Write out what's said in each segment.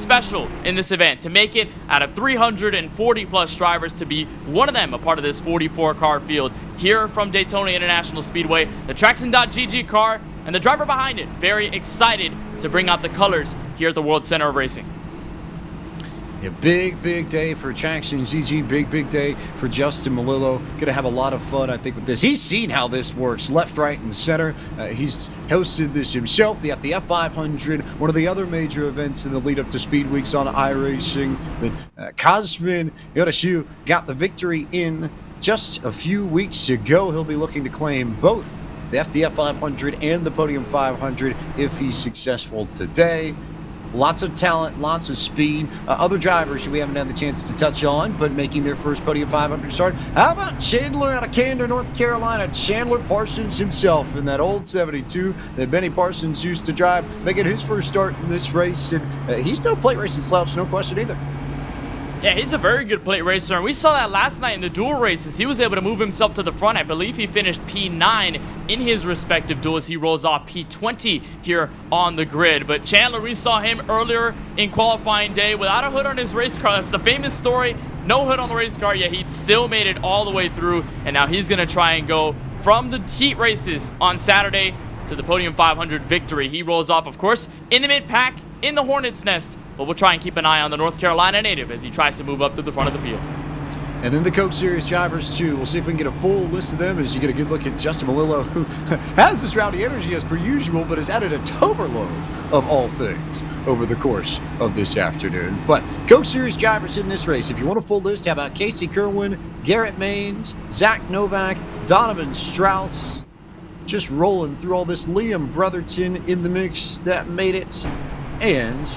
special in this event to make it out of 340 plus drivers to be one of them a part of this 44 car field here from Daytona International Speedway. The Traxxon.GG car and the driver behind it very excited to bring out the colors here at the World Center of Racing. A big day for Traxxon.GG, big day for Justin Melillo. Gonna have a lot of fun, I think, with this. He's seen how this works, left, right, and center. He's hosted this himself, the FTF 500, one of the other major events in the lead up to Speed Weeks on iRacing. But Kazmin Yoroshu got the victory in just a few weeks ago. He'll be looking to claim both the FTF 500 and the Podium 500 if he's successful today. Lots of talent, lots of speed. Other drivers we haven't had the chance to touch on, but making their first Podium 500 start. How about Chandler out of Candor, North Carolina? Chandler Parsons himself in that old 72 that Benny Parsons used to drive, making his first start in this race. And he's no plate racing slouch, no question either. Yeah, he's a very good plate racer, and we saw that last night in the dual races. He was able to move himself to the front. I believe he finished P9 in his respective duels. He rolls off P20 here on the grid. But Chandler, we saw him earlier in qualifying day without a hood on his race car. That's the famous story. No hood on the race car, yet he still made it all the way through, and now he's going to try and go from the heat races on Saturday to the Podium 500 victory. He rolls off, of course, in the mid-pack, in the Hornet's Nest, but we'll try and keep an eye on the North Carolina native as he tries to move up to the front of the field. And then the Coke Series drivers, too. We'll see if we can get a full list of them as you get a good look at Justin Melillo, who has this rowdy energy as per usual, but has added a Toberload of all things over the course of this afternoon. But Coke Series drivers in this race, if you want a full list, how about Casey Kerwin, Garrett Maines, Zach Novak, Donovan Strauss, just rolling through all this. Liam Brotherton in the mix that made it. And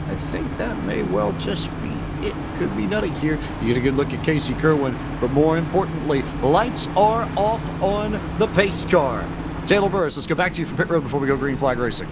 I think that may well just be it. Could be nutty here. You get a good look at Casey Kerwin, but more importantly, lights are off on the pace car. Taylor Burris, let's go back to you from pit road before we go green flag racing.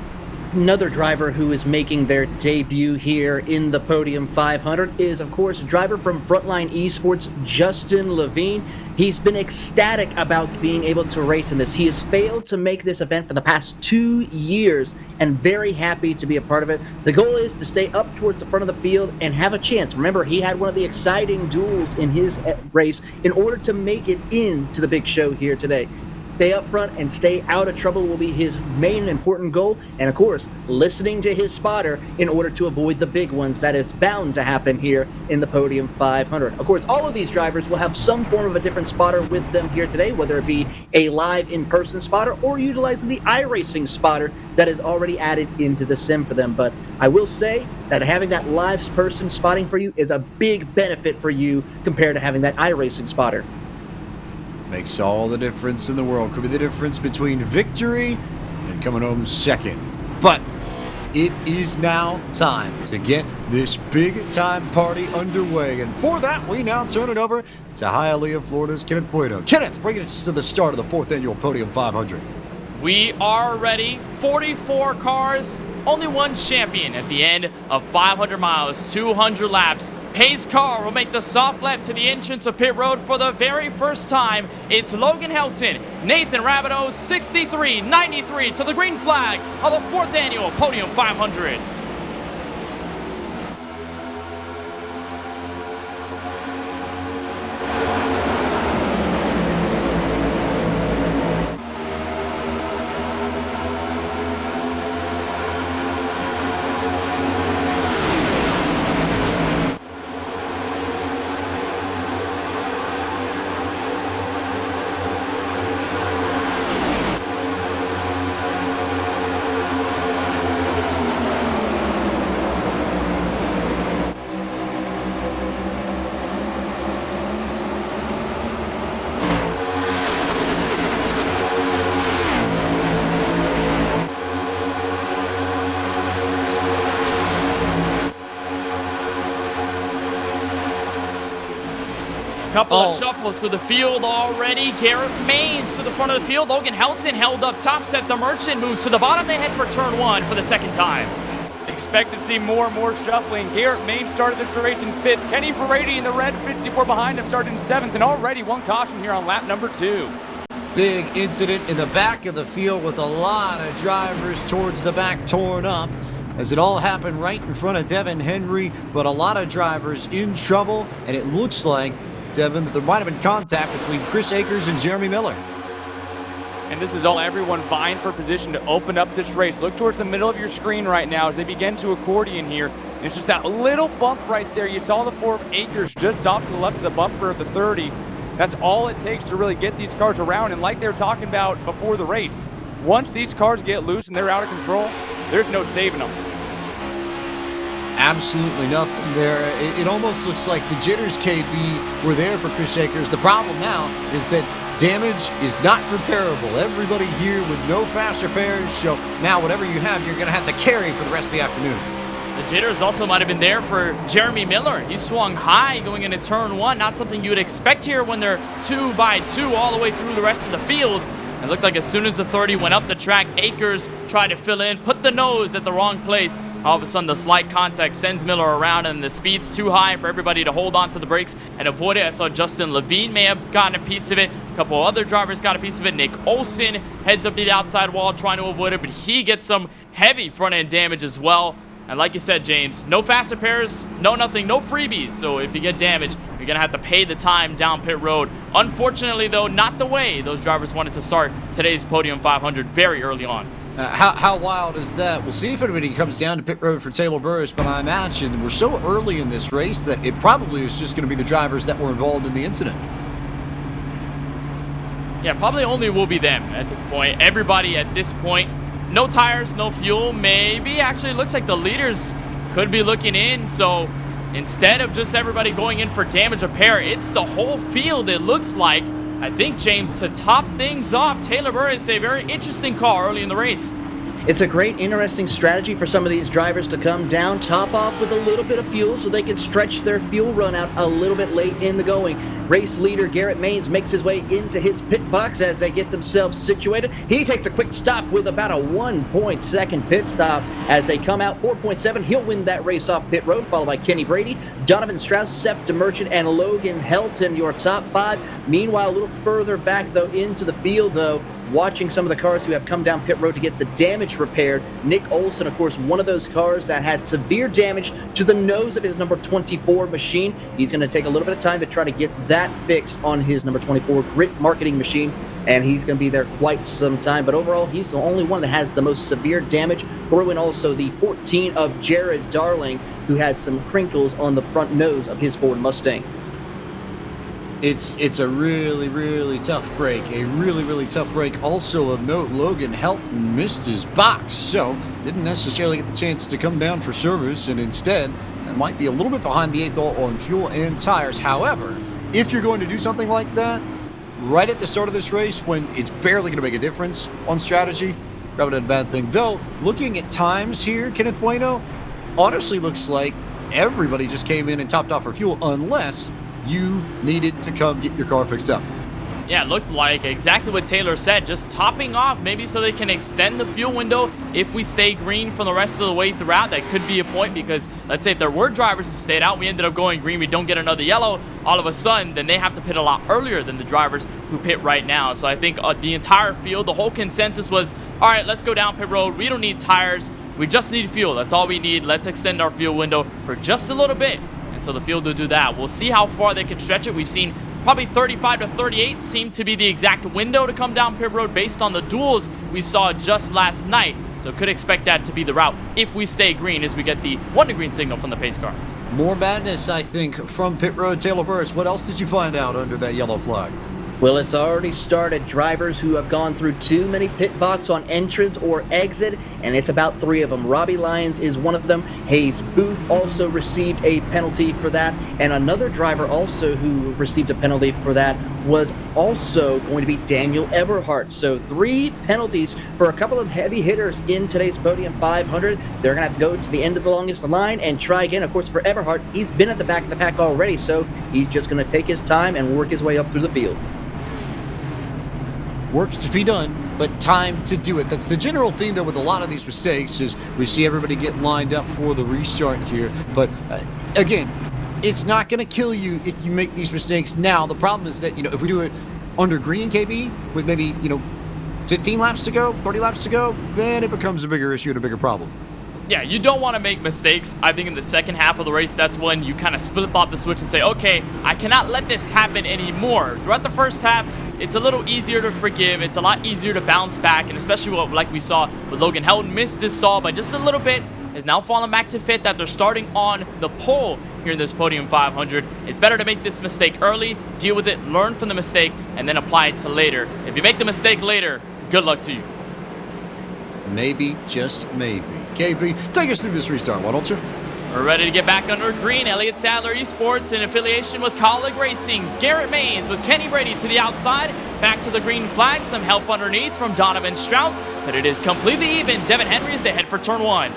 Another driver who is making their debut here in the Podium 500 is, of course, a driver from Frontline Esports, Justin Levine. He's been ecstatic about being able to race in this. He has failed to make this event for the past 2 years and very happy to be a part of it. The goal is to stay up towards the front of the field and have a chance. Remember, he had one of the exciting duels in his race in order to make it into the big show here today. Stay up front and stay out of trouble will be his main important goal. And of course, listening to his spotter in order to avoid the big ones that is bound to happen here in the Podium 500. Of course, all of these drivers will have some form of a different spotter with them here today, whether it be a live in-person spotter or utilizing the iRacing spotter that is already added into the sim for them. But I will say that having that live person spotting for you is a big benefit for you compared to having that iRacing spotter. Makes all the difference in the world. Could be the difference between victory and coming home second. But it is now time to get this big-time party underway. And for that, we now turn it over to Hialeah, Florida's Kenneth Bueno. Kenneth, bring us to the start of the 4th annual Podium 500. We are ready. 44 cars, only one champion at the end of 500 miles, 200 laps. Pace car will make the soft left to the entrance of pit road for the very first time. It's Logan Helton, Nathan Rabideau, 63-93 to the green flag of the 4th annual Podium 500. Couple of shuffles to the field already. Garrett Maines to the front of the field. Logan Helton held up top. Set the Merchant moves to the bottom. They head for turn 1 for the second time. Expect to see more and more shuffling. Garrett Maines started this race in 5th. Kenny Brady in the red 54 behind him started in 7th, and already one caution here on lap number 2. Big incident in the back of the field with a lot of drivers towards the back torn up. as it all happened right in front of Devin Henry, but a lot of drivers in trouble, and it looks like, Devin, that there might have been contact between Chris Akers and Jeremy Miller. And this is all everyone vying for position to open up this race. Look towards the middle of your screen right now as they begin to accordion here. And it's just that little bump right there. You saw the 4 of Akers just off to the left of the bumper of the 30. That's all it takes to really get these cars around. And like they were talking about before the race, once these cars get loose and they're out of control, there's no saving them. Absolutely nothing there. It almost looks like the jitters, KB, were there for Chris Akers. The problem now is that damage is not repairable. Everybody here with no faster pairs, so now whatever you have, you're going to have to carry for the rest of the afternoon. The jitters also might have been there for Jeremy Miller. He swung high going into turn 1, not something you would expect here when they're 2 by 2 all the way through the rest of the field. It looked like as soon as the 30 went up the track, Akers tried to fill in, put the nose at the wrong place. All of a sudden, the slight contact sends Miller around, and the speed's too high for everybody to hold on to the brakes and avoid it. I saw Justin Levine may have gotten a piece of it. A couple other drivers got a piece of it. Nick Olsen heads up to the outside wall trying to avoid it, but he gets some heavy front-end damage as well. And like you said, James, no faster pairs, no nothing, no freebies. So if you get damaged, you're going to have to pay the time down pit road. Unfortunately, though, not the way those drivers wanted to start today's Podium 500 very early on. How wild is that? We'll see if anybody comes down to pit road for Taylor Burris, but I imagine we're so early in this race that it probably is just going to be the drivers that were involved in the incident. Yeah, probably only will be them at this point. Everybody at this point, no tires, no fuel, maybe. Actually, it looks like the leaders could be looking in, so instead of just everybody going in for damage repair, it's the whole field, it looks like. I think, James, to top things off, Taylor Burris, a very interesting call early in the race. It's a great, interesting strategy for some of these drivers to come down, top off with a little bit of fuel so they can stretch their fuel run out a little bit late in the going. Race leader Garrett Maines makes his way into his pit box as they get themselves situated. He takes a quick stop with about a 1.2 pit stop as they come out 4.7. He'll win that race off pit road, followed by Kenny Brady, Donovan Strauss, Seth DeMerchant, and Logan Helton, your top 5. Meanwhile, a little further back, though, into the field, though, watching some of the cars who have come down pit road to get the damage repaired. Nick Olsen, of course, one of those cars that had severe damage to the nose of his number 24 machine. He's going to take a little bit of time to try to get that fixed on his number 24 grit marketing machine, and he's going to be there quite some time. But overall, he's the only one that has the most severe damage. Throw in also the 14 of Jared Darling, who had some crinkles on the front nose of his Ford Mustang. It's a really, really tough break. A really, really tough break. Also of note, Logan Helton missed his box, so didn't necessarily get the chance to come down for service, and instead might be a little bit behind the 8 ball on fuel and tires. However, if you're going to do something like that right at the start of this race when it's barely going to make a difference on strategy, probably not a bad thing. Though, looking at times here, Kenneth Bueno, honestly looks like everybody just came in and topped off for fuel unless you needed to come get your car fixed up. Yeah, it looked like exactly what Taylor said, just topping off maybe so they can extend the fuel window. If we stay green for the rest of the way throughout, that could be a point, because let's say if there were drivers who stayed out, we ended up going green, we don't get another yellow, all of a sudden, then they have to pit a lot earlier than the drivers who pit right now. So I think the entire field, the whole consensus was, all right, let's go down pit road. We don't need tires. We just need fuel. That's all we need. Let's extend our fuel window for just a little bit. And so the field will do that. We'll see how far they can stretch it. We've seen probably 35 to 38 seem to be the exact window to come down pit road based on the duels we saw just last night. So could expect that to be the route if we stay green as we get the 1 to green signal from the pace car. More madness, I think, from pit road. Taylor Burris, what else did you find out under that yellow flag? Well, it's already started. Drivers who have gone through too many pit box on entrance or exit, and it's about 3 of them. Robbie Lyons is one of them. Hayes Booth also received a penalty for that, and another driver also who received a penalty for that was also going to be Daniel Eberhardt. So 3 penalties for a couple of heavy hitters in today's Podium 500. They're going to have to go to the end of the longest line and try again. Of course, for Eberhardt, he's been at the back of the pack already, so he's just going to take his time and work his way up through the field. Work to be done, but time to do it. That's the general theme, though, with a lot of these mistakes, is we see everybody getting lined up for the restart here. But again, it's not going to kill you if you make these mistakes now. The problem is that, if we do it under green, KB, with maybe, 15 laps to go, 30 laps to go, then it becomes a bigger issue and a bigger problem. Yeah, you don't want to make mistakes. I think in the second half of the race, that's when you kind of flip off the switch and say, okay, I cannot let this happen anymore. Throughout the first half, it's a little easier to forgive. It's a lot easier to bounce back, and especially like we saw with Logan Helton, missed this stall by just a little bit, is now falling back to fifth after starting on the pole here in this Podium 500. It's better to make this mistake early, deal with it, learn from the mistake, and then apply it to later. If you make the mistake later, good luck to you. Maybe, just maybe. KB, take us through this restart, why don't you? We're ready to get back under green. Elliott Sadler Esports in affiliation with Colleague Racing's Garrett Maines with Kenny Brady to the outside. Back to the green flag. Some help underneath from Donovan Strauss, but it is completely even. Devin Henry is to head for turn one.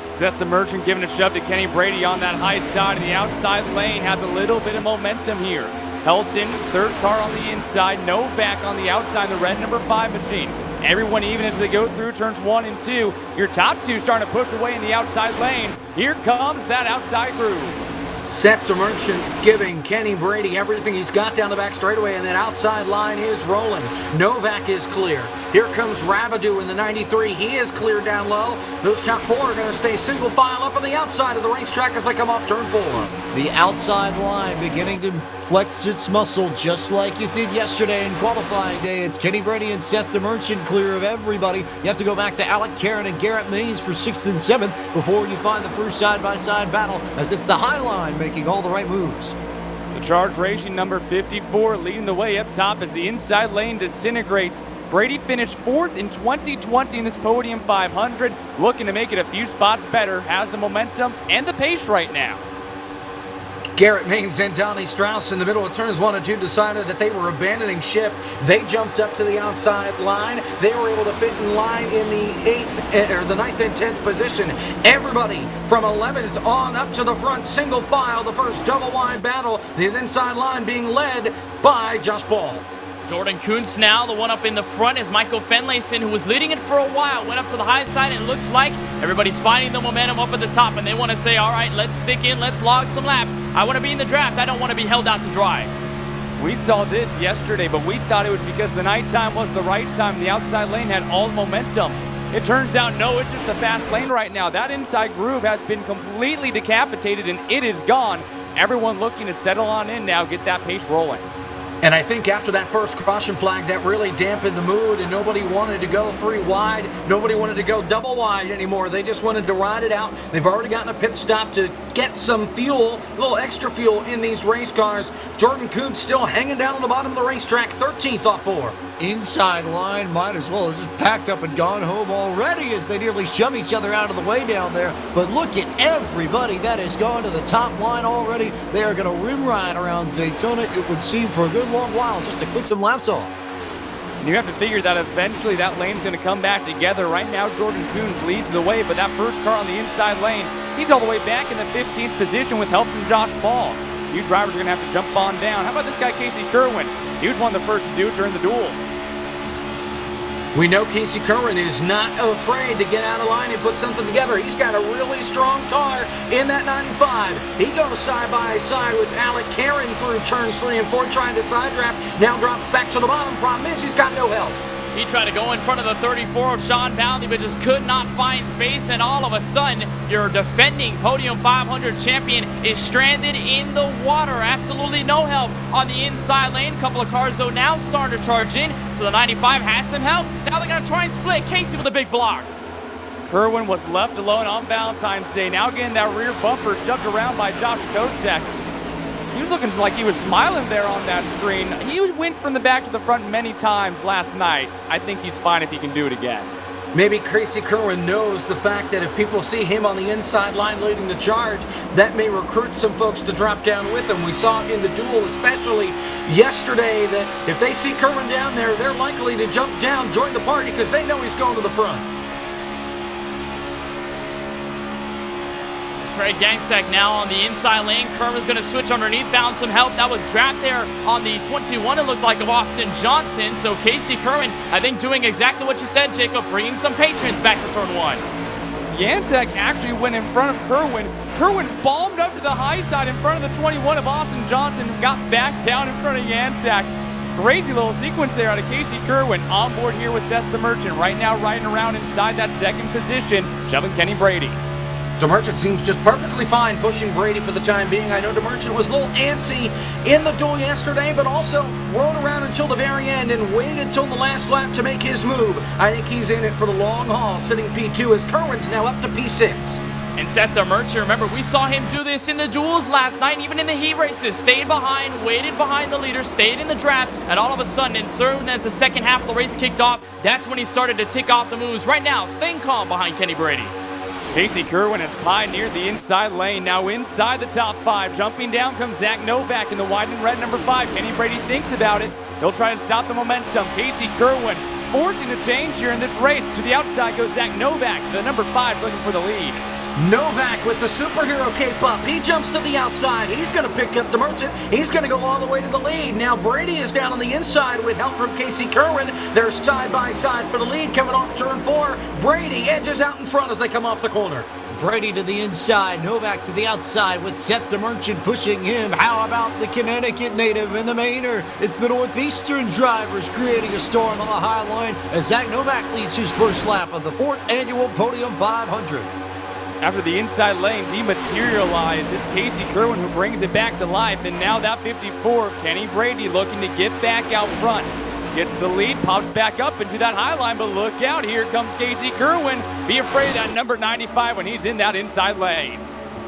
Seth the Merchant giving a shove to Kenny Brady on that high side of the outside lane. Has a little bit of momentum here. Helton, third car on the inside. Novak on the outside, the red number 5 machine. Everyone even as they go through turns 1 and 2. Your top two starting to push away in the outside lane. Here comes that outside groove. Seth the Merchant giving Kenny Brady everything he's got down the back straightaway, and that outside line is rolling. Novak is clear. Here comes Rabidou in the 93. He is clear down low. Those top 4 are going to stay single file up on the outside of the racetrack as they come off turn 4. The outside line beginning to flex its muscle just like it did yesterday in qualifying day. It's Kenny Brady and Seth the Merchant clear of everybody. You have to go back to Alec Karen and Garrett Maines for 6th and 7th before you find the first side-by-side battle, as it's the high line making all the right moves. The Charge Racing number 54 leading the way up top as the inside lane disintegrates. Brady finished 4th in 2020 in this Podium 500, looking to make it a few spots better, has the momentum and the pace right now. Garrett Maines and Donnie Strauss in the middle of turns 1 and 2 decided that they were abandoning ship. They jumped up to the outside line. They were able to fit in line in the 9th and 10th position. Everybody from 11th on up to the front, single file, the first double wide battle. The inside line being led by Josh Ball. Jordan Kuntz now, the one up in the front is Michael Finlayson, who was leading it for a while, went up to the high side, and it looks like everybody's finding the momentum up at the top, and they want to say, all right, let's stick in, let's log some laps. I want to be in the draft. I don't want to be held out to dry. We saw this yesterday, but we thought it was because the nighttime was the right time. The outside lane had all the momentum. It turns out, no, it's just the fast lane right now. That inside groove has been completely decapitated, and it is gone. Everyone looking to settle on in now, get that pace rolling. And I think after that first caution flag, that really dampened the mood, and nobody wanted to go 3 wide. Nobody wanted to go double wide anymore. They just wanted to ride it out. They've already gotten a pit stop to get some fuel, a little extra fuel in these race cars. Jordan Kuntz still hanging down on the bottom of the racetrack, 13th off 4. Inside line might as well have just packed up and gone home already as they nearly shove each other out of the way down there. But look at everybody that has gone to the top line already. They are going to rim ride around Daytona, it would seem, for a good long while just to click some laps off. And you have to figure that eventually that lane's going to come back together. Right now, Jordan Kuntz leads the way, but that first car on the inside lane, he's all the way back in the 15th position with help from Josh Ball. You drivers are going to have to jump on down. How about this guy, Casey Kerwin? He was one of the first to do it during the duels. We know Casey Kerwin is not afraid to get out of line and put something together. He's got a really strong car in that 95. He goes side by side with Alec Karen through turns 3 and 4, trying to side draft. Now drops back to the bottom. Problem is he's got no help. He tried to go in front of the 34 of Sean Bounty, but just could not find space, and all of a sudden, your defending Podium 500 champion is stranded in the water. Absolutely no help on the inside lane. Couple of cars, though, now starting to charge in, so the 95 has some help. Now they're going to try and split. Casey with a big block. Kerwin was left alone on Valentine's Day. Now getting that rear bumper shoved around by Josh Kosak. He was looking like he was smiling there on that screen. He went from the back to the front many times last night. I think he's fine if he can do it again. Maybe Casey Kerwin knows the fact that if people see him on the inside line leading the charge, that may recruit some folks to drop down with him. We saw in the duel, especially yesterday, that if they see Kerwin down there, they're likely to jump down, join the party, because they know he's going to the front. Craig Gangsack now on the inside lane. Kerwin's going to switch underneath, found some help. That was draft there on the 21. It looked like of Austin Johnson. So Casey Kerwin, I think, doing exactly what you said, Jacob, bringing some patrons back to turn 1. Janczak actually went in front of Kerwin. Kerwin bombed up to the high side in front of the 21 of Austin Johnson, got back down in front of Janczak. Crazy little sequence there out of Casey Kerwin. On board here with Seth the Merchant. Right now riding around inside that second position, shoving Kenny Brady. DeMerchant seems just perfectly fine pushing Brady for the time being. I know DeMerchant was a little antsy in the duel yesterday, but also rode around until the very end and waited until the last lap to make his move. I think he's in it for the long haul, sitting P2 as Kerwin's now up to P6. And Seth DeMerchant, remember, we saw him do this in the duels last night, and even in the heat races. Stayed behind, waited behind the leader, stayed in the draft, and all of a sudden, and soon as the second half of the race kicked off, that's when he started to tick off the moves. Right now, staying calm behind Kenny Brady. Casey Kerwin has pioneered the inside lane, now inside the top 5. Jumping down comes Zach Novak in the white and red number 5. Kenny Brady thinks about it. He'll try to stop the momentum. Casey Kerwin forcing the change here in this race. To the outside goes Zach Novak. The number 5 is looking for the lead. Novak with the superhero cape up. He jumps to the outside. He's going to pick up DeMerchant. He's going to go all the way to the lead. Now Brady is down on the inside with help from Casey Kerwin. They're side by side for the lead coming off turn 4. Brady edges out in front as they come off the corner. Brady to the inside, Novak to the outside with Seth DeMerchant pushing him. How about the Connecticut native and the Mainer? It's the Northeastern drivers creating a storm on the high line as Zach Novak leads his first lap of the 4th annual Podium 500. After the inside lane dematerialized, it's Casey Kerwin who brings it back to life, and now that 54 of Kenny Brady looking to get back out front. Gets the lead, pops back up into that high line, but look out, here comes Casey Kerwin. Be afraid of that number 95 when he's in that inside lane.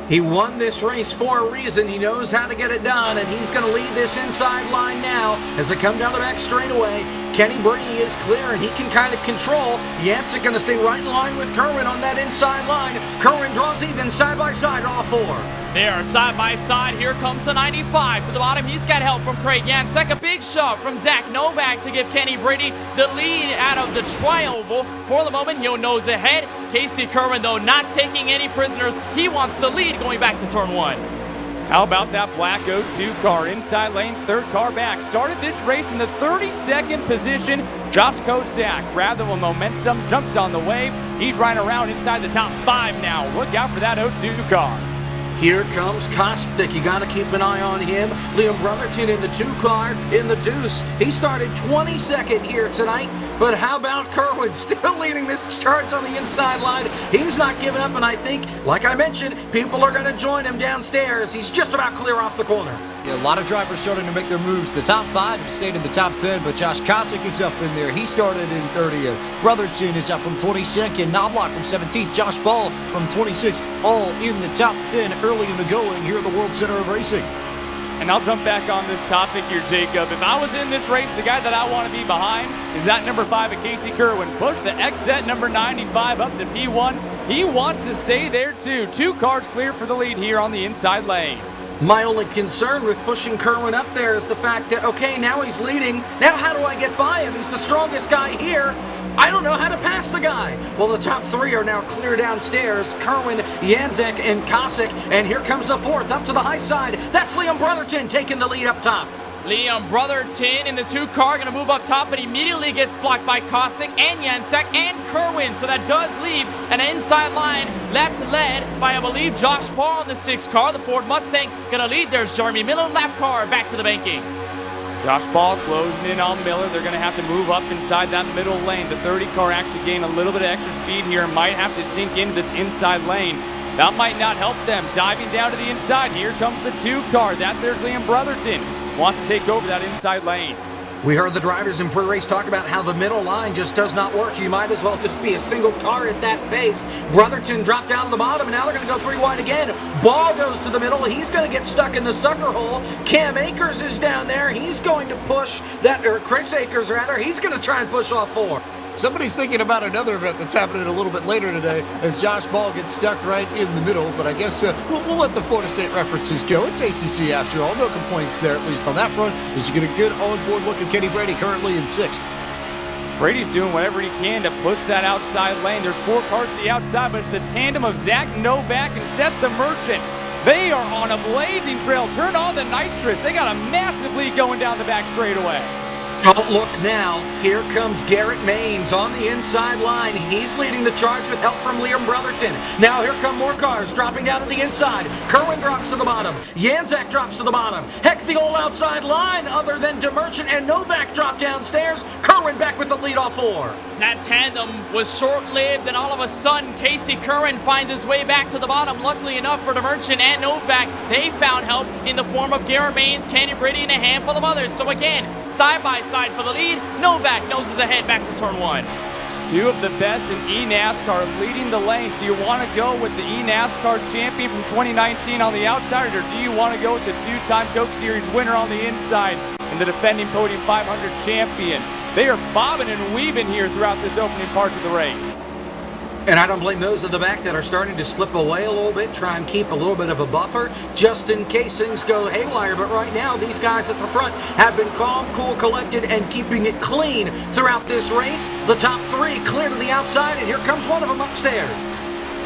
He won this race for a reason. He knows how to get it done, and he's going to lead this inside line now as they come down the back straightaway. Kenny Brady is clear, and he can kind of control. Yancey going to stay right in line with Kerwin on that inside line. Kerwin draws even side by side, all 4. They are side by side. Here comes the 95 to the bottom. He's got help from Craig Yancek. A big shove from Zach Novak to give Kenny Brady the lead out of the tri-oval. For the moment, he'll nose ahead. Casey Kerwin, though, not taking any prisoners. He wants the lead going back to turn 1. How about that black 02 car? Inside lane, 3rd car back. Started this race in the 32nd position. Josh Kosak grabbed the momentum, jumped on the wave. He's right around inside the top 5 now. Look out for that 02 car. Here comes Kostic. You got to keep an eye on him. Liam Brotherton in the 2 car in the deuce. He started 22nd here tonight. But how about Kerwin still leading this charge on the inside line? He's not giving up, and I think, like I mentioned, people are going to join him downstairs. He's just about clear off the corner. Yeah, a lot of drivers starting to make their moves. The top 5 have stayed in the top 10, but Josh Kosick is up in there. He started in 30th. Brotherton is up from 22nd. Knobloch from 17th. Josh Ball from 26th. All in the top 10 early in the going here at the World Center of Racing. And I'll jump back on this topic here, Jacob. If I was in this race, the guy that I want to be behind is that number 5 of Casey Kerwin. Push the XZ number 95 up to P1. He wants to stay there too. 2 cars clear for the lead here on the inside lane. My only concern with pushing Kerwin up there is the fact that, okay, now he's leading. Now how do I get by him? He's the strongest guy here. I don't know how to pass the guy. Well, the top 3 are now clear downstairs. Kerwin, Janzek, and Kosick. And here comes the 4th up to the high side. That's Liam Brotherton taking the lead up top. Liam Brotherton in the 2 car going to move up top, but immediately gets blocked by Kosick and Yancek and Kerwin. So that does leave an inside line left led by, I believe, Josh Ball in the 6 car. The Ford Mustang going to lead. There's Jeremy Miller, lap car back to the banking. Josh Ball closing in on Miller. They're going to have to move up inside that middle lane. The 30 car actually gained a little bit of extra speed here and might have to sink into this inside lane. That might not help them. Diving down to the inside. Here comes the 2 car. There's Liam Brotherton. Wants to take over that inside lane. We heard the drivers in pre-race talk about how the middle line just does not work. You might as well just be a single car at that pace. Brotherton dropped down to the bottom, and now they're going to go 3 wide again. Ball goes to the middle. He's going to get stuck in the sucker hole. Cam Akers is down there. He's going to push that, or Chris Akers rather. He's going to try and push off 4. Somebody's thinking about another event that's happening a little bit later today as Josh Ball gets stuck right in the middle, but I guess we'll let the Florida State references go. It's ACC after all. No complaints there, at least on that front, as you get a good on-board look at Kenny Brady currently in 6th. Brady's doing whatever he can to push that outside lane. There's 4 cars to the outside, but it's the tandem of Zach Novak and Seth DeMerchant. They are on a blazing trail. Turn on the nitrous. They got a massive lead going down the back straightaway. Don't look now. Here comes Garrett Maines on the inside line. He's leading the charge with help from Liam Brotherton. Now here come more cars dropping down to the inside. Kerwin drops to the bottom. Janczak drops to the bottom. Heck, the old outside line, other than DeMerchant and Novak drop downstairs. Kerwin back with the lead off 4. That tandem was short-lived, and all of a sudden, Casey Kerwin finds his way back to the bottom. Luckily enough for DeMerchant and Novak, they found help in the form of Garrett Maines, Kenny Brady, and a handful of others. So again, side-by-side for the lead. Novak noses ahead back to turn 1. 2 of the best in eNASCAR leading the lane. So you want to go with the eNASCAR champion from 2019 on the outside, or do you want to go with the 2-time Coke Series winner on the inside and the defending Podium 500 champion? They are bobbing and weaving here throughout this opening parts of the race. And I don't blame those at the back that are starting to slip away a little bit, try and keep a little bit of a buffer just in case things go haywire. But right now, these guys at the front have been calm, cool, collected, and keeping it clean throughout this race. The top 3 clear to the outside, and here comes one of them upstairs.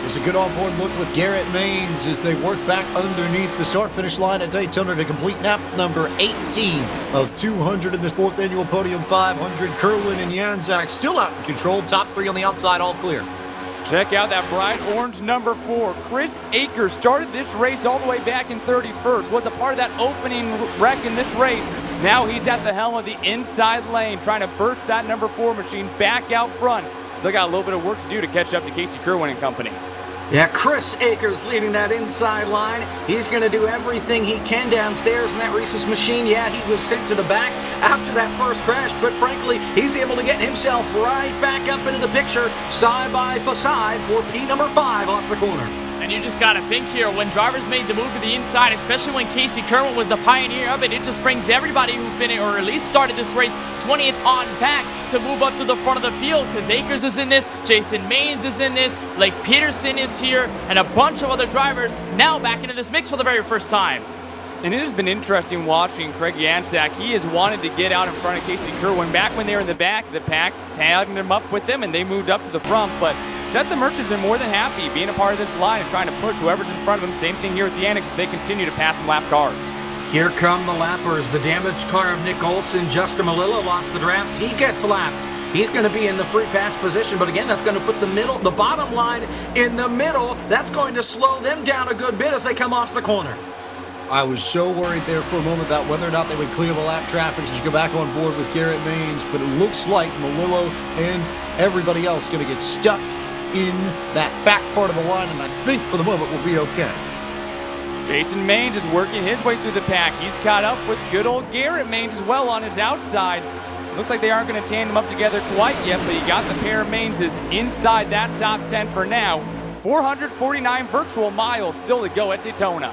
There's a good on-board look with Garrett Maines as they work back underneath the start-finish line at Daytona to complete lap number 18 of 200 in this 4th annual Podium 500. Kerwin and Janczak still out in control. Top 3 on the outside, all clear. Check out that bright orange number 4. Chris Akers started this race all the way back in 31st, was a part of that opening wreck in this race. Now he's at the helm of the inside lane, trying to burst that number 4 machine back out front. Still got a little bit of work to do to catch up to Casey Kerwin and company. Yeah, Chris Akers leading that inside line. He's going to do everything he can downstairs in that Reese's machine. Yeah, he was sent to the back after that first crash, but frankly, he's able to get himself right back up into the picture, side by side for P number 5 off the corner. And you just got to think here, when drivers made the move to the inside, especially when Casey Kerwin was the pioneer of it, it just brings everybody who finished, or at least started this race 20th on back to move up to the front of the field, because Akers is in this, Jason Maines is in this, Blake Peterson is here, and a bunch of other drivers now back into this mix for the very first time. And it has been interesting watching Craig Janczak. He has wanted to get out in front of Casey Kerwin. Back when they were in the back, the pack tagged him up with them, and they moved up to the front, but Seth DeMerchant's been more than happy being a part of this line and trying to push whoever's in front of him. Same thing here at the annex as they continue to pass some lap cars. Here come the lappers. The damaged car of Nick Olson. Justin Malillo lost the draft. He gets lapped. He's going to be in the free pass position, but again, that's going to put the bottom line in the middle. That's going to slow them down a good bit as they come off the corner. I was so worried there for a moment about whether or not they would clear the lap traffic as you go back on board with Garrett Maines, but it looks like Malillo and everybody else going to get stuck in that back part of the line, and I think for the moment we'll be okay. Jason Maines is working his way through the pack. He's caught up with good old Garrett Maines as well on his outside. Looks like they aren't going to tandem up together quite yet, but you got the pair of Maineses inside that top 10 for now. 449 virtual miles still to go at Daytona.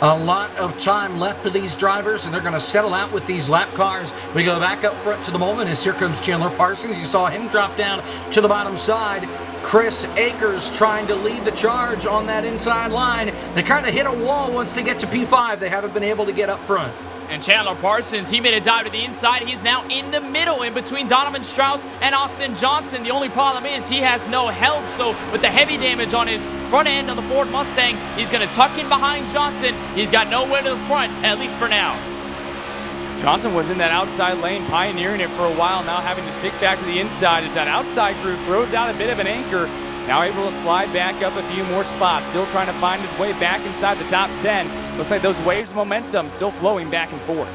A lot of time left for these drivers, and they're going to settle out with these lap cars. We go back up front to the moment as here comes Chandler Parsons. You saw him drop down to the bottom side. Chris Akers trying to lead the charge on that inside line. They kind of hit a wall once they get to P5. They haven't been able to get up front. And Chandler Parsons, he made a dive to the inside. He's now in the middle in between Donovan Strauss and Austin Johnson. The only problem is he has no help. So with the heavy damage on his front end of the Ford Mustang, he's going to tuck in behind Johnson. He's got nowhere to the front, at least for now. Johnson was in that outside lane, pioneering it for a while, now having to stick back to the inside as that outside crew throws out a bit of an anchor. Now able to slide back up a few more spots, still trying to find his way back inside the top 10. Looks like those waves of momentum still flowing back and forth.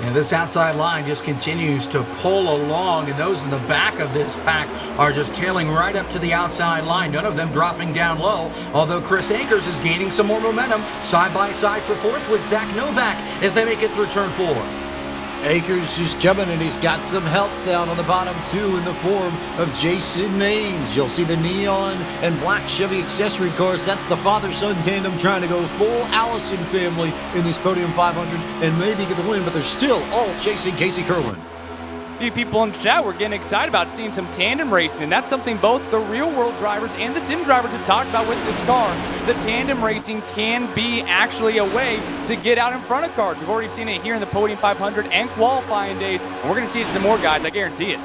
And this outside line just continues to pull along, and those in the back of this pack are just tailing right up to the outside line, none of them dropping down low, although Chris Akers is gaining some more momentum side by side for 4th with Zach Novak as they make it through turn 4. Akers is coming, and he's got some help down on the bottom two in the form of Jason Maines. You'll see the neon and black Chevy accessory cars. That's the father-son tandem trying to go full Allison family in this Podium 500 and maybe get the win, but they're still all chasing Casey Kerwin. A few people in chat were getting excited about seeing some tandem racing, and that's something both the real-world drivers and the sim drivers have talked about with this car. The tandem racing can be actually a way to get out in front of cars. We've already seen it here in the Podium 500 and qualifying days, and we're going to see it some more, guys. I guarantee it.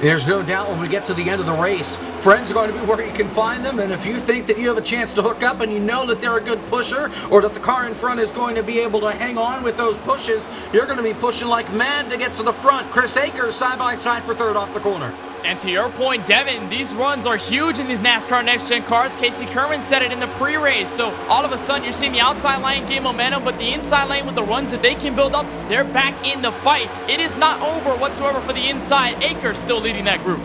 There's no doubt when we get to the end of the race, friends are going to be where you can find them, and if you think that you have a chance to hook up and you know that they're a good pusher, or that the car in front is going to be able to hang on with those pushes, you're going to be pushing like mad to get to the front. Chris Akers side by side for third off the corner. And to your point, Devin, these runs are huge in these NASCAR Next Gen cars. Casey Kerwin said it in the pre-race. So all of a sudden, you're seeing the outside lane gain momentum, but the inside lane with the runs that they can build up, they're back in the fight. It is not over whatsoever for the inside. Akers still leading that group.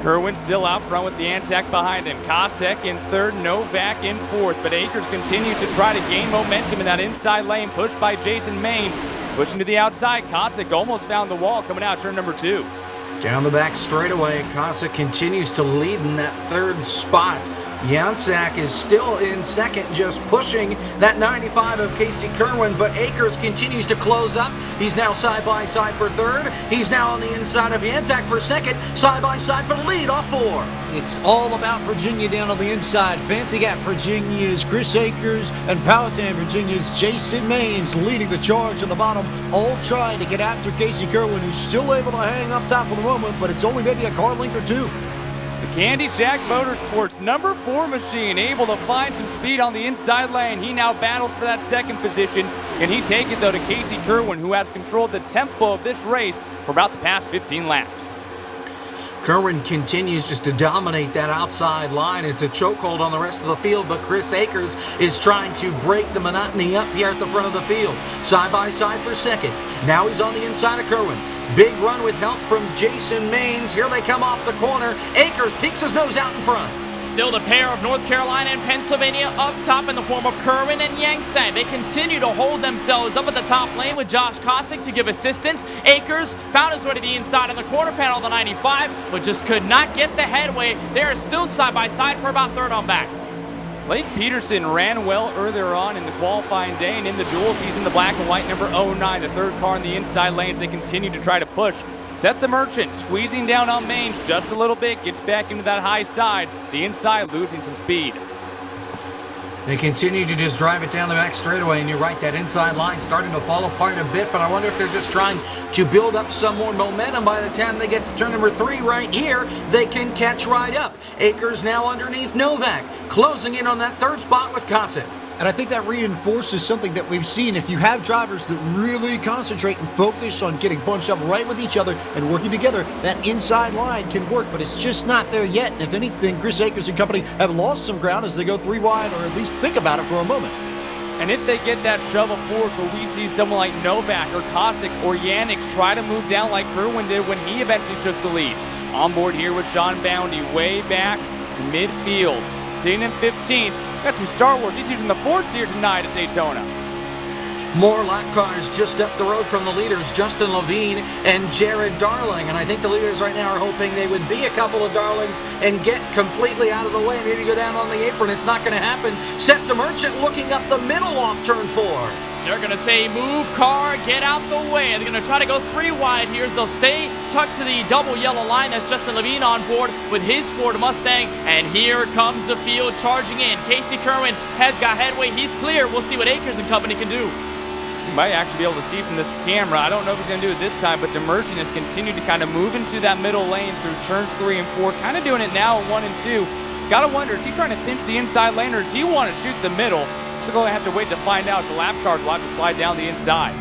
Kerwin still out front with the Anzac behind him. Kosek in third, Novak in fourth. But Akers continues to try to gain momentum in that inside lane, pushed by Jason Maines. Pushing to the outside, Kosek almost found the wall coming out turn number 2. Down the back straightaway, Kosek continues to lead in that third spot. Janczak is still in second, just pushing that 95 of Casey Kerwin, but Akers continues to close up. He's now side by side for third. He's now on the inside of Janczak for second, side by side for the lead off 4. It's all about Virginia down on the inside. Fancy Gap Virginia's Chris Akers and Powhatan Virginia's Jason Maines leading the charge on the bottom, all trying to get after Casey Kerwin, who's still able to hang up top for the moment, but it's only maybe a car length or 2. The Candy Shack Motorsports number 4 machine able to find some speed on the inside lane. He now battles for that second position. Can he take it, though, to Casey Kerwin, who has controlled the tempo of this race for about the past 15 laps. Kerwin continues just to dominate that outside line. It's a chokehold on the rest of the field, but Chris Akers is trying to break the monotony up here at the front of the field. Side by side for second. Now he's on the inside of Kerwin. Big run with help from Jason Maines. Here they come off the corner. Akers peeks his nose out in front. Still the pair of North Carolina and Pennsylvania up top in the form of Kerwin and Janczak. They continue to hold themselves up at the top lane with Josh Kosek to give assistance. Akers found his way to the inside of the quarter panel of the 95, but just could not get the headway. They are still side by side for about third on back. Blake Peterson ran well earlier on in the qualifying day, and in the duels, he's in the black and white number 09, the third car in the inside lane. They continue to try to push. Seth the Merchant squeezing down on Maines just a little bit, gets back into that high side. The inside losing some speed. They continue to just drive it down the back straightaway, and you're right, that inside line starting to fall apart a bit, but I wonder if they're just trying to build up some more momentum. By the time they get to turn number 3 right here, they can catch right up. Akers now underneath Novak, closing in on that third spot with Kosek. And I think that reinforces something that we've seen. If you have drivers that really concentrate and focus on getting bunched up right with each other and working together, that inside line can work, but it's just not there yet. And if anything, Chris Akers and company have lost some ground as they go 3 wide, or at least think about it for a moment. And if they get that shove of force where we see someone like Novak or Kosek or Yannick try to move down like Kerwin did when he eventually took the lead. On board here with Sean Boundy way back midfield. Sitting in 15th. Got some Star Wars. He's using the Force here tonight at Daytona. More lap cars just up the road from the leaders, Justin Levine and Jared Darling. And I think the leaders right now are hoping they would be a couple of Darlings and get completely out of the way, maybe go down on the apron. It's not going to happen. Seth the Merchant looking up the middle off turn 4. They're going to say, move car, get out the way. They're going to try to go 3 wide here. So they'll stay tucked to the double yellow line. That's Justin Levine on board with his Ford Mustang. And here comes the field charging in. Casey Kerwin has got headway. He's clear. We'll see what Akers and company can do. You might actually be able to see from this camera. I don't know if he's going to do it this time, but Demerchant has continued to kind of move into that middle lane through turns 3 and 4. Kind of doing it now in 1 and 2. Got to wonder, is he trying to pinch the inside lane or does he want to shoot the middle? So going to have to wait to find out if the lap cars will have to slide down the inside.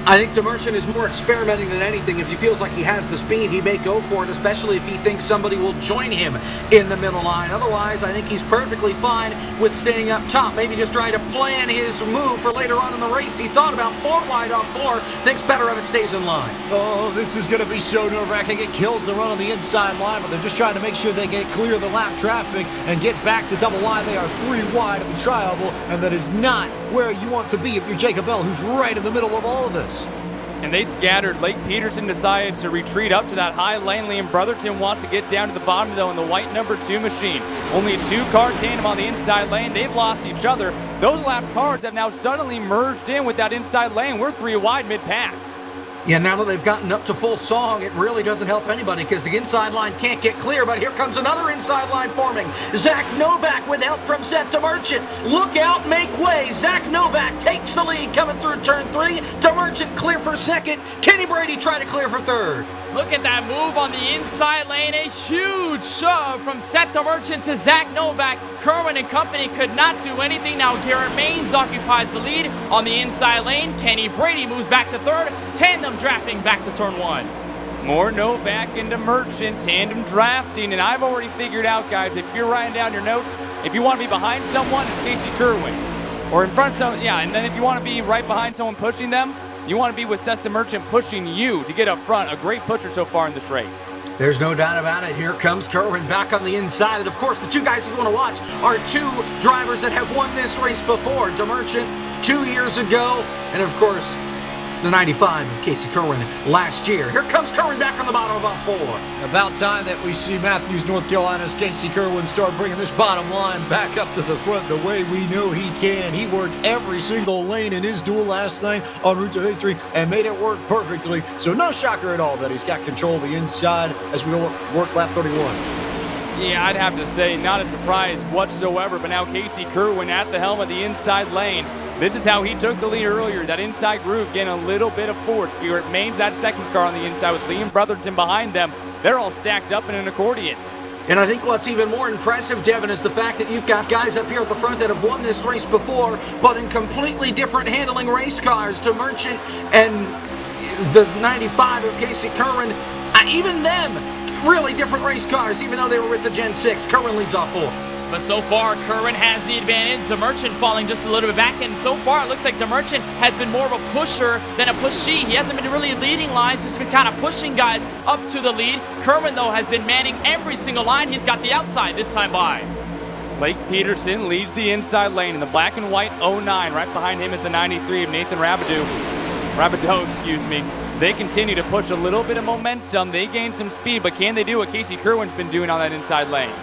I think Demerchant is more experimenting than anything. If he feels like he has the speed, he may go for it, especially if he thinks somebody will join him in the middle line. Otherwise, I think he's perfectly fine with staying up top, maybe just trying to plan his move for later on in the race. He thought about 4 wide on 4, thinks better of it, stays in line. Oh, this is going to be so nerve-wracking. It kills the run on the inside line, but they're just trying to make sure they get clear of the lap traffic and get back to double line. They are 3 wide at the tri-oval, and that is not where you want to be if you're Jacob Bell, who's right in the middle of all of this. And they scattered. Lake Peterson decided to retreat up to that high lane. Liam Brotherton wants to get down to the bottom, though, in the white number 2 machine. Only a 2-car tandem on the inside lane. They've lost each other. Those lap cars have now suddenly merged in with that inside lane. We're 3 wide mid-pack. Yeah, now that they've gotten up to full song, it really doesn't help anybody because the inside line can't get clear, but here comes another inside line forming. Zach Novak with help from Seth Demerchant. Look out, make way. Zach Novak takes the lead coming through turn 3. Demerchant clear for second. Kenny Brady trying to clear for third. Look at that move on the inside lane. A huge shove from Seth the Merchant to Zach Novak. Kerwin and company could not do anything. Now Garrett Maines occupies the lead on the inside lane. Kenny Brady moves back to third. Tandem drafting back to turn one. More Novak into Merchant, tandem drafting, and I've already figured out, guys, if you're writing down your notes, if you want to be behind someone, it's Casey Kerwin. Or in front of someone, yeah, and then if you want to be right behind someone pushing them, you want to be with Testa Merchant pushing you to get up front. A great pusher so far in this race. There's no doubt about it. Here comes Kerwin back on the inside. And of course, the two guys you want to watch are two drivers that have won this race before. DeMerchant 2 years ago, and of course, the 95 of Casey Kerwin last year. Here comes Kerwin back on the bottom of about 4. About time that we see Matthews, North Carolina's Casey Kerwin start bringing this bottom line back up to the front the way we know he can. He worked every single lane in his duel last night en route to victory and made it work perfectly. So no shocker at all that he's got control of the inside as we work lap 31. Yeah, I'd have to say not a surprise whatsoever, but now Casey Kerwin at the helm of the inside lane. This is how he took the lead earlier. That inside groove getting a little bit of force. Garrett Maines, that second car on the inside with Liam Brotherton behind them. They're all stacked up in an accordion. And I think what's even more impressive, Devin, is the fact that you've got guys up here at the front that have won this race before, but in completely different handling race cars. To Merchant and the 95 of Casey Kerwin, even them, really different race cars, even though they were with the Gen 6. Kerwin leads off 4. But so far, Kerwin has the advantage. DeMerchant falling just a little bit back. And so far, it looks like DeMerchant has been more of a pusher than a pushee. He hasn't been really leading lines. He's been kind of pushing guys up to the lead. Kerwin, though, has been manning every single line. He's got the outside this time by. Blake Peterson leads the inside lane in the black and white 09. Right behind him is the 93 of Nathan Rabideau, excuse me. They continue to push a little bit of momentum. They gain some speed, but can they do what Casey Kerwin's been doing on that inside lane?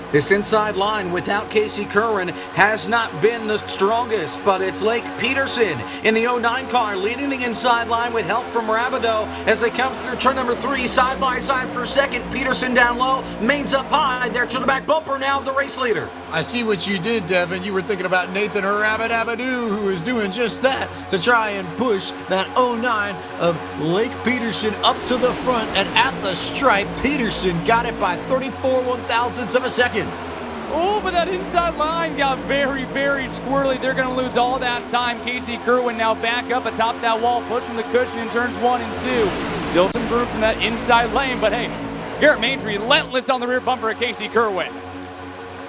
This inside line without Casey Kerwin has not been the strongest, but it's Blake Peterson in the 09 car leading the inside line with help from Rabideau as they come through turn number 3 side by side for second. Peterson down low, Maines up high, there to the back bumper now of the race leader. I see what you did, Devin. You were thinking about Nathan Rabideau, who is doing just that to try and push that 09 of Blake Peterson up to the front, and at the stripe, Peterson got it by 34 one-thousandths of a second. Oh, but that inside line got very, very squirrely. They're going to lose all that time. Casey Kerwin now back up atop that wall, pushing the cushion in turns 1 and 2. Still some groove from that inside lane, but hey, Garrett Maines relentless on the rear bumper of Casey Kerwin.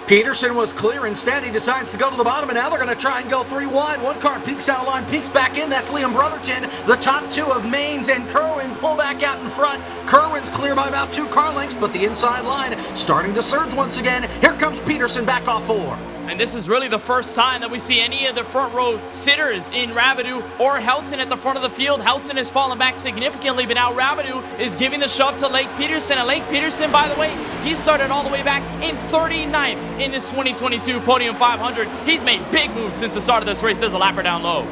Peterson was clear. Instead, he decides to go to the bottom, and now they're going to try and go 3 wide. One car peeks out of line, peeks back in. That's Liam Brotherton. The top 2 of Maines and Kerwin pull back out in front. Kerwin's clear by about 2 car lengths, but the inside line starting to surge once again. Here comes Peterson back off 4. And this is really the first time that we see any of the front row sitters in Rabideau or Helton at the front of the field. Helton has fallen back significantly, but now Rabideau is giving the shove to Lake Peterson. And Lake Peterson, by the way, he started all the way back in 39th in this 2022 Podium 500. He's made big moves since the start of this race as a lapper down low.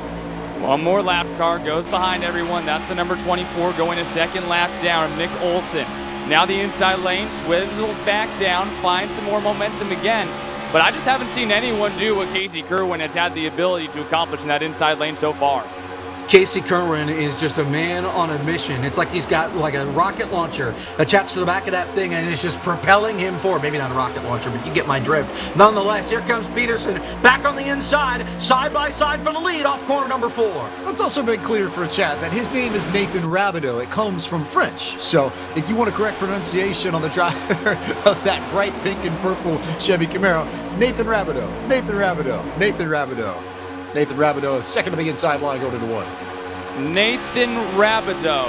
One more lap car goes behind everyone. That's the number 24 going a second lap down, Nick Olson. Now the inside lane swivels back down, finds some more momentum again. But I just haven't seen anyone do what Casey Kerwin has had the ability to accomplish in that inside lane so far. Casey Kerwin is just a man on a mission. It's like he's got like a rocket launcher attached to the back of that thing, and it's just propelling him forward. Maybe not a rocket launcher, but you get my drift. Nonetheless, here comes Peterson back on the inside, side by side for the lead off corner number 4. Let's also make clear for chat that his name is Nathan Rabideau. It comes from French. So if you want a correct pronunciation on the driver of that bright pink and purple Chevy Camaro, Nathan Rabideau, Nathan Rabideau, Nathan Rabideau. Nathan Rabideau, second of the inside line, going to the 1. Nathan Rabideau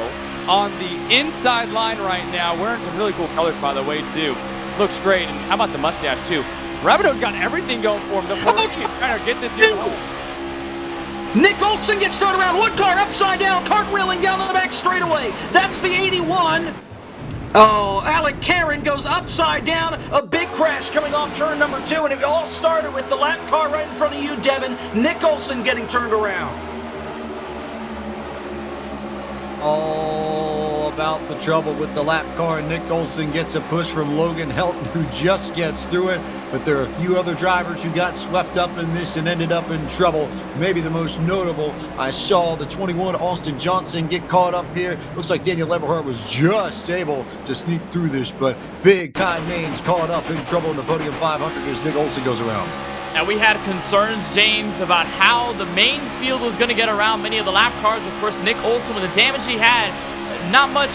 on the inside line right now, wearing some really cool colors, by the way, too. Looks great. And how about the mustache, too? Rabideau's got everything going for him. The trying to get this here home. Nick Olson gets thrown around. One car upside down, cartwheeling down the back straightaway. That's the 81. Oh, Alec Karen goes upside down. A big crash coming off turn number 2, and it all started with the lap car right in front of you, Devin. Nick Olson getting turned around. All about the trouble with the lap car. Nick Olson gets a push from Logan Helton, who just gets through it. but there are a few other drivers who got swept up in this and ended up in trouble. Maybe the most notable, I saw the 21 Austin Johnson get caught up here. Looks like Daniel Eberhardt was just able to sneak through this, but big time names caught up in trouble in the Podium 500 as Nick Olsen goes around. And we had concerns, James, about how the main field was going to get around many of the lap cars. Of course, Nick Olsen, with the damage he had, not much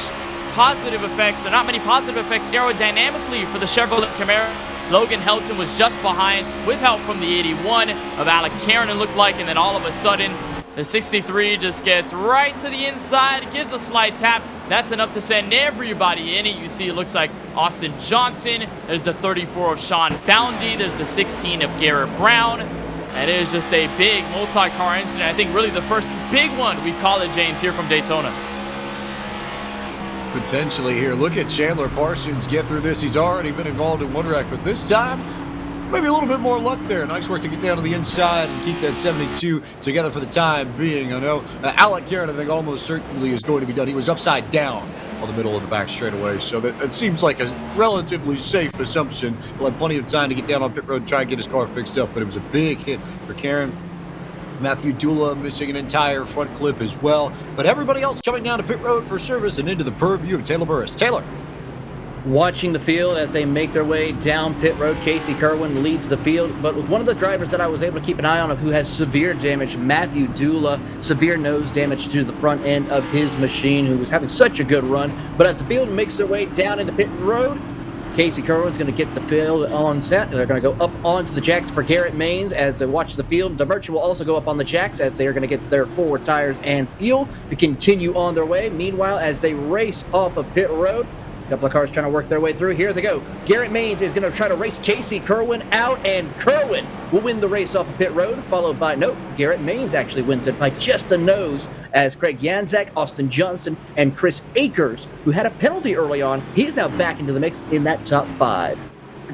positive effects, or not many positive effects aerodynamically for the Chevrolet Camaro. Logan Helton was just behind with help from the 81 of Alec Karen, it looked like, and then all of a sudden, the 63 just gets right to the inside, gives a slight tap. That's enough to send everybody in it. You see, it looks like Austin Johnson. There's the 34 of Sean Boundy. There's the 16 of Garrett Brown. And it is just a big multi-car incident. I think really the first big one, we call it, James, here from Daytona. Potentially here. Look at Chandler Parsons get through this. He's already been involved in one wreck, but this time, maybe a little bit more luck there. Nice work to get down to the inside and keep that 72 together for the time being. I know Alec Karen, I think, almost certainly is going to be done. He was upside down on the middle of the back straightaway, so that seems like a relatively safe assumption. He'll have plenty of time to get down on pit road and try and get his car fixed up, but it was a big hit for Karen. Matthew Dula missing an entire front clip as well, but everybody else coming down to pit road for service and into the purview of Taylor Burris. Taylor. Watching the field as they make their way down pit road, Casey Kerwin leads the field, but with one of the drivers that I was able to keep an eye on of who has severe damage, Matthew Dula, severe nose damage to the front end of his machine, who was having such a good run. But as the field makes their way down into pit road, Casey Kerwin's going to get the field on set. They're going to go up onto the jacks for Garrett Maines as they watch the field. DeMerchant will also go up on the jacks as they are going to get their forward tires and fuel to continue on their way. Meanwhile, as they race off of pit road, a couple of cars trying to work their way through. Here they go. Garrett Maines is going to try to race Casey Kerwin out, and Kerwin will win the race off of pit road, followed by, nope, Garrett Maines actually wins it by just a nose, as Craig Janczak, Austin Johnson, and Chris Akers, who had a penalty early on, he's now back into the mix in that top 5.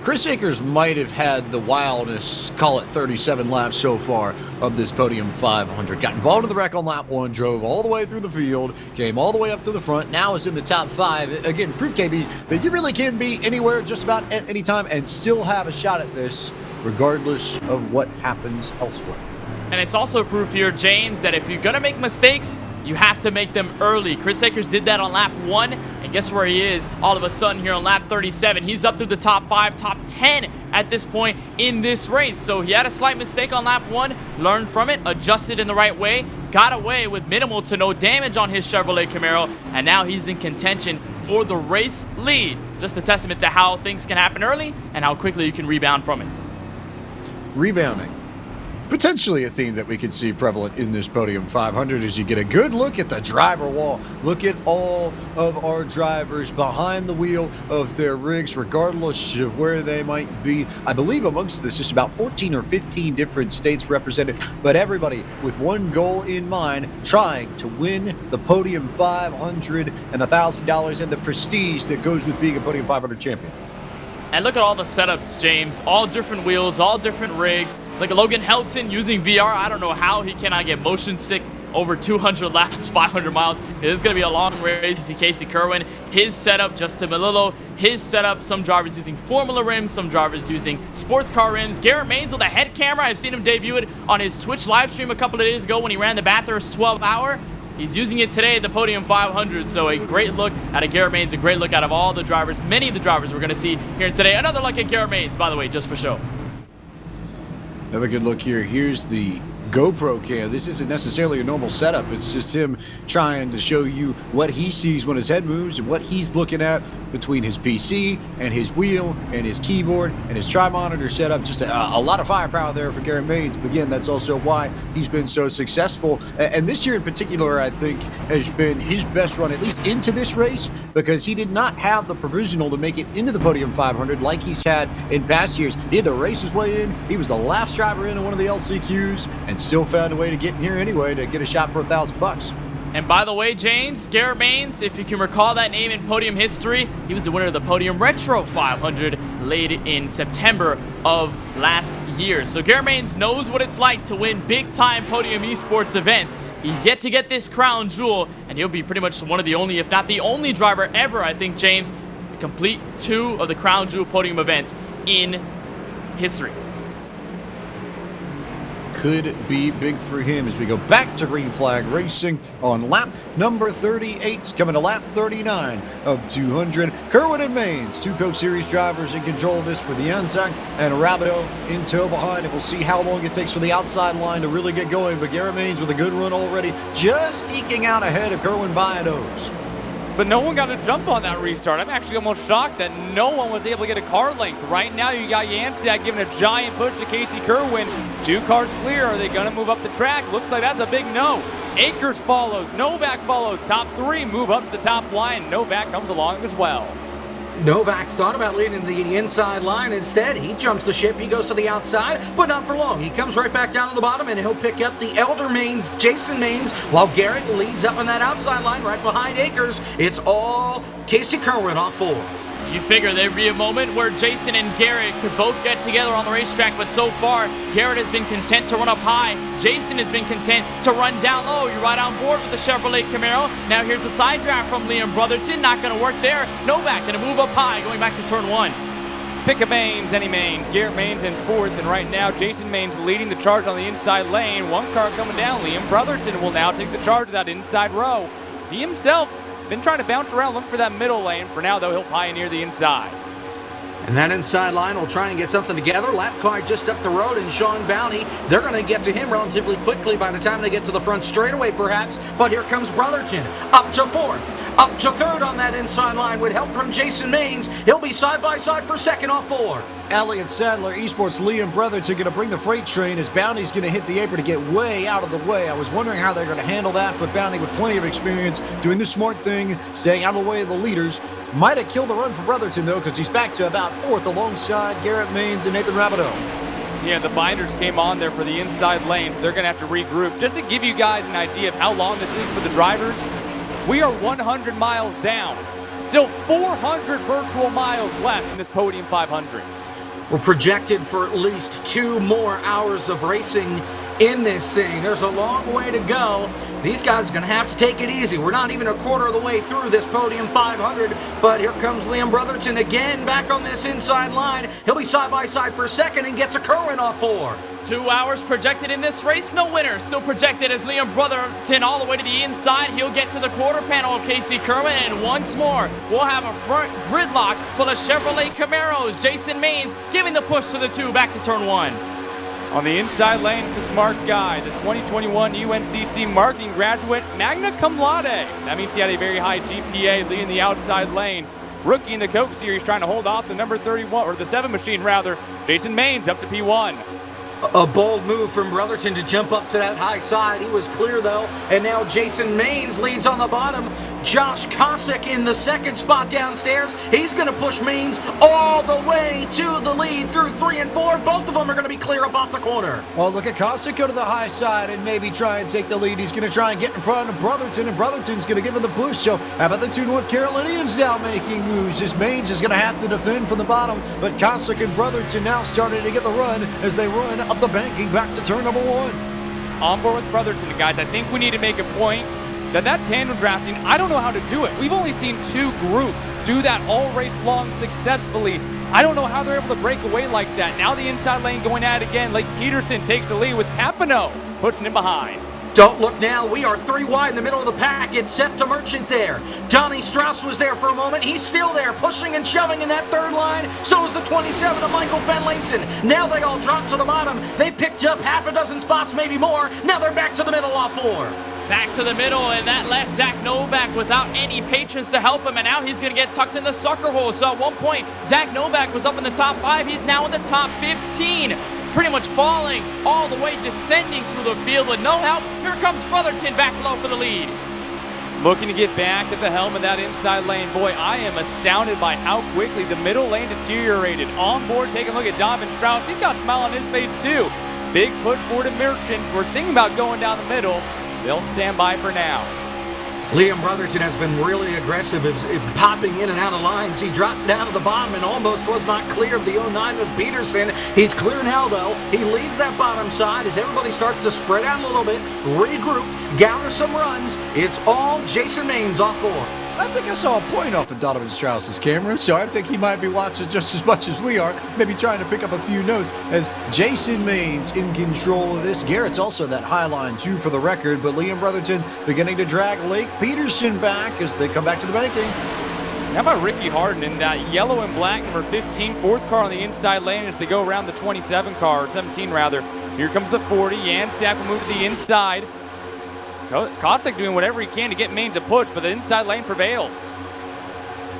Chris Akers might have had the wildest, call it 37 laps so far of this Podium 500. Got involved in the wreck on lap 1, drove all the way through the field, came all the way up to the front, now is in the top 5. Again, proof, KB, that you really can be anywhere just about at any time and still have a shot at this, regardless of what happens elsewhere. And it's also proof here, James, that if you're going to make mistakes, you have to make them early. Chris Akers did that on lap 1, and guess where he is all of a sudden here on lap 37. He's up through the top 5, top 10 at this point in this race. So he had a slight mistake on lap 1, learned from it, adjusted in the right way, got away with minimal to no damage on his Chevrolet Camaro, and now he's in contention for the race lead. Just a testament to how things can happen early and how quickly you can rebound from it. Rebounding. Potentially a theme that we could see prevalent in this Podium 500 as you get a good look at the driver wall. Look at all of our drivers behind the wheel of their rigs, regardless of where they might be. I believe amongst this is about 14 or 15 different states represented, but everybody with one goal in mind, trying to win the Podium 500 and the $1,000 and the prestige that goes with being a Podium 500 champion. And look at all the setups, James. All different wheels, all different rigs. Look at Logan Helton using VR. I don't know how he cannot get motion sick over 200 laps, 500 miles. This is going to be a long race. You see Casey Kerwin, his setup, Justin Melillo, his setup. Some drivers using Formula rims, some drivers using sports car rims. Garrett Maines with a head camera. I've seen him debut it on his Twitch live stream a couple of days ago when he ran the Bathurst 12-hour. He's using it today at the Podium 500, so a great look out of Garrett Maines, a great look out of all the drivers, many of the drivers we're going to see here today. Another look at Garrett Maines, by the way, just for show. Another good look here. Here's the GoPro cam. This isn't necessarily a normal setup. It's just him trying to show you what he sees when his head moves and what he's looking at between his PC and his wheel and his keyboard and his tri-monitor setup. Just a lot of firepower there for Garrett Maines. But again, that's also why he's been so successful. And this year in particular, I think, has been his best run, at least into this race, because he did not have the provisional to make it into the Podium 500 like he's had in past years. He had to race his way in. He was the last driver into one of the LCQs and still found a way to get in here anyway to get a shot for $1,000. And by the way, James, Garrett Maines, if you can recall that name in Podium history, he was the winner of the Podium Retro 500 late in September of last year. So Garrett Maines knows what it's like to win big-time Podium esports events. He's yet to get this crown jewel, and he'll be pretty much one of the only, if not the only driver ever, I think, James, to complete 2 of the crown jewel Podium events in history. Could be big for him as we go back to green flag racing on lap number 38, coming to lap 39 of 200. Kerwin and Maines, two Coke Series drivers in control of this with Janczak and Rabideau in tow behind, and we'll see how long it takes for the outside line to really get going. But Garrett Maines with a good run already, just eking out ahead of Kerwin Biados. But no one got a jump on that restart. I'm actually almost shocked that no one was able to get a car length. Right now, you got Janczak giving a giant push to Casey Kerwin. 2 cars clear. Are they going to move up the track? Looks like that's a big no. Akers follows. Novak follows. Top 3 move up to the top line. Novak comes along as well. Novak thought about leading the inside line. Instead, he jumps the ship. He goes to the outside, but not for long. He comes right back down to the bottom, and he'll pick up the elder Maines, Jason Maines, while Garrett leads up on that outside line right behind Akers. It's all Casey Kerwin off 4. You figure there'd be a moment where Jason and Garrett could both get together on the racetrack, but so far, Garrett has been content to run up high. Jason has been content to run down low. You're right on board with the Chevrolet Camaro. Now here's a side draft from Liam Brotherton. Not going to work there. Novak going to move up high, going back to turn 1. Pick a Maines, any Maines. Garrett Maines in 4th, and right now Jason Maines leading the charge on the inside lane. 1 car coming down. Liam Brotherton will now take the charge of that inside row. He himself been trying to bounce around, look for that middle lane. For now, though, he'll pioneer the inside. And that inside line will try and get something together. Lap car just up the road, and Sean Bounty, they're going to get to him relatively quickly by the time they get to the front straightaway, perhaps. But here comes Brotherton, up to 4th, up to 3rd on that inside line with help from Jason Maines. He'll be side by side for 2nd off 4. Elliott Sadler, Esports, Liam Brotherton going to bring the freight train as Bounty's going to hit the apron to get way out of the way. I was wondering how they're going to handle that, but Bounty with plenty of experience doing the smart thing, staying out of the way of the leaders. Might have killed the run for Brotherton, though, because he's back to about 4th alongside Garrett Maines and Nathan Rabideau. Yeah, the binders came on there for the inside lanes. They're going to have to regroup. Just to give you guys an idea of how long this is for the drivers, we are 100 miles down. Still 400 virtual miles left in this Podium 500. We're projected for at least 2 more hours of racing in this thing. There's a long way to go. These guys are going to have to take it easy. We're not even a quarter of the way through this Podium 500, but here comes Liam Brotherton again back on this inside line. He'll be side by side for 2nd and get to Kerwin off 4. 2 hours projected in this race, no winner. Still projected as Liam Brotherton all the way to the inside. He'll get to the quarter panel of Casey Kerwin, and once more, we'll have a front gridlock full of Chevrolet Camaros. Jason Maines giving the push to the 2 back to turn 1. On the inside lane, it's a smart guy, the 2021 UNCC marketing graduate, magna cum laude. That means he had a very high GPA leading the outside lane. Rookie in the Coke Series trying to hold off the number 31, or the 7 machine rather, Jason Maines up to P1. A bold move from Brotherton to jump up to that high side. He was clear, though, and now Jason Maines leads on the bottom. Josh Kosick in the 2nd spot downstairs. He's going to push Maines all the way to the lead through 3 and 4. Both of them are going to be clear up off the corner. Well, look at Kosick go to the high side and maybe try and take the lead. He's going to try and get in front of Brotherton, and Brotherton's going to give him the push. So how about the 2 North Carolinians now making moves? As Maines is going to have to defend from the bottom, but Kosick and Brotherton now starting to get the run as they run up the banking back to turn number 1. On board with Brotherton, guys. I think we need to make a point that tandem drafting, I don't know how to do it. We've only seen 2 groups do that all race long successfully. I don't know how they're able to break away like that. Now the inside lane going at it again. Lake Peterson takes the lead with Papineau pushing him behind. Don't look now. We are 3 wide in the middle of the pack. It's Seth DeMerchant there. Donnie Strauss was there for a moment. He's still there, pushing and shoving in that 3rd line. So is the 27 of Michael Finlayson. Now they all drop to the bottom. They picked up half a dozen spots, maybe more. Now they're back to the middle off 4. Back to the middle, and that left Zach Novak without any patrons to help him, and now he's going to get tucked in the sucker hole. So at one point, Zach Novak was up in the top 5. He's now in the top 15. Pretty much falling all the way, descending through the field with no help. Here comes Brotherton back low for the lead. Looking to get back at the helm of that inside lane. Boy, I am astounded by how quickly the middle lane deteriorated. On board, take a look at Donovan Strauss. He's got a smile on his face too. Big push forward to Merchant. We're thinking about going down the middle. They'll stand by for now. Liam Brotherton has been really aggressive in popping in and out of lines. He dropped down to the bottom and almost was not clear of the 09 with Peterson. He's clear now, though. He leads that bottom side as everybody starts to spread out a little bit, regroup, gather some runs. It's all Jason Maines off 4. I think I saw a point off of Donovan Strauss's camera, so I think he might be watching just as much as we are, maybe trying to pick up a few notes as Jason Maines in control of this. Garrett's also that high line too for the record, but Liam Brotherton beginning to drag Lake Peterson back as they come back to the banking. How about Ricky Harden in that yellow and black number 15, fourth car on the inside lane as they go around the 27 car, or 17 rather. Here comes the 40. Janczak will move to the inside. Kostek doing whatever he can to get Maines a push, but the inside lane prevails.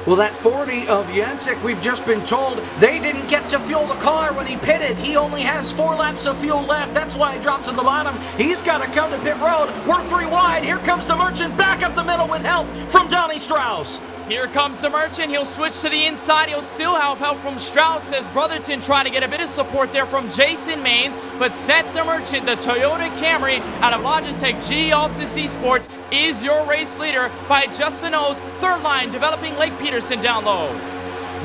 Well, that 40 of Janczak, we've just been told they didn't get to fuel the car when he pitted. He only has 4 laps of fuel left. That's why he dropped to the bottom. He's got to come to pit road. We're 3 wide. Here comes the Merchant back up the middle with help from Donnie Strauss. Here comes the Merchant. He'll switch to the inside. He'll still have help from Strauss as Brotherton trying to get a bit of support there from Jason Maines. But Seth the Merchant, the Toyota Camry out of Logitech G Alta C Sports, is your race leader by Justin O's third line, developing Lake Peterson down low.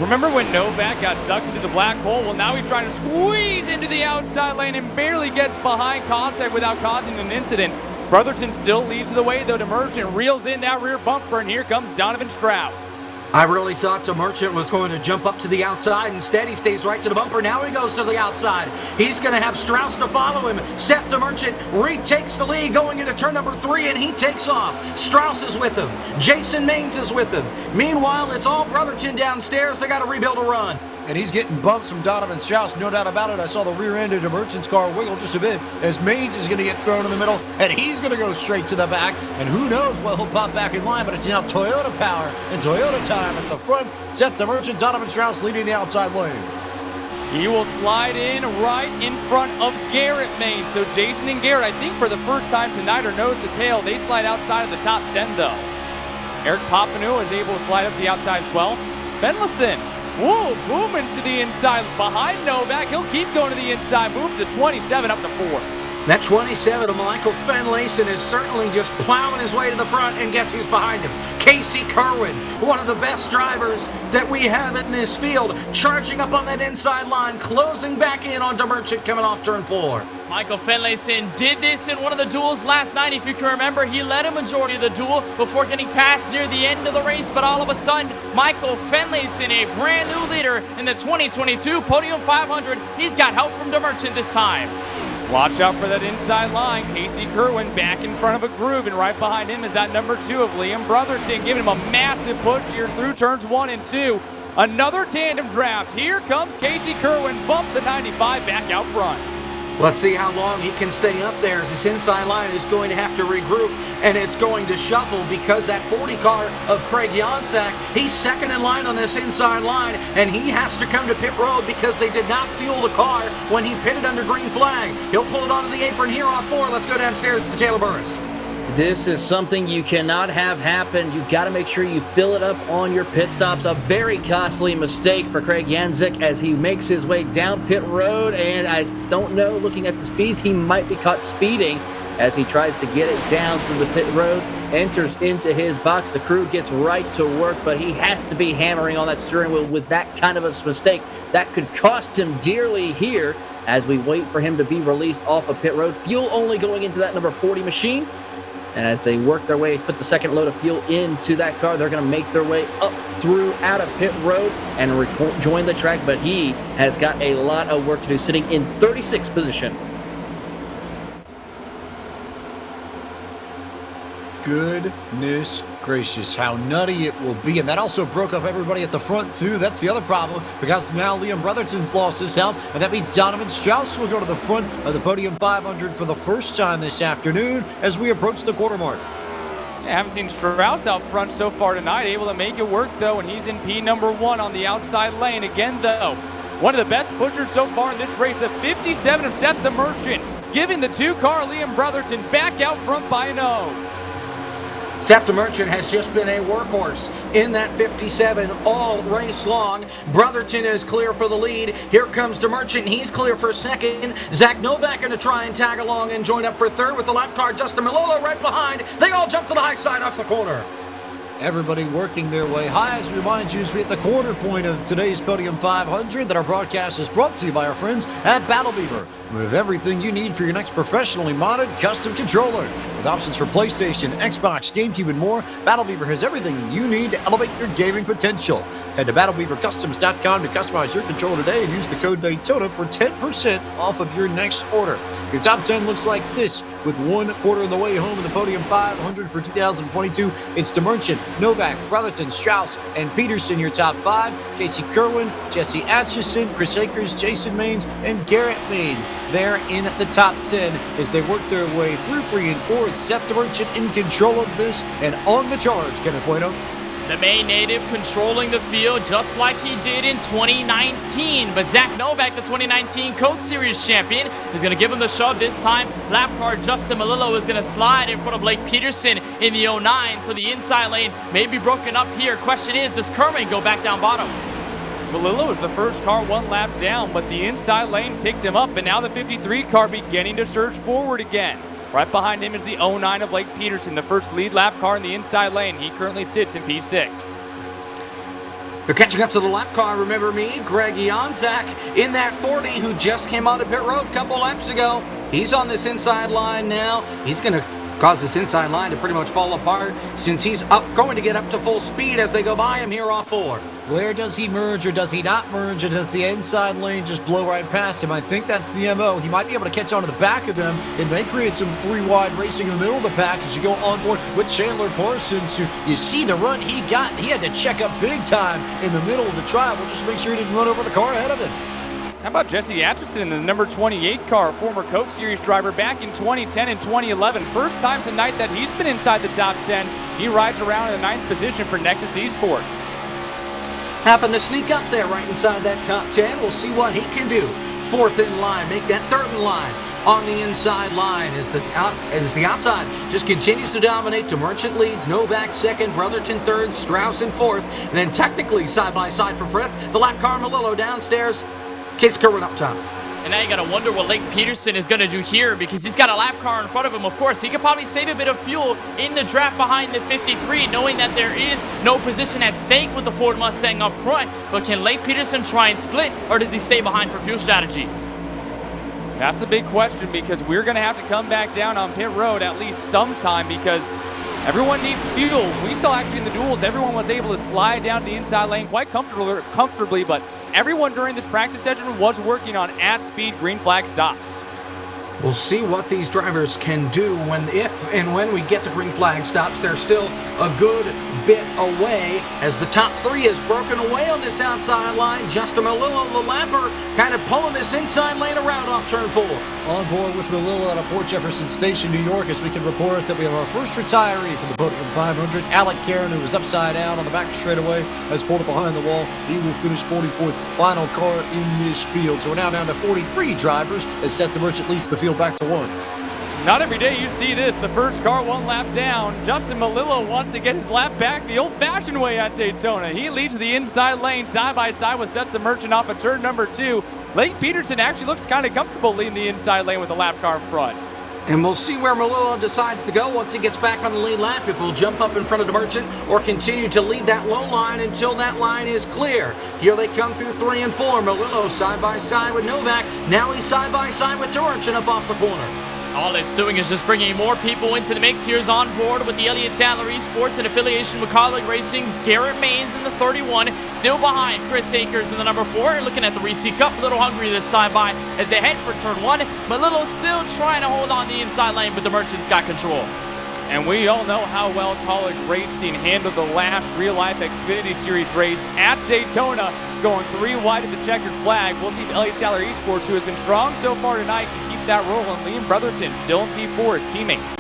Remember when Novak got sucked into the black hole? Well, now he's trying to squeeze into the outside lane and barely gets behind Kostek without causing an incident. Brotherton still leads the way, though. The Merchant reels in that rear bumper, and here comes Donovan Strauss. I really thought the Merchant was going to jump up to the outside. Instead, he stays right to the bumper. Now he goes to the outside. He's going to have Strauss to follow him. Seth the Merchant retakes the lead going into turn number 3, and he takes off. Strauss is with him. Jason Maines is with him. Meanwhile, it's all Brotherton downstairs. They got to rebuild a run. And he's getting bumps from Donovan Strauss, no doubt about it. I saw the rear end of the Merchant's car wiggle just a bit as Maines is going to get thrown in the middle, and he's going to go straight to the back. And who knows what he'll pop back in line, but it's now Toyota power and Toyota time at the front. Seth the Merchant, Donovan Strauss leading the outside lane. He will slide in right in front of Garrett Maines. So Jason and Garrett, I think for the first time tonight, are nose to tail. They slide outside of the top 10, though. Eric Papineau is able to slide up the outside as well. Benlison, whoa, booming to the inside behind Novak. He'll keep going to the inside, move to 27 up to 4. That 27 of Michael Finlayson is certainly just plowing his way to the front, and guess who's behind him? Casey Kerwin, one of the best drivers that we have in this field, charging up on that inside line, closing back in on Merchant coming off turn 4. Michael Finlayson did this in one of the duels last night. If you can remember, he led a majority of the duel before getting passed near the end of the race. But all of a sudden, Michael Finlayson, a brand new leader in the 2022 Podium 500. He's got help from Merchant this time. Watch out for that inside line. Casey Kerwin back in front of a groove, and right behind him is that number 2 of Liam Brotherton, giving him a massive push here through turns 1 and 2. Another tandem draft. Here comes Casey Kerwin, bump the 95 back out front. Let's see how long he can stay up there, as this inside line is going to have to regroup, and it's going to shuffle because that 40 car of Craig Janczak, he's second in line on this inside line, and he has to come to pit road because they did not fuel the car when he pitted under green flag. He'll pull it onto the apron here off 4. Let's go downstairs to Taylor Burris. This is something you cannot have happen. You got to make sure you fill it up on your pit stops. A very costly mistake for Craig Janczak as he makes his way down pit road. And I don't know, looking at the speeds, he might be caught speeding as he tries to get it down through the pit road, enters into his box. The crew gets right to work, but he has to be hammering on that steering wheel with that kind of a mistake. That could cost him dearly here as we wait for him to be released off of pit road. Fuel only going into that number 40 machine. And as they work their way, put the second load of fuel into that car, they're going to make their way up through out of pit road and join the track. But he has got a lot of work to do, sitting in 36th position. Goodness gracious, how nutty it will be. And that also broke up everybody at the front, too. That's the other problem, because now Liam Brotherton's lost his help, and that means Donovan Strauss will go to the front of the Podium 500 for the first time this afternoon as we approach the quarter mark. Yeah, haven't seen Strauss out front so far tonight, able to make it work, though, and he's in P number 1 on the outside lane. Again, though, one of the best pushers so far in this race, the 57 of Seth the Merchant, giving the 2-car Liam Brotherton back out front by a nose. Seth the Merchant has just been a workhorse in that 57 all race long. Brotherton is clear for the lead. Here comes the Merchant. He's clear for second. Zach Novak going to try and tag along and join up for third with the lap car. Justin Malolo right behind. They all jump to the high side off the corner. Everybody working their way high. As we remind you, as we at the quarter point of today's Podium 500, that our broadcast is brought to you by our friends at Battle Beaver. We have everything you need for your next professionally modded custom controller. With options for PlayStation, Xbox, GameCube, and more, Battle Beaver has everything you need to elevate your gaming potential. Head to BattleBeaverCustoms.com to customize your controller today and use the code Daytona for 10% off of your next order. Your top 10 looks like this, with 1/4 of the way home in the Podium 500 for 2022. It's DeMerchant, Novak, Brotherton, Strauss, and Peterson, your top 5. Casey Kerwin, Jesse Atchison, Chris Akers, Jason Maines, and Garrett Maines. They're in the top 10 as they work their way through 3 and 4. It's Seth DeMerchant in control of this, and on the charge, Kenneth Bueno. The Maine native controlling the field just like he did in 2019. But Zach Novak, the 2019 Coke Series champion, is going to give him the shove this time. Lap car Justin Melillo is going to slide in front of Blake Peterson in the 09. So the inside lane may be broken up here. Question is, does Kerman go back down bottom? Melillo was the first car 1 lap down, but the inside lane picked him up, and now the 53 car beginning to surge forward again. Right behind him is the 09 of Blake Peterson, the first lead lap car in the inside lane. He currently sits in P6. They're catching up to the lap car, remember me, Greg Janczak in that 40 who just came out of pit road a couple laps ago. He's on this inside line now. He's going to cause this inside line to pretty much fall apart since he's going to get up to full speed as they go by him here off 4. Where does he merge or does he not merge? And does the inside lane just blow right past him? I think that's the MO. He might be able to catch onto the back of them. It may create some 3-wide racing in the middle of the pack as you go on board with Chandler Parsons. You see the run he got. He had to check up big time in the middle of the trial. We'll just make sure he didn't run over the car ahead of him. How about Jesse Atchison in the number 28 car, former Coke Series driver back in 2010 and 2011. First time tonight that he's been inside the top 10. He rides around in the 9th position for Nexus Esports. Happened to sneak up there right inside that top 10. We'll see what he can do. 4th in line, make that 3rd in line. On the inside line as the outside just continues to dominate. DeMerchant leads, Novak 2nd, Brotherton 3rd, Strauss in 4th. And then technically side by side for 5th, the lap car Melillo downstairs. Case Kerwin up top. And now you got to wonder what Blake Peterson is going to do here because he's got a lap car in front of him. Of course, he could probably save a bit of fuel in the draft behind the 53, knowing that there is no position at stake with the Ford Mustang up front. But can Blake Peterson try and split, or does he stay behind for fuel strategy? That's the big question because we're going to have to come back down on pit road at least sometime because everyone needs fuel. We saw actually in the duels, everyone was able to slide down the inside lane quite comfortably, but everyone during this practice session was working on at-speed green flag stops. We'll see what these drivers can do if and when we get to green flag stops. They're still a good bit away as the top 3 is broken away on this outside line. Justin Melillo, the lapper, kind of pulling this inside lane around off turn 4. On board with Melillo out of Port Jefferson Station, New York, as we can report that we have our first retiree for the Podium 500. Alec Karen, who was upside down on the back straightaway, has pulled up behind the wall. He will finish 44th, final car in this field. So we're now down to 43 drivers as Seth DeMerchant leads the field back to 1. Not every day you see this. The first car 1 lap down. Justin Melillo wants to get his lap back the old-fashioned way at Daytona. He leads the inside lane side by side with Seth DeMerchant off of turn number 2. Blake Peterson actually looks kind of comfortable leading the inside lane with the lap car in front. And we'll see where Melillo decides to go once he gets back on the lead lap, if he'll jump up in front of DeMerchant or continue to lead that low line until that line is clear. Here they come through 3 and 4. Melillo side by side with Novak. Now he's side by side with DeMerchant up off the corner. All it's doing is just bringing more people into the mix. Here's on board with the Elliott Sadler Esports in affiliation with Colleague Racing's Garrett Maines in the 31, still behind Chris Akers in the number 4. Looking at the Reese Cup, a little hungry this time by as they head for turn 1. Melillo still trying to hold on the inside lane, but DeMerchant's got control. And we all know how well College Racing handled the last real-life Xfinity Series race at Daytona, going 3 wide at the checkered flag. We'll see if Elliott Sadler Esports, who has been strong so far tonight, can keep that roll. And Liam Brotherton still in P4 as teammate.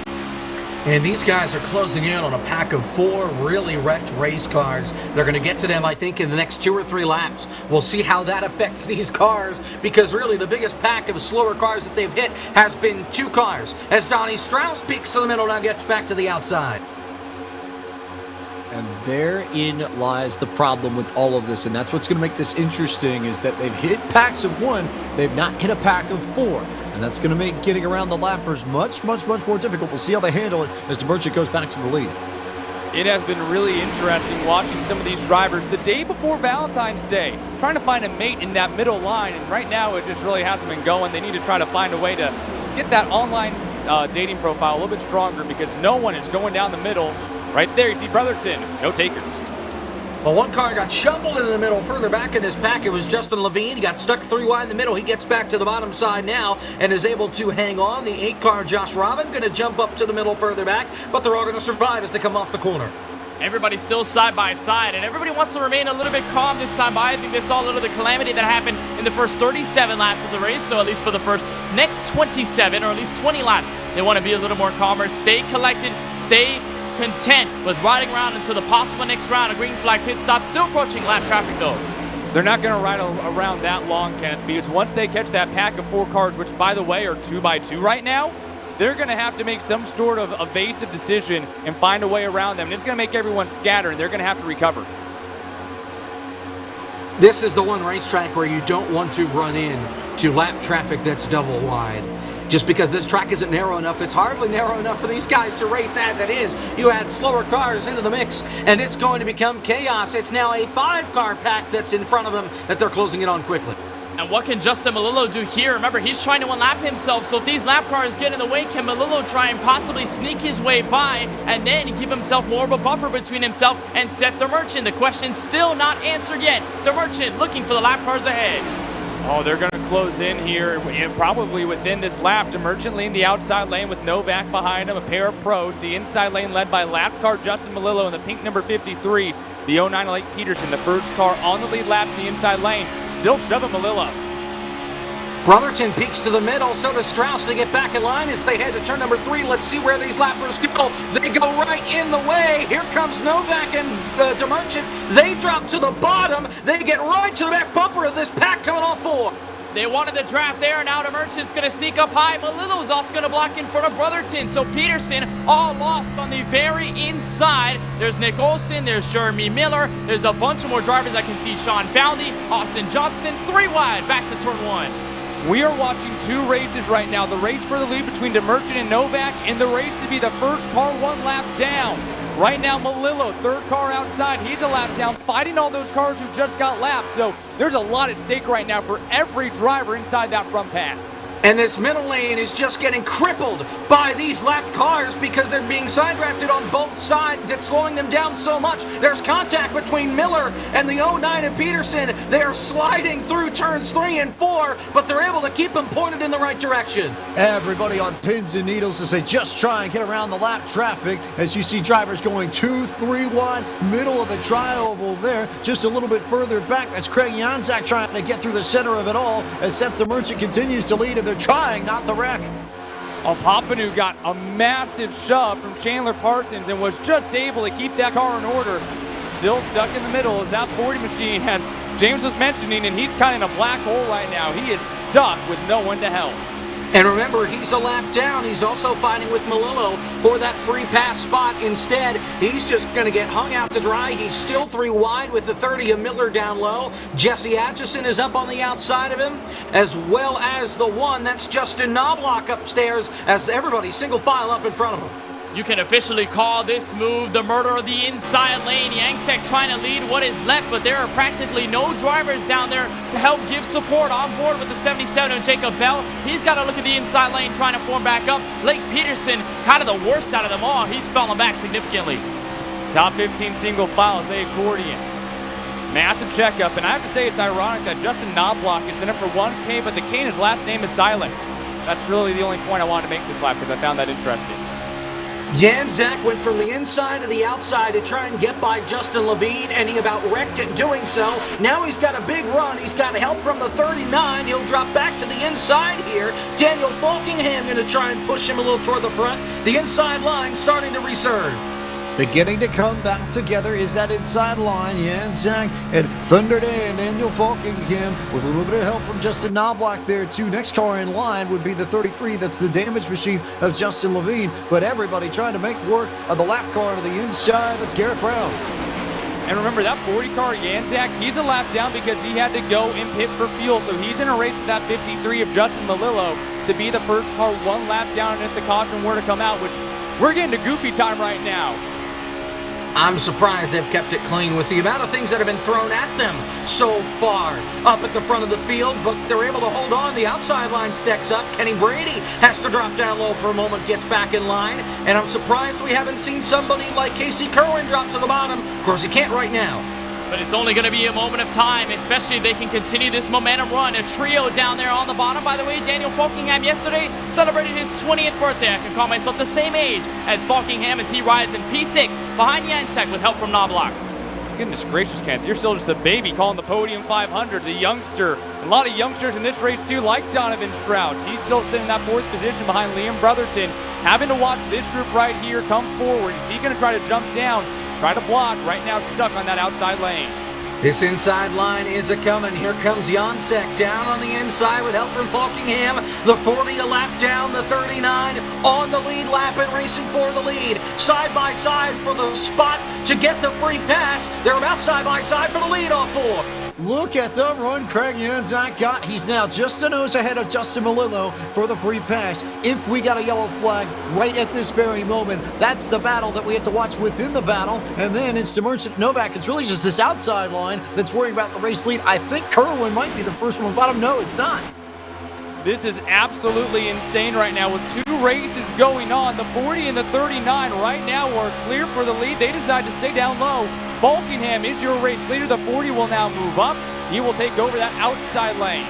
And these guys are closing in on a pack of 4 really wrecked race cars. They're going to get to them, I think, in the next 2 or 3 laps. We'll see how that affects these cars, because really the biggest pack of slower cars that they've hit has been 2 cars. As Donnie Strauss peeks to the middle, now gets back to the outside. And therein lies the problem with all of this, and that's what's going to make this interesting, is that they've hit packs of 1, they've not hit a pack of 4. And that's going to make getting around the lappers much more difficult. We'll see how they handle it as DeMerchant goes back to the lead. It has been really interesting watching some of these drivers the day before Valentine's Day, trying to find a mate in that middle line, and right now it just really hasn't been going. They need to try to find a way to get that online dating profile a little bit stronger because no one is going down the middle. Right there, you see Brotherton, no takers. Well, one car got shuffled in the middle. Further back in this pack, it was Justin Levine. He got stuck 3 wide in the middle. He gets back to the bottom side now and is able to hang on. The 8-car Josh Robin going to jump up to the middle further back, but they're all going to survive as they come off the corner. Everybody's still side by side, and everybody wants to remain a little bit calm this time. But I think they saw a little of the calamity that happened in the first 37 laps of the race. So at least for the next 27 or at least 20 laps, they want to be a little more calmer, stay collected, stay content with riding around until the possible next round. A green flag pit stop, still approaching lap traffic though. They're not going to ride around that long, Kenneth, because once they catch that pack of 4 cars, which by the way are 2x2 right now, they're going to have to make some sort of evasive decision and find a way around them. And it's going to make everyone scatter, and they're going to have to recover. This is the one racetrack where you don't want to run in to lap traffic that's double wide. Just because this track isn't narrow enough, it's hardly narrow enough for these guys to race as it is. You add slower cars into the mix, and it's going to become chaos. It's now a 5-car pack that's in front of them that they're closing it on quickly. And what can Justin Melillo do here? Remember, he's trying to unlap himself, so if these lap cars get in the way, can Melillo try and possibly sneak his way by and then give himself more of a buffer between himself and Seth DeMerchant? The question's still not answered yet. DeMerchant looking for the lap cars ahead. Oh, they're going to close in here, and probably within this lap. DeMerchant leading the outside lane with Novak behind him, a pair of pros. The inside lane led by lap car Justin Melillo in the pink number 53. The 09 Blake Peterson, the first car on the lead lap in the inside lane. Still shoving Melillo. Brotherton peeks to the middle, so does Strauss. They get back in line as they head to turn number 3. Let's see where these lappers go. They go right in the way. Here comes Novak and DeMerchant. They drop to the bottom. They get right to the back bumper of this pack coming off 4. They wanted the draft there, and now DeMerchant's going to sneak up high. Melillo's also going to block in front of Brotherton, so Peterson all lost on the very inside. There's Nick Olsen, there's Jeremy Miller, there's a bunch of more drivers. I can see Sean Foundy, Austin Johnson, 3 wide, back to turn 1. We are watching 2 races right now. The race for the lead between DeMerchant and Novak, and the race to be the first car 1 lap down. Right now, Melillo, 3rd car outside. He's a lap down, fighting all those cars who just got lapped. So there's a lot at stake right now for every driver inside that front pack. And this middle lane is just getting crippled by these lapped cars because they're being side drafted on both sides. It's slowing them down so much. There's contact between Miller and the 09 and Peterson. They are sliding through turns 3 and 4, but they're able to keep them pointed in the right direction. Everybody on pins and needles as they just try and get around the lap traffic as you see drivers going 2, 3 wide, middle of the tri-oval there, just a little bit further back. That's Craig Janczak trying to get through the center of it all as Seth DeMerchant continues to lead, and they're trying not to wreck. Papanu got a massive shove from Chandler Parsons and was just able to keep that car in order. Still stuck in the middle as that 40 machine, as James was mentioning, and he's kind of in a black hole right now. He is stuck with no one to help. And remember, he's a lap down. He's also fighting with Melillo for that free pass spot. Instead, he's just going to get hung out to dry. He's still 3 wide with the 30 of Miller down low. Jesse Atchison is up on the outside of him, as well as the 1. That's Justin Knobloch upstairs as everybody single file up in front of him. You can officially call this move the murder of the inside lane. Janczak trying to lead what is left, but there are practically no drivers down there to help give support on board with the 77 of Jacob Bell. He's got to look at the inside lane trying to form back up. Blake Peterson, kind of the worst out of them all. He's fallen back significantly. Top 15 single file as they accordion. Massive checkup, and I have to say it's ironic that Justin Knobloch is the number 1 K, but the K in his last name is silent. That's really the only point I wanted to make this lap because I found that interesting. Janczak went from the inside to the outside to try and get by Justin Levine, and he about wrecked it doing so. Now he's got a big run. He's got help from the 39. He'll drop back to the inside here. Daniel Falkingham going to try and push him a little toward the front. The inside line starting to resurge. Beginning to come back together is that inside line. Janczak and Thunder Day and Daniel Falkingham with a little bit of help from Justin Knobloch there too. Next car in line would be the 33. That's the damage machine of Justin Levine. But everybody trying to make work of the lap car to the inside. That's Garrett Brown. And remember, that 40 car Janczak, he's a lap down because he had to go and pit for fuel. So he's in a race with that 53 of Justin Melillo to be the first car 1 lap down, and if the caution were to come out, which we're getting to goofy time right now. I'm surprised they've kept it clean with the amount of things that have been thrown at them so far up at the front of the field, but they're able to hold on. The outside line stacks up. Kenny Brady has to drop down low for a moment, gets back in line, and I'm surprised we haven't seen somebody like Casey Kerwin drop to the bottom. Of course, he can't right now. But it's only going to be a moment of time, especially if they can continue this momentum run. A trio down there on the bottom. By the way, Daniel Falkingham yesterday celebrated his 20th birthday. I can call myself the same age as Falkingham as he rides in P6 behind Jancek with help from Knobloch. Goodness gracious, Kent, you're still just a baby calling the Podium 500. The youngster, a lot of youngsters in this race too, like Donovan Strauss. He's still sitting in that 4th position behind Liam Brotherton. Having to watch this group right here come forward. Is he going to try to jump down? Try to block, right now stuck on that outside lane. This inside line is a-coming. Here comes Jancek down on the inside with help from Falkingham. The 40 a lap down, the 39 on the lead lap and racing for the lead. Side by side for the spot to get the free pass. They're about side by side for the lead off 4. Look at the run Craig Jancek got. He's now just a nose ahead of Justin Melillo for the free pass. If we got a yellow flag right at this very moment, that's the battle that we have to watch within the battle. And then it's Demerchant Novak. It's really just this outside line that's worrying about the race lead. I think Kerwin might be the first one on the bottom. No, it's not. This is absolutely insane right now with 2 races going on. The 40 and the 39 right now are clear for the lead. They decide to stay down low. Falkingham is your race leader. The 40 will now move up. He will take over that outside lane.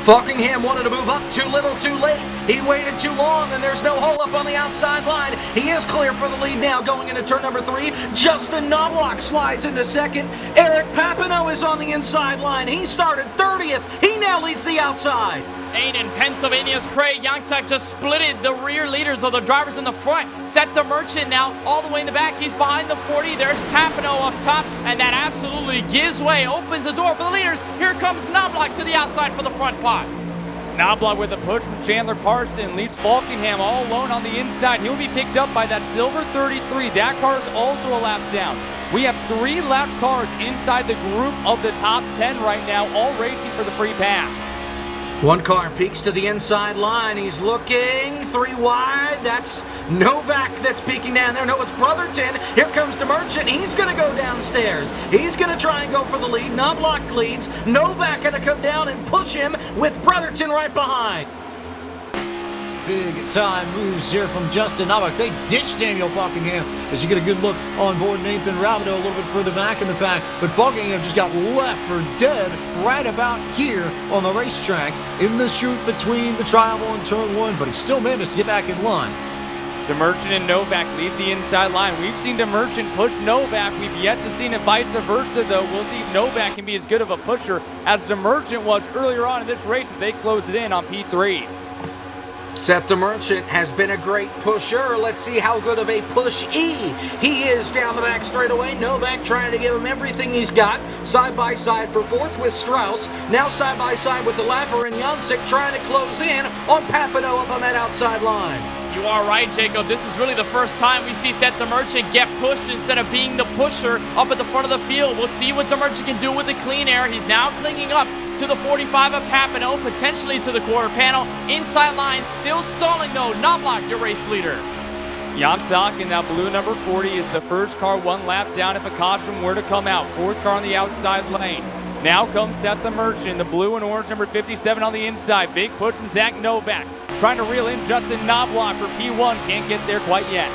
Falkingham wanted to move up too little too late. He waited too long, and there's no hole up on the outside line. He is clear for the lead now going into turn number 3. Justin Knobloch slides into 2nd. Eric Papineau is on the inside line. He started 30th. He now leads the outside. 8 in Pennsylvania's Craig Jancek just splitted the rear leaders of the drivers in the front. Set Demerchant now all the way in the back. He's behind the 40. There's Papineau up top, and that absolutely gives way, opens the door for the leaders. Here comes Knobloch to the outside for the front pot. Knobloch with a push from Chandler Parson leaves Falkingham all alone on the inside. He'll be picked up by that silver 33. That car is also a lap down. We have 3 lap cars inside the group of the top 10 right now, all racing for the free pass. One car peeks to the inside line. He's looking 3 wide. That's Novak that's peeking down there. No, it's Brotherton. Here comes Demerchant. He's going to go downstairs. He's going to try and go for the lead. Knobloch leads. Novak going to come down and push him with Brotherton right behind. Big time moves here from Justin Knobloch. They ditched Daniel Falkingham as you get a good look on board Nathan Rabideau a little bit further back in the pack. But Falkingham just got left for dead right about here on the racetrack in the chute between the Tri-Oval and Turn 1, but he still managed to get back in line. Demerchant and Novak lead the inside line. We've seen Demerchant push Novak. We've yet to see it vice versa, though. We'll see if Novak can be as good of a pusher as Demerchant was earlier on in this race as they close it in on P3. Seth Demerchant has been a great pusher. Let's see how good of a push-e he is down the back straightaway. Novak trying to give him everything he's got. Side by side for 4th with Strauss. Now side by side with the lapper and Jancek trying to close in on Papineau up on that outside line. You are right, Jacob. This is really the first time we see Seth Demerchant get pushed instead of being the pusher up at the front of the field. We'll see what Demerchant can do with the clean air. He's now clinging up to the 45 of Papineau, potentially to the quarter panel. Inside line, still stalling though. Knobloch, your race leader. Jancek in that blue number 40 is the first car 1 lap down if a caution were to come out. 4th car on the outside lane. Now comes Seth Demerchant, the blue and orange number 57 on the inside. Big push from Zach Novak. Trying to reel in Justin Knobloch for P1. Can't get there quite yet.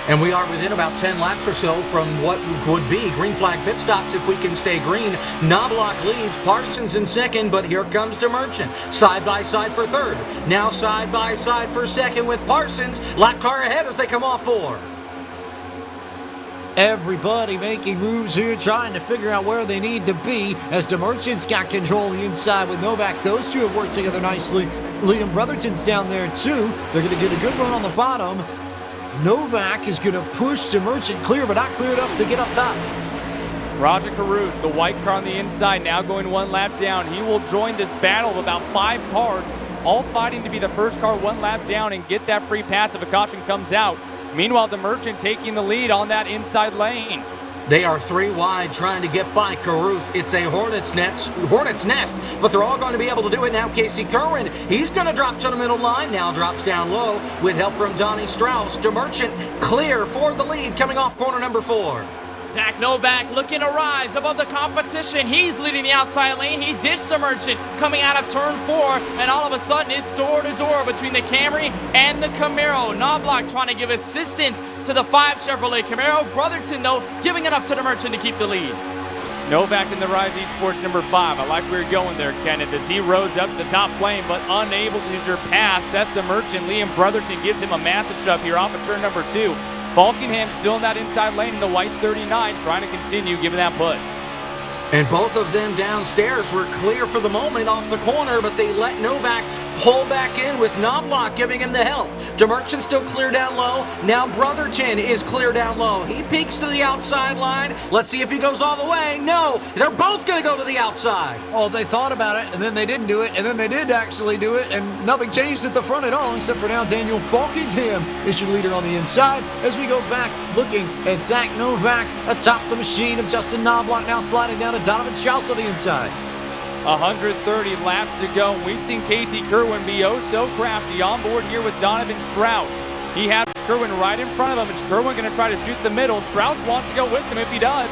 And we are within about 10 laps or so from what would be green flag pit stops if we can stay green. Knobloch leads, Parsons in 2nd, but here comes Demerchant. Side by side for 3rd. Now side by side for 2nd with Parsons. Lap car ahead as they come off 4. Everybody making moves here, trying to figure out where they need to be as Demerchant's got control of the inside with Novak. Those two have worked together nicely. Liam Brotherton's down there too. They're going to get a good run on the bottom. Novak is going to push Demerchant clear, but not clear enough to get up top. Roger Caruth, the white car on the inside, now going 1 lap down. He will join this battle of about 5 cars, all fighting to be the first car 1 lap down and get that free pass if a caution comes out. Meanwhile, Demerchant taking the lead on that inside lane. They are 3 wide trying to get by Caruth. It's a Hornet's nest, but they're all going to be able to do it now. Casey Kerwin, he's going to drop to the middle line, now drops down low with help from Donnie Strauss. DeMerchant clear for the lead coming off corner number 4. Zach Novak looking to rise above the competition. He's leading the outside lane. He ditched the Merchant coming out of turn 4, and all of a sudden it's door to door between the Camry and the Camaro. Knobloch trying to give assistance to the 5 Chevrolet Camaro. Brotherton, though, giving enough to the Merchant to keep the lead. Novak in the Rise Esports number 5. I like where you're going there, Kenneth, as he rose up the top lane, but unable to surpass Seth the Merchant. Liam Brotherton gives him a massive shove here off of turn number 2. Falkingham still in that inside lane in the white 39, trying to continue giving that push. And both of them downstairs were clear for the moment off the corner, but they let Novak pull back in with Knobloch giving him the help. DeMerchant still clear down low. Now Brotherton is clear down low. He peeks to the outside line. Let's see if he goes all the way. No, they're both going to go to the outside. Oh, they thought about it, and then they didn't do it, and then they did actually do it, and nothing changed at the front at all, except for now Daniel Falkingham is your leader on the inside. As we go back looking at Zach Novak atop the machine of Justin Knobloch, now sliding down to Donovan Strauss on the inside. 130 laps to go. We've seen Casey Kerwin be oh so crafty on board here with Donovan Strauss. He has Kerwin right in front of him. Is Kerwin going to try to shoot the middle? Strauss wants to go with him if he does.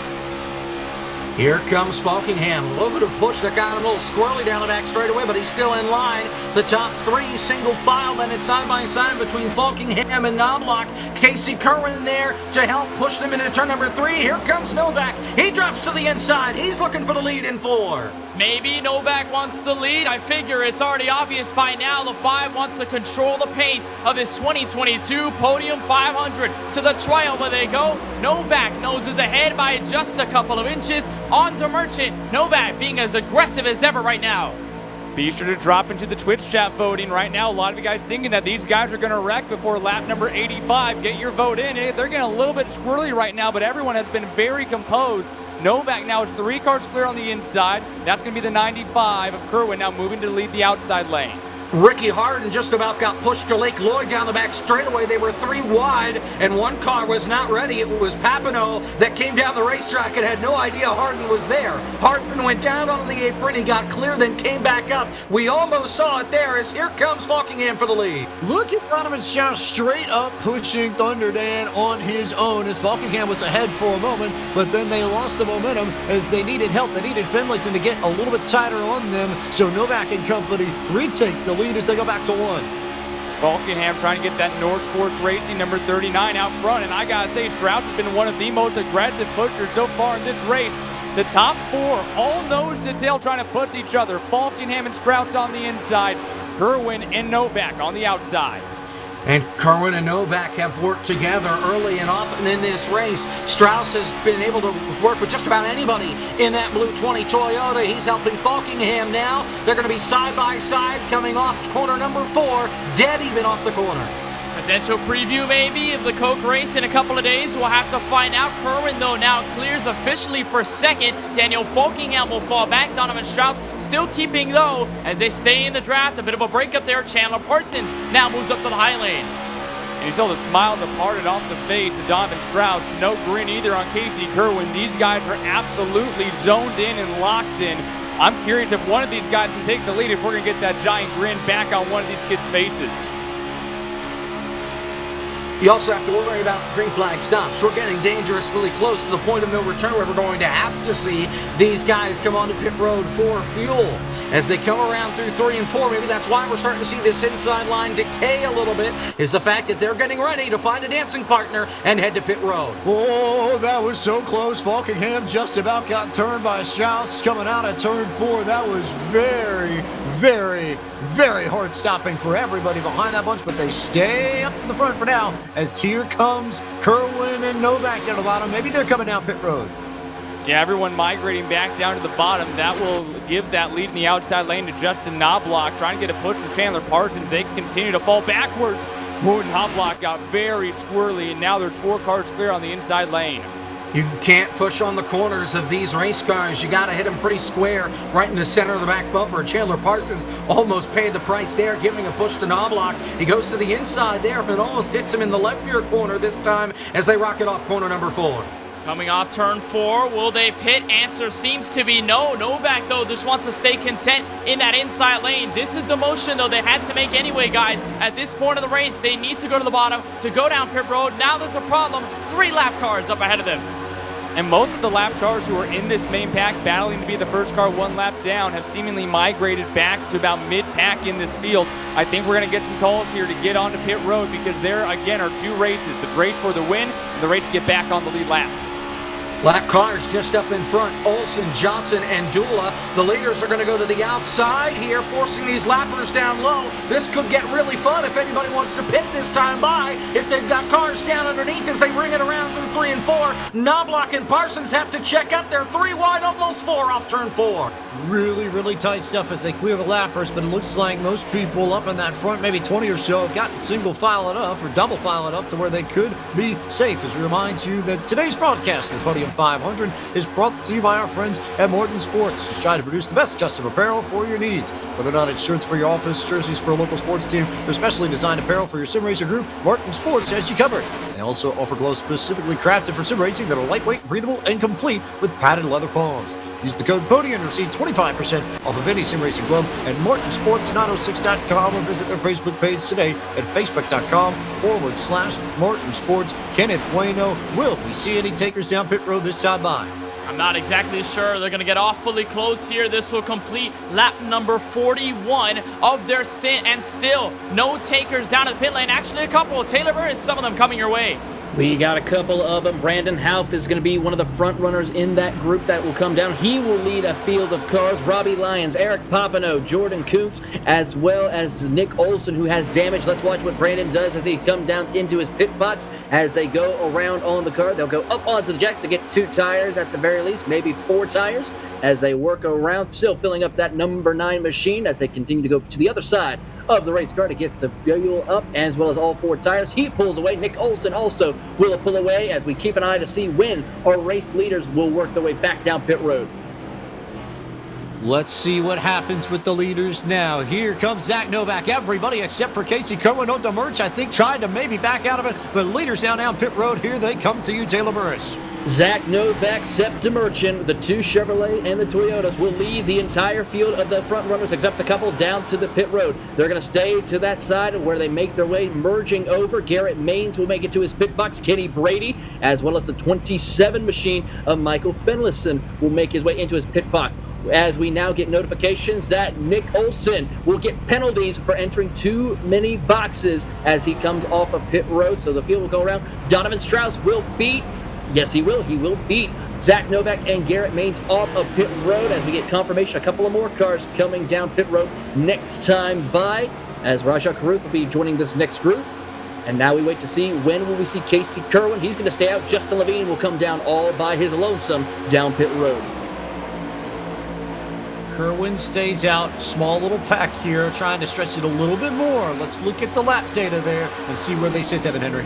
Here comes Falkingham. A little bit of push that got him a little squirrely down the back straightaway, but he's still in line. The top 3 single file, then it's side by side between Falkingham and Knobloch. Casey Kerwin there to help push them into turn number 3. Here comes Novak. He drops to the inside. He's looking for the lead in 4. Maybe Novak wants to lead. I figure it's already obvious by now. The 5 wants to control the pace of his 2022 Podium 500. To the trial where they go. Novak noses ahead by just a couple of inches on DeMerchant. Novak being as aggressive as ever right now. Be sure to drop into the Twitch chat voting right now. A lot of you guys thinking that these guys are going to wreck before lap number 85. Get your vote in. They're getting a little bit squirrely right now, but everyone has been very composed. Novak now is 3 cars clear on the inside. That's going to be the 95 of Kerwin now moving to lead the outside lane. Ricky Harden just about got pushed to Lake Lloyd down the back straightaway. They were 3 wide, and 1 car was not ready. It was Papineau that came down the racetrack and had no idea Harden was there. Harden went down onto the apron. He got clear, then came back up. We almost saw it there as here comes Falkingham for the lead. Look at Donovan Strauss straight up pushing Thunder Dan on his own as Falkingham was ahead for a moment, but then they lost the momentum as they needed help. They needed Finlayson to get a little bit tighter on them, so Novak and company retake the lead as they go back to 1. Falkingham trying to get that North Sports Racing number 39 out front, and I gotta say Strauss has been one of the most aggressive pushers so far in this race. The top 4 all nose to tail trying to push each other. Falkingham and Strauss on the inside, Kerwin and Novak on the outside. And Kerwin and Novak have worked together early and often in this race. Strauss has been able to work with just about anybody in that blue 20 Toyota. He's helping Falkingham now. They're going to be side by side coming off corner number 4, dead even off the corner. Potential preview maybe of the Coke race in a couple of days. We'll have to find out. Kerwin, though, now clears officially for 2nd. Daniel Falkingham will fall back. Donovan Strauss still keeping, though, as they stay in the draft. A bit of a breakup there. Chandler Parsons now moves up to the high lane. And you saw the smile departed off the face of Donovan Strauss. No grin either on Casey Kerwin. These guys are absolutely zoned in and locked in. I'm curious if one of these guys can take the lead, if we're going to get that giant grin back on one of these kids' faces. You also have to worry about green flag stops. We're getting dangerously close to the point of no return where we're going to have to see these guys come onto pit road for fuel. As they come around through 3 and 4, maybe that's why we're starting to see this inside line decay a little bit, is the fact that they're getting ready to find a dancing partner and head to pit road. Oh, that was so close. Falkingham just about got turned by Strauss coming out of turn 4. That was very, very, very hard stopping for everybody behind that bunch, but they stay up to the front for now as here comes Kerwin and Novak down the bottom. Maybe they're coming down pit road. Yeah, everyone migrating back down to the bottom. That will give that lead in the outside lane to Justin Knobloch, trying to get a push from Chandler Parsons. They continue to fall backwards. Knobloch got very squirrely, and now there's 4 cars clear on the inside lane. You can't push on the corners of these race cars. You got to hit them pretty square right in the center of the back bumper. Chandler Parsons almost paid the price there, giving a push to Knobloch. He goes to the inside there, but almost hits him in the left rear corner this time as they rocket off corner number 4. Coming off turn 4, will they pit? Answer seems to be no. Novak, though, just wants to stay content in that inside lane. This is the motion, though, they had to make anyway, guys. At this point of the race, they need to go to the bottom to go down pit road. Now there's a problem. 3 lap cars up ahead of them. And most of the lap cars who are in this main pack battling to be the first car 1 lap down have seemingly migrated back to about mid-pack in this field. I think we're going to get some calls here to get onto pit road because there, again, are 2 races. The race for the win and the race to get back on the lead lap. Lap cars just up in front. Olsen, Johnson, and Dula. The leaders are going to go to the outside here, forcing these lappers down low. This could get really fun if anybody wants to pit this time by. If they've got cars down underneath as they ring it around through 3 and 4, Knobloch and Parsons have to check out. They're 3 wide, almost 4 off turn 4. Really, really tight stuff as they clear the lappers, but it looks like most people up in that front, maybe 20 or so, have gotten single file enough or double file enough to where they could be safe. As we remind you that today's broadcast of the Podium 500 is brought to you by our friends at Morton Sports, who's trying to produce the best custom apparel for your needs. Whether or not it's shirts for your office, jerseys for a local sports team, or specially designed apparel for your sim racer group, Morton Sports has you covered. They also offer gloves specifically crafted for sim racing that are lightweight, breathable, and complete with padded leather palms. Use the code Podium to receive 25% off of any sim racing glove at MortonSports906.com or visit their Facebook page today at facebook.com/Morton Sports. Kenneth Bueno, will we see any takers down pit road this time by? I'm not exactly sure. They're going to get awfully close here. This will complete lap number 41 of their stint, and still no takers down at the pit lane. Actually, a couple. Taylor Burris, some of them coming your way. We got a couple of them. Brandon Haupt is going to be one of the front runners in that group that will come down. He will lead a field of cars. Robbie Lyons, Eric Papineau, Jordan Kuntz, as well as Nick Olson, who has damage. Let's watch what Brandon does as he comes down into his pit box. As they go around on the car, they'll go up onto the jack to get 2 tires at the very least, maybe 4 tires. As they work around, still filling up that number 9 machine as they continue to go to the other side of the race car to get the fuel up, as well as all 4 tires. He pulls away. Nick Olson also will pull away as we keep an eye to see when our race leaders will work their way back down pit road. Let's see what happens with the leaders now. Here comes Zach Novak. Everybody except for Casey Kerwin on the merch, I think, tried to maybe back out of it. But leaders down pit road, here they come to you, Taylor Burris. Zach Novak, Seth DeMerchant, the 2 Chevrolet and the Toyotas will lead the entire field of the front runners except a couple down to the pit road. They're going to stay to that side where they make their way, merging over. Garrett Maines will make it to his pit box. Kenny Brady, as well as the 27 machine of Michael Finlayson, will make his way into his pit box. As we now get notifications that Nick Olson will get penalties for entering too many boxes as he comes off of pit road. So the field will go around. Donovan Strauss will beat Yes, he will. He will beat Zach Novak and Garrett Maines off of pit road as we get confirmation. A couple of more cars coming down pit road next time by, as Rajah Caruth will be joining this next group. And now we wait to see when will we see Casey Kerwin. He's going to stay out. Justin Levine will come down all by his lonesome down pit road. Kerwin stays out. Small little pack here, trying to stretch it a little bit more. Let's look at the lap data there and see where they sit, Evan Henry.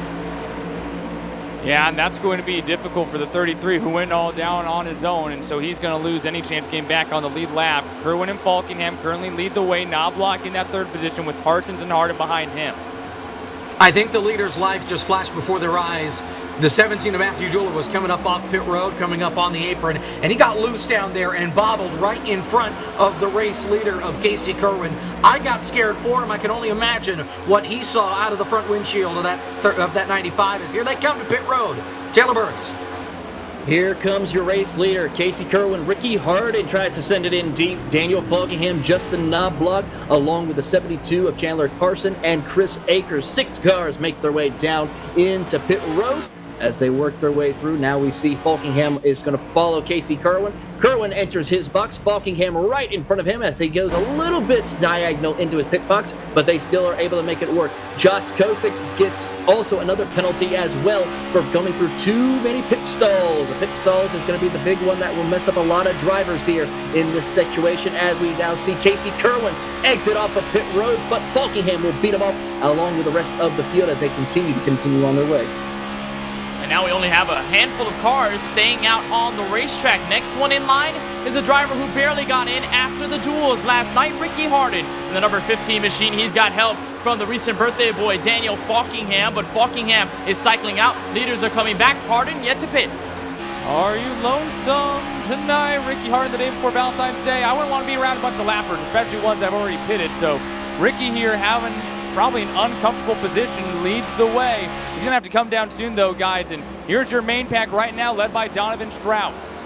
Yeah, and that's going to be difficult for the 33 who went all down on his own, and so he's going to lose any chance getting back on the lead lap. Kerwin and Falkingham currently lead the way, Knobloch in that 3rd position with Parsons and Harden behind him. I think the leader's life just flashed before their eyes. The 17 of Matthew Dula was coming up off pit road, coming up on the apron, and he got loose down there and bobbled right in front of the race leader of Casey Kerwin. I got scared for him. I can only imagine what he saw out of the front windshield of that 95 as here they come to pit road. Taylor Burris. Here comes your race leader, Casey Kerwin. Ricky Harding tried to send it in deep. Daniel Falkingham, Justin Knobloch, along with the 72 of Chandler Carson and Chris Akers. 6 cars make their way down into pit road. As they work their way through, now we see Falkingham is going to follow Casey Kerwin. Kerwin enters his box, Falkingham right in front of him as he goes a little bit diagonal into his pit box, but they still are able to make it work. Josh Kosick gets also another penalty as well for going through too many pit stalls. The pit stalls is going to be the big one that will mess up a lot of drivers here in this situation as we now see Casey Kerwin exit off of pit road, but Falkingham will beat him off along with the rest of the field as they continue on their way. And now we only have a handful of cars staying out on the racetrack. Next one in line is a driver who barely got in after the duels last night, Ricky Harding. In the number 15 machine, he's got help from the recent birthday boy, Daniel Falkingham, but Falkingham is cycling out. Leaders are coming back. Harding yet to pit. Are you lonesome tonight? Ricky Hart the day before Valentine's Day. I wouldn't want to be around a bunch of lappers, especially ones that have already pitted. So Ricky here having probably an uncomfortable position leads the way. He's going to have to come down soon though, guys. And here's your main pack right now led by Donovan Strauss.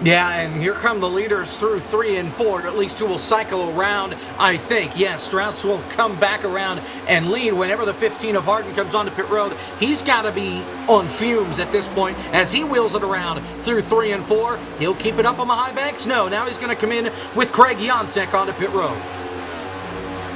Yeah, and here come the leaders through 3 and 4. At least two will cycle around, I think. Yes, Strauss will come back around and lead whenever the 15 of Harden comes onto pit road. He's got to be on fumes at this point as he wheels it around through 3 and 4. He'll keep it up on the high banks? No, now he's going to come in with Craig Jansek onto pit road.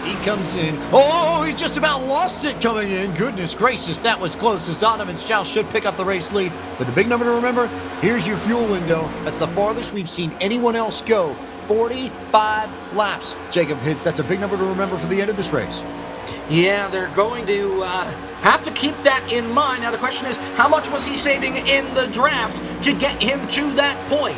He comes in. Oh, he just about lost it coming in. Goodness gracious, that was close as Donovan Strauss should pick up the race lead. But the big number to remember, here's your fuel window. That's the farthest we've seen anyone else go. 45 laps. Jacob Hitz, that's a big number to remember for the end of this race. Yeah, they're going to have to keep that in mind. Now the question is, how much was he saving in the draft to get him to that point?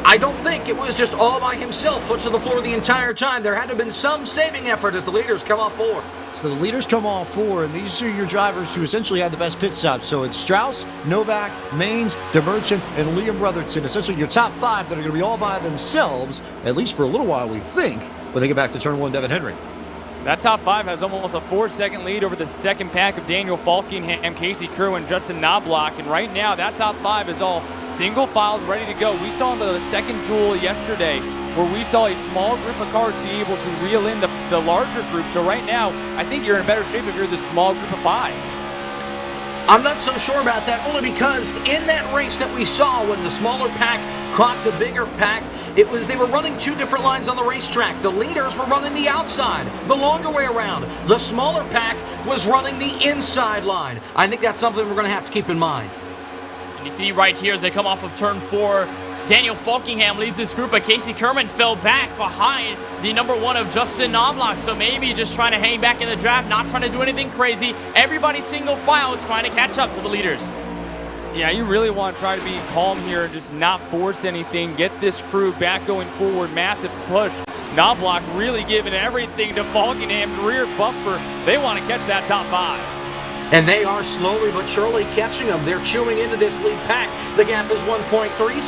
I don't think it was just all by himself, foot to the floor the entire time. There had to have been some saving effort as the leaders come off 4. So the leaders come off 4, and these are your drivers who essentially had the best pit stops. So it's Strauss, Novak, Maines, DeMerchant, and Liam Brotherton. Essentially your top 5 that are going to be all by themselves, at least for a little while, we think, when they get back to turn 1, Devin Henry. That top 5 has almost a 4-second lead over the second pack of Daniel Falkingham, Casey Kerwin, Justin Knobloch. And right now, that top 5 is all single filed, ready to go. We saw in the second duel yesterday where we saw a small group of cars be able to reel in the larger group. So right now, I think you're in better shape if you're the small group of 5. I'm not so sure about that, only because in that race that we saw when the smaller pack caught the bigger pack, they were running 2 different lines on the racetrack. The leaders were running the outside, the longer way around. The smaller pack was running the inside line. I think that's something we're going to have to keep in mind. And you see right here as they come off of turn 4, Daniel Falkingham leads this group, but Casey Kerman fell back behind the number 1 of Justin Knobloch. So maybe just trying to hang back in the draft, not trying to do anything crazy. Everybody single file trying to catch up to the leaders. Yeah, you really want to try to be calm here and just not force anything. Get this crew back going forward. Massive push. Knobloch really giving everything to Falkingham's rear bumper. They want to catch that top 5. And they are slowly but surely catching them. They're chewing into this lead pack. The gap is 4.3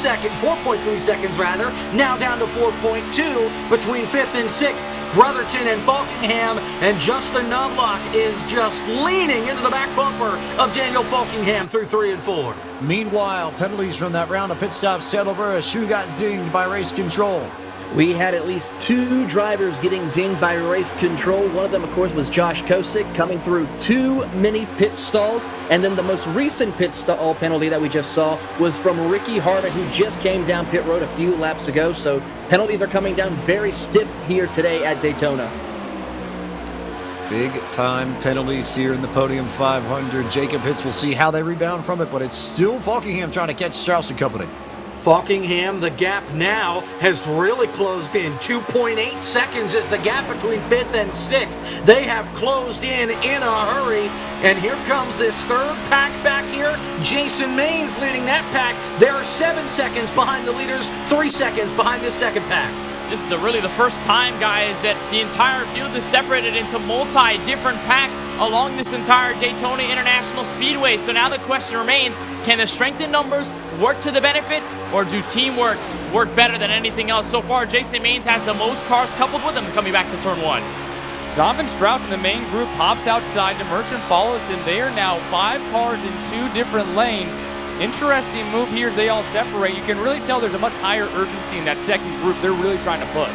seconds rather. Now down to 4.2 between 5th and 6th. Brotherton and Falkingham, and Justin Knobloch is just leaning into the back bumper of Daniel Falkingham through 3 and 4. Meanwhile, penalties from that round of pit stops. Saddleburris, who got dinged by race control. We had at least 2 drivers getting dinged by race control. One of them, of course, was Josh Kosick coming through too many pit stalls. And then the most recent pit stall penalty that we just saw was from Ricky Harder, who just came down pit road a few laps ago. So penalties are coming down very stiff here today at Daytona. Big time penalties here in the Podium 500. Jacob Hitz, will see how they rebound from it, but it's still Falkingham trying to catch Strauss and company. Falkingham, the gap now has really closed in. 2.8 seconds is the gap between 5th and 6th. They have closed in a hurry. And here comes this third pack back here. Jason Maines leading that pack. They're 7 seconds behind the leaders, 3 seconds behind this second pack. This is really the first time, guys, that the entire field is separated into multi-different packs along this entire Daytona International Speedway. So now the question remains, can the strength in numbers work to the benefit, or do teamwork work better than anything else? So far, Jason Maines has the most cars coupled with him coming back to turn 1. Donovan Strauss in the main group pops outside. DeMerchant follows him. They are now 5 cars in 2 different lanes. Interesting move here as they all separate. You can really tell there's a much higher urgency in that second group. They're really trying to push.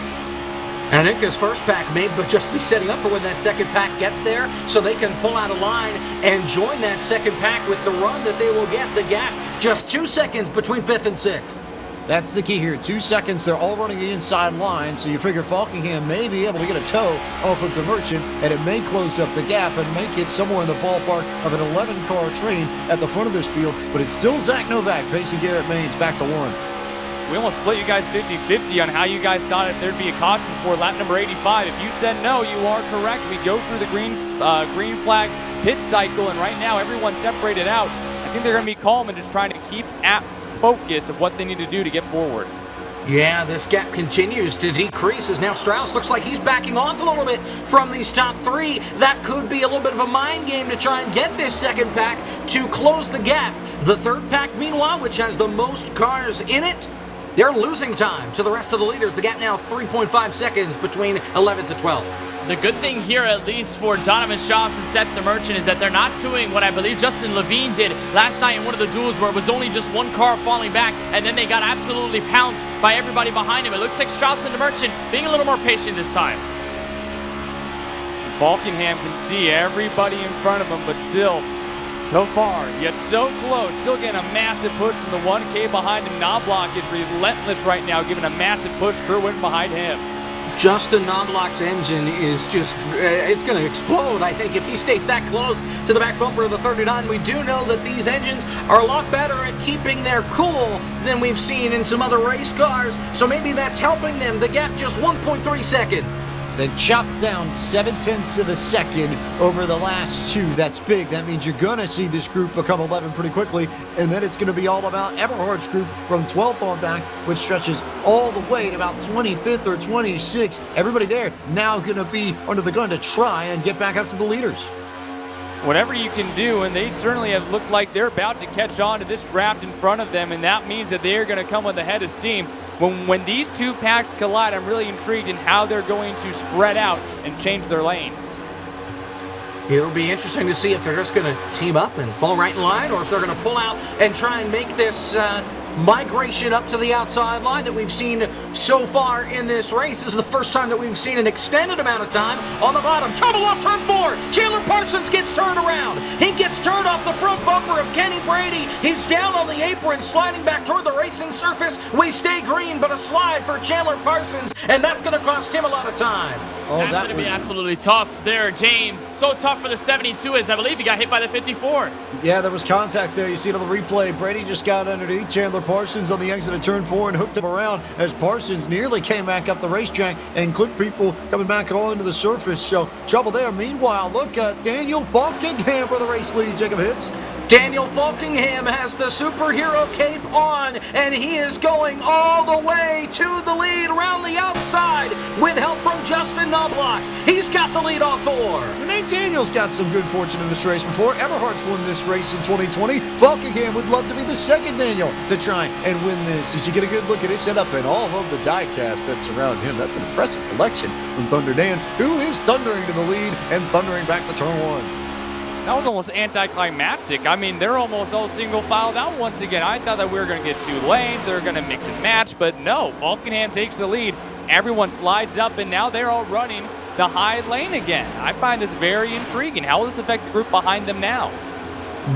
And I think this first pack may just be setting up for when that second pack gets there so they can pull out a line and join that second pack with the run that they will get. The gap just 2 seconds between 5th and 6th. That's the key here. 2 seconds. They're all running the inside line, so you figure Falkingham may be able to get a tow off of DeMerchant, and it may close up the gap and make it somewhere in the ballpark of an 11-car train at the front of this field. But it's still Zach Novak facing Garrett Maines back to 1. We almost split you guys 50-50 on how you guys thought if there'd be a caution before lap number 85. If you said no, you are correct. We go through the green flag pit cycle, and right now everyone's separated out. I think they're going to be calm and just trying to keep at focus of what they need to do to get forward. Yeah, this gap continues to decrease as now Strauss looks like he's backing off a little bit from these top 3. That could be a little bit of a mind game to try and get this second pack to close the gap The third pack, meanwhile, which has the most cars in it, they're losing time to the rest of the leaders. The gap now 3.5 seconds between 11th and 12th. The good thing here, at least for Donovan Strauss and Seth the Merchant, is that they're not doing what I believe Justin Levine did last night in one of the duels where it was only just one car falling back and then they got absolutely pounced by everybody behind him. It looks like Strauss and the Merchant being a little more patient this time. Falkenham can see everybody in front of him, but still so far, yet so close. Still getting a massive push from the 1K behind him. Knobloch is relentless right now, giving a massive push. Kerwin behind him. Justin Knobloch's engine is just, it's going to explode, I think, if he stays that close to the back bumper of the 39. We do know that these engines are a lot better at keeping their cool than we've seen in some other race cars, so maybe that's helping them. The gap just 1.3 seconds. Then chopped down 0.7 of a second over the last two. That's big. That means you're going to see this group become 11 pretty quickly, and then it's going to be all about Eberhard's group from 12th on back, which stretches all the way to about 25th or 26th. Everybody there now going to be under the gun to try and get back up to the leaders. Whatever you can do, and they certainly have looked like they're about to catch on to this draft in front of them, and that means that they're going to come with a head of steam. When these two packs collide, I'm really intrigued in how they're going to spread out and change their lanes. It'll be interesting to see if they're just going to team up and fall right in line, or if they're going to pull out and try and make this migration up to the outside line that we've seen so far in this race. This is the first time that we've seen an extended amount of time on the bottom. Trouble off turn 4. Chandler Parsons gets turned around. He gets turned off the front bumper of Kenny Brady. He's down on the apron, sliding back toward the racing surface. We stay green, but a slide for Chandler Parsons, and that's going to cost him a lot of time. Oh, that's going to be absolutely tough there, James. So tough for the 72, as I believe he got hit by the 54. Yeah, there was contact there. You see it on the replay. Brady just got underneath Chandler Parsons on the exit of turn 4 and hooked him around as Parsons nearly came back up the racetrack and clipped people coming back onto the surface. So trouble there. Meanwhile, look at Daniel Falkingham for the race lead. Jacob Hitz. Daniel Falkingham has the superhero cape on, and he is going all the way to the lead around the outside with help from Justin Knobloch. He's got the lead off 4. Nate Daniels got some good fortune in this race before. Eberhard's won this race in 2020. Falkingham would love to be the second Daniel to try and win this. As you get a good look at his setup and all of the diecast that's around him, that's an impressive collection from Thunder Dan, who is thundering to the lead and thundering back to turn 1. That was almost anticlimactic. I mean, they're almost all single filed out once again. I thought that we were going to get 2 lanes. They were going to mix and match, but no. Falkingham takes the lead. Everyone slides up, and now they're all running the high lane again. I find this very intriguing. How will this affect the group behind them now?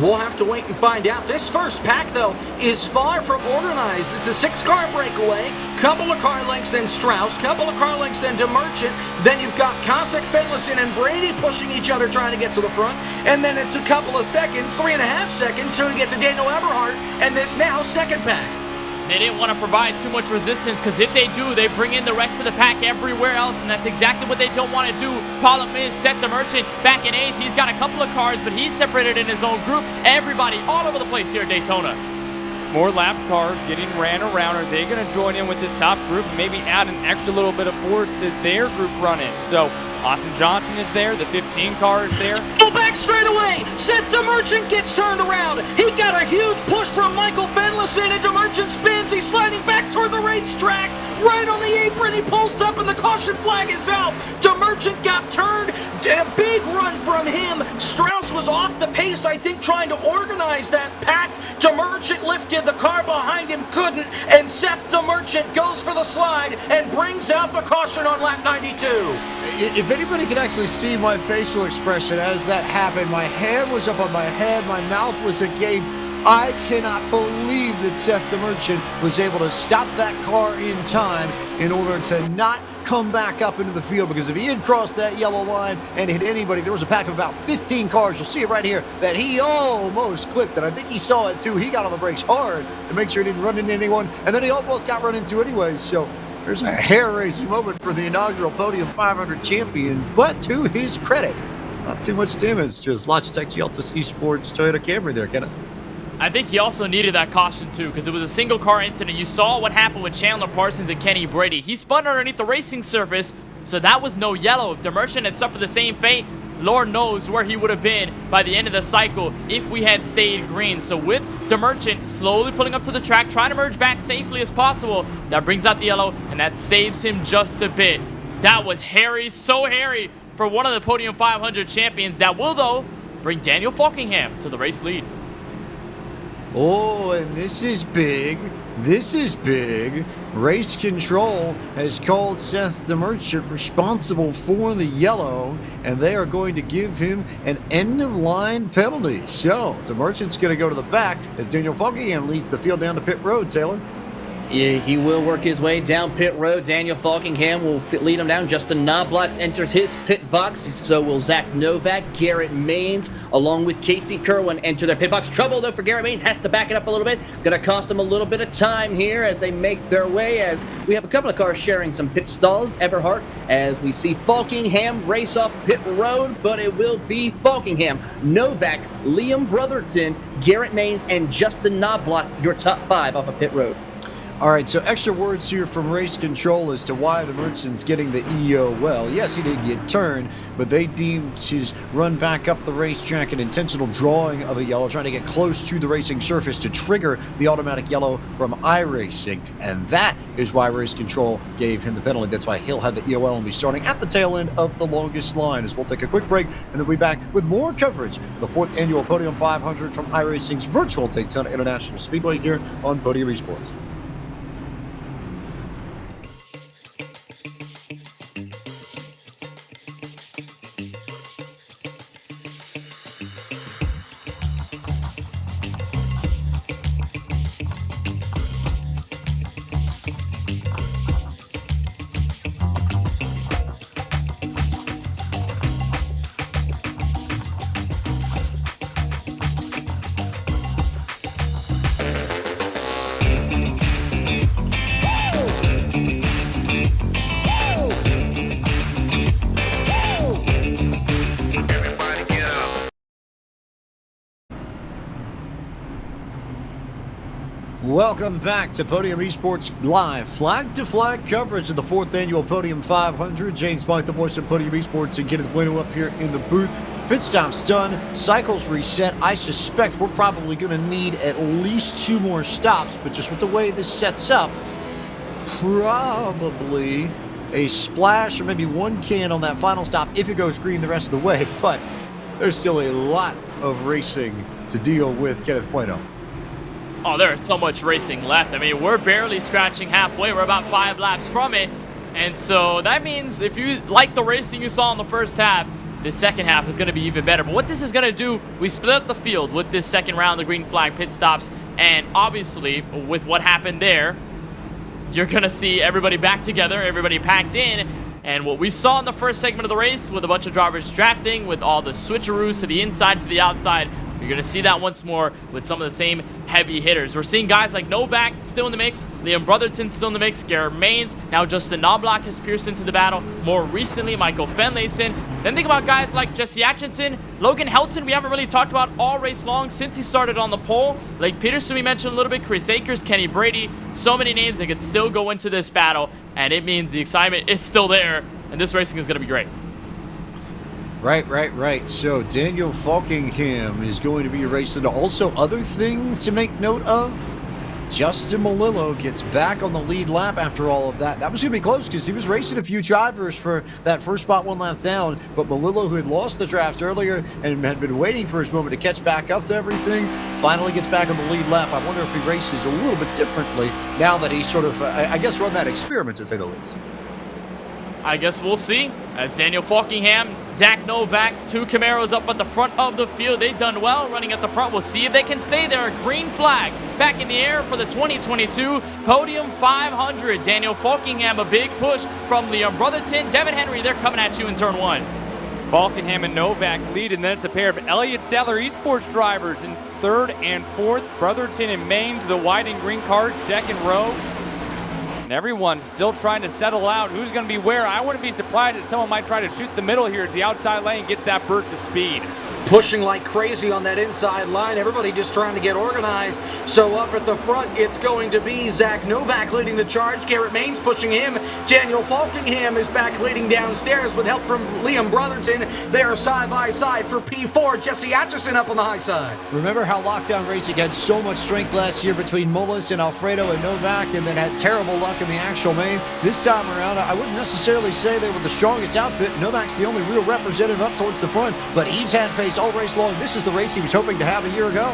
We'll have to wait and find out. This first pack, though, is far from organized. It's a 6-car breakaway. Couple of car lengths, then Strauss. Couple of car lengths, then DeMerchant. Then you've got Kosek, Finlayson, and Brady pushing each other, trying to get to the front. And then it's a couple of seconds, 3.5 seconds, till we get to Daniel Eberhard and this now second pack. They didn't want to provide too much resistance, because if they do, they bring in the rest of the pack everywhere else, and that's exactly what they don't want to do. Problem is, Seth the Merchant back in 8th. He's got a couple of cars, but he's separated in his own group. Everybody all over the place here at Daytona. More lap cars getting ran around. Are they going to join in with this top group and maybe add an extra little bit of force to their group run-in? So Austin Johnson is there. The 15 car is there. Go back straight away. Seth the Merchant gets turned around. He got a huge push from Michael Finlayson, and DeMerchant spins. He's sliding back toward the racetrack. Right on the apron, he pulls up, and the caution flag is out. DeMerchant got turned. A big run from him. Strauss was off the pace, I think, trying to organize that pack. DeMerchant lifted. The car behind him couldn't, and Seth DeMerchant goes for the slide and brings out the caution on lap 92. If anybody could actually see my facial expression as that happened, my hand was up on my head, my mouth was agape. I cannot believe that Seth the Merchant was able to stop that car in time in order to not come back up into the field, because if he had crossed that yellow line and hit anybody, there was a pack of about 15 cars, you'll see it right here, that he almost clipped, and I think he saw it too. He got on the brakes hard to make sure he didn't run into anyone, and then he almost got run into anyway. So there's a hair-raising moment for the inaugural Podium 500 champion, but to his credit, not too much damage to his Logitech G Altus Esports Toyota Camry there, Kenneth. I think he also needed that caution too, because it was a single car incident. You saw what happened with Chandler Parsons and Kenny Brady. He spun underneath the racing surface, so that was no yellow. If DeMerchant had suffered the same fate, Lord knows where he would have been by the end of the cycle if we had stayed green. So with the Merchant slowly pulling up to the track, trying to merge back safely as possible, that brings out the yellow, and that saves him just a bit. That was hairy, so hairy for one of the Podium 500 champions. That will, though, bring Daniel Falkingham to the race lead. Oh, and this is big. This is big. Race Control has called Seth the Merchant responsible for the yellow, and they are going to give him an end-of-line penalty. So, the Merchant's going to go to the back as Daniel Falkingham leads the field down to pit road, Taylor. Yeah, he will work his way down pit road. Daniel Falkingham will lead him down. Justin Knobloch enters his pit box. So will Zach Novak, Garrett Maines, along with Casey Kerwin enter their pit box. Trouble, though, for Garrett Maines. Has to back it up a little bit. Going to cost him a little bit of time here as they make their way. As we have a couple of cars sharing some pit stalls. Everhart, as we see Falkingham race off pit road, but it will be Falkingham, Novak, Liam Brotherton, Garrett Maines, and Justin Knobloch, your top 5 off of pit road. All right, so extra words here from Race Control as to why the Merchant's getting the EO. Well, yes, he did get turned, but they deemed his run back up the racetrack an intentional drawing of a yellow, trying to get close to the racing surface to trigger the automatic yellow from iRacing. And that is why Race Control gave him the penalty. That's why he'll have the EOL and be starting at the tail end of the longest line. As we'll take a quick break, and then we'll be back with more coverage of the 4th annual Podium 500 from iRacing's virtual Daytona International Speedway here on Podium Esports. Welcome back to Podium Esports Live, flag-to-flag coverage of the 4th annual Podium 500. James Mike, the voice of Podium Esports, and Kenneth Bueno up here in the booth. Pit stop's done, cycles reset. I suspect we're probably going to need at least 2 more stops, but just with the way this sets up, probably a splash or maybe 1 can on that final stop if it goes green the rest of the way. But there's still a lot of racing to deal with, Kenneth Bueno. Oh, there's so much racing left. I mean, we're barely scratching halfway. We're about 5 laps from it. And so that means if you like the racing you saw in the first half, the second half is going to be even better. But what this is going to do, we split up the field with this second round, the green flag pit stops. And obviously, with what happened there, you're going to see everybody back together, everybody packed in. And what we saw in the first segment of the race with a bunch of drivers drafting, with all the switcheroos to the inside, to the outside, you're going to see that once more with some of the same heavy hitters. We're seeing guys like Novak still in the mix, Liam Brotherton still in the mix, Garrett Maines, now Justin Knobloch has pierced into the battle. More recently, Michael Finlayson. Then think about guys like Jesse Atchison, Logan Helton, we haven't really talked about all race long since he started on the pole. Like Peterson, we mentioned a little bit, Chris Akers, Kenny Brady, so many names that could still go into this battle, and it means the excitement is still there, and this racing is going to be great. Right. So Daniel Falkingham is going to be racing. Also, other things to make note of, Justin Melillo gets back on the lead lap after all of that. That was going to be close because he was racing a few drivers for that first spot 1 lap down. But Melillo, who had lost the draft earlier and had been waiting for his moment to catch back up to everything, finally gets back on the lead lap. I wonder if he races a little bit differently now that he's sort of, I guess, run that experiment, to say the least. I guess we'll see. As Daniel Falkingham, Zach Novak, 2 Camaros up at the front of the field. They've done well running at the front. We'll see if they can stay there. Green flag back in the air for the 2022 Podium 500. Daniel Falkingham, a big push from Liam Brotherton. Devin Henry, they're coming at you in turn 1. Falkingham and Novak lead, and then it's a pair of Elliott Sadler Esports drivers in 3rd and 4th. Brotherton and Maines, the white and green cars, 2nd row. And everyone's still trying to settle out who's going to be where. I wouldn't be surprised if someone might try to shoot the middle here as the outside lane gets that burst of speed. Pushing like crazy on that inside line. Everybody just trying to get organized. So up at the front, it's going to be Zach Novak leading the charge. Garrett Maines pushing him. Daniel Falkingham is back leading downstairs with help from Liam Brotherton. They are side by side for P4. Jesse Atchison up on the high side. Remember how Lockdown Racing had so much strength last year between Mullis and Alfredo and Novak, and then had terrible luck in the actual main? This time around, I wouldn't necessarily say they were the strongest outfit. Novak's the only real representative up towards the front, but he's had pace all race long. This is the race he was hoping to have a year ago.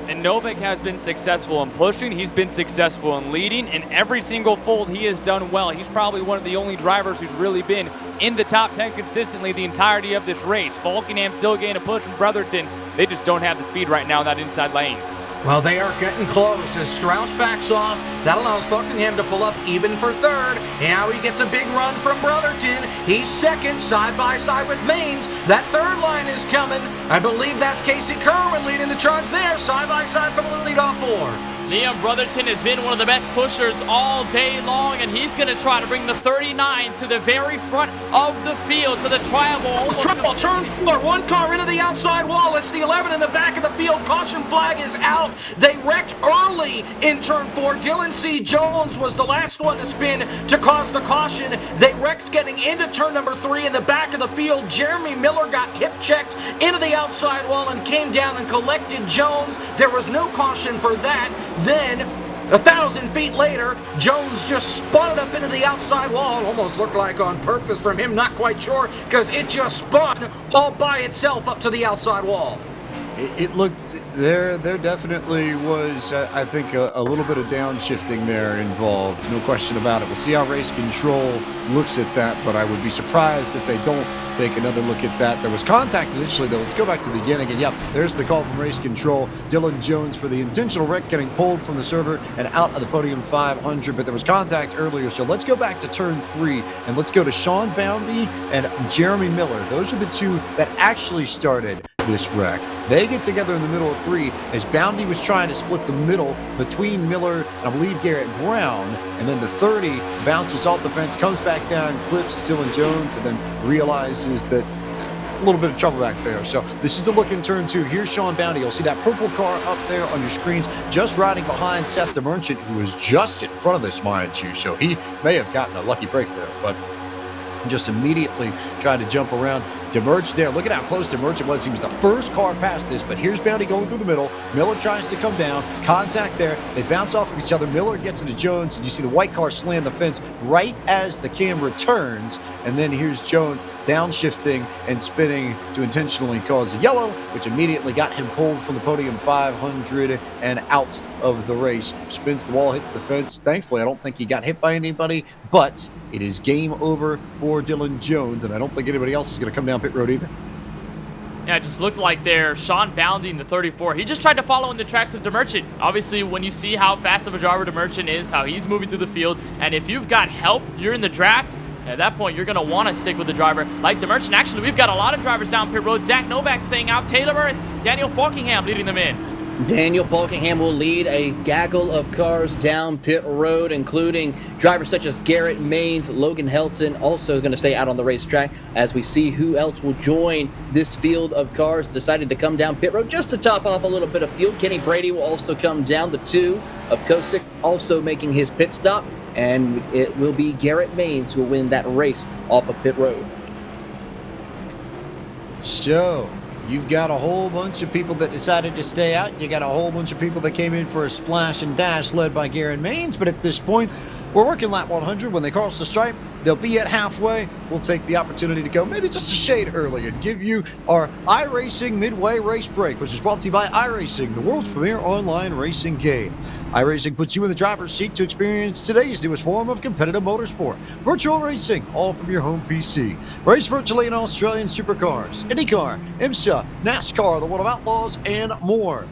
And Novak has been successful in pushing. He's been successful in leading. In every single fold, he has done well. He's probably one of the only drivers who's really been in the top 10 consistently the entirety of this race. Falkingham still getting a push from Brotherton. They just don't have the speed right now in that inside lane. Well, they are getting close as Strauss backs off. That allows Falkingham to pull up even for third. Now he gets a big run from Brotherton. He's second, side by side with Maines. That third line is coming. I believe that's Casey Kerwin leading the charge there, side by side for the leadoff four. Liam Brotherton has been one of the best pushers all day long, and he's going to try to bring the 39 to the very front of the field, to the triangle. Triple turn four, one car into the outside wall. It's the 11 in the back of the field. Caution flag is out. They wrecked early in turn four. Dylan C. Jones was the last one to spin to cause the caution. They wrecked getting into turn number 3 in the back of the field. Jeremy Miller got hip checked into the outside wall and came down and collected Jones. There was no caution for that. Then, 1,000 feet later, Jones just spun it up into the outside wall. Almost looked like on purpose from him, not quite sure, because it just spun all by itself up to the outside wall. It looked, there definitely was, I think, a little bit of downshifting there involved. No question about it. We'll see how race control looks at that, but I would be surprised if they don't take another look at that. There was contact initially, though. Let's go back to the beginning. And yep, there's the call from race control. Dylan Jones for the intentional wreck getting pulled from the server and out of the Podium 500, but there was contact earlier. So let's go back to turn 3 and let's go to Sean Boundy and Jeremy Miller. Those are the two that actually started this wreck. They get together in the middle of 3 as Boundy was trying to split the middle between Miller and I believe Garrett Brown, and then the 30 bounces off the fence, comes back down, clips Dylan Jones, and then realizes that a little bit of trouble back there. So this is a look in turn 2. Here's Sean Boundy. You'll see that purple car up there on your screens, just riding behind Seth the Merchant, who was just in front of this, mind you. So he may have gotten a lucky break there, but just immediately tried to jump around. DeMerch there. Look at how close DeMerch was. He was the first car past this, but here's Bounty going through the middle. Miller tries to come down. Contact there. They bounce off of each other. Miller gets into Jones, and you see the white car slam the fence right as the camera turns. And then here's Jones downshifting and spinning to intentionally cause a yellow, which immediately got him pulled from the Podium 500 and out of the race. Spins the wall, hits the fence. Thankfully, I don't think he got hit by anybody, but it is game over for Dylan Jones, and I don't think anybody else is going to come down pit road either. Yeah, it just looked like there, Sean Boundy in the 34. He just tried to follow in the tracks of DeMerchant. Obviously, when you see how fast of a driver DeMerchant is, how he's moving through the field, and if you've got help, you're in the draft, at that point, you're going to want to stick with the driver like DeMerchant. Actually, we've got a lot of drivers down pit road. Zach Novak staying out. Taylor Burris, Daniel Falkingham leading them in. Daniel Falkingham will lead a gaggle of cars down pit road, including drivers such as Garrett Maines, Logan Helton, also going to stay out on the racetrack as we see who else will join this field of cars decided to come down pit road just to top off a little bit of fuel. Kenny Brady will also come down. The 2 of Kosick also making his pit stop, and it will be Garrett Maines who will win that race off of pit road. So you've got a whole bunch of people that decided to stay out. You got a whole bunch of people that came in for a splash and dash led by Garrett Maines. But at this point, we're working lap 100. When they cross the stripe, they'll be at halfway. We'll take the opportunity to go maybe just a shade early and give you our iRacing Midway Race Break, which is brought to you by iRacing, the world's premier online racing game. iRacing puts you in the driver's seat to experience today's newest form of competitive motorsport, virtual racing, all from your home PC. Race virtually in Australian supercars, IndyCar, IMSA, NASCAR, the World of Outlaws, and more.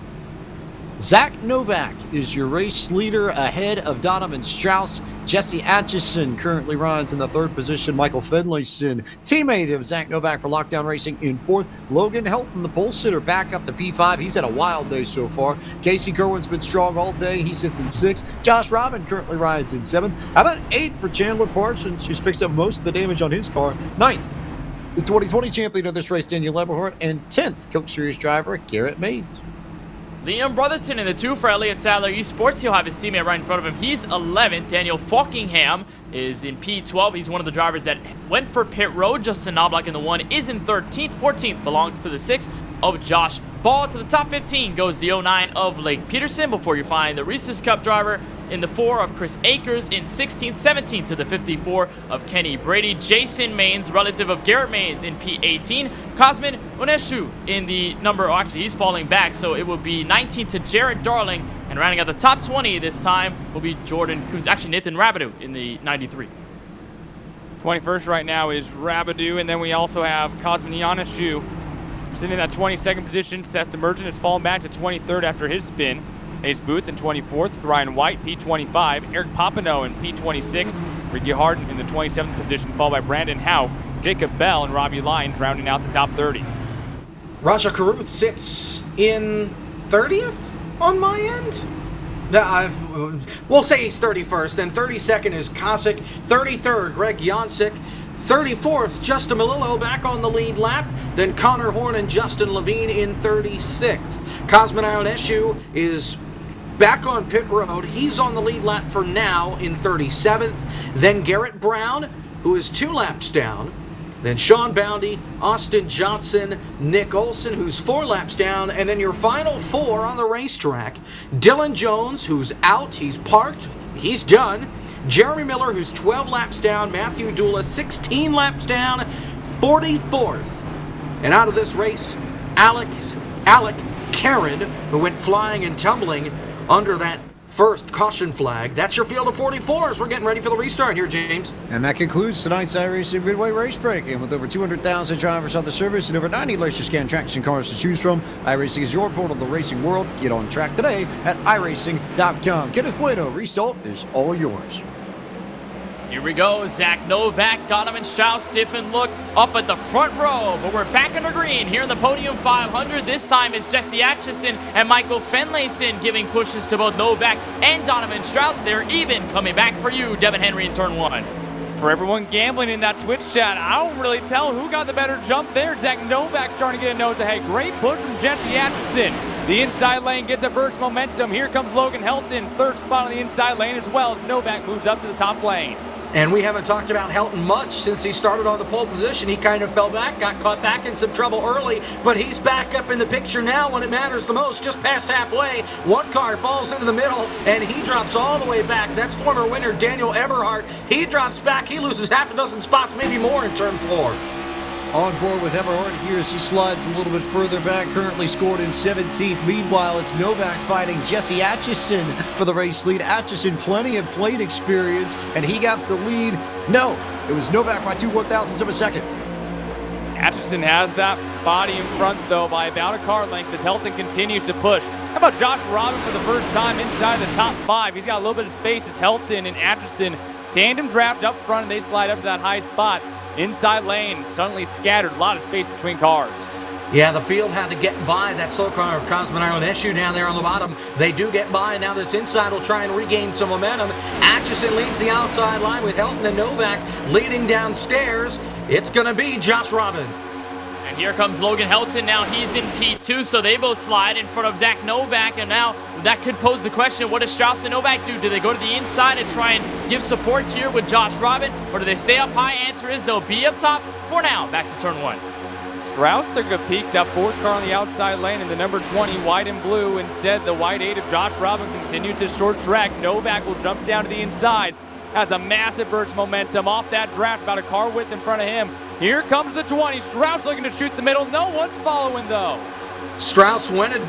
Zach Novak is your race leader ahead of Donovan Strauss. Jesse Atchison currently rides in the 3rd position. Michael Finlayson, teammate of Zach Novak for Lockdown Racing, in 4th. Logan Helton, the pole sitter, back up to P5. He's had a wild day so far. Casey Kerwin's been strong all day. He sits in 6th. Josh Robin currently rides in 7th. How about 8th for Chandler Parsons, who's fixed up most of the damage on his car? 9th. The 2020 champion of this race, Daniel Eberhardt, and 10th Coke Series driver, Garrett Maines. Liam Brotherton in the 2 for Elliott Sadler Esports. He'll have his teammate right in front of him. He's 11th. Daniel Falkingham is in P12. He's one of the drivers that went for pit road. Justin Knobloch in the 1 is in 13th. 14th belongs to the 6 of Josh Ball. To the top 15 goes the 09 of Lake Peterson before you find the Reese's Cup driver in the 4 of Chris Akers, in 16th, 17th to the 54 of Kenny Brady. Jason Maines, relative of Garrett Maines, in P18. Cosmin Oneshu in the number, oh, actually he's falling back, so it will be 19th to Jarrett Darling. And rounding out the top 20 this time will be Jordan Coons, actually Nathan Rabideau in the 93. 21st right now is Rabideau, and then we also have Cosmin Oneshu sitting in that 22nd position. Seth Emergent has fallen back to 23rd after his spin. Ace Booth in 24th, Ryan White, P25, Eric Papineau in P26, Ricky Harden in the 27th position, followed by Brandon Houff, Jacob Bell, and Robbie Lyons rounding out the top 30. Raja Karuth sits in 30th on my end. We'll say he's 31st, then 32nd is Kosick, 33rd, Greg Jancic, 34th, Justin Melillo back on the lead lap, then Connor Horn and Justin Levine in 36th. Cosmin Ionescu is back on pit road. He's on the lead lap for now in 37th. Then Garrett Brown, who is 2 laps down. Then Sean Boundy, Austin Johnson, Nick Olson, who's 4 laps down. And then your final 4 on the racetrack. Dylan Jones, who's out, he's parked, he's done. Jeremy Miller, who's 12 laps down. Matthew Dula, 16 laps down, 44th. And out of this race, Alec Karen, who went flying and tumbling under that first caution flag. That's your field of 44 as we're getting ready for the restart here, James. And that concludes tonight's iRacing Midway Race Break. And with over 200,000 drivers on the service and over 90 laser-scan tracks and cars to choose from, iRacing is your portal to the racing world. Get on track today at iRacing.com. Kenneth Bueno, restart is all yours. Here we go, Zach Novak, Donovan Strauss, stiffen look up at the front row, but we're back in the green here in the Podium 500. This time it's Jesse Atchison and Michael Finlayson giving pushes to both Novak and Donovan Strauss. They're even coming back for you, Devin Henry in turn 1. For everyone gambling in that Twitch chat, I don't really tell who got the better jump there. Zach Novak starting to get a nose ahead. Great push from Jesse Atchison. The inside lane gets a burst momentum. Here comes Logan Helton, 3rd spot on the inside lane as well as Novak moves up to the top lane. And we haven't talked about Helton much since he started on the pole position. He kind of fell back, got caught back in some trouble early, but he's back up in the picture now when it matters the most, just past halfway. One car falls into the middle, and he drops all the way back. That's former winner Daniel Eberhardt. He drops back. He loses half a dozen spots, maybe more in turn 4. On board with Eberhardt here as he slides a little bit further back, currently scored in 17th. Meanwhile, it's Novak fighting Jesse Atchison for the race lead. Atchison, plenty of plate experience, and he got the lead. No, it was Novak by 2/1000ths of a second. Atchison has that body in front, though, by about a car length as Helton continues to push. How about Josh Robin for the first time inside the top 5? He's got a little bit of space as Helton and Atchison tandem draft up front, and they slide up to that high spot. Inside lane, suddenly scattered, a lot of space between cars. Yeah, the field had to get by that slow car of Cosmin Ionescu down there on the bottom. They do get by, and now this inside will try and regain some momentum. Atchison leads the outside line with Helton and Novak leading downstairs. It's going to be Josh Robin. And here comes Logan Helton. Now he's in P2, so they both slide in front of Zach Novak. And now that could pose the question, what does Strauss and Novak do? Do they go to the inside and try and give support here with Josh Robin? Or do they stay up high? Answer is they'll be up top. For now, back to turn 1. Strauss took a peek, that 4th car on the outside lane in the number 20, white and blue. Instead, the white 8 of Josh Robin continues his short track. Novak will jump down to the inside. Has a massive burst momentum off that draft, about a car width in front of him. Here comes the 20. Strauss looking to shoot the middle. No one's following, though. Strauss wanted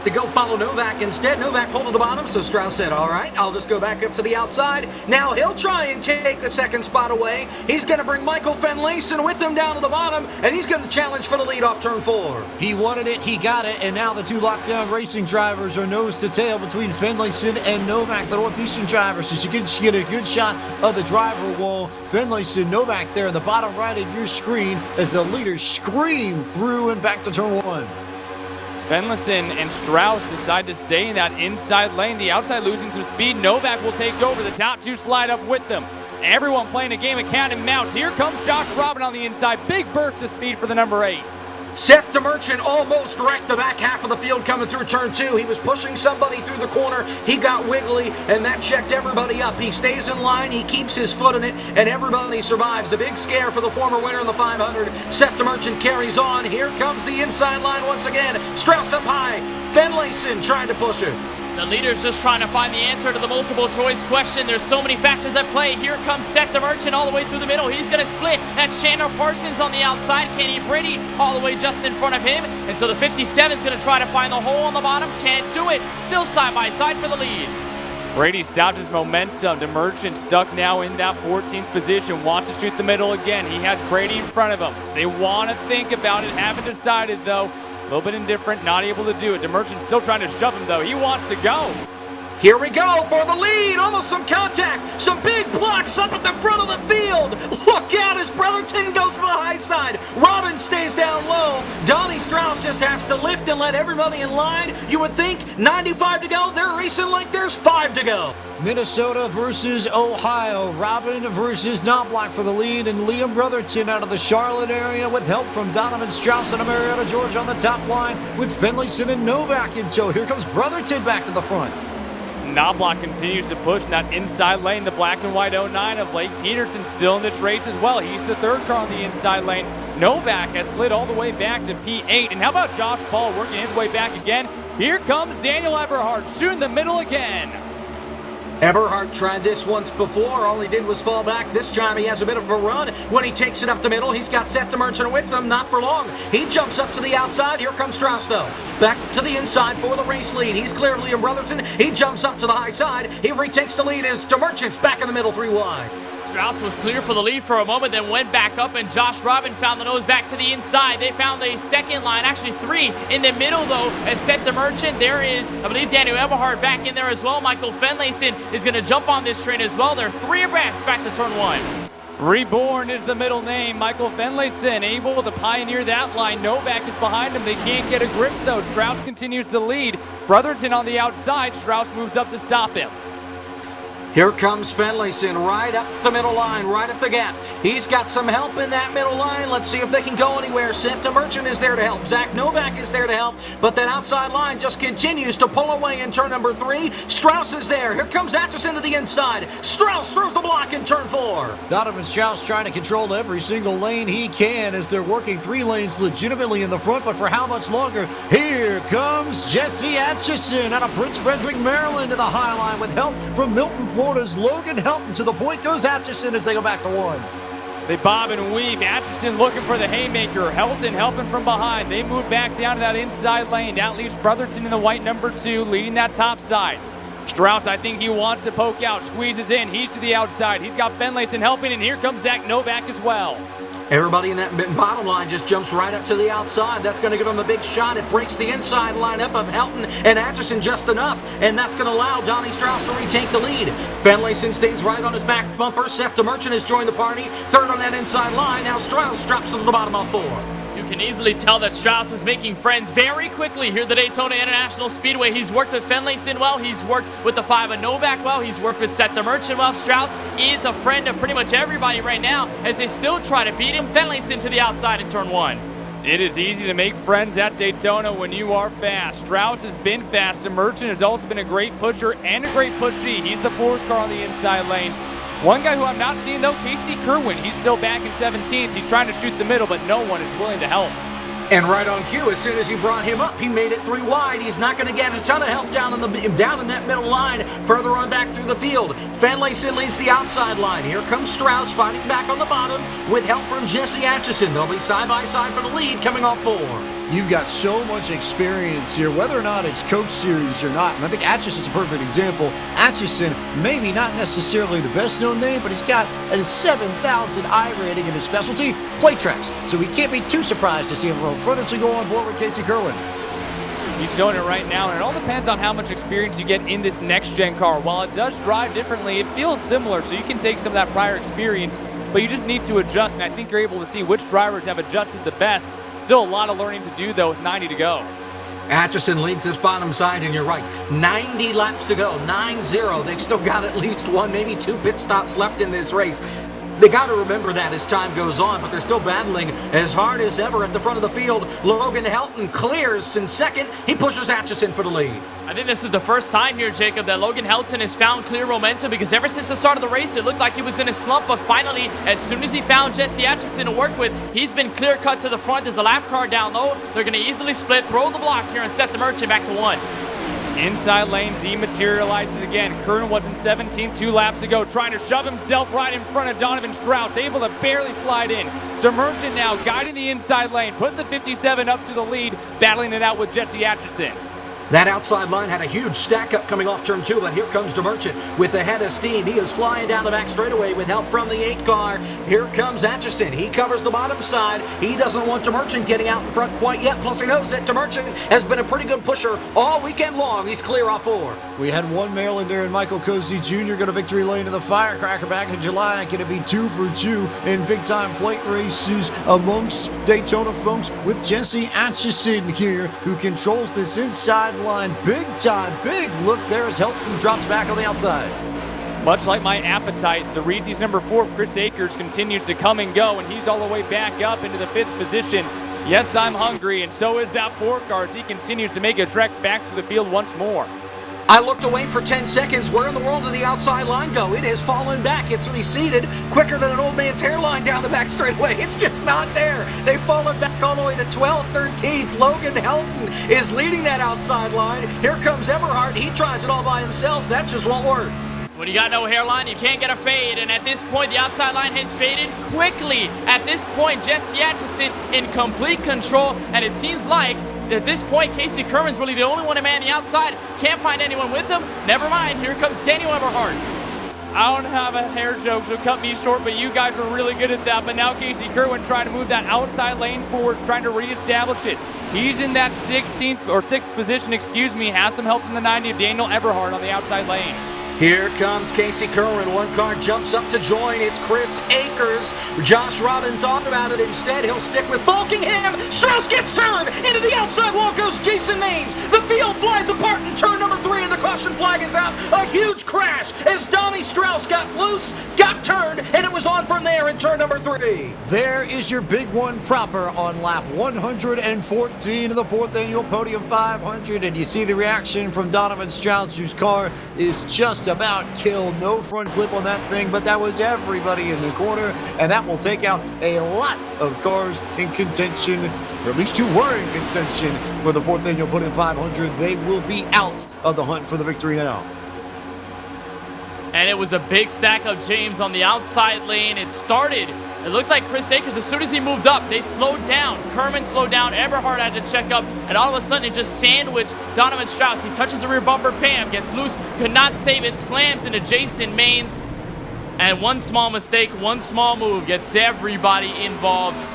to go follow Novak instead. Novak pulled to the bottom, so Strauss said, all right, I'll just go back up to the outside. Now he'll try and take the 2nd spot away. He's going to bring Michael Finlayson with him down to the bottom, and he's going to challenge for the lead off turn 4. He wanted it, he got it, and now the 2 lockdown racing drivers are nose to tail between Finlayson and Novak, the Northeastern drivers. So you can get a good shot of the driver wall. Finlayson, Novak there in the bottom right of your screen as the leaders scream through and back to turn 1. Finlayson and Strauss decide to stay in that inside lane. The outside losing some speed. Novak will take over. The top 2 slide up with them. Everyone playing a game of cat and mouse. Here comes Josh Robin on the inside. Big burst of speed for the number 8. Seth DeMerchant almost wrecked the back half of the field coming through turn 2. He was pushing somebody through the corner. He got wiggly, and that checked everybody up. He stays in line, he keeps his foot in it, and everybody survives. A big scare for the former winner in the 500. Seth DeMerchant carries on. Here comes the inside line once again. Strauss up high. Finlayson trying to push it. The leader's just trying to find the answer to the multiple choice question. There's so many factors at play. Here comes Seth DeMerchant all the way through the middle. He's going to split. That's Chandler Parsons on the outside. Kenny Brady all the way just in front of him. And so the 57 is going to try to find the hole on the bottom. Can't do it. Still side by side for the lead. Brady stopped his momentum. DeMerchant stuck now in that 14th position. Wants to shoot the middle again. He has Brady in front of him. They want to think about it. Haven't decided, though. A little bit indifferent, not able to do it. DeMerchant still trying to shove him, though. He wants to go. Here we go for the lead. Almost some contact. Some big blocks up at the front of the field. Look out as Brotherton goes to the high side. Robin stays down low. Donnie Strauss just has to lift and let everybody in line. You would think 95 to go. They're racing like there's 5 to go. Minnesota versus Ohio. Robin versus Knobloch for the lead, and Liam Brotherton out of the Charlotte area with help from Donovan Strauss and Marietta George on the top line with Finlayson and Novak in tow. Here comes Brotherton back to the front. Knobloch continues to push in that inside lane. The black and white 09 of Blake Peterson still in this race as well. He's the third car on the inside lane. Novak has slid all the way back to P8. And how about Josh Paul working his way back again? Here comes Daniel Eberhardt shooting the middle again. Eberhardt tried this once before. All he did was fall back. This time he has a bit of a run. When he takes it up the middle, he's got Seth DeMerchant with him. Not for long. He jumps up to the outside. Here comes Strauss, though. Back to the inside for the race lead. He's clear of Liam Brotherton. He jumps up to the high side. He retakes the lead as DeMerchant's back in the middle, 3 wide. Strauss was clear for the lead for a moment, then went back up, and Josh Robin found the nose back to the inside. They found a second line, actually 3 in the middle, though, as Seth DeMerchant. There is, I believe, Daniel Eberhardt back in there as well. Michael Finlayson is going to jump on this train as well. They're 3 abreast back to turn 1. Reborn is the middle name. Michael Finlayson able to pioneer that line. Novak is behind him. They can't get a grip, though. Strauss continues to lead. Brotherton on the outside. Strauss moves up to stop him. Here comes Finlayson right up the middle line, right up the gap. He's got some help in that middle line. Let's see if they can go anywhere. Seth DeMerchant is there to help. Zach Novak is there to help. But that outside line just continues to pull away in turn number 3. Strauss is there. Here comes Atchison to the inside. Strauss throws the block in turn 4. Donovan Strauss trying to control every single lane he can as they're working 3 lanes legitimately in the front, but for how much longer? Here comes Jesse Atchison out of Prince Frederick, Maryland to the high line with help from Milton, Florida's Logan Helton. To the point goes Atchison as they go back to 1. They bob and weave. Atchison looking for the haymaker. Helton helping from behind. They move back down to that inside lane. That leaves Brotherton in the white number 2, leading that top side. Strauss, I think he wants to poke out, squeezes in. He's to the outside. He's got Finlayson helping, and here comes Zach Novak as well. Everybody in that bottom line just jumps right up to the outside. That's going to give him a big shot. It breaks the inside lineup of Helton and Atchison just enough, and that's going to allow Donnie Strauss to retake the lead. Finlayson stays right on his back bumper. Seth DeMerchant has joined the party. Third on that inside line. Now Strauss drops to the bottom of 4. You can easily tell that Strauss is making friends very quickly here at the Daytona International Speedway. He's worked with Finlayson well. He's worked with the 5 of Novak well. He's worked with Seth DeMerchant well. Strauss is a friend of pretty much everybody right now as they still try to beat him. Finlayson to the outside in turn 1. It is easy to make friends at Daytona when you are fast. Strauss has been fast. DeMerchant has also been a great pusher and a great pushee. He's the 4th car on the inside lane. One guy who I'm not seeing, though, Casey Kerwin. He's still back in 17th. He's trying to shoot the middle, but no one is willing to help. And right on cue, as soon as he brought him up, he made it 3 wide. He's not going to get a ton of help down in that middle line. Further on back through the field, Finlayson leads the outside line. Here comes Strauss fighting back on the bottom with help from Jesse Atchison. They'll be side by side for the lead coming off 4. You've got so much experience here, whether or not it's Coach Series or not. And I think Atchison's a perfect example. Atchison, maybe not necessarily the best known name, but he's got a 7,000 I rating in his specialty, plate tracks. So we can't be too surprised to see him roll front as we go on board with Casey Kerwin. He's showing it right now, and it all depends on how much experience you get in this next-gen car. While it does drive differently, it feels similar, so you can take some of that prior experience, but you just need to adjust, and I think you're able to see which drivers have adjusted the best. Still a lot of learning to do, though, with 90 to go. Atchison leads this bottom side, and you're right. 90 laps to go, 9-0. They've still got at least 1, maybe 2 pit stops left in this race. They got to remember that as time goes on, but they're still battling as hard as ever at the front of the field. Logan Helton clears in second. He pushes Atchison for the lead. I think this is the first time here, Jacob, that Logan Helton has found clear momentum, because ever since the start of the race, it looked like he was in a slump, but finally, as soon as he found Jesse Atchison to work with, he's been clear cut to the front. There's a lap car down low. They're going to easily split, throw the block here, and set the Merchant back to 1. Inside lane dematerializes again. Curran was in 17th 2 laps ago, trying to shove himself right in front of Donovan Strauss, able to barely slide in. DeMerchant now guiding the inside lane, putting the 57 up to the lead, battling it out with Jesse Atchison. That outside line had a huge stack up coming off turn 2, but here comes DeMerchant with a head of steam. He is flying down the back straightaway with help from the 8 car. Here comes Atchison. He covers the bottom side. He doesn't want DeMerchant getting out in front quite yet, plus he knows that DeMerchant has been a pretty good pusher all weekend long. He's clear off 4. We had one Marylander and Michael Cozy Jr. go to victory lane in the Firecracker back in July. Going to be 2 for 2 in big-time plate races amongst Daytona folks with Jesse Atchison here, who controls this inside line big time. Big look there as Helton drops back on the outside. Much like my appetite, the Reese's number 4, Chris Akers, continues to come and go, and he's all the way back up into the 5th position. Yes, I'm hungry, and so is that 4 car as he continues to make a trek back to the field once more. I looked away for 10 seconds. Where in the world did the outside line go? It has fallen back. It's receded quicker than an old man's hairline down the back straightaway. It's just not there. They've fallen back all the way to 12th, 13th. Logan Helton is leading that outside line. Here comes Eberhardt. He tries it all by himself. That just won't work. When you got no hairline, you can't get a fade, and at this point, the outside line has faded quickly. At this point, Jesse Atchison in complete control, and it seems like at this point, Casey Kerman's really the only one to man the outside. Can't find anyone with him. Never mind, here comes Daniel Eberhardt. I don't have a hair joke, so cut me short, but you guys were really good at that. But now Casey Kerwin trying to move that outside lane forward, trying to reestablish it. He's in that 16th or 6th position, has some help from the 90 of Daniel Eberhardt on the outside lane. Here comes Casey Kerwin. 1 car jumps up to join. It's Chris Akers. Josh Robin thought about it. Instead, he'll stick with Falkingham. Strauss gets turned. Into the outside wall goes Jason Maines. The field flies apart in turn number 3, and the caution flag is out. A huge crash as Donnie Strauss got loose, got turned, and it was on from there in turn number 3. There is your big one proper on lap 114 of the 4th annual Podium 500, and you see the reaction from Donovan Strauss, whose car is just about killed. No front clip on that thing, but that was everybody in the corner, and that will take out a lot of cars in contention, or at least 2 were in contention for the 4th annual Podium 500. They will be out of the hunt for the victory now. And it was a big stack of James on the outside lane. It looked like Chris Akers, as soon as he moved up, they slowed down. Kerman slowed down. Eberhardt had to check up. And all of a sudden, it just sandwiched Donovan Strauss. He touches the rear bumper. Bam, gets loose. Could not save it. Slams into Jason Maines. And one small mistake, one small move gets everybody involved.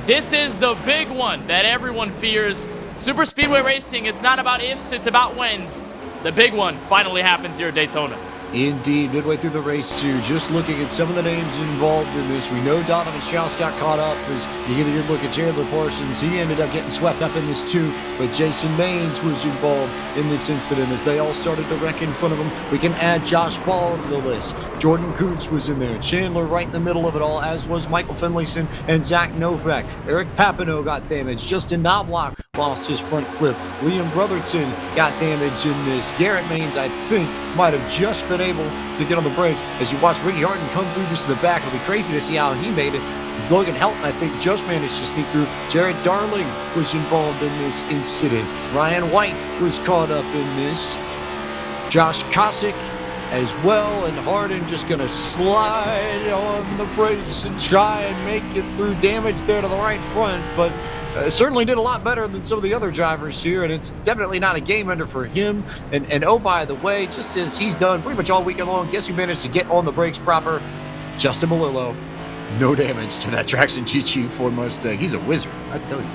This is the big one that everyone fears. Super Speedway Racing, it's not about ifs, it's about whens. The big one finally happens here at Daytona. Indeed, midway through the race, too. Just looking at some of the names involved in this, we know Donovan Strauss got caught up as you get a good look at Chandler Parsons. He ended up getting swept up in this, too. But Jason Maines was involved in this incident as they all started to wreck in front of him. We can add Josh Ball to the list. Jordan Kuntz was in there. Chandler right in the middle of it all, as was Michael Finlayson and Zach Novak. Eric Papineau got damaged. Justin Knobloch lost his front clip. Liam Brotherton got damaged in this. Garrett Maines, I think, might have just been able to get on the brakes. As you watch Ricky Harton come through just in the back, it'll be crazy to see how he made it. Logan Helton, I think, just managed to sneak through. Jared Darling was involved in this incident. Ryan White was caught up in this. Josh Kosick as well, and Harden just going to slide on the brakes and try and make it through. Damage there to the right front, but certainly did a lot better than some of the other drivers here, and it's definitely not a game ender for him. And oh, by the way, just as he's done pretty much all weekend long, guess who managed to get on the brakes proper? Justin Melillo. No damage to that Traxxon GG Ford Mustang. He's a wizard, I tell you.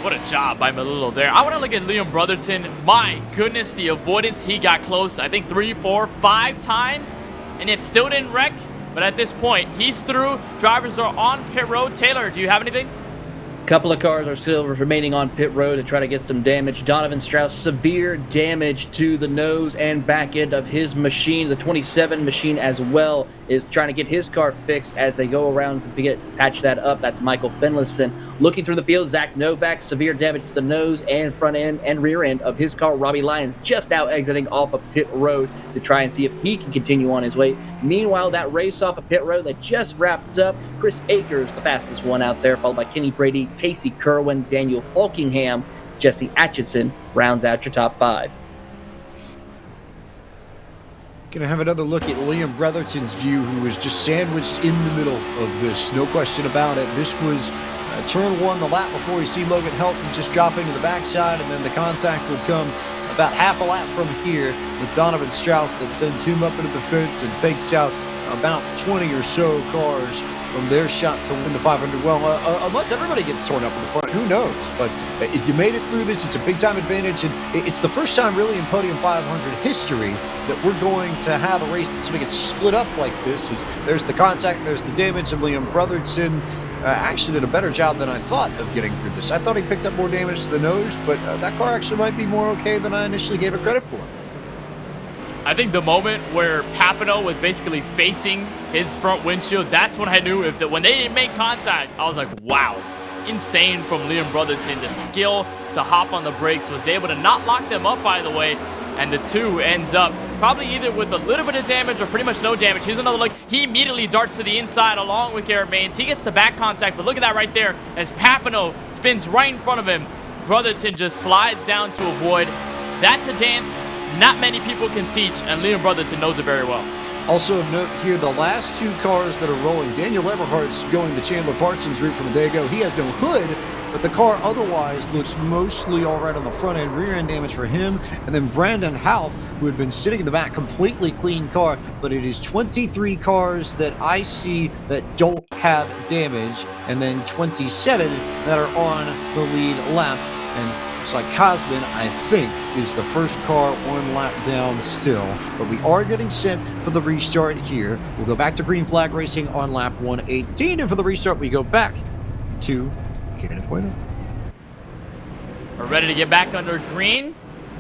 What a job by Melillo there. I want to look at Liam Brotherton. My goodness, the avoidance. He got close, I think 3, 4, 5 times, and it still didn't wreck. But at this point, he's through. Drivers are on pit road. Taylor, do you have anything? Couple of cars are still remaining on pit road to try to get some damage. Donovan Strauss, severe damage to the nose and back end of his machine. The 27 machine as well is trying to get his car fixed as they go around to patch that up. That's Michael Finlayson. Looking through the field, Zach Novak, severe damage to the nose and front end and rear end of his car. Robbie Lyons just now exiting off of pit road to try and see if he can continue on his way. Meanwhile, that race off of pit road that just wrapped up, Chris Akers, the fastest one out there, followed by Kenny Brady, Casey Kerwin, Daniel Falkingham, Jesse Atchison rounds out your top 5. Gonna have another look at Liam Brotherton's view, who was just sandwiched in the middle of this. No question about it. This was turn 1, the lap before you see Logan Helton just drop into the backside, and then the contact will come about half a lap from here with Donovan Strauss that sends him up into the fence and takes out about 20 or so cars from their shot to win the 500. Well, unless everybody gets torn up in the front, who knows? But if you made it through this, it's a big-time advantage, and it's the first time really in Podium 500 history that we're going to have a race that's going to get split up like this. There's the contact, there's the damage, and Liam Brotherton actually did a better job than I thought of getting through this. I thought he picked up more damage to the nose, but that car actually might be more okay than I initially gave it credit for. I think the moment where Papineau was basically facing his front windshield, that's when I knew when they didn't make contact, I was like, wow. Insane from Liam Brotherton. The skill to hop on the brakes, was able to not lock them up, by the way, and the 2 ends up probably either with a little bit of damage or pretty much no damage. Here's another look. He immediately darts to the inside along with Garrett Maines. He gets the back contact, but look at that right there as Papineau spins right in front of him. Brotherton just slides down to avoid. That's a dance not many people can teach, and Liam Brotherton knows it very well. Also of note here, the last 2 cars that are rolling, Daniel Eberhardt's going the Chandler Parsons route from a day ago. He has no hood, but the car otherwise looks mostly all right on the front end. Rear end damage for him. And then Brandon Half, who had been sitting in the back, completely clean car, but it is 23 cars that I see that don't have damage, and then 27 that are on the lead lap. And it's like Cosman, I think, is the first car 1 lap down still. But we are getting set for the restart here. We'll go back to green flag racing on lap 118. And for the restart, we go back to Kenneth Bueno. We're ready to get back under green.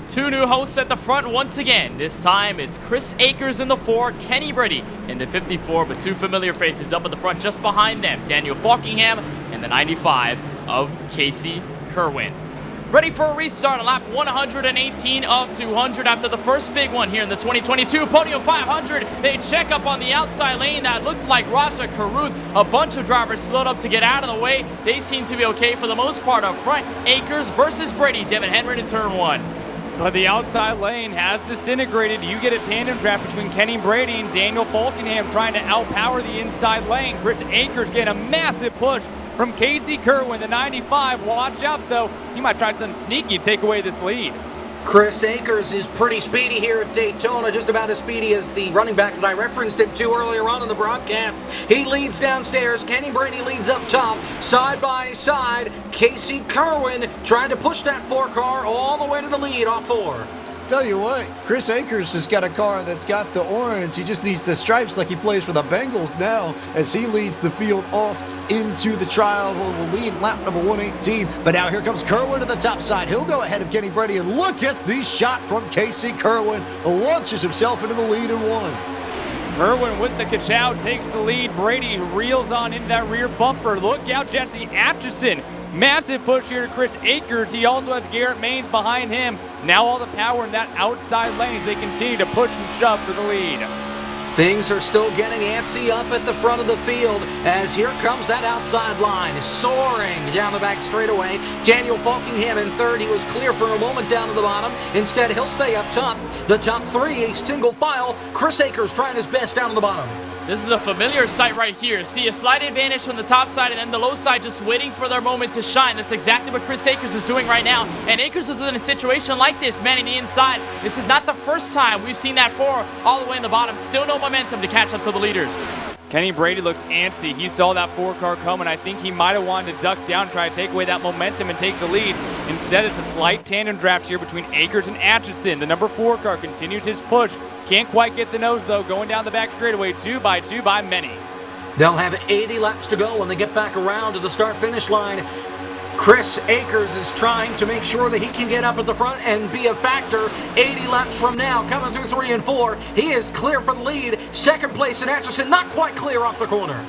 2 new hosts at the front once again. This time it's Chris Akers in the 4, Kenny Brady in the 54, but 2 familiar faces up at the front just behind them. Daniel Falkingham and the 95 of Casey Kerwin. Ready for a restart on lap 118 of 200 after the first big one here in the 2022 Podium 500. They check up on the outside lane. That looked like Raja Karuth. A bunch of drivers slowed up to get out of the way. They seem to be okay for the most part up front. Akers versus Brady. Devin Henry in turn 1. But the outside lane has disintegrated. You get a tandem draft between Kenny Brady and Daniel Falkingham trying to outpower the inside lane. Chris Akers getting a massive push from Casey Kerwin, the 95. Watch out, though. He might try something sneaky and take away this lead. Chris Akers is pretty speedy here at Daytona, just about as speedy as the running back that I referenced him to earlier on in the broadcast. He leads downstairs. Kenny Brady leads up top, side by side. Casey Kerwin trying to push that 4 car all the way to the lead off 4. Tell you what, Chris Akers has got a car that's got the orange. He just needs the stripes like he plays for the Bengals now as he leads the field off into the trial. Will lead lap number 118. But now here comes Kerwin to the top side. He'll go ahead of Kenny Brady, and look at the shot from Casey Kerwin. Launches himself into the lead in 1. Kerwin with the ka-chow takes the lead. Brady reels on into that rear bumper. Look out, Jesse Atchison. Massive push here to Chris Akers. He also has Garrett Maines behind him. Now all the power in that outside lane as they continue to push and shove for the lead. Things are still getting antsy up at the front of the field as here comes that outside line, soaring down the back straightaway. Daniel Falkingham in 3rd. He was clear for a moment down to the bottom. Instead, he'll stay up top. The top 3, a single file. Chris Akers trying his best down to the bottom. This is a familiar sight right here. See a slight advantage from the top side and then the low side just waiting for their moment to shine. That's exactly what Chris Akers is doing right now. And Akers is in a situation like this, manning the inside. This is not the first time we've seen that 4 all the way in the bottom. Still no momentum to catch up to the leaders. Kenny Brady looks antsy. He saw that 4 car coming. I think he might have wanted to duck down, try to take away that momentum and take the lead. Instead, it's a slight tandem draft here between Akers and Atchison. The number 4 car continues his push. Can't quite get the nose, though, going down the back straightaway 2 by many. They'll have 80 laps to go when they get back around to the start-finish line. Chris Akers is trying to make sure that he can get up at the front and be a factor 80 laps from now, coming through 3 and 4. He is clear for the lead. Second place in Atchison, not quite clear off the corner.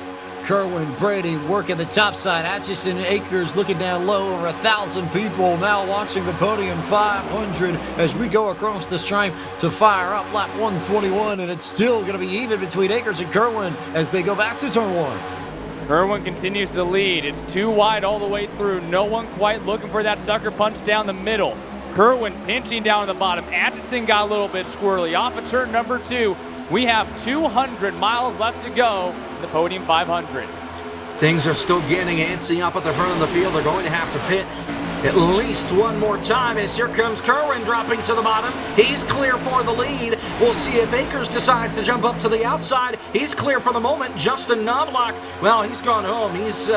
Kerwin Brady working the top side. Atchison Akers looking down low. Over 1,000 people now watching the Podium 500 as we go across the stripe to fire up lap 121. And it's still going to be even between Akers and Kerwin as they go back to turn 1. Kerwin continues to lead. It's too wide all the way through. No one quite looking for that sucker punch down the middle. Kerwin pinching down at the bottom. Atchison got a little bit squirrely. Off of turn number 2. We have 200 miles left to go in the Podium 500. Things are still getting antsy up at the front of the field. They're going to have to pit at least one more time as here comes Kerwin dropping to the bottom. He's clear for the lead. We'll see if Akers decides to jump up to the outside. He's clear for the moment. Justin Knobloch, well, he's gone home. He's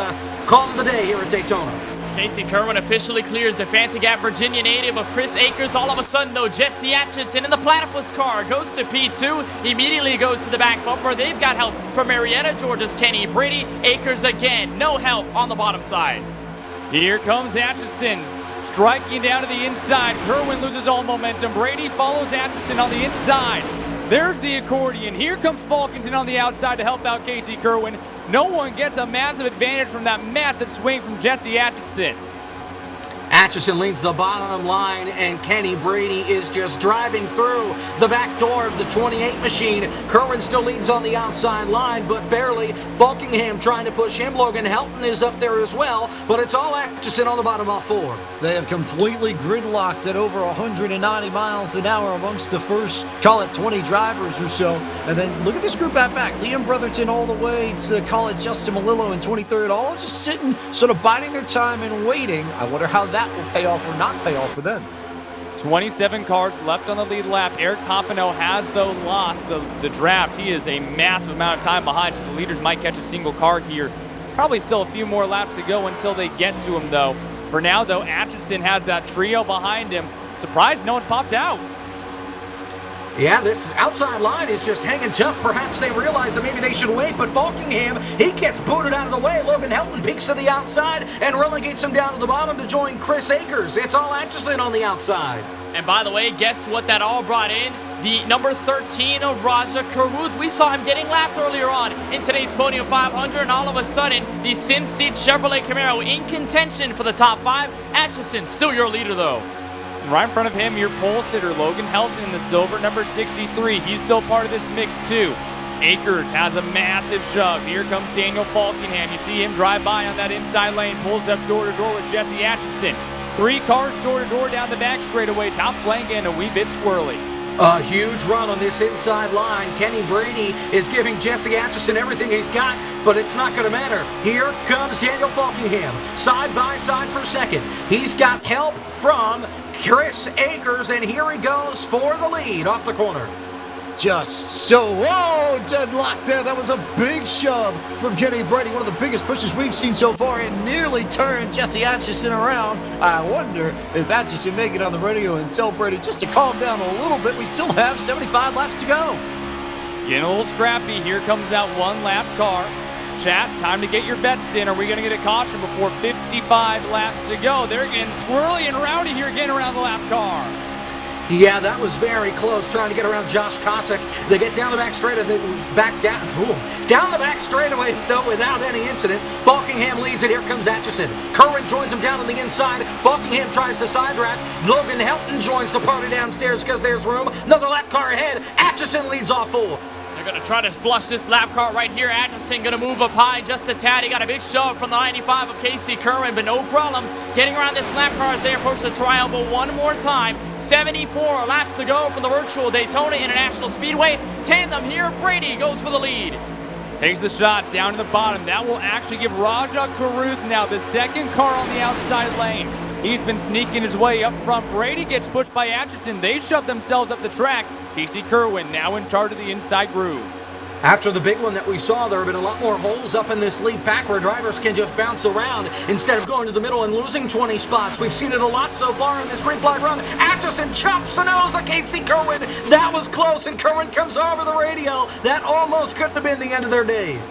calling the day here at Daytona. Casey Kerwin officially clears the Fancy Gap Virginia native of Chris Akers. All of a sudden, though, Jesse Atchison in the Platypus car goes to P2. Immediately goes to the back bumper. They've got help from Marietta, Georgia's Kenny Brady. Akers again, no help on the bottom side. Here comes Atchison, striking down to the inside. Kerwin loses all momentum. Brady follows Atchison on the inside. There's the accordion. Here comes Falkington on the outside to help out Casey Kerwin. No one gets a massive advantage from that massive swing from Jesse Atchison. Atchison leads the bottom line, and Kenny Brady is just driving through the back door of the 28 machine. Kerwin still leads on the outside line, but barely. Falkingham trying to push him. Logan Helton is up there as well, but it's all Atchison on the bottom of 4. They have completely gridlocked at over 190 miles an hour amongst the first, call it 20 drivers or so. And then look at this group out back. Liam Brotherton all the way to, call it Justin Malillo in 23rd, all just sitting, sort of biding their time and waiting. I wonder how that will pay off or not pay off for them. 27 cars left on the lead lap. Eric Pompano has, though, lost the draft. He is a massive amount of time behind, so the leaders might catch a single car here. Probably still a few more laps to go until they get to him, though. For now, though, Atchison has that trio behind him. Surprised no one's popped out. Yeah, this outside line is just hanging tough. Perhaps they realize that maybe they should wait, but Falkingham, he gets booted out of the way. Logan Helton peeks to the outside and relegates him down to the bottom to join Chris Akers. It's all Atchison on the outside. And by the way, guess what that all brought in? The number 13 of Raja Karuth. We saw him getting lapped earlier on in today's Podium 500, and all of a sudden, the Sim Seat Chevrolet Camaro in contention for the top 5. Atchison, still your leader, though. Right in front of him, your pole sitter, Logan Helton in the silver, number 63. He's still part of this mix, too. Akers has a massive shove. Here comes Daniel Falkingham. You see him drive by on that inside lane, pulls up door-to-door with Jesse Atchison. 3 cars door-to-door down the back straightaway. Top flank and a wee bit squirrely. A huge run on this inside line. Kenny Brady is giving Jesse Atchison everything he's got, but it's not going to matter. Here comes Daniel Falkingham, side by side for second. He's got help from Chris Akers, and here he goes for the lead off the corner. Just so, whoa, deadlock there. That was a big shove from Kenny Brady. One of the biggest pushes we've seen so far, and nearly turned Jesse Atchison around. I wonder if Atchison make it on the radio and tell Brady just to calm down a little bit. We still have 75 laps to go. It's getting a little scrappy. Here comes that one-lap car. Chat, time to get your bets in. Are we going to get a caution before 55 laps to go? They're getting squirrely and rowdy here again around the lap car. Yeah, that was very close, trying to get around Josh Cossack. They get down the back straight, and back down. Down the back straightaway, though, without any incident. Falkingham leads it. Here comes Atchison. Kerwin joins him down on the inside. Falkingham tries to side rack. Logan Helton joins the party downstairs because there's room. Another lap car ahead. Atchison leads off 4. They're going to try to flush this lap car right here. Atchison going to move up high just a tad. He got a big shove from the 95 of Casey Kerwin, but no problems getting around this lap car as they approach the trial. But one more time, 74 laps to go from the virtual Daytona International Speedway. Tandem here, Brady goes for the lead. Takes the shot down to the bottom. That will actually give Raja Karuth now the second car on the outside lane. He's been sneaking his way up front. Brady gets pushed by Atchison. They shove themselves up the track. Casey Kerwin now in charge of the inside groove. After the big one that we saw, there have been a lot more holes up in this lead pack where drivers can just bounce around instead of going to the middle and losing 20 spots. We've seen it a lot so far in this green flag run. Atchison chops the nose of Casey Kerwin. That was close, and Kerwin comes over the radio. That almost couldn't have been the end of their day.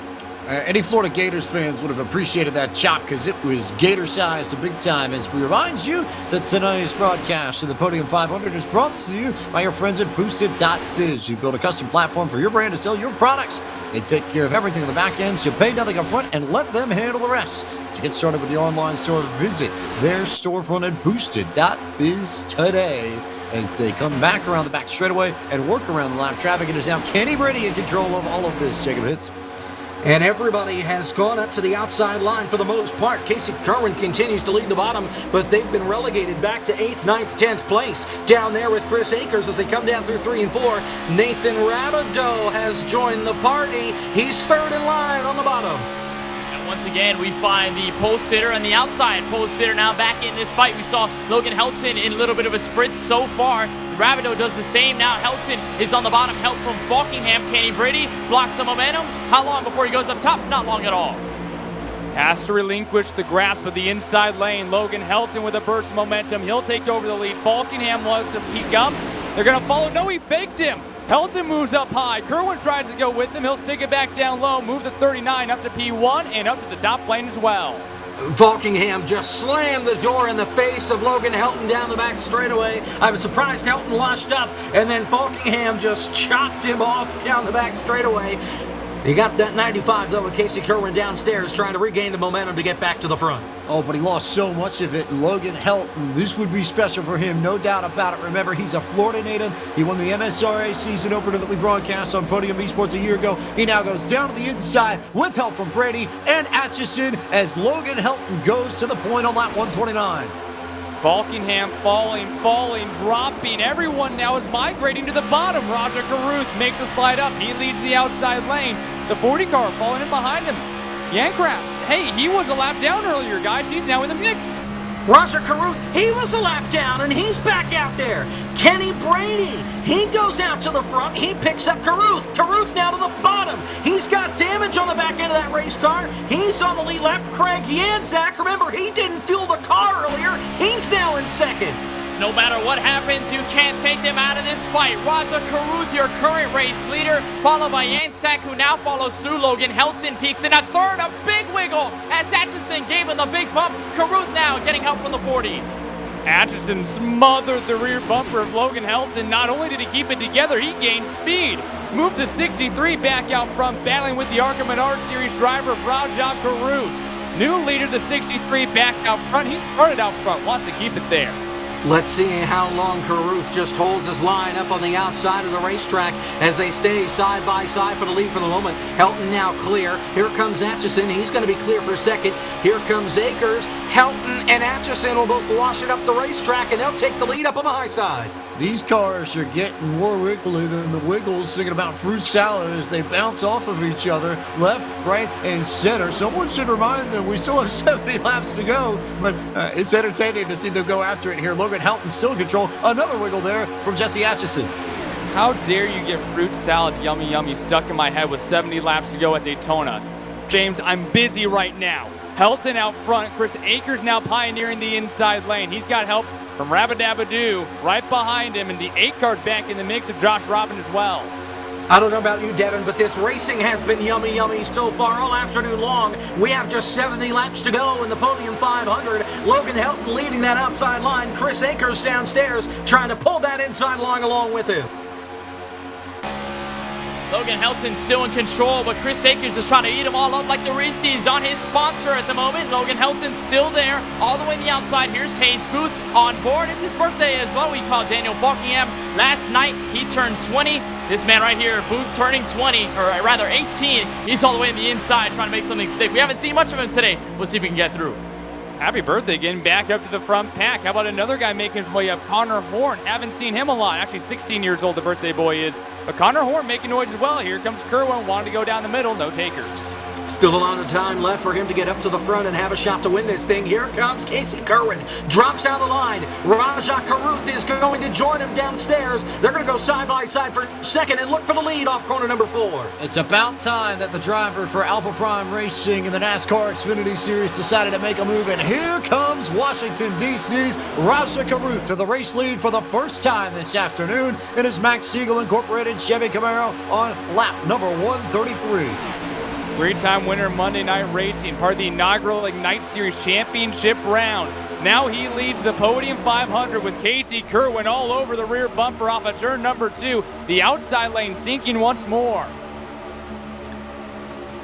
Any Florida Gators fans would have appreciated that chop because it was Gator-sized to big time. As we remind you that tonight's broadcast of the Podium 500 is brought to you by your friends at Boosted.biz. You build a custom platform for your brand to sell your products. They take care of everything on the back end, so you pay nothing up front and let them handle the rest. To get started with your online store, visit their storefront at Boosted.biz today. As they come back around the back straightaway and work around the lap traffic, it is now Kenny Brady in control of all of this. Jacob Hitz. And everybody has gone up to the outside line for the most part. Casey Kerwin continues to lead the bottom, but they've been relegated back to 8th, 9th, 10th place. Down there with Chris Akers as they come down through 3 and 4. Nathan Rabideau has joined the party. He's 3rd in line on the bottom. And once again, we find the pole sitter and the outside pole sitter now back in this fight. We saw Logan Helton in a little bit of a sprint so far. Rabideau does the same now. Helton is on the bottom. Help from Falkingham. Kenny Brady blocks some momentum. How long before he goes up top? Not long at all. Has to relinquish the grasp of the inside lane. Logan Helton with a burst of momentum. He'll take over the lead. Falkingham wants to peek up. They're going to follow. No, he faked him. Helton moves up high. Kerwin tries to go with him. He'll stick it back down low. Move the 39 up to P1 and up to the top lane as well. Falkingham just slammed the door in the face of Logan Helton down the back straightaway. I was surprised Helton washed up, and then Falkingham just chopped him off down the back straightaway. He got that 95, though, with Casey Kerwin downstairs trying to regain the momentum to get back to the front. Oh, but he lost so much of it. Logan Helton, this would be special for him, no doubt about it. Remember, he's a Florida native. He won the MSRA season opener that we broadcast on Podium Esports a year ago. He now goes down to the inside with help from Brady and Atchison as Logan Helton goes to the point on lap 129. Falkingham falling, dropping. Everyone now is migrating to the bottom. Roger Caruth makes a slide up. He leads the outside lane. The 40 car falling in behind him. Yankrafts, hey, he was a lap down earlier, guys. He's now in the mix. Roger Caruth, he was a lap down, and he's back out there. Kenny Brady, he goes out to the front. He picks up Caruth. Caruth now to the bottom. He's got damage on the back end of that race car. He's on the lead lap. Craig Yanzak, remember, he didn't fuel the car earlier. He's now in second. No matter what happens, you can't take them out of this fight. Roger Caruth, your current race leader, followed by Yansak, who now follows through. Logan Helton peaks in at third. A big wiggle as Atchison gave him the big bump. Caruth now getting help from the 40. Atchison smothered the rear bumper of Logan Helton. Not only did he keep it together, he gained speed. Moved the 63 back out front, battling with the ARCA Menard Series driver, Raja Caruth. New leader, the 63 back out front. He started out front, wants to keep it there. Let's see how long Caruth just holds his line up on the outside of the racetrack as they stay side by side for the lead for the moment. Helton now clear. Here comes Atchison. He's going to be clear for second. Here comes Akers. Helton and Atchison will both wash it up the racetrack, and they'll take the lead up on the high side. These cars are getting more wiggly than the Wiggles singing about fruit salad as they bounce off of each other, left, right, and center. Someone should remind them we still have 70 laps to go, but it's entertaining to see them go after it here. Logan Helton still in control. Another wiggle there from Jesse Atchison. How dare you get fruit salad yummy stuck in my head with 70 laps to go at Daytona. James, I'm busy right now. Helton out front. Chris Akers now pioneering the inside lane. He's got help from Rabadabadoo right behind him, and the 8 car's back in the mix of Josh Robin as well. I don't know about you, Devin, but this racing has been yummy so far all afternoon long. We have just 70 laps to go in the Podium 500. Logan Helton leading that outside line. Chris Akers downstairs trying to pull that inside line along with him. Logan Helton still in control, but Chris Akers is trying to eat them all up like the Reese's on his sponsor at the moment. Logan Helton still there, all the way on the outside. Here's Hayes Booth on board. It's his birthday as well. We called Daniel Falkingham last night. He turned 20. This man right here, Booth, turning 20, or rather 18. He's all the way on the inside trying to make something stick. We haven't seen much of him today. We'll see if we can get through. Happy birthday, getting back up to the front pack. How about another guy making his way up? Connor Horn. Haven't seen him a lot. Actually, 16 years old the birthday boy is. But Connor Horn making noise as well. Here comes Kerwin, wanted to go down the middle. No takers. Still a lot of time left for him to get up to the front and have a shot to win this thing. Here comes Casey Kerwin. Drops out of the line. Raja Caruth is going to join him downstairs. They're going to go side by side for second and look for the lead off corner number 4. It's about time that the driver for Alpha Prime Racing in the NASCAR Xfinity Series decided to make a move. And here comes Washington, D.C.'s Raja Caruth to the race lead for the first time this afternoon in his Max Siegel Incorporated Chevy Camaro on lap number 133. Three-time winner Monday Night Racing, part of the inaugural Ignite Series Championship round. Now he leads the Podium 500 with Casey Kerwin all over the rear bumper off of turn number 2. The outside lane sinking once more.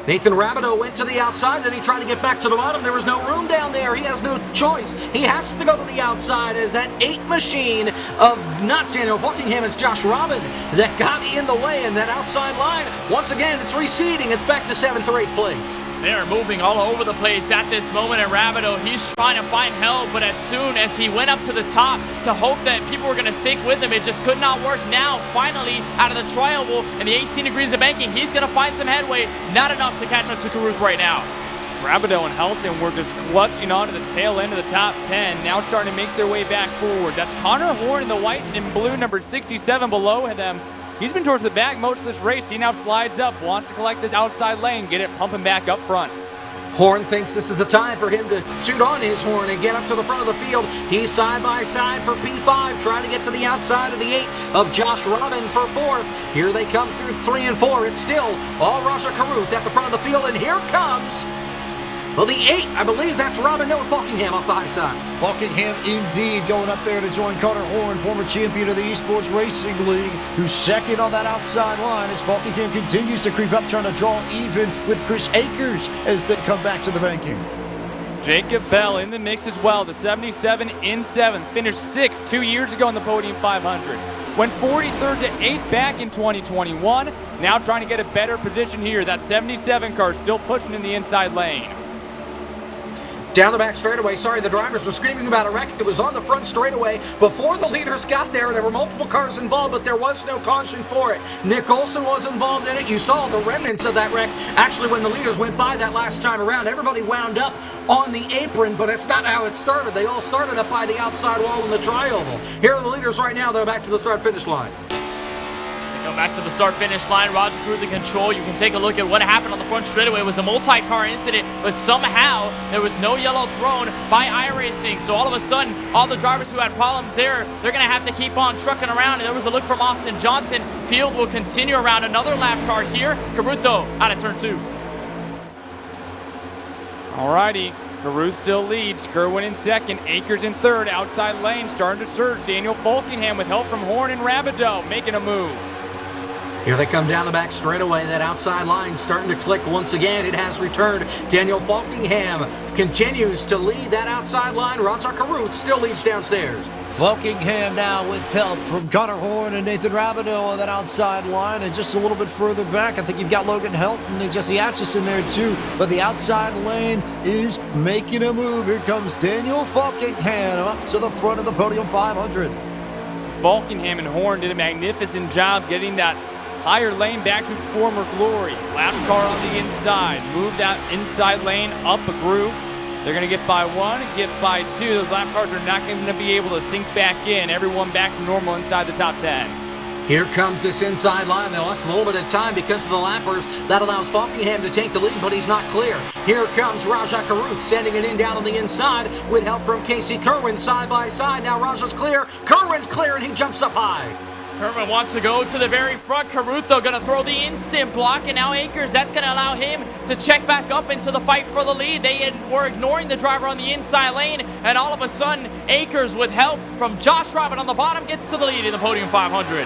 Nathan Rabideau went to the outside, then he tried to get back to the bottom. There was no room down there. He has no choice. He has to go to the outside as that 8 machine of not Daniel Buckingham, it's Josh Robin that got in the way in that outside line. Once again, it's receding. It's back to 7th or 8th place. They are moving all over the place at this moment, and Rabideau, he's trying to find help, but as soon as he went up to the top to hope that people were going to stick with him, it just could not work. Now, finally, out of the tri-oval and the 18 degrees of banking, he's going to find some headway. Not enough to catch up to Caruth right now. Rabideau and Helton were just clutching onto the tail end of the top 10, now starting to make their way back forward. That's Connor Horn in the white and blue, number 67 below them. He's been towards the back most of this race. He now slides up, wants to collect this outside lane, get it pumping back up front. Horn thinks this is the time for him to toot on his horn and get up to the front of the field. He's side by side for P5, trying to get to the outside of the 8 of Josh Robin for 4th. Here they come through 3 and 4. It's still all Raja Caruth at the front of the field, and here comes, well, the 8, I believe that's Robin Noah Buckingham off the high side. Buckingham indeed going up there to join Connor Horn, former champion of the Esports Racing League, who's second on that outside line as Buckingham continues to creep up, trying to draw even with Chris Akers as they come back to the banking. Jacob Bell in the mix as well, the 77 in 7th, finished 6th 2 years ago in the Podium 500. Went 43rd to 8th back in 2021, now trying to get a better position here. That 77 car still pushing in the inside lane. Down the back straightaway, the drivers were screaming about a wreck. It was on the front straightaway before the leaders got there. There were multiple cars involved, but there was no caution for it. Nick Olson was involved in it. You saw the remnants of that wreck. Actually, when the leaders went by that last time around, everybody wound up on the apron, but it's not how it started. They all started up by the outside wall in the tri-oval. Here are the leaders right now. They're back to the start-finish line. Go back to the start-finish line. Roger Caruth in control. You can take a look at what happened on the front straightaway. It was a multi-car incident, but somehow there was no yellow thrown by iRacing. So all of a sudden, all the drivers who had problems there, they're going to have to keep on trucking around. And there was a look from Austin Johnson. Field will continue around another lap car here. Caruth, though, out of turn 2. Alrighty. Caruth still leads. Kerwin in 2nd, Akers in 3rd. Outside lane starting to surge. Daniel Buckingham with help from Horn and Rabideau making a move. Here they come down the back straightaway. That outside line starting to click once again. It has returned. Daniel Buckingham continues to lead that outside line. Raja Caruth still leads downstairs. Buckingham now with help from Connor Horn and Nathan Rabideau on that outside line, and just a little bit further back, I think you've got Logan Helton and Jesse Atchison there too, but the outside lane is making a move. Here comes Daniel Buckingham up to the front of the Podium 500. Buckingham and Horn did a magnificent job getting that higher lane back to its former glory. Lap car on the inside. Move that inside lane up a groove. They're going to get by 1, get by 2. Those lap cars are not going to be able to sink back in. Everyone back to normal inside the top 10. Here comes this inside line. They lost a little bit of time because of the lappers. That allows Buckingham to take the lead, but he's not clear. Here comes Raja Caruth sending it in down on the inside with help from Casey Kerwin side by side. Now Raja's clear. Kerwin's clear, and he jumps up high. Kerwin wants to go to the very front. Caruth, though, going to throw the instant block, and now Akers, that's going to allow him to check back up into the fight for the lead. They were ignoring the driver on the inside lane, and all of a sudden, Akers, with help from Josh Robin on the bottom, gets to the lead in the Podium 500.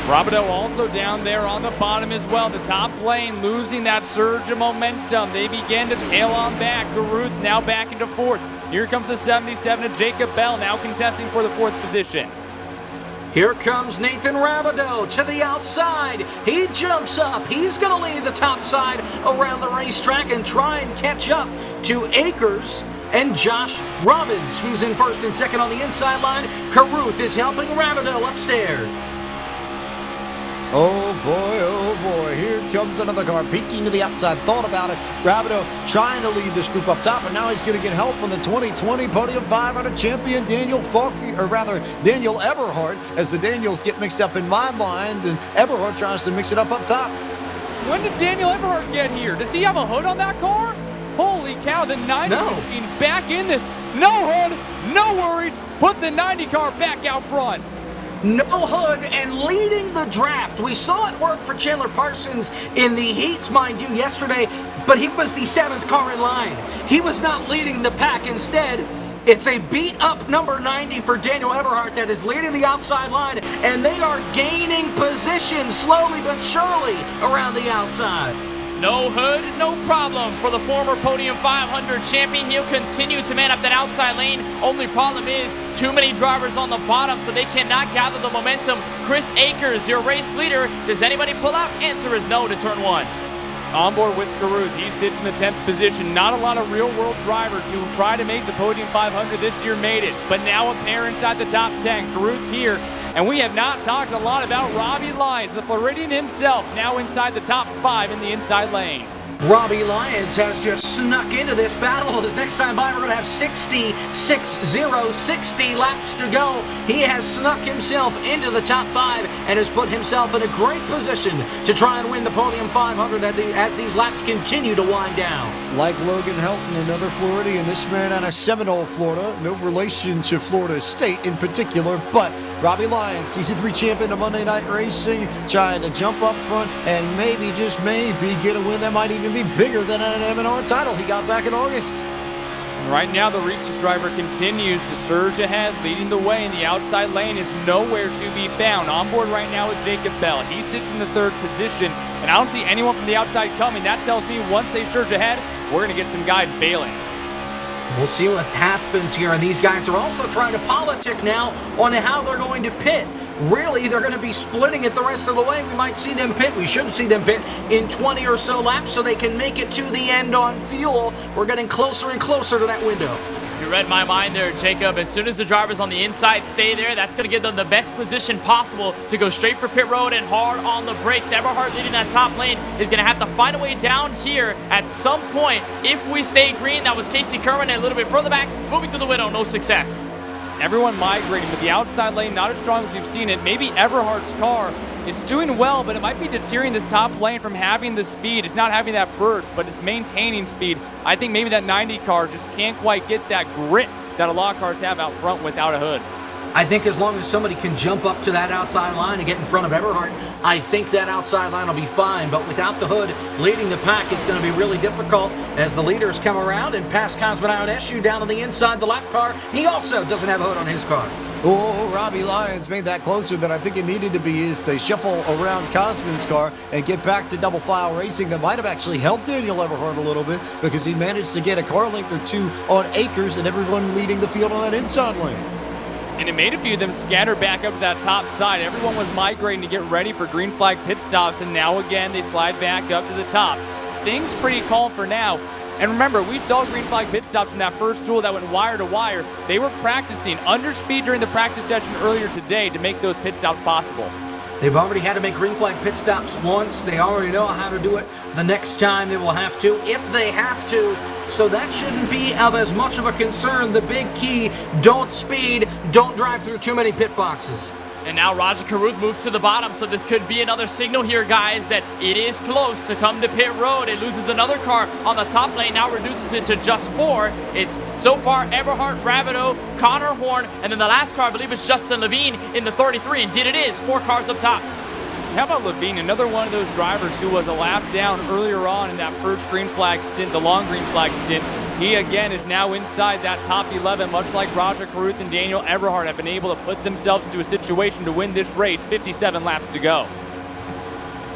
Rabideau also down there on the bottom as well. The top lane losing that surge of momentum. They begin to tail on back. Caruth now back into 4th. Here comes the 77 of Jacob Bell, now contesting for the 4th position. Here comes Nathan Rabideau to the outside. He jumps up. He's going to lead the top side around the racetrack and try and catch up to Akers and Josh Robbins, who's in 1st and 2nd on the inside line. Caruth is helping Rabideau upstairs. Oh boy, here comes another car peeking to the outside. Thought about it. Rabideau trying to lead this group up top, and now he's going to get help from the 2020 Podium 500 champion Daniel Eberhardt, as the Daniels get mixed up in my mind, and Eberhardt tries to mix it up top. When did Daniel Eberhardt get here? Does he have a hood on that car? Holy cow, the 90 machine back in this. No hood, no worries. Put the 90 car back out front. no hood, and leading the draft. We saw it work for Chandler Parsons in the heats, mind you, yesterday, but he was the 7th car in line. He was not leading the pack. Instead, it's a beat-up number 90 for Daniel Eberhardt that is leading the outside line, and they are gaining position slowly but surely around the outside. No hood, no problem for the former Podium 500 champion. He'll continue to man up that outside lane. Only problem is too many drivers on the bottom, so they cannot gather the momentum. Chris Akers, your race leader. Does anybody pull out? Answer is no to turn 1. On board with Garuth, he sits in the 10th position. Not a lot of real-world drivers who try to make the Podium 500 this year made it, but now a pair inside the top 10. Garuth here, and we have not talked a lot about Robbie Lyons, the Floridian himself, now inside the top 5 in the inside lane. Robbie Lyons has just snuck into this battle. This next time by, we're going to have 60 laps to go. He has snuck himself into the top 5 and has put himself in a great position to try and win the Podium 500 as these laps continue to wind down. Like Logan Helton, another Floridian, this man out of Seminole, Florida. No relation to Florida State in particular, but Robbie Lyons, Season 3 champion of Monday Night Racing, trying to jump up front and maybe, just maybe, get a win that might even be bigger than an M&R title he got back in August. Right now, the Reese's driver continues to surge ahead, leading the way in the outside lane is nowhere to be found. On board right now with Jacob Bell. He sits in the 3rd position, and I don't see anyone from the outside coming. That tells me once they surge ahead, we're going to get some guys bailing. We'll see what happens here, and these guys are also trying to politic now on how they're going to pit. Really, they're going to be splitting it the rest of the way. We might see them pit. We should see them pit in 20 or so laps so they can make it to the end on fuel. We're getting closer and closer to that window. You read my mind there, Jacob. As soon as the drivers on the inside stay there, that's going to give them the best position possible to go straight for pit road and hard on the brakes. Eberhardt leading that top lane is going to have to find a way down here at some point. If we stay green, that was Casey Kerwin, and a little bit further back, moving through the window, no success. Everyone migrating, but the outside lane not as strong as we've seen it. Maybe Eberhardt's car is doing well, but it might be deterring this top lane from having the speed. It's not having that burst, but it's maintaining speed. I think maybe that 90 car just can't quite get that grit that a lot of cars have out front without a hood. I think as long as somebody can jump up to that outside line and get in front of Eberhardt, I think that outside line will be fine. But without the hood leading the pack, it's going to be really difficult as the leaders come around and pass Cosmonaut Eshu down on the inside the lap car. He also doesn't have a hood on his car. Oh, Robbie Lyons made that closer than I think it needed to be as they shuffle around Cosman's car and get back to double file racing. That might have actually helped Daniel Eberhardt a little bit because he managed to get a car length or two on Akers and everyone leading the field on that inside lane. And it made a few of them scatter back up to that top side. Everyone was migrating to get ready for green flag pit stops, and now again they slide back up to the top. Things pretty calm for now. And remember, we saw green flag pit stops in that first duel that went wire to wire. They were practicing under speed during the practice session earlier today to make those pit stops possible. They've already had to make green flag pit stops once. They already know how to do it the next time they will have to, if they have to. So that shouldn't be of as much of a concern. The big key, don't speed, don't drive through too many pit boxes. And now Roger Caruth moves to the bottom, so this could be another signal here, guys, that it is close to come to pit road. It loses another car on the top lane, now reduces it to just 4. It's so far Eberhardt, Rabideau, Connor Horn, and then the last car, I believe it's Justin Levine in the 33. Indeed it is, 4 cars up top. How about Levine, another one of those drivers who was a lap down earlier on in that first green flag stint, the long green flag stint. He again is now inside that top 11, much like Roger Caruth and Daniel Eberhardt have been able to put themselves into a situation to win this race. 57 laps to go.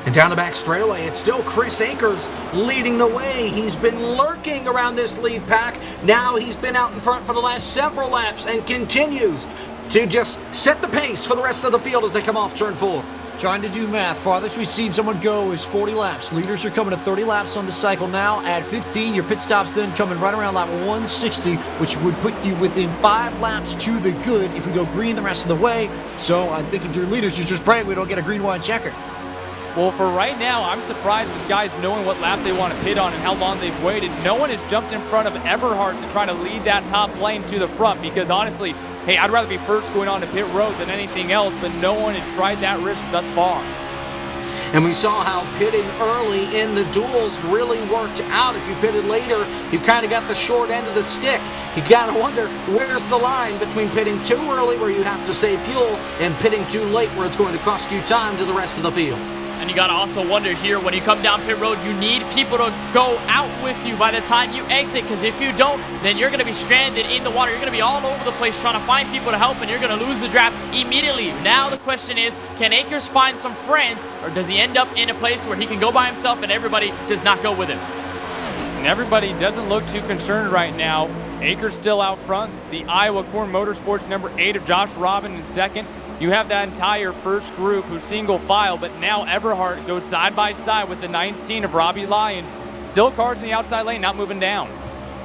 And down the back straightaway, it's still Chris Akers leading the way. He's been lurking around this lead pack. Now he's been out in front for the last several laps and continues to just set the pace for the rest of the field as they come off turn 4. Trying to do math. Farthest we've seen someone go is 40 laps. Leaders are coming to 30 laps on the cycle now. Add 15. Your pit stops then coming right around lap 160, which would put you within 5 laps to the good if we go green the rest of the way. So I think if you're leaders, you're just praying we don't get a green-white checker. Well, for right now, I'm surprised with guys knowing what lap they want to pit on and how long they've waited. No one has jumped in front of Eberhardt to try to lead that top lane to the front because honestly, hey, I'd rather be first going on to pit road than anything else, but no one has tried that risk thus far. And we saw how pitting early in the duels really worked out. If you pitted later, you kind of got the short end of the stick. You got to wonder, where's the line between pitting too early where you have to save fuel and pitting too late where it's going to cost you time to the rest of the field? And you got to also wonder here, when you come down pit road, you need people to go out with you by the time you exit, because if you don't, then you're going to be stranded in the water. You're going to be all over the place trying to find people to help, and you're going to lose the draft immediately. Now the question is, can Akers find some friends, or does he end up in a place where he can go by himself and everybody does not go with him? And everybody doesn't look too concerned right now. Akers still out front. The Iowa Corn Motorsports number 8 of Josh Robin in second. You have that entire first group who's single file, but now Everhart goes side by side with the 19 of Robbie Lyons. Still cars in the outside lane, not moving down.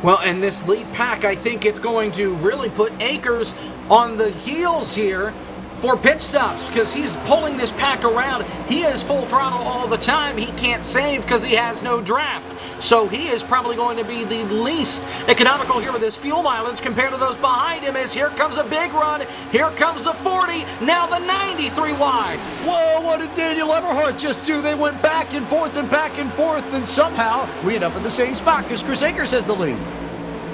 Well, and this lead pack, I think it's going to really put Akers on the heels here for pit stops, because he's pulling this pack around. He is full throttle all the time. He can't save because he has no draft. So he is probably going to be the least economical here with his fuel mileage compared to those behind him. As here comes a big run. Here comes the 40. Now the 93 wide. Whoa, what did Daniel Everhart just do? They went back and forth, and somehow we end up in the same spot because Chris Akers has the lead.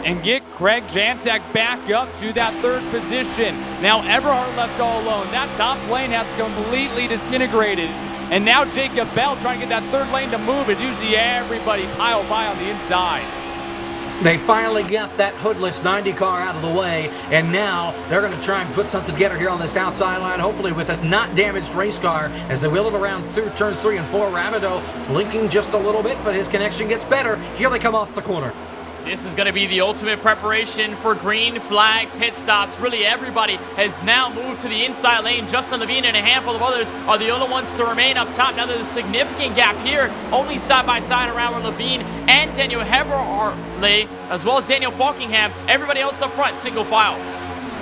And get Craig Janczak back up to that third position. Now Everhart left all alone. That top lane has completely disintegrated. And now Jacob Bell trying to get that third lane to move as you see everybody pile by on the inside. They finally got that hoodless 90 car out of the way, and now they're going to try and put something together here on this outside line, hopefully with a not damaged race car as they wheel it around through turns 3 and 4. Rabideau blinking just a little bit, but his connection gets better. Here they come off the corner. This is going to be the ultimate preparation for green flag pit stops. Really, everybody has now moved to the inside lane. Justin Levine and a handful of others are the only ones to remain up top. Now there's a significant gap here, only side by side around where Levine and Daniel Heberhart lay, as well as Daniel Falkingham. Everybody else up front, single file.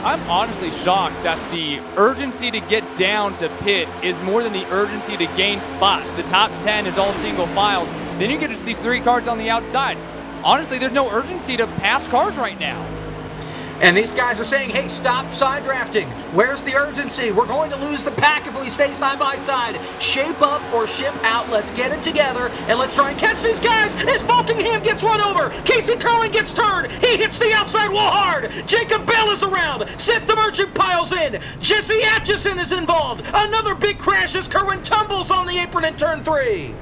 I'm honestly shocked that the urgency to get down to pit is more than the urgency to gain spots. The top 10 is all single file. Then you get just these 3 cars on the outside. Honestly, there's no urgency to pass cars right now. And these guys are saying, hey, stop side drafting. Where's the urgency? We're going to lose the pack if we stay side by side. Shape up or ship out. Let's get it together, and let's try and catch these guys as Falkingham gets run over. Casey Curling gets turned. He hits the outside wall hard. Jacob Bell is around. Seth the Merchant piles in. Jesse Atchison is involved. Another big crash as Kerwin tumbles on the apron in turn 3.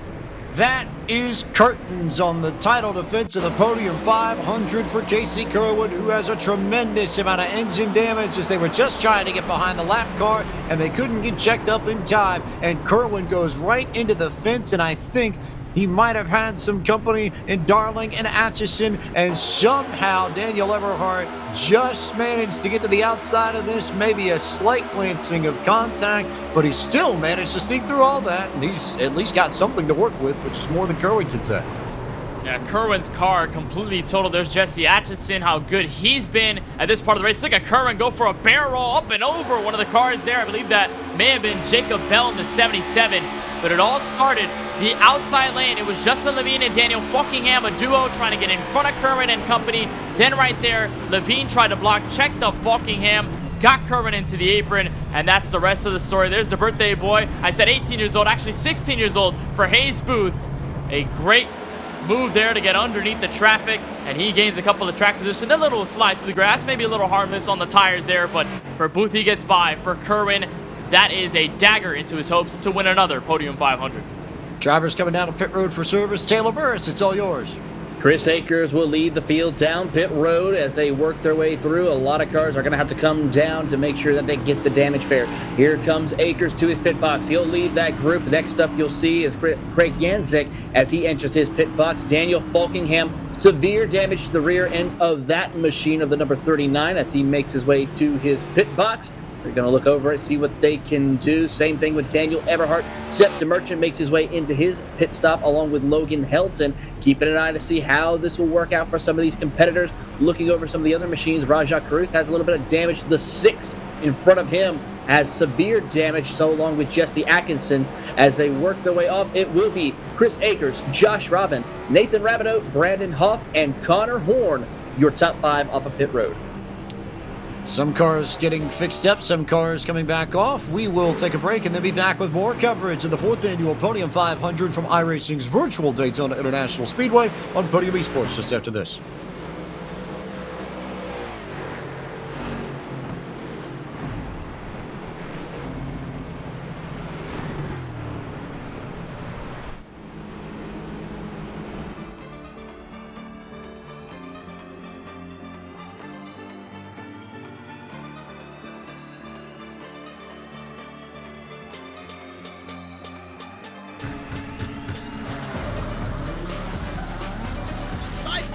That is curtains on the title defense of the Podium 500 for Casey Kerwin, who has a tremendous amount of engine damage as they were just trying to get behind the lap car and they couldn't get checked up in time. And Kerwin goes right into the fence, and I think he might have had some company in Darling and Atchison, and somehow Daniel Everhart just managed to get to the outside of this, maybe a slight glancing of contact, but he still managed to sneak through all that, and he's at least got something to work with, which is more than Kerwin can say. Yeah, Kerwin's car completely total. There's Jesse Atchison, how good he's been at this part of the race. Look at Kerwin go for a barrel roll up and over one of the cars there. I believe that may have been Jacob Bell in the 77. But it all started the outside lane. It was Justin Levine and Daniel Falkingham, a duo trying to get in front of Kerwin and company. Then right there, Levine tried to block, checked up Falkingham, got Kerwin into the apron, and that's the rest of the story. There's the birthday boy. I said 18 years old, actually 16 years old for Hayes Booth. A great move there to get underneath the traffic, and he gains a couple of track position. A little slide through the grass, maybe a little harmless on the tires there, but for Booth, he gets by. For Kerwin, that is a dagger into his hopes to win another Podium 500. Drivers coming down to pit road for service. Taylor Burris, it's all yours. Chris Akers will lead the field down pit road as they work their way through. A lot of cars are going to have to come down to make sure that they get the damage fair. Here comes Akers to his pit box. He'll lead that group. Next up you'll see is Craig Janczak as he enters his pit box. Daniel Falkingham, severe damage to the rear end of that machine of the number 39 as he makes his way to his pit box. We're going to look over it, see what they can do. Same thing with Daniel Everhart. Seth the Merchant makes his way into his pit stop along with Logan Helton. Keeping an eye to see how this will work out for some of these competitors. Looking over some of the other machines, Rajah Caruth has a little bit of damage. The 6 in front of him has severe damage, so along with Jesse Atkinson. As they work their way off, it will be Chris Akers, Josh Robin, Nathan Rabideau, Brandon Hoff, and Connor Horn, your top 5 off of pit road. Some cars getting fixed up, some cars coming back off. We will take a break and then be back with more coverage of the 4th annual Podium 500 from iRacing's virtual Daytona International Speedway on Podium Esports just after this.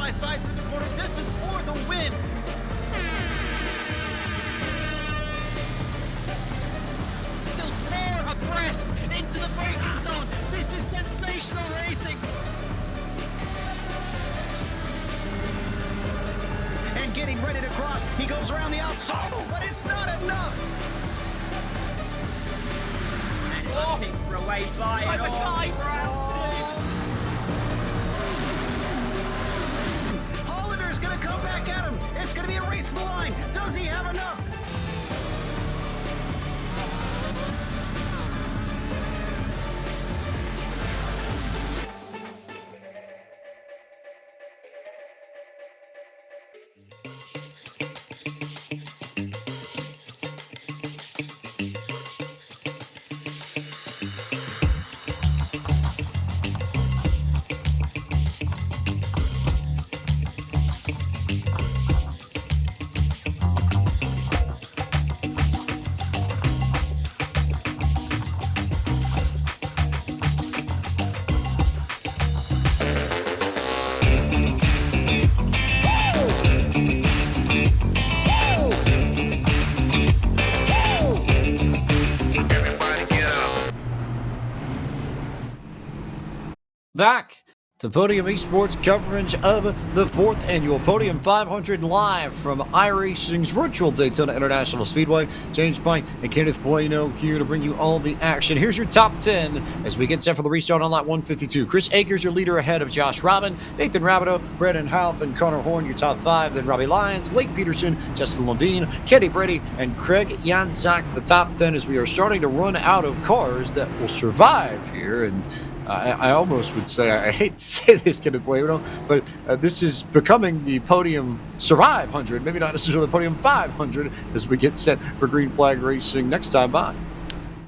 Side through the corner. This is for the win. Still 4 abreast into the braking zone. This is sensational racing. And getting ready to cross. He goes around the outside, but it's not enough. And away by it all. Gonna come back at him. It's gonna be a race to the line. Does he have enough? Back to Podium Esports coverage of the 4th annual Podium 500 live from iRacing's virtual Daytona International Speedway. James Pike and Kenneth Bueno here to bring you all the action. Here's your top 10 as we get set for the restart on lap 152. Chris Akers, your leader ahead of Josh Robin, Nathan Rabideau, Brendan Half, and Connor Horn, your top 5. Then Robbie Lyons, Blake Peterson, Justin Levine, Kenny Brady, and Craig Janczak, the top 10 as we are starting to run out of cars that will survive here. And I almost would say, I hate to say this, Kenneth Bueno, but this is becoming the Podium Survive 100, maybe not necessarily the Podium 500 as we get set for green flag racing next time by.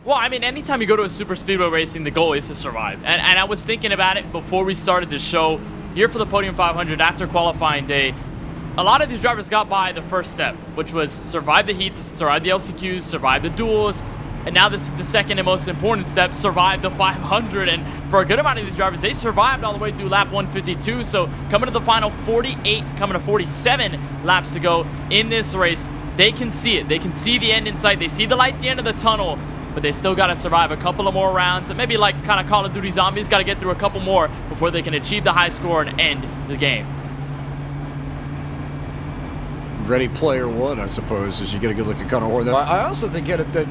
Well, I mean, anytime you go to a super speedway racing, the goal is to survive. And I was thinking about it before we started the show. Here for the Podium 500 after qualifying day, a lot of these drivers got by the first step, which was survive the heats, survive the LCQs, survive the duels. And now this is the second and most important step, survive the 500. And for a good amount of these drivers, they survived all the way through lap 152. So coming to the final 48, coming to 47 laps to go in this race, they can see it. They can see the end in sight. They see the light at the end of the tunnel, but they still got to survive a couple of more rounds. And maybe like kind of Call of Duty Zombies, got to get through a couple more before they can achieve the high score and end the game. Ready Player One, I suppose, as you get a good look at Connor Horn. I also think that,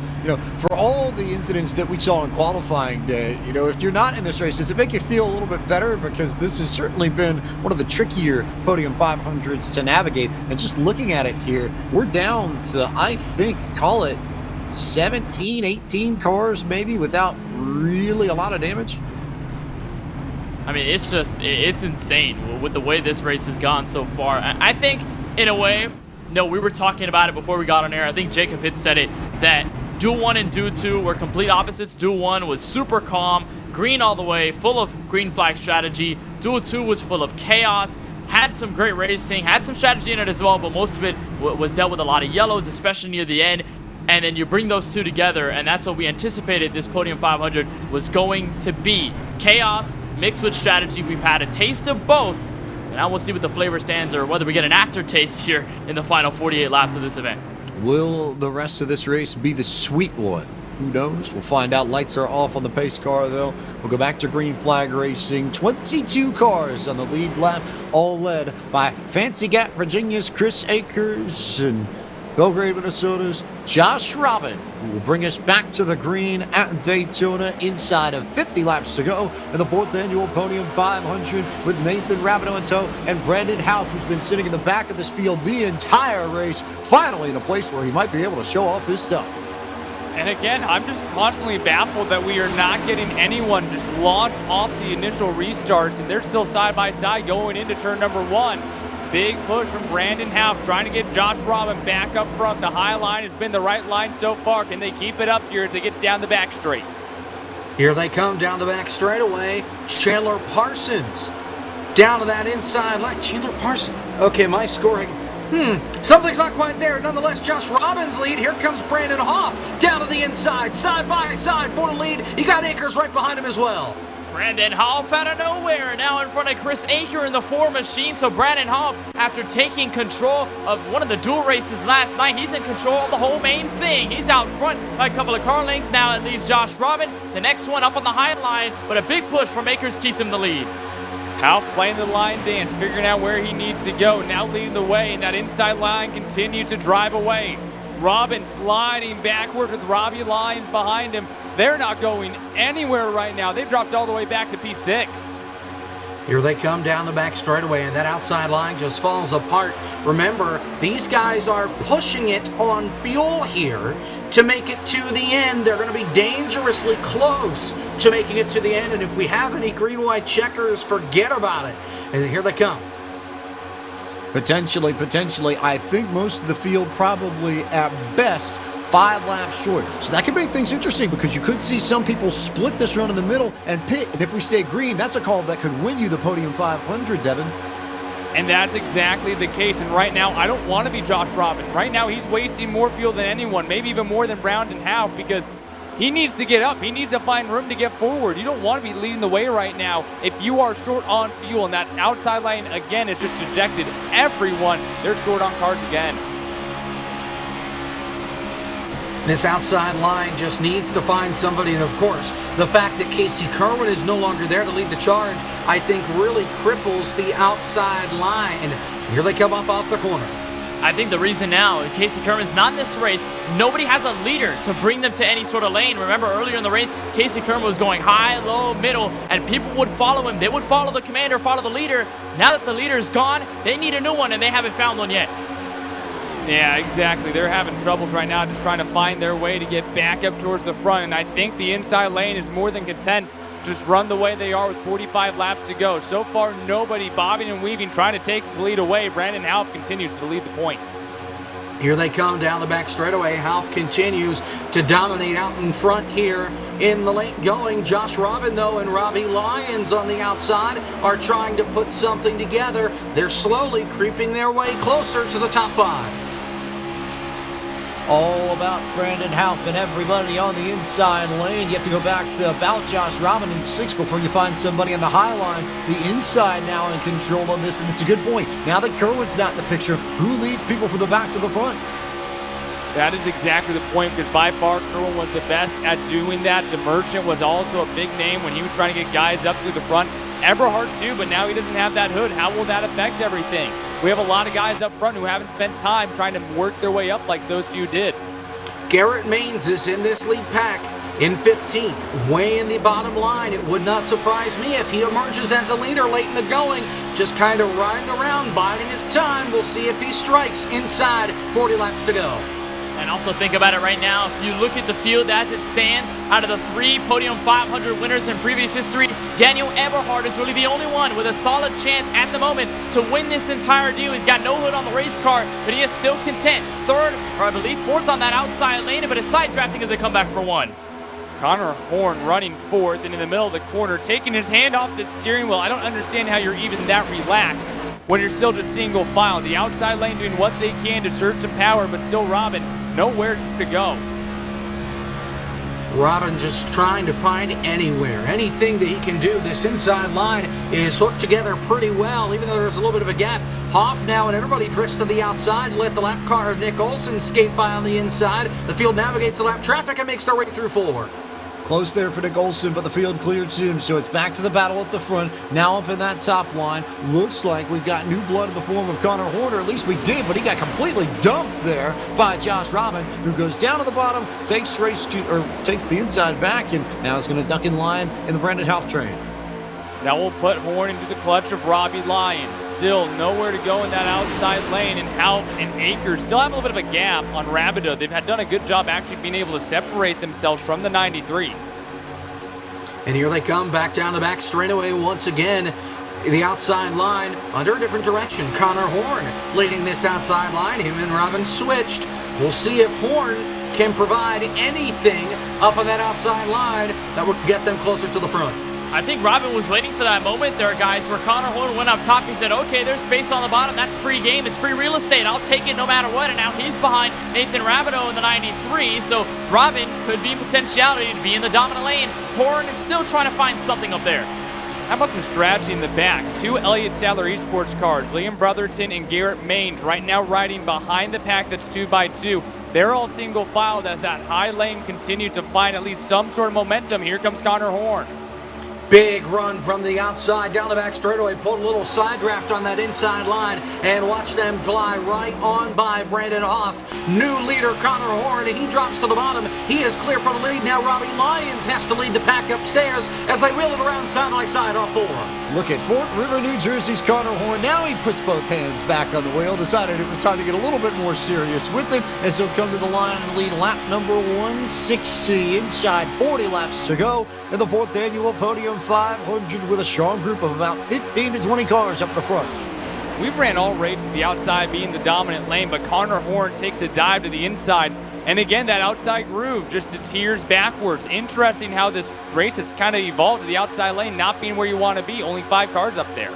for all the incidents that we saw in qualifying day, if you're not in this race, does it make you feel a little bit better? Because this has certainly been one of the trickier Podium 500s to navigate. And just looking at it here, we're down to, I think, call it 17, 18 cars maybe without really a lot of damage. I mean, it's insane with the way this race has gone so far. I think, in a way, we were talking about it before we got on air. I think Jacob Hitz said it, that Duel 1 and Duel 2 were complete opposites. Duel 1 was super calm, green all the way, full of green flag strategy. Duel 2 was full of chaos, had some great racing, had some strategy in it as well, but most of it was dealt with a lot of yellows, especially near the end. And then you bring those two together, and that's what we anticipated this Podium 500 was going to be. Chaos mixed with strategy. We've had a taste of both. Now we'll see what the flavor stands, or whether we get an aftertaste here in the final 48 laps of this event. Will the rest of this race be the sweet one? Who knows? We'll find out. Lights are off on the pace car, though. We'll go back to green flag racing. 22 cars on the lead lap, all led by Fancy Gap Virginia's Chris Akers. And Belgrade, Minnesota's Josh Robin, who will bring us back to the green at Daytona inside of 50 laps to go in the 4th annual Podium 500 with Nathan Rabideau in tow and Brandon Houff, who's been sitting in the back of this field the entire race, finally in a place where he might be able to show off his stuff. And again, I'm just constantly baffled that we are not getting anyone just launch off the initial restarts, and they're still side by side going into turn number 1. Big push from Brandon Houff trying to get Josh Robin back up front. The high line has been the right line so far. Can they keep it up here as they get down the back straight? Here they come down the back straightaway. Chandler Parsons down to that inside line. Chandler Parsons. Okay, my scoring. Something's not quite there. Nonetheless, Josh Robin's lead. Here comes Brandon Houff down to the inside, side by side for the lead. You got Akers right behind him as well. Brandon Houff out of nowhere, now in front of Chris Aker in the 4 machine. So Brandon Houff, after taking control of one of the dual races last night, he's in control of the whole main thing. He's out front by a couple of car lengths. Now it leaves Josh Robin. The next one up on the high line, but a big push from Akers keeps him in the lead. Houff playing the line dance, figuring out where he needs to go, now leading the way, and that inside line continues to drive away. Robin sliding backwards with Robbie Lyons behind him. They're not going anywhere right now. They've dropped all the way back to P6. Here they come down the back straightaway, and that outside line just falls apart. Remember, these guys are pushing it on fuel here to make it to the end. They're going to be dangerously close to making it to the end, and if we have any green-white checkers, forget about it. And here they come. Potentially. I think most of the field probably at best 5 laps short. So that could make things interesting because you could see some people split this run in the middle and pit. And if we stay green, that's a call that could win you the Podium 500, Devin. And that's exactly the case. And right now, I don't want to be Josh Robin. Right now, he's wasting more fuel than anyone, maybe even more than Brandon Houff, because he needs to get up. He needs to find room to get forward. You don't want to be leading the way right now if you are short on fuel. And that outside lane, again, is just ejected everyone. They're short on cars again. This outside line just needs to find somebody, and of course, the fact that Casey Kerwin is no longer there to lead the charge, I think really cripples the outside line. Here they come up off the corner. I think the reason now, Casey Kerwin's not in this race, nobody has a leader to bring them to any sort of lane. Remember earlier in the race, Casey Kerwin was going high, low, middle, and people would follow him. They would follow the commander, follow the leader. Now that the leader is gone, they need a new one, and they haven't found one yet. Yeah, exactly. They're having troubles right now just trying to find their way to get back up towards the front, and I think the inside lane is more than content to just run the way they are with 45 laps to go. So far, nobody bobbing and weaving trying to take the lead away. Brandon Houff continues to lead the point. Here they come down the back straightaway. Houff continues to dominate out in front here in the late going. Josh Robin, though, and Robbie Lyons on the outside are trying to put something together. They're slowly creeping their way closer to the top 5. All about Brandon Houff and everybody on the inside lane. You have to go back to about Josh Robin in 6 before you find somebody on the high line. The inside now in control of this, and it's a good point. Now that Kerwin's not in the picture, who leads people from the back to the front? That is exactly the point, because by far Kerwin was the best at doing that. DeMerchant was also a big name when he was trying to get guys up through the front. Eberhard too, but now he doesn't have that hood. How will that affect everything? We have a lot of guys up front who haven't spent time trying to work their way up like those few did. Garrett Maines is in this lead pack in 15th, way in the bottom line. It would not surprise me if he emerges as a leader late in the going, just kind of riding around, biding his time. We'll see if he strikes inside 40 laps to go. And also think about it right now, if you look at the field as it stands, out of the 3 Podium 500 winners in previous history, Daniel Eberhard is really the only one with a solid chance at the moment to win this entire deal. He's got no hood on the race car, but he is still content. 3rd, or I believe 4th on that outside lane, but his side drafting as a comeback for 1. Connor Horn running 4th and in the middle of the corner, taking his hand off the steering wheel. I don't understand how you're even that relaxed when you're still just single file. The outside lane doing what they can to surge some power, but still Robin nowhere to go. Robin just trying to find anywhere, anything that he can do. This inside line is hooked together pretty well, even though there's a little bit of a gap. Houff now and everybody drifts to the outside. Let the lap car of Nick Olsen skate by on the inside. The field navigates the lap traffic and makes their way through 4. Close there for Nick Olson, but the field cleared him, so it's back to the battle at the front. Now up in that top line. Looks like we've got new blood in the form of Connor Horner. At least we did, but he got completely dumped there by Josh Robin, who goes down to the bottom, takes the inside back, and now is going to duck in line in the Brandon Half train. That will put Horn into the clutch of Robbie Lyons. Still nowhere to go in that outside lane, and Halp and Akers still have a little bit of a gap on Rabideau. They've done a good job actually being able to separate themselves from the 93. And here they come back down the back straightaway once again. The outside line under a different direction. Connor Horn leading this outside line. Him and Robin switched. We'll see if Horn can provide anything up on that outside line that would get them closer to the front. I think Robin was waiting for that moment there, guys, where Connor Horn went up top. He said, okay, there's space on the bottom. That's free game. It's free real estate. I'll take it no matter what. And now he's behind Nathan Rabideau in the 93. So Robin could be in potentiality to be in the dominant lane. Horn is still trying to find something up there. How about some strategy in the back? Two Elliott Sadler Esports cars, Liam Brotherton and Garrett Maines, right now riding behind the pack that's 2x2. They're all single filed as that high lane continues to find at least some sort of momentum. Here comes Connor Horn. Big run from the outside down the back straightaway. Pulled a little side draft on that inside line and watch them fly right on by Brandon Hoff. New leader Connor Horn. He drops to the bottom. He is clear for the lead. Now Robbie Lyons has to lead the pack upstairs as they wheel it around side by side off 4. Look at Fort River, New Jersey's Connor Horn. Now he puts both hands back on the wheel. Decided it was time to get a little bit more serious with it as he'll come to the line and lead lap number 160. Inside 40 laps to go in the 4th annual Podium 500 with a strong group of about 15 to 20 cars up the front. We've ran all race with the outside being the dominant lane, but Connor Horn takes a dive to the inside. And again, that outside groove just teeters backwards. Interesting how this race has kind of evolved to the outside lane not being where you want to be. Only 5 cars up there.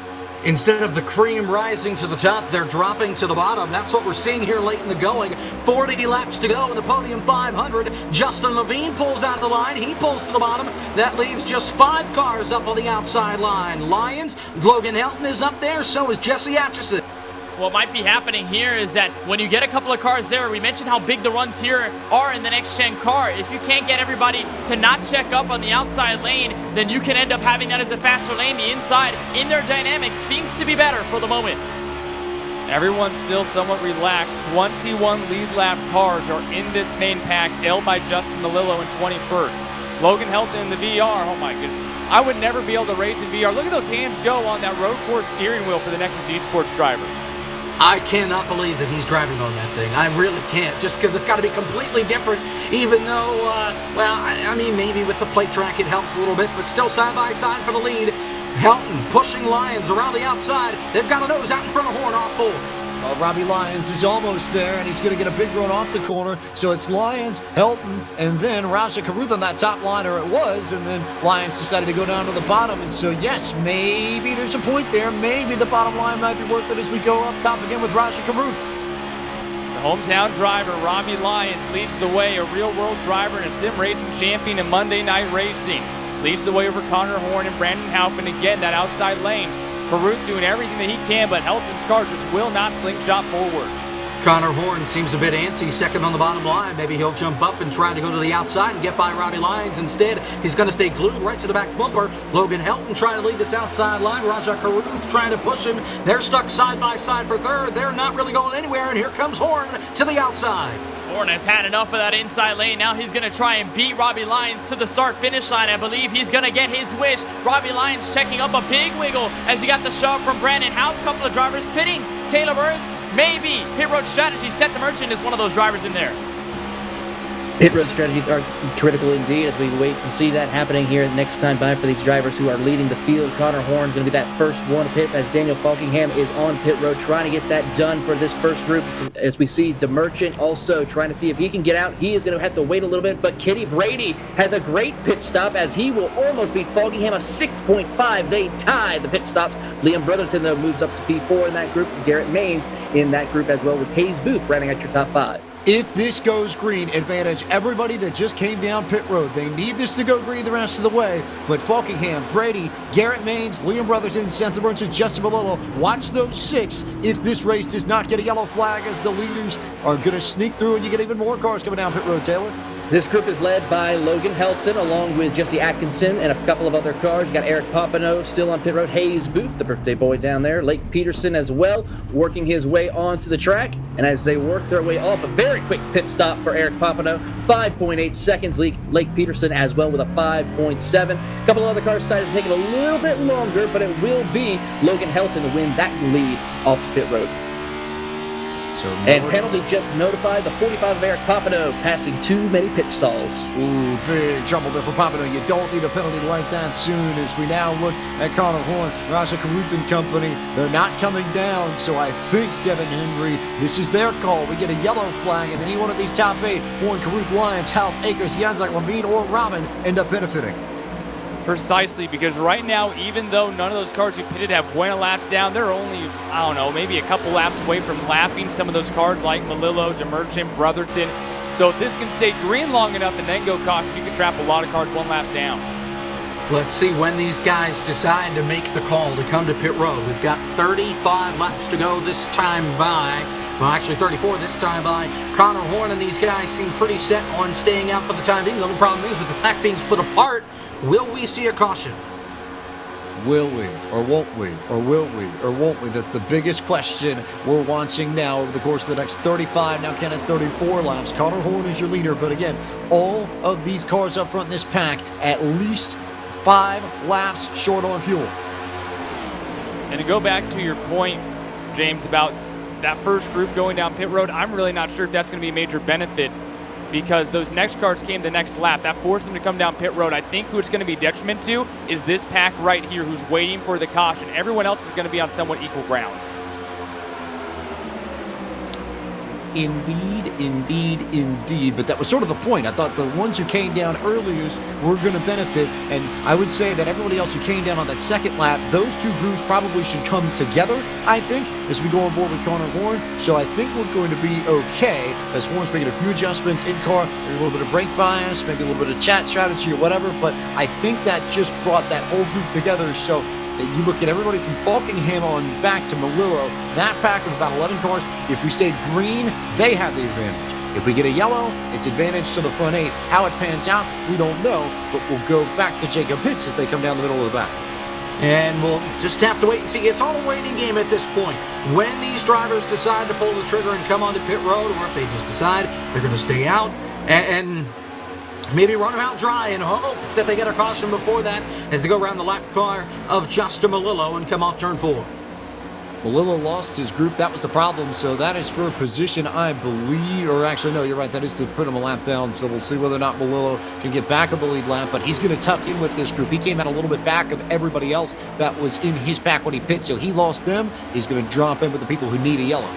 Instead of the cream rising to the top, they're dropping to the bottom. That's what we're seeing here late in the going. 40 laps to go in the Podium 500. Justin Levine pulls out of the line. He pulls to the bottom. That leaves just 5 cars up on the outside line. Lyons, Logan Helton is up there. So is Jesse Atchison. What might be happening here is that when you get a couple of cars there, we mentioned how big the runs here are in the next-gen car. If you can't get everybody to not check up on the outside lane, then you can end up having that as a faster lane. The inside, in their dynamics, seems to be better for the moment. Everyone's still somewhat relaxed. 21 lead lap cars are in this main pack, held by Justin Melillo in 21st. Logan Helton in the VR, oh my goodness. I would never be able to race in VR. Look at those hands go on that road course steering wheel for the Nexus Esports driver. I cannot believe that he's driving on that thing. I really can't, just because it's got to be completely different, even though, well, I mean, maybe with the plate track it helps a little bit, but still side by side for the lead. Helton pushing Lyons around the outside. They've got a nose out in front of Horn off 4. Robbie Lyons is almost there, and he's going to get a big run off the corner. So it's Lyons, Helton, and then Raja Caruth on that top line, or it was, and then Lyons decided to go down to the bottom. And so, yes, maybe there's a point there. Maybe the bottom line might be worth it as we go up top again with Raja Caruth. The hometown driver, Robbie Lyons, leads the way, a real-world driver and a sim racing champion in Monday Night Racing. Leads the way over Connor Horn and Brandon Halpin. Again, that outside lane. Caruth doing everything that he can, but Helton's car just will not slingshot forward. Connor Horn seems a bit antsy, second on the bottom line. Maybe he'll jump up and try to go to the outside and get by Robbie Lyons. Instead, he's going to stay glued right to the back bumper. Logan Helton trying to lead this outside line. Raja Caruth trying to push him. They're stuck side by side for third. They're not really going anywhere, and here comes Horn to the outside. Horn has had enough of that inside lane. Now he's going to try and beat Robbie Lyons to the start-finish line. I believe he's going to get his wish. Robbie Lyons checking up a big wiggle as he got the shove from Brandon Halp. A couple of drivers pitting. Taylor Burris, maybe. Pit road strategy. Set the Merchant is one of those drivers in there. Pit road strategies are critical indeed as we wait to see that happening here next time by for these drivers who are leading the field. Connor Horn is going to be that first one to pit as Daniel Falkingham is on pit road trying to get that done for this first group. As we see DeMerchant also trying to see if he can get out. He is going to have to wait a little bit, but Kenny Brady has a great pit stop as he will almost beat Falkingham a 6.5. They tie the pit stops. Liam Brotherton though moves up to P4 in that group. Garrett Maines in that group as well with Hayes Booth rounding out your top 5. If this goes green, advantage everybody that just came down pit road. They need this to go green the rest of the way. But Falkingham, Brady, Garrett Maines, Liam Brotherton, Seth Merchant, Justin Melillo, watch those 6 if this race does not get a yellow flag as the leaders are going to sneak through and you get even more cars coming down pit road, Taylor. This group is led by Logan Helton along with Jesse Atkinson and a couple of other cars. You got Eric Popino still on pit road, Hayes Booth, the birthday boy down there, Lake Peterson as well, working his way onto the track. And as they work their way off, a very quick pit stop for Eric Popino, 5.8 seconds. Lake Peterson as well with a 5.7. A couple of other cars decided to take it a little bit longer, but it will be Logan Helton to win that lead off the pit road. So And penalty just notified, the 45 of Eric Popino passing too many pit stalls. Ooh, big trouble there for Papino. You don't need a penalty like that soon. As we now look at Connor Horn, Raja Karuth and company, they're not coming down. So I think Devin Henry, this is their call. We get a yellow flag, and any one of these top 8, Horn, Karuth, Lyons, Half, Akers, Janzak, Levine, or Robin end up benefiting. Precisely, because right now, even though none of those cars you pitted have went a lap down, they're only, I don't know, maybe a couple laps away from lapping some of those cars like Malillo, DeMerchant, Brotherton. So if this can stay green long enough and then go caution, you can trap a lot of cars one lap down. Let's see when these guys decide to make the call to come to pit road. We've got 35 laps to go this time by. Well, actually 34 this time by. Connor Horn and these guys seem pretty set on staying out for the time being. The only problem is with the pack being split apart, will we see a caution? Will we, or won't we, or will we, or won't we? That's the biggest question we're watching now over the course of the next 35, now count at 34 laps. Connor Horn is your leader, but again, all of these cars up front in this pack at least 5 laps short on fuel. And to go back to your point, James, about that first group going down pit road, I'm really not sure if that's going to be a major benefit, because those next cars came the next lap. That forced them to come down pit road. I think who it's going to be detriment to is this pack right here who's waiting for the caution. Everyone else is going to be on somewhat equal ground. Indeed, indeed, indeed. But that was sort of the point. I thought the ones who came down earliest were going to benefit, and I would say that everybody else who came down on that second lap, those two groups probably should come together, I think, as we go on board with Connor Horn. So I think we're going to be okay, as Horn's making a few adjustments in car, maybe a little bit of brake bias, maybe a little bit of chat strategy or whatever, but I think that just brought that whole group together. So you look at everybody from Falkingham on back to Malillo, that pack of about 11 cars, if we stayed green, they have the advantage. If we get a yellow, it's advantage to the front 8. How it pans out, we don't know, but we'll go back to Jacob Hitz as they come down the middle of the back. And we'll just have to wait and see. It's all a waiting game at this point. When these drivers decide to pull the trigger and come onto pit road, or if they just decide they're going to stay out and maybe run them out dry and hope that they get a caution before that as they go around the lap car of Justin Malillo and come off turn 4. Malillo lost his group. That was the problem. So that is for a position, I believe, or actually, no, you're right. That is to put him a lap down. So we'll see whether or not Malillo can get back of the lead lap. But he's going to tuck in with this group. He came out a little bit back of everybody else that was in his pack when he pit. So he lost them. He's going to drop in with the people who need a yellow.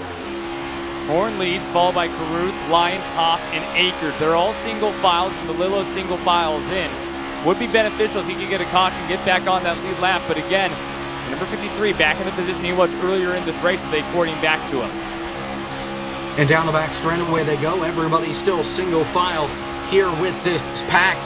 Horn leads, followed by Caruth, Lyons, Hoff, and Akers. They're all single files. Malillo single files in. Would be beneficial if he could get a caution, get back on that lead lap. But again, number 53 back in the position he was earlier in this race, so they courting back to him. And down the back straight away they go. Everybody's still single file here with this pack.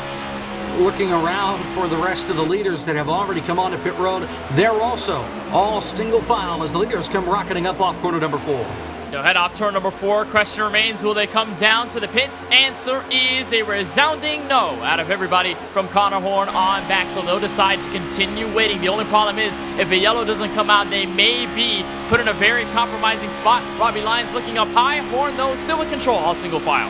Looking around for the rest of the leaders that have already come onto pit road. They're also all single file as the leaders come rocketing up off corner number 4. They'll head off turn number 4. Question remains, will they come down to the pits? Answer is a resounding no out of everybody from Connor Horn on back, so they'll decide to continue waiting. The only problem is, if a yellow doesn't come out, they may be put in a very compromising spot. Robbie Lyons looking up high. Horn, though, still in control, all single file.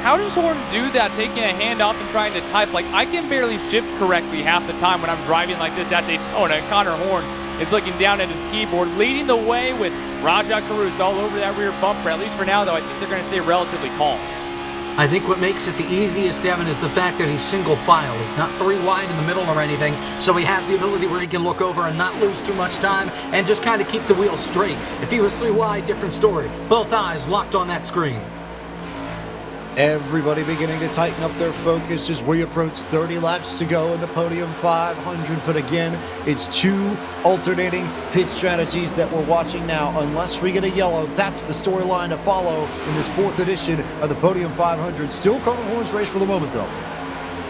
How does Horn do that, taking a hand off and trying to type? Like, I can barely shift correctly half the time when I'm driving like this at Daytona. Connor Horn is looking down at his keyboard, leading the way with Raja Caruth all over that rear bumper. At least for now, though, I think they're going to stay relatively calm. I think what makes it the easiest, Devin, is the fact that he's single file. He's not 3 wide in the middle or anything, so he has the ability where he can look over and not lose too much time and just kind of keep the wheel straight. If he was 3 wide, different story. Both eyes locked on that screen. Everybody beginning to tighten up their focus as we approach 30 laps to go in the Podium 500. But again, it's 2 alternating pit strategies that we're watching now. Unless we get a yellow, that's the storyline to follow in this 4th edition of the Podium 500. Still Connor Horn's race for the moment, though.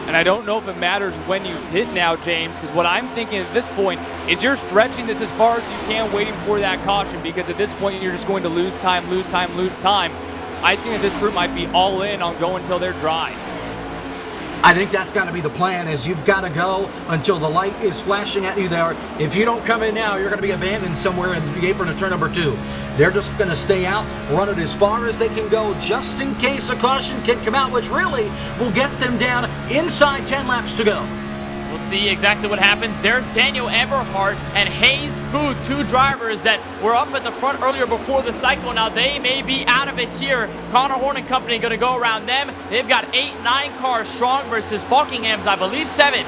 And I don't know if it matters when you hit now, James, because what I'm thinking at this point is you're stretching this as far as you can, waiting for that caution, because at this point you're just going to lose time, lose time, lose time. I think that this group might be all in on going until they're dry. I think that's got to be the plan, is you've got to go until the light is flashing at you there. If you don't come in now, you're going to be abandoned somewhere in the apron of turn number 2. They're just going to stay out, run it as far as they can go, just in case a caution can come out, which really will get them down inside 10 laps to go. We'll see exactly what happens. There's Daniel Eberhardt and Hayes Booth, 2 drivers that were up at the front earlier before the cycle. Now they may be out of it here. Connor Horn and company going to go around them. They've got 8-9 cars strong versus Falkingham's, I believe, 7.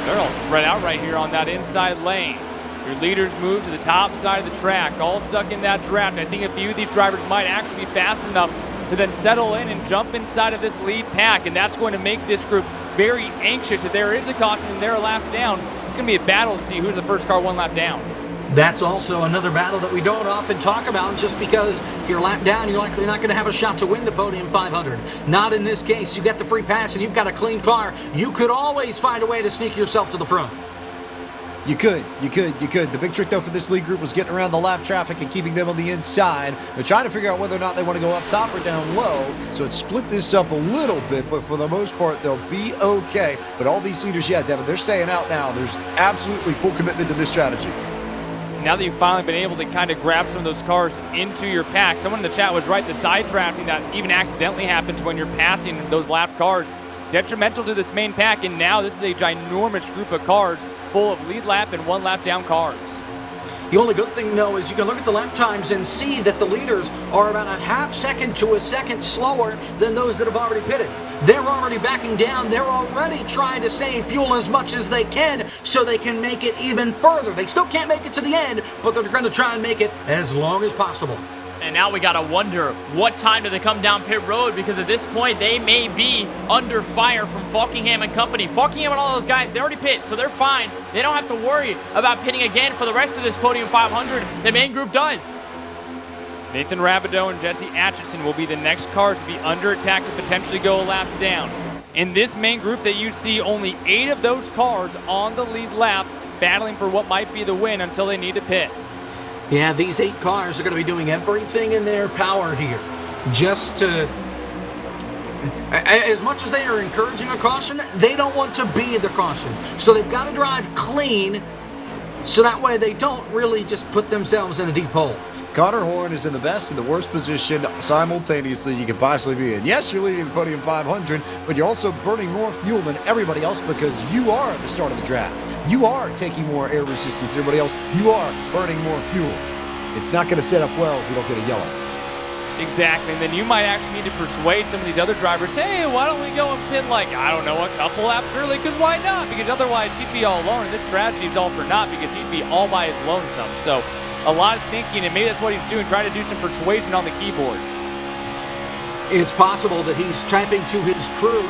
They're all spread out right here on that inside lane. Your leaders move to the top side of the track, all stuck in that draft. I think a few of these drivers might actually be fast enough to then settle in and jump inside of this lead pack, and that's going to make this group very anxious. If there is a caution and they're a lap down, it's going to be a battle to see who's the first car 1 lap down. That's also another battle that we don't often talk about, just because if you're a lap down, you're likely not going to have a shot to win the Podium 500. Not in this case. You get the free pass and you've got a clean car. You could always find a way to sneak yourself to the front. You could. The big trick, though, for this lead group was getting around the lap traffic and keeping them on the inside. They're trying to figure out whether or not they want to go up top or down low, so it split this up a little bit, but for the most part, they'll be okay. But all these leaders, yeah, Devin, they're staying out now. There's absolutely full commitment to this strategy. Now that you've finally been able to kind of grab some of those cars into your pack, someone in the chat was right, the side drafting that even accidentally happens when you're passing those lap cars, detrimental to this main pack, and now this is a ginormous group of cars full of lead lap and 1 lap down cars. The only good thing, though, is you can look at the lap times and see that the leaders are about a half second to a second slower than those that have already pitted. They're already backing down. They're already trying to save fuel as much as they can so they can make it even further. They still can't make it to the end, but they're going to try and make it as long as possible. And now we got to wonder, what time do they come down pit road? Because at this point, they may be under fire from Falkingham and company. Falkingham and all those guys, they already pit, so they're fine. They don't have to worry about pitting again for the rest of this Podium 500. The main group does. Nathan Rabideau and Jesse Atchison will be the next cars to be under attack to potentially go a lap down. In this main group that you see, only 8 of those cars on the lead lap battling for what might be the win until they need to pit. Yeah, these 8 cars are going to be doing everything in their power here just to, as much as they are encouraging a caution, they don't want to be the caution. So they've got to drive clean so that way they don't really just put themselves in a deep hole. Connor Horn is in the best and the worst position simultaneously you could possibly be in. Yes, you're leading the Podium 500, but you're also burning more fuel than everybody else because you are at the start of the draft. You are taking more air resistance than everybody else. You are burning more fuel. It's not going to set up well if you don't get a yellow. Exactly, and then you might actually need to persuade some of these other drivers, hey, why don't we go and pit like, I don't know, a couple laps early, because why not? Because otherwise he'd be all alone, and this strategy is all for naught because he'd be all by his lonesome. So a lot of thinking, and maybe that's what he's doing, trying to do some persuasion on the keyboard. It's possible that he's typing to his crew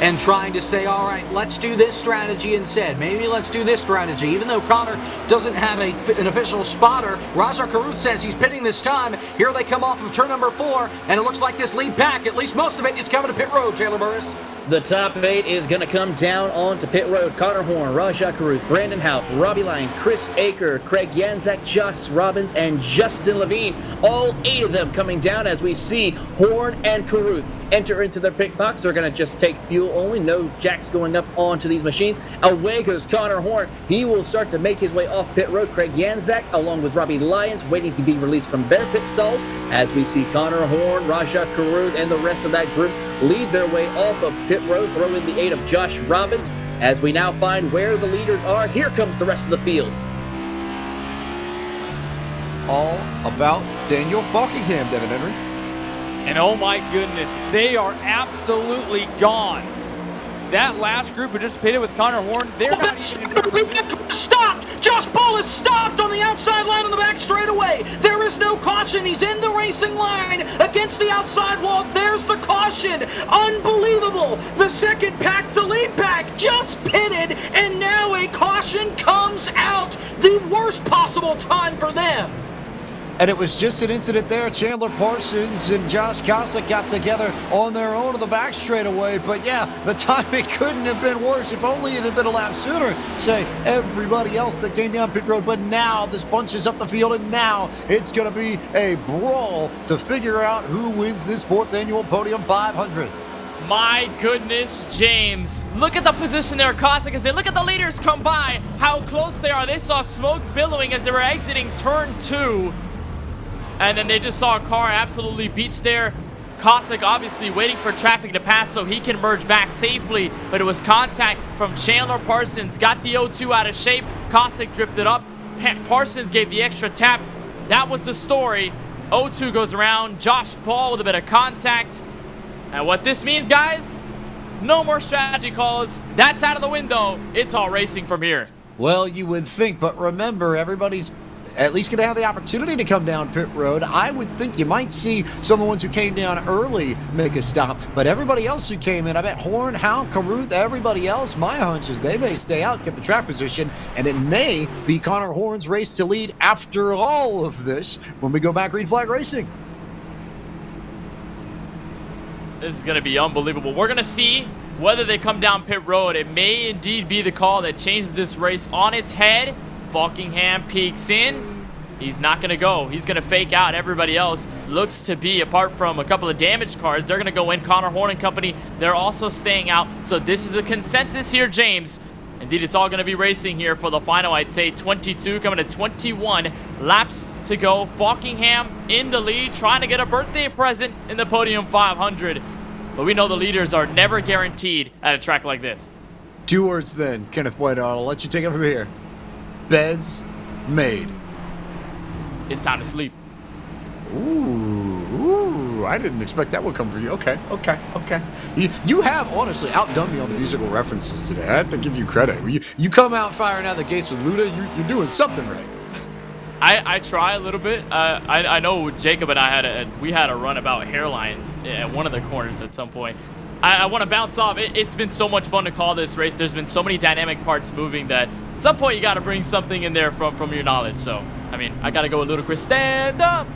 and trying to say, all right, let's do this strategy instead. Maybe let's do this strategy. Even though Connor doesn't have an official spotter, Raja Karuth says he's pitting this time. Here they come off of turn number 4, and it looks like this lead pack, at least most of it, is coming to pit road, Taylor Burris. The top 8 is going to come down onto pit road. Connor Horn, Rajah Caruth, Brandon Houff, Robbie Lyon, Chris Aker, Craig Yanzak, Josh Robbins, and Justin Levine. All 8 of them coming down as we see Horn and Caruth enter into their pit box. They're going to just take fuel only. No jacks going up onto these machines. Away goes Connor Horn. He will start to make his way off pit road. Craig Yanzak, along with Robbie Lyons, waiting to be released from their pit stalls as we see Connor Horn, Rajah Caruth, and the rest of that group lead their way off of pit road. Throw in the 8 of Josh Robbins as we now find where the leaders are. Here comes the rest of the field. All about Daniel Falkingham, Devin Henry. And oh my goodness, they are absolutely gone. That last group who just pitted with Connor Horn, they're not even... Stopped! Josh Bull is stopped on the outside line on the back straightaway. There is no caution. He's in the racing line against the outside wall. There's the caution. Unbelievable. The second pack, the lead pack, just pitted, and now a caution comes out. The worst possible time for them. And it was just an incident there. Chandler Parsons and Josh Cossack got together on their own to the back straightaway. But yeah, the timing couldn't have been worse. If only it had been a lap sooner, say everybody else that came down pit road. But now this bunches up the field, and now it's going to be a brawl to figure out who wins this 4th annual Podium 500. My goodness, James. Look at the position there, Cossack, as they look at the leaders come by, how close they are. They saw smoke billowing as they were exiting turn 2. And then they just saw a car absolutely beached there. Cossack obviously waiting for traffic to pass so he can merge back safely, but it was contact from Chandler Parsons. Got the O2 out of shape. Cossack drifted up. Parsons gave the extra tap. That was the story. O2 goes around. Josh Ball with a bit of contact. And what this means, guys, no more strategy calls. That's out of the window. It's all racing from here. Well, you would think, but remember, everybody's at least going to have the opportunity to come down pit road. I would think you might see some of the ones who came down early make a stop, but everybody else who came in, I bet Horn, Hal, Caruth, everybody else, my hunch is they may stay out, get the track position, and it may be Connor Horn's race to lead after all of this when we go back green flag racing. This is going to be unbelievable. We're going to see whether they come down pit road. It may indeed be the call that changes this race on its head. Falkingham peeks in. He's not going to go. He's going to fake out. Everybody else looks to be, apart from a couple of damaged cars, they're going to go in. Connor Horn and company, they're also staying out. So this is a consensus here, James. Indeed, it's all going to be racing here for the final, I'd say 22, coming to 21 laps to go. Falkingham in the lead, trying to get a birthday present in the Podium 500. But we know the leaders are never guaranteed at a track like this. 2 words then, Kenneth White. I'll let you take it from here. Beds made. It's time to sleep. Ooh, I didn't expect that would come from you. Okay. You have honestly outdone me on the musical references today. I have to give you credit. You come out firing out the gates with Luda, you're doing something right. I try a little bit. I know Jacob and I we had a run about hairlines at one of the corners at some point. I want to bounce off. It's been so much fun to call this race. There's been so many dynamic parts moving that at some point you got to bring something in there from your knowledge. So, I mean, I got to go with Ludacris. Stand up.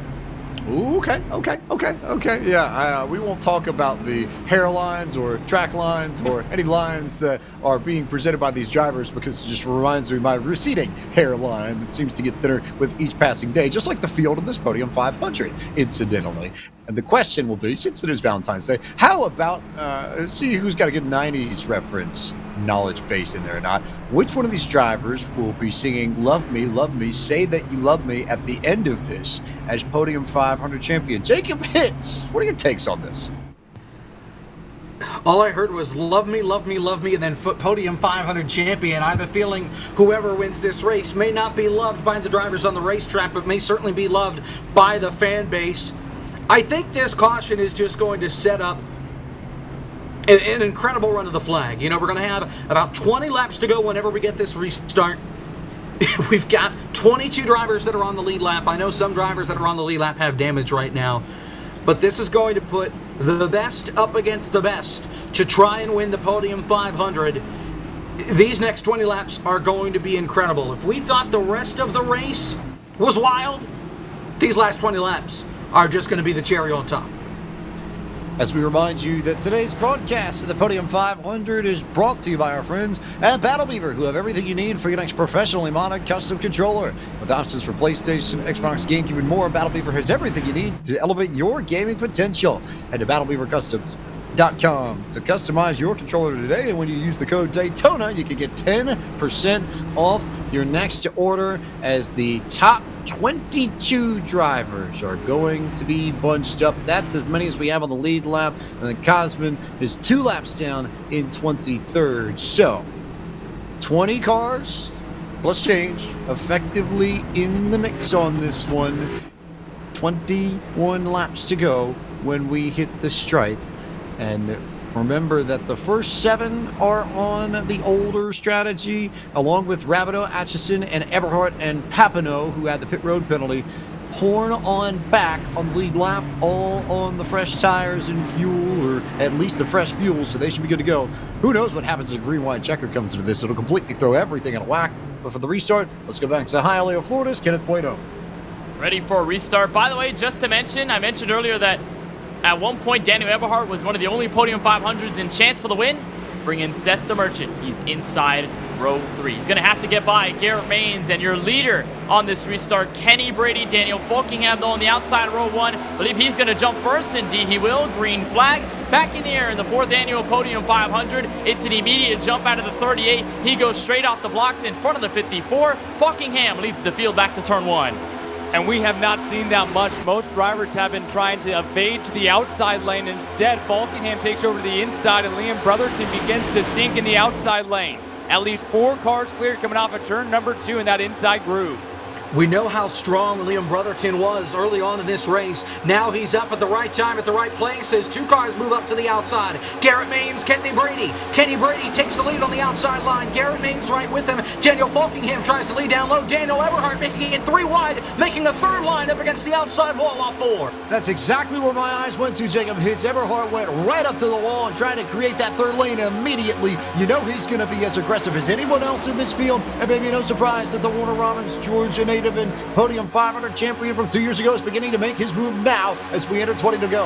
Ooh, okay. Yeah, we won't talk about the hairlines or track lines or any lines that are being presented by these drivers because it just reminds me of my receding hairline that seems to get thinner with each passing day, just like the field in this Podium 500, incidentally. And the question will be, since it is Valentine's Day, how about see who's got a good 90s reference knowledge base in there or not. Which one of these drivers will be singing love me, say that you love me at the end of this as Podium 500 champion? Jacob Hitz, what are your takes on this? All I heard was love me, and then Podium 500 champion. I have a feeling whoever wins this race may not be loved by the drivers on the racetrack, but may certainly be loved by the fan base. I think this caution is just going to set up an incredible run of the flag. You know, we're going to have about 20 laps to go whenever we get this restart. We've got 22 drivers that are on the lead lap. I know some drivers that are on the lead lap have damage right now. But this is going to put the best up against the best to try and win the Podium 500. These next 20 laps are going to be incredible. If we thought the rest of the race was wild, these last 20 laps are just going to be the cherry on top. As we remind you that today's broadcast of the Podium 500 is brought to you by our friends at Battle Beaver, who have everything you need for your next professionally modded custom controller. With options for PlayStation, Xbox, GameCube, and more, Battle Beaver has everything you need to elevate your gaming potential. Head to BattleBeaverCustoms.com to customize your controller today, and when you use the code Daytona, you can get 10% off your next order as the top 22 drivers are going to be bunched up. That's as many as we have on the lead lap, and then Cosman is 2 laps down in 23rd. So 20 cars plus change effectively in the mix on this one. 21 laps to go when we hit the stripe. And remember that the first 7 are on the older strategy, along with Rabideau, Atchison, and Eberhardt and Papineau, who had the pit road penalty. Horn on back on the lead lap, all on the fresh tires and fuel, or at least the fresh fuel, so they should be good to go. Who knows what happens if a green-white checker comes into this? It'll completely throw everything in a whack. But for the restart, let's go back to Hialeah, Florida's Kenneth Puedo. Ready for a restart. By the way, just to mention, I mentioned earlier that at one point, Daniel Eberhardt was one of the only Podium 500s in chance for the win. Bring in Seth the Merchant. He's inside row 3. He's going to have to get by Garrett Maines, and your leader on this restart, Kenny Brady. Daniel Falkingham, though, on the outside row 1. I believe he's going to jump first. Indeed, he will. Green flag. back in the air in the 4th annual Podium 500. It's an immediate jump out of the 38. He goes straight off the blocks in front of the 54. Falkingham leads the field back to turn 1. And we have not seen that much. Most drivers have been trying to evade to the outside lane. Instead, Falkingham takes over to the inside, and Liam Brotherton begins to sink in the outside lane. At least 4 cars cleared coming off of turn number 2 in that inside groove. We know how strong Liam Brotherton was early on in this race. Now he's up at the right time, at the right place as 2 cars move up to the outside. Garrett Maines, Kenny Brady. Kenny Brady takes the lead on the outside line. Garrett Maines right with him. Daniel Falkingham tries to lead down low. Daniel Eberhardt making it 3 wide, making the 3rd line up against the outside wall off 4. That's exactly where my eyes went to, Jacob Hitz. Eberhardt went right up to the wall and trying to create that 3rd lane immediately. You know he's going to be as aggressive as anyone else in this field, and maybe no surprise that the Warner Robins, Georgia native and Podium 500 champion from 2 years ago is beginning to make his move now as we enter 20 to go.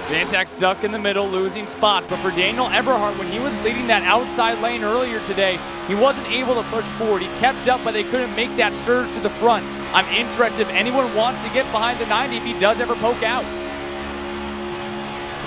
Janczak stuck in the middle, losing spots, but for Daniel Eberhardt, when he was leading that outside lane earlier today, he wasn't able to push forward. He kept up, but they couldn't make that surge to the front. I'm interested if anyone wants to get behind the 90 if he does ever poke out.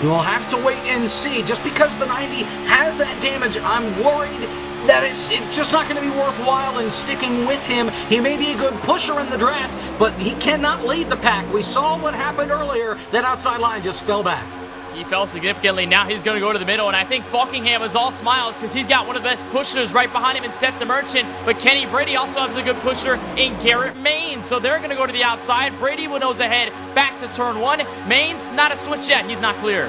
We'll have to wait and see. Just because the 90 has that damage, I'm worried that it's just not going to be worthwhile in sticking with him. He may be a good pusher in the draft, but he cannot lead the pack. We saw what happened earlier. That outside line just fell back. He fell significantly. Now he's going to go to the middle, and I think Falkingham is all smiles because he's got one of the best pushers right behind him in Seth the Merchant, but Kenny Brady also has a good pusher in Garrett Maines, so they're going to go to the outside. Brady nose ahead back to turn 1. Maines, not a switch yet. He's not clear.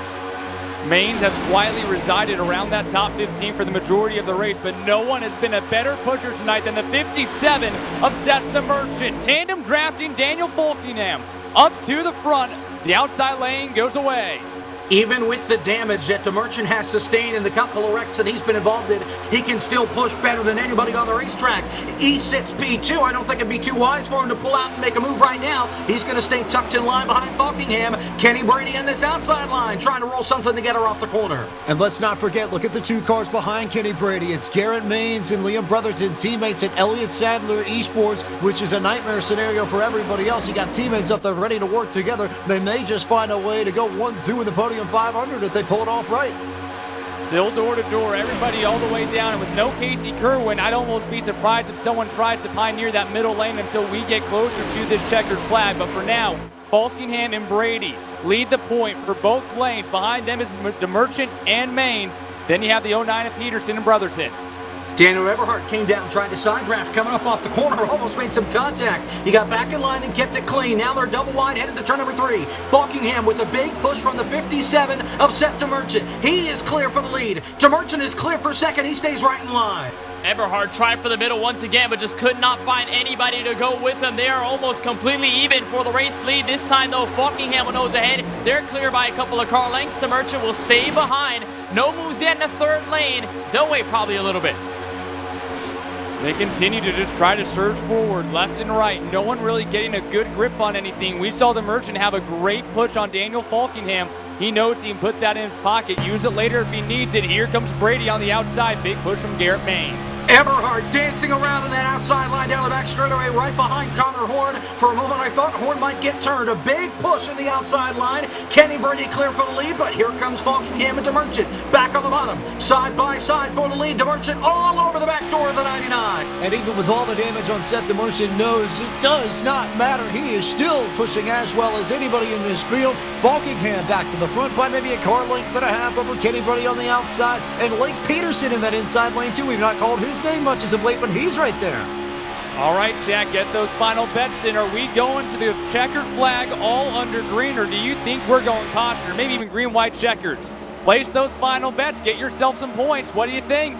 Maines has quietly resided around that top 15 for the majority of the race, but no one has been a better pusher tonight than the 57 of Seth the Merchant. Tandem drafting Daniel Falkingham up to the front. The outside lane goes away. Even with the damage that DeMerchant has sustained in the couple of wrecks that he's been involved in, he can still push better than anybody on the racetrack. He sits P2. I don't think it'd be too wise for him to pull out and make a move right now. He's going to stay tucked in line behind Falkingham. Kenny Brady in this outside line, trying to roll something together off the corner. And let's not forget, look at the 2 cars behind Kenny Brady. It's Garrett Maines and Liam Brotherton, teammates at Elliott Sadler Esports, which is a nightmare scenario for everybody else. You got teammates up there ready to work together. They may just find a way to go 1-2 in the Podium 500 if they pull it off right. Still door to door, everybody all the way down, and with no Casey Kerwin, I'd almost be surprised if someone tries to pioneer that middle lane until we get closer to this checkered flag. But for now, Falkingham and Brady lead the point for both lanes. Behind them is DeMerchant and Maines. Then you have the 09 of Peterson and Brotherton. Daniel Eberhardt came down, tried to side draft, coming up off the corner, almost made some contact. He got back in line and kept it clean. Now they're double wide, headed to turn number 3. Falkingham with a big push from the 57 of Seth DeMerchant. He is clear for the lead. DeMerchant is clear for second. He stays right in line. Eberhardt tried for the middle once again, but just could not find anybody to go with him. They are almost completely even for the race lead. This time, though, Falkingham nose ahead. They're clear by a couple of car lengths. DeMerchant will stay behind. No moves yet in the 3rd lane. They'll wait probably a little bit. They continue to just try to surge forward, left and right. No one really getting a good grip on anything. We saw the Merchant have a great push on Daniel Falkingham. He knows he can put that in his pocket, use it later if he needs it. Here comes Brady on the outside. Big push from Garrett Maines. Eberhardt dancing around in that outside line down the back straightaway right behind Connor Horn. For a moment I thought Horn might get turned. A big push in the outside line. Kenny Brady clear for the lead, but here comes Falkingham and DeMerchant back on the bottom. Side by side for the lead. DeMerchant all over the back door of the 99. And even with all the damage on Seth DeMerchant knows it does not matter. He is still pushing as well as anybody in this field. Falkingham back to the front by maybe a car length and a half over Kenny Brady on the outside. And Lake Peterson in that inside lane too. We've not called his name much as of late, but he's right there. All right, Jack, get those final bets in. Are we going to the checkered flag all under green, or do you think we're going caution, or maybe even green, white, checkers? Place those final bets. Get yourself some points. What do you think?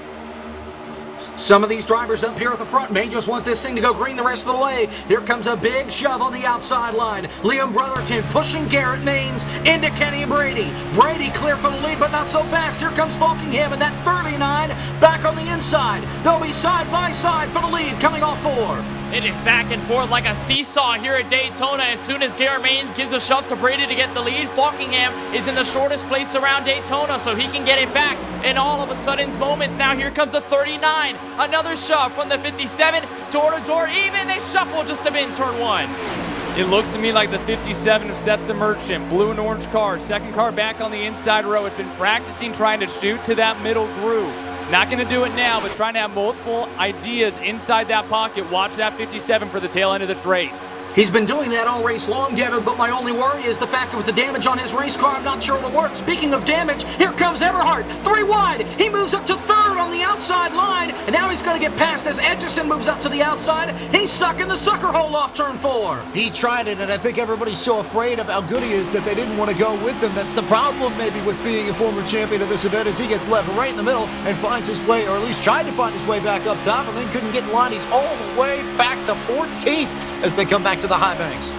Some of these drivers up here at the front may just want this thing to go green the rest of the way. Here comes a big shove on the outside line. Liam Brotherton pushing Garrett Maines into Kenny Brady. Brady clear for the lead, but not so fast. Here comes Falkingham in that 39 back on the inside. They'll be side by side for the lead coming off 4. It is back and forth like a seesaw here at Daytona. As soon as Garrett Maines gives a shove to Brady to get the lead, Falkingham is in the shortest place around Daytona, so he can get it back in all of a sudden's moments. Now here comes a 39. Another shove from the 57. Door to door even. They shuffle just a bit in turn 1. It looks to me like the 57 of Seth the Merchant, blue and orange car, second car back on the inside row, has been practicing trying to shoot to that middle groove. Not going to do it now, but trying to have multiple ideas inside that pocket. Watch that 57 for the tail end of this race. He's been doing that all race long, Devin, but my only worry is the fact that with the damage on his race car, I'm not sure it'll work. Speaking of damage, here comes Eberhard, 3 wide. He moves up to 3rd on the outside line, and now he's going to get past as Edgerson moves up to the outside. He's stuck in the sucker hole off turn 4. He tried it, and I think everybody's so afraid of how good he is that they didn't want to go with him. That's the problem maybe with being a former champion of this event, is he gets left right in the middle and finds his way, or at least tried to find his way back up top, and then couldn't get in line. He's all the way back to 14th as they come back to the high banks.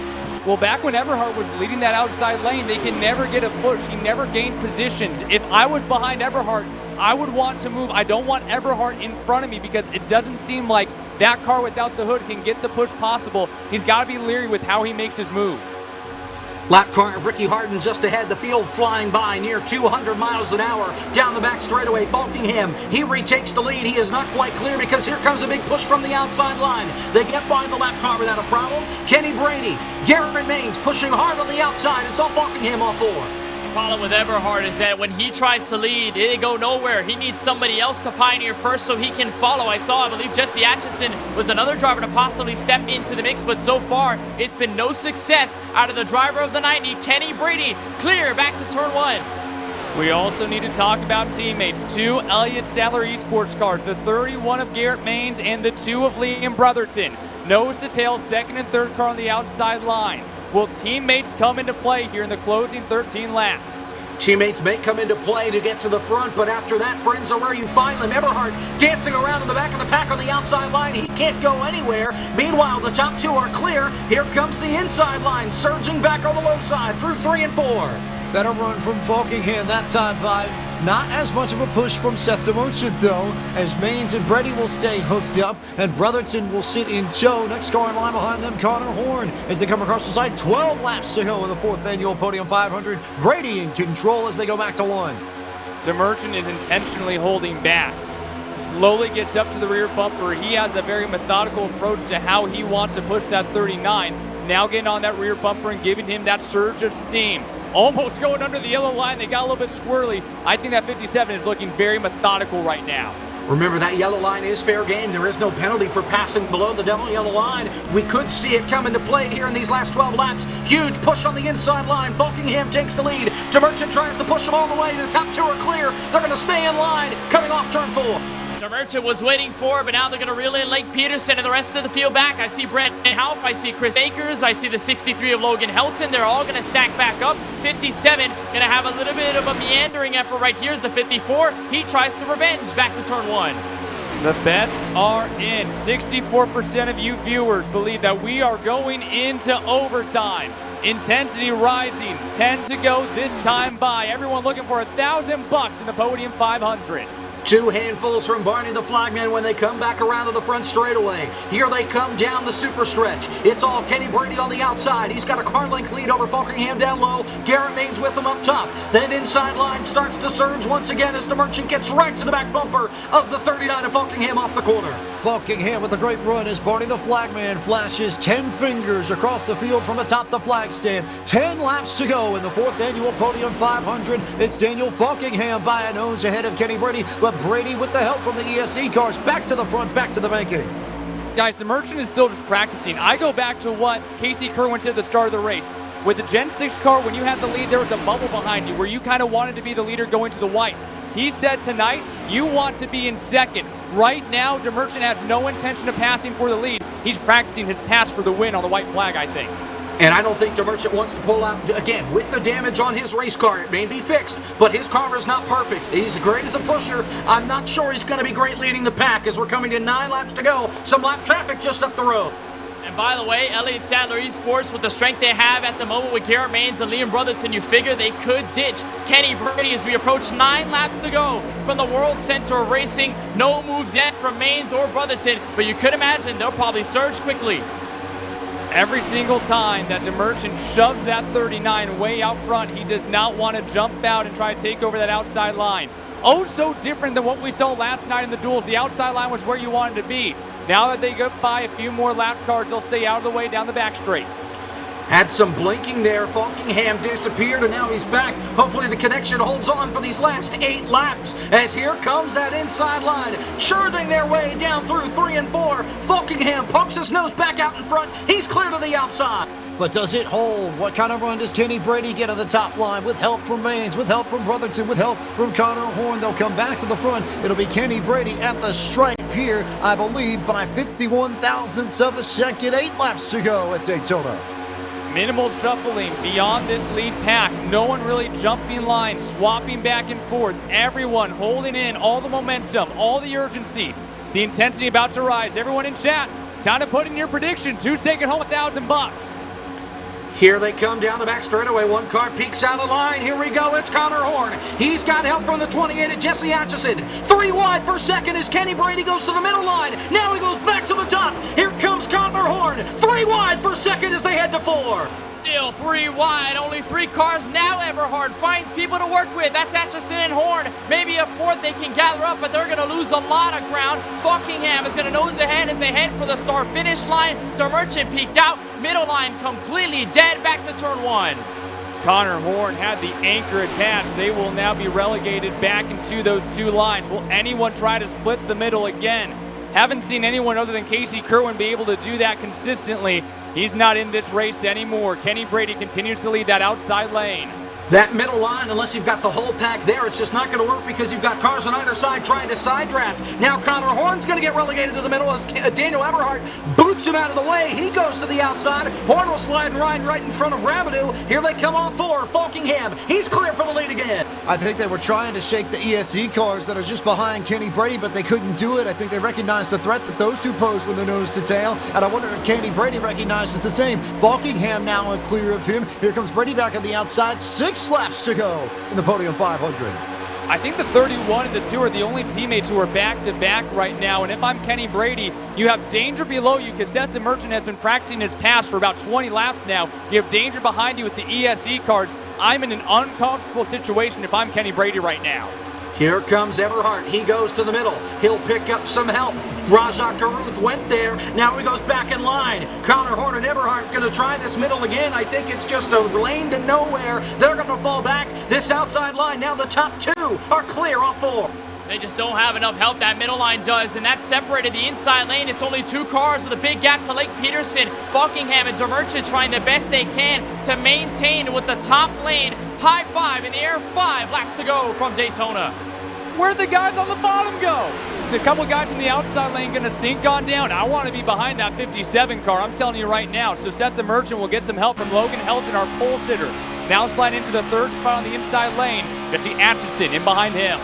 Well, back when Eberhard was leading that outside lane, they can never get a push. He never gained positions. If I was behind Eberhard, I would want to move. I don't want Eberhard in front of me because it doesn't seem like that car without the hood can get the push possible. He's got to be leery with how he makes his move. Lap car of Ricky Harden just ahead, the field flying by near 200 miles an hour. Down the back straightaway, Bulkingham, he retakes the lead. He is not quite clear because here comes a big push from the outside line. They get by the lap car without a problem. Kenny Brady, Garrett remains pushing hard on the outside. It's all Bulkingham off 4. The problem with Eberhard is that when he tries to lead, it go nowhere. He needs somebody else to pioneer first so he can follow. I believe Jesse Atchison was another driver to possibly step into the mix, but so far, it's been no success out of the driver of the 90, Kenny Brady. Clear back to turn 1. We also need to talk about teammates. 2 Elliott Sadler Esports cars, the 31 of Garrett Maines and the 2 of Liam Brotherton. Nose to tail, second and third car on the outside line. Will teammates come into play here in the closing 13 laps? Teammates may come into play to get to the front, but after that, friends are where you find them. Eberhard dancing around in the back of the pack on the outside line. He can't go anywhere. Meanwhile, the top 2 are clear. Here comes the inside line, surging back on the low side through 3 and 4. Better run from Bulkingham that time by not as much of a push from Seth the Merchant, though, as Maines and Brady will stay hooked up, and Brotherton will sit in tow. Next car in line behind them, Connor Horn, as they come across the side. 12 laps to go in the 4th annual Podium 500. Brady in control as they go back to 1. DeMerchant is intentionally holding back. Slowly gets up to the rear bumper. He has a very methodical approach to how he wants to push that 39. Now getting on that rear bumper and giving him that surge of steam. Almost going under the yellow line. They got a little bit squirrely. I think that 57 is looking very methodical right now. Remember, that yellow line is fair game. There is no penalty for passing below the double yellow line. We could see it come into play here in these last 12 laps. Huge push on the inside line. Bulkingham takes the lead. DeMerchant tries to push them all the way. The top 2 are clear. They're going to stay in line coming off turn 4. DeMerchant was waiting for, but now they're going to reel in Lake Peterson and the rest of the field back. I see Brent Half, I see Chris Akers, I see the 63 of Logan Helton. They're all going to stack back up. 57 going to have a little bit of a meandering effort right here. Is the 54. He tries to revenge back to turn 1. The bets are in. 64% of you viewers believe that we are going into overtime. Intensity rising. 10 to go this time by. Everyone looking for $1,000 in the Podium 500. 2 handfuls from Barney the Flagman when they come back around to the front straightaway. Here they come down the super stretch. It's all Kenny Brady on the outside. He's got a car length lead over Bulkingham down low. Garrett Maines with him up top. Then inside line starts to surge once again as the Merchant gets right to the back bumper of the 39 of Bulkingham off the corner. Bulkingham with a great run as Barney the Flagman flashes 10 fingers across the field from atop the flag stand. 10 laps to go in the 4th annual Podium 500. It's Daniel Bulkingham by a nose ahead of Kenny Brady, but Brady with the help from the ESE cars back to the front, back to the banking. Guys, the Merchant is still just practicing. I go back to what Casey Kerwin said at the start of the race. With the Gen 6 car, when you had the lead, there was a bubble behind you where you kind of wanted to be the leader going to the white. He said tonight, you want to be in second. Right now, DeMerchant has no intention of passing for the lead. He's practicing his pass for the win on the white flag, I think. And I don't think DeMerchant wants to pull out, again, with the damage on his race car. It may be fixed, but his car is not perfect. He's great as a pusher. I'm not sure he's going to be great leading the pack as we're coming to 9 laps to go. Some lap traffic just up the road. And by the way, Elliott Sadler Esports, with the strength they have at the moment with Garrett Maines and Liam Brotherton, you figure they could ditch Kenny Brady as we approach 9 laps to go from the World Center of Racing. No moves yet from Maines or Brotherton, but you could imagine they'll probably surge quickly. Every single time that DeMerchant shoves that 39 way out front, he does not want to jump out and try to take over that outside line. Oh, so different than what we saw last night in the duels. The outside line was where you wanted to be. Now that they go by a few more lap cars, they'll stay out of the way down the back straight. Had some blinking there. Falkingham disappeared, and now he's back. Hopefully the connection holds on for these last 8 laps, as here comes that inside line, churning their way down through 3 and 4. Falkingham pokes his nose back out in front. He's clear to the outside. But does it hold? What kind of run does Kenny Brady get on the top line? With help from Maines, with help from Brotherton, with help from Connor Horn. They'll come back to the front. It'll be Kenny Brady at the stripe here, I believe, by 51 thousandths of a second. 8 laps to go at Daytona. Minimal shuffling beyond this lead pack. No one really jumping lines, swapping back and forth. Everyone holding in all the momentum, all the urgency. The intensity about to rise. Everyone in chat, time to put in your predictions. Who's taking home $1,000? Here they come down the back straightaway. One car peeks out of line. Here we go. It's Connor Horn. He's got help from the 28 at Jesse Atchison. 3 wide for second as Kenny Brady goes to the middle line. Now he goes back to the top. Here comes Connor Horn. 3 wide for second as they head to 4. Still 3 wide, only 3 cars. Now Eberhard finds people to work with. That's Atchison and Horn. Maybe a 4th they can gather up, but they're going to lose a lot of ground. Falkingham is going to nose ahead as they head for the start-finish line. DeMerchant peeked out. Middle line completely dead. Back to turn 1. Connor Horn had the anchor attached. They will now be relegated back into those 2 lines. Will anyone try to split the middle again? Haven't seen anyone other than Casey Kerwin be able to do that consistently. He's not in this race anymore. Kenny Brady continues to lead that outside lane. That middle line, unless you've got the whole pack there, it's just not going to work because you've got cars on either side trying to side draft. Now Connor Horn's going to get relegated to the middle as Daniel Eberhard boots him out of the way. He goes to the outside. Horn will slide and ride right in front of Rabideau. Here they come on 4. Falkingham, he's clear for the lead again. I think they were trying to shake the ESC cars that are just behind Kenny Brady, but they couldn't do it. I think they recognized the threat that those 2 pose with the nose to tail, and I wonder if Kenny Brady recognizes the same. Falkingham now clear of him. Here comes Brady back on the outside. 6 laps to go in the Podium 500. I think the 31 and the 2 are the only teammates who are back-to-back right now, and if I'm Kenny Brady, you have danger below you because Seth DeMerchant has been practicing his pass for about 20 laps now. You have danger behind you with the ESE cars. I'm in an uncomfortable situation if I'm Kenny Brady right now. Here comes Eberhard. He goes to the middle. He'll pick up some help. Raja Karuth went there. Now he goes back in line. Connor Horn and Eberhard going to try this middle again. I think it's just a lane to nowhere. They're going to fall back. This outside line, now the top 2 are clear off 4. They just don't have enough help. That middle line does, and that separated the inside lane. It's only 2 cars with a big gap to Lake Peterson. Falkingham and DeMerchant trying the best they can to maintain with the top lane. High 5 in the air. 5 laps to go from Daytona. Where'd the guys on the bottom go? Is a couple guys from the outside lane going to sink on down? I want to be behind that 57 car. I'm telling you right now. So Seth DeMerchant will get some help from Logan Helton, our pole sitter. Now slide into the 3rd spot on the inside lane. Jesse Atchison in behind him.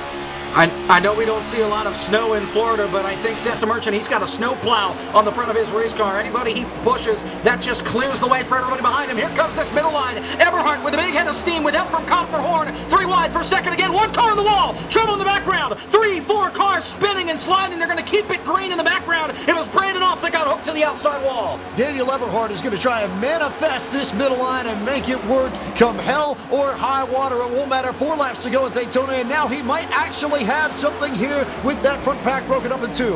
I know we don't see a lot of snow in Florida, but I think Seth DeMerchant, he's got a snow plow on the front of his race car. Anybody he pushes, that just clears the way for everybody behind him. Here comes this middle line. Eberhard with a big head of steam with help from Connor Horn. 3 wide for second again. 1 car on the wall. Trouble in the background. 3, 4 cars spinning and sliding. They're going to keep it green in the background. It was Brandon off that got hooked to the outside wall. Daniel Eberhard is going to try and manifest this middle line and make it work come hell or high water. It won't matter. 4 laps to go at Daytona, and now he might actually have something here with that front pack broken up in 2.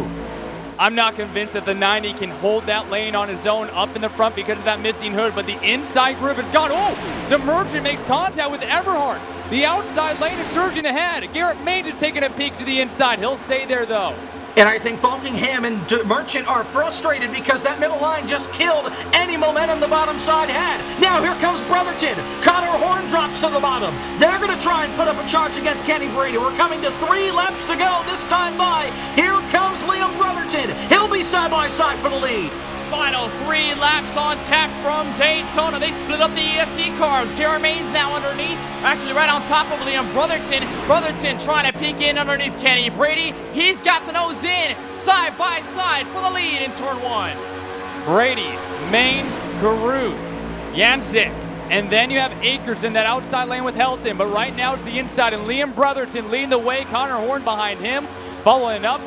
I'm not convinced that the 90 can hold that lane on his own up in the front because of that missing hood, but the inside group has gone. Oh, DeMerchant makes contact with Eberhard. The outside lane is surging ahead. Garrett Maines is taking a peek to the inside. He'll stay there, though. And I think Falkingham and DeMerchant are frustrated because that middle line just killed any momentum the bottom side had. Now here comes Brotherton. Connor Horn drops to the bottom. They're going to try and put up a charge against Kenny Brady. We're coming to 3 laps to go this time by. Here comes Liam Brotherton. He'll be side by side for the lead. Final 3 laps on tap from Daytona. They split up the ESC cars. Garrett Maines now underneath. Actually right on top of Liam Brotherton. Brotherton trying to peek in underneath Kenny Brady. He's got the nose in. Side by side for the lead in turn 1. Brady, Maines, Caruth, Yancek. And then you have Akers in that outside lane with Helton. But right now it's the inside. And Liam Brotherton leading the way. Connor Horn behind him. Following up.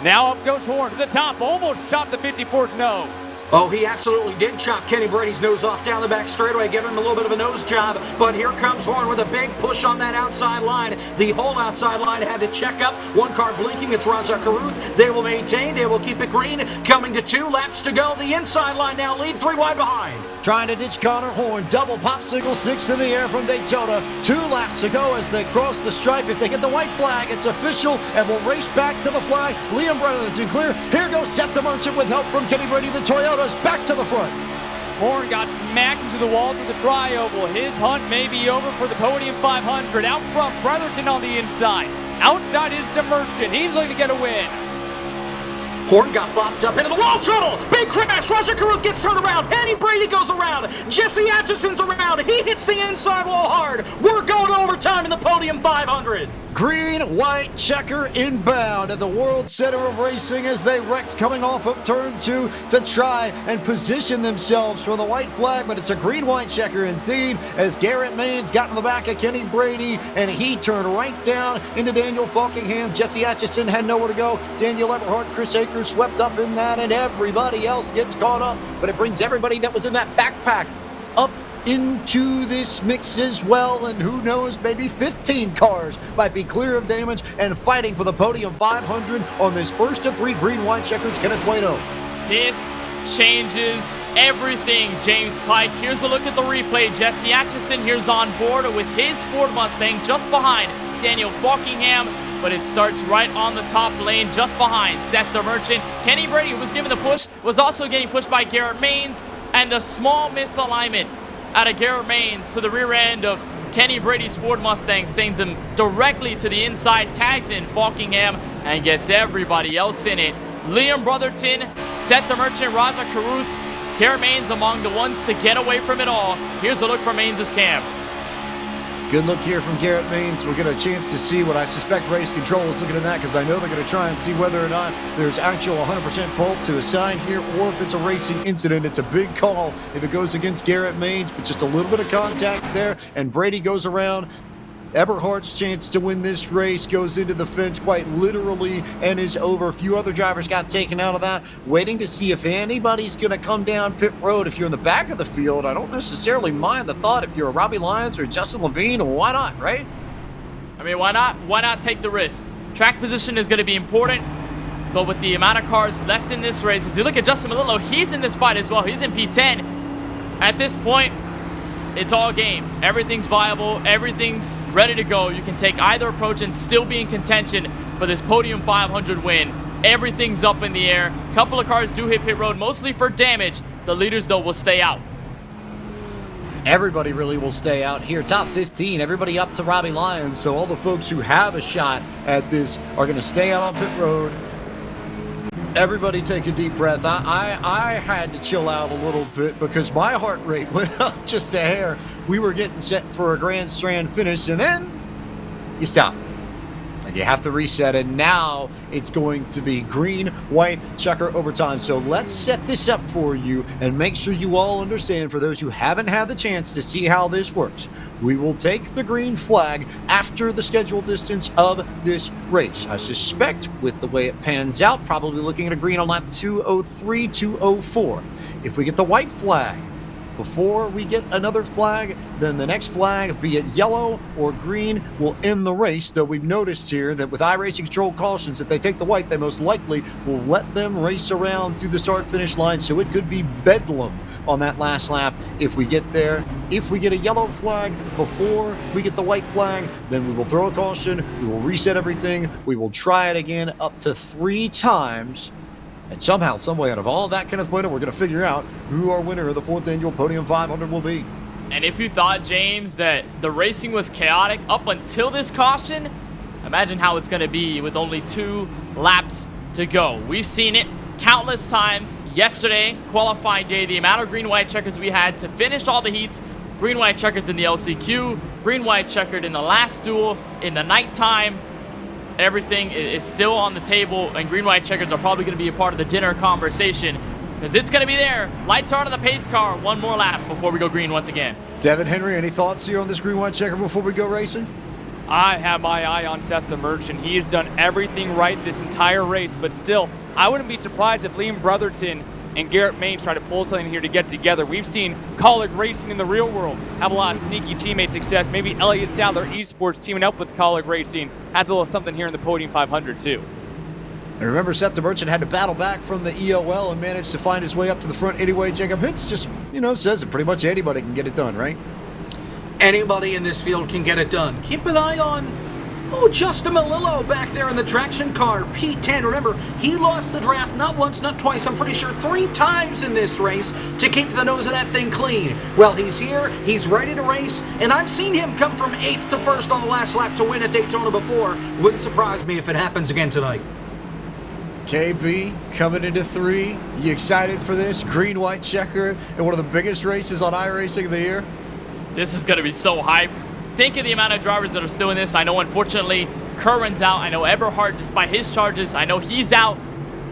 Now up goes Horn to the top. Almost chopped the 54's nose. Oh, he absolutely did chop Kenny Brady's nose off down the back straightaway, giving him a little bit of a nose job. But here comes Horn with a big push on that outside line. The whole outside line had to check up. 1 car blinking. It's Raja Karuth. They will maintain. They will keep it green. Coming to 2 laps to go. The inside line now lead 3 wide behind. trying to ditch Connor Horn. Double popsicle sticks in the air from Daytona. 2 laps to go as they cross the stripe. If they get the white flag, it's official, and we'll race back to the flag. Liam Brotherton clear. Here goes Seth the Merchant with help from Kenny Brady. The Toyota's back to the front. Horn got smacked into the wall through the tri-oval. His hunt may be over for the Podium 500. Out front, Brotherton on the inside. Outside is DeMerchant. He's looking to get a win. Horn got bopped up into the wall trouble. Big crash. Roger Caruth gets turned around. Penny Brady goes around. Jesse Atchison's around. He hits the inside wall hard. We're going to overtime in the Podium 500. Green, white, checker inbound at the World Center of Racing as they wrecked coming off of turn 2 to try and position themselves for the white flag, but it's a green-white checker indeed as Garrett Maines got in the back of Kenny Brady and he turned right down into Daniel Falkingham. Jesse Atchison had nowhere to go. Daniel Eberhardt, Chris Akers swept up in that, and everybody else gets caught up, but it brings everybody that was in that backpack up into this mix as well, and who knows, maybe 15 cars might be clear of damage and fighting for the Podium 500 on this first of 3 green-white checkers. Kenneth Waito. This changes everything, James Pike. Here's a look at the replay. Jesse Atchison here's on board with his Ford Mustang just behind Daniel Falkingham, but it starts right on the top lane just behind Seth the Merchant. Kenny Brady, who was given the push, was also getting pushed by Garrett Maines, and the small misalignment out of Garrett Maines to the rear end of Kenny Brady's Ford Mustang sends him directly to the inside, tags in Falkingham, and gets everybody else in it. Liam Brotherton, Seth the Merchant, Raja Caruth, Garrett Maines among the ones to get away from it all. Here's a look from Maines' camp. Good look here from Garrett Maines. We'll get a chance to see what I suspect Race Control is looking at that, because I know they're going to try and see whether or not there's actual 100% fault to assign here, or if it's a racing incident. It's a big call if it goes against Garrett Maines, but just a little bit of contact there, and Brady goes around. Eberhardt's chance to win this race goes into the fence quite literally and is over. A few other drivers got taken out of that. Waiting to see if anybody's going to come down pit road. If you're in the back of the field, I don't necessarily mind the thought. If you're a Robbie Lyons or Justin Levine, why not, right? I mean, why not? Why not take the risk? Track position is going to be important, but with the amount of cars left in this race, as you look at Justin Melillo, he's in this fight as well. He's in P10. At this point, it's all game. Everything's viable. Everything's ready to go. You can take either approach and still be in contention for this Podium 500 win. Everything's up in the air. A couple of cars do hit pit road, mostly for damage. The leaders, though, will stay out. Everybody really will stay out here. Top 15, everybody up to Robbie Lyons. So all the folks who have a shot at this are going to stay out on pit road. Everybody take a deep breath. I had to chill out a little bit because my heart rate went up just a hair. We were getting set for a Grand Strand finish, and then you stop. And you have to reset, and now it's going to be green, white, checker, overtime. So let's set this up for you and make sure you all understand, for those who haven't had the chance to see how this works. We will take the green flag after the scheduled distance of this race. I suspect, with the way it pans out, probably looking at a green on lap 203, 204. If we get the white flag before we get another flag, then the next flag, be it yellow or green, will end the race. Though we've noticed here that with iRacing control cautions, if they take the white, they most likely will let them race around through the start-finish line. So it could be bedlam on that last lap if we get there. If we get a yellow flag before we get the white flag, then we will throw a caution. We will reset everything. We will try it again up to 3 times. And somehow, someway, out of all of that, Kenneth Waito, we're going to figure out who our winner of the 4th annual Podium 500 will be. And if you thought, James, that the racing was chaotic up until this caution, imagine how it's going to be with only 2 laps to go. We've seen it countless times. Yesterday, qualifying day, the amount of green-white checkers we had to finish all the heats. Green-white checkers in the LCQ, green-white checkered in the last duel, in the nighttime. Everything is still on the table, and green-white checkers are probably going to be a part of the dinner conversation, because it's going to be there. Lights are on the pace car. 1 more lap before we go green once again. Devin Henry, any thoughts here on this green-white checker before we go racing? I have my eye on Seth the Merchant. He has done everything right this entire race, but still, I wouldn't be surprised if Liam Brotherton and Garrett Maines try to pull something here to get together. We've seen Colleague Racing in the real world have a lot of sneaky teammate success. Maybe Elliott Sadler Esports teaming up with Colleague Racing has a little something here in the Podium 500 too. And remember, Seth the Merchant had to battle back from the EOL and managed to find his way up to the front anyway. Jacob Hitz just, says that pretty much anybody can get it done, right? Anybody in this field can get it done. Keep an eye on Justin Malillo back there in the traction car, P10. Remember, he lost the draft not once, not twice, I'm pretty sure 3 times in this race to keep the nose of that thing clean. Well, he's here, he's ready to race, and I've seen him come from 8th to 1st on the last lap to win at Daytona before. Wouldn't surprise me if it happens again tonight. KB coming into 3. You excited for this? Green-white checker in one of the biggest races on iRacing of the year? This is going to be so hype. Think of the amount of drivers that are still in this. I know, unfortunately, Curran's out. I know Eberhard, despite his charges, I know he's out.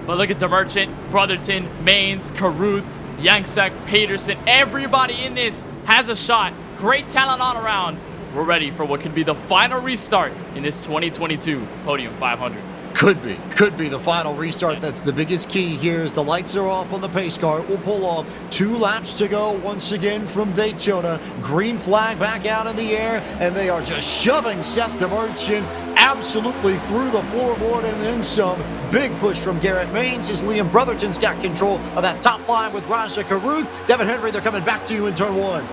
But look at the Merchant, Brotherton, Maines, Caruth, Yangsek, Peterson. Everybody in this has a shot. Great talent all around. We're ready for what could be the final restart in this 2022 Podium 500. Could be the final restart. That's the biggest key here as the lights are off on the pace car. It will pull off. 2 laps to go once again from Daytona. Green flag back out in the air, and they are just shoving Seth the Merchant absolutely through the floorboard and then some. Big push from Garrett Maines as Liam Brotherton's got control of that top line with Raja Caruth. Devin Henry, they're coming back to you in turn 1.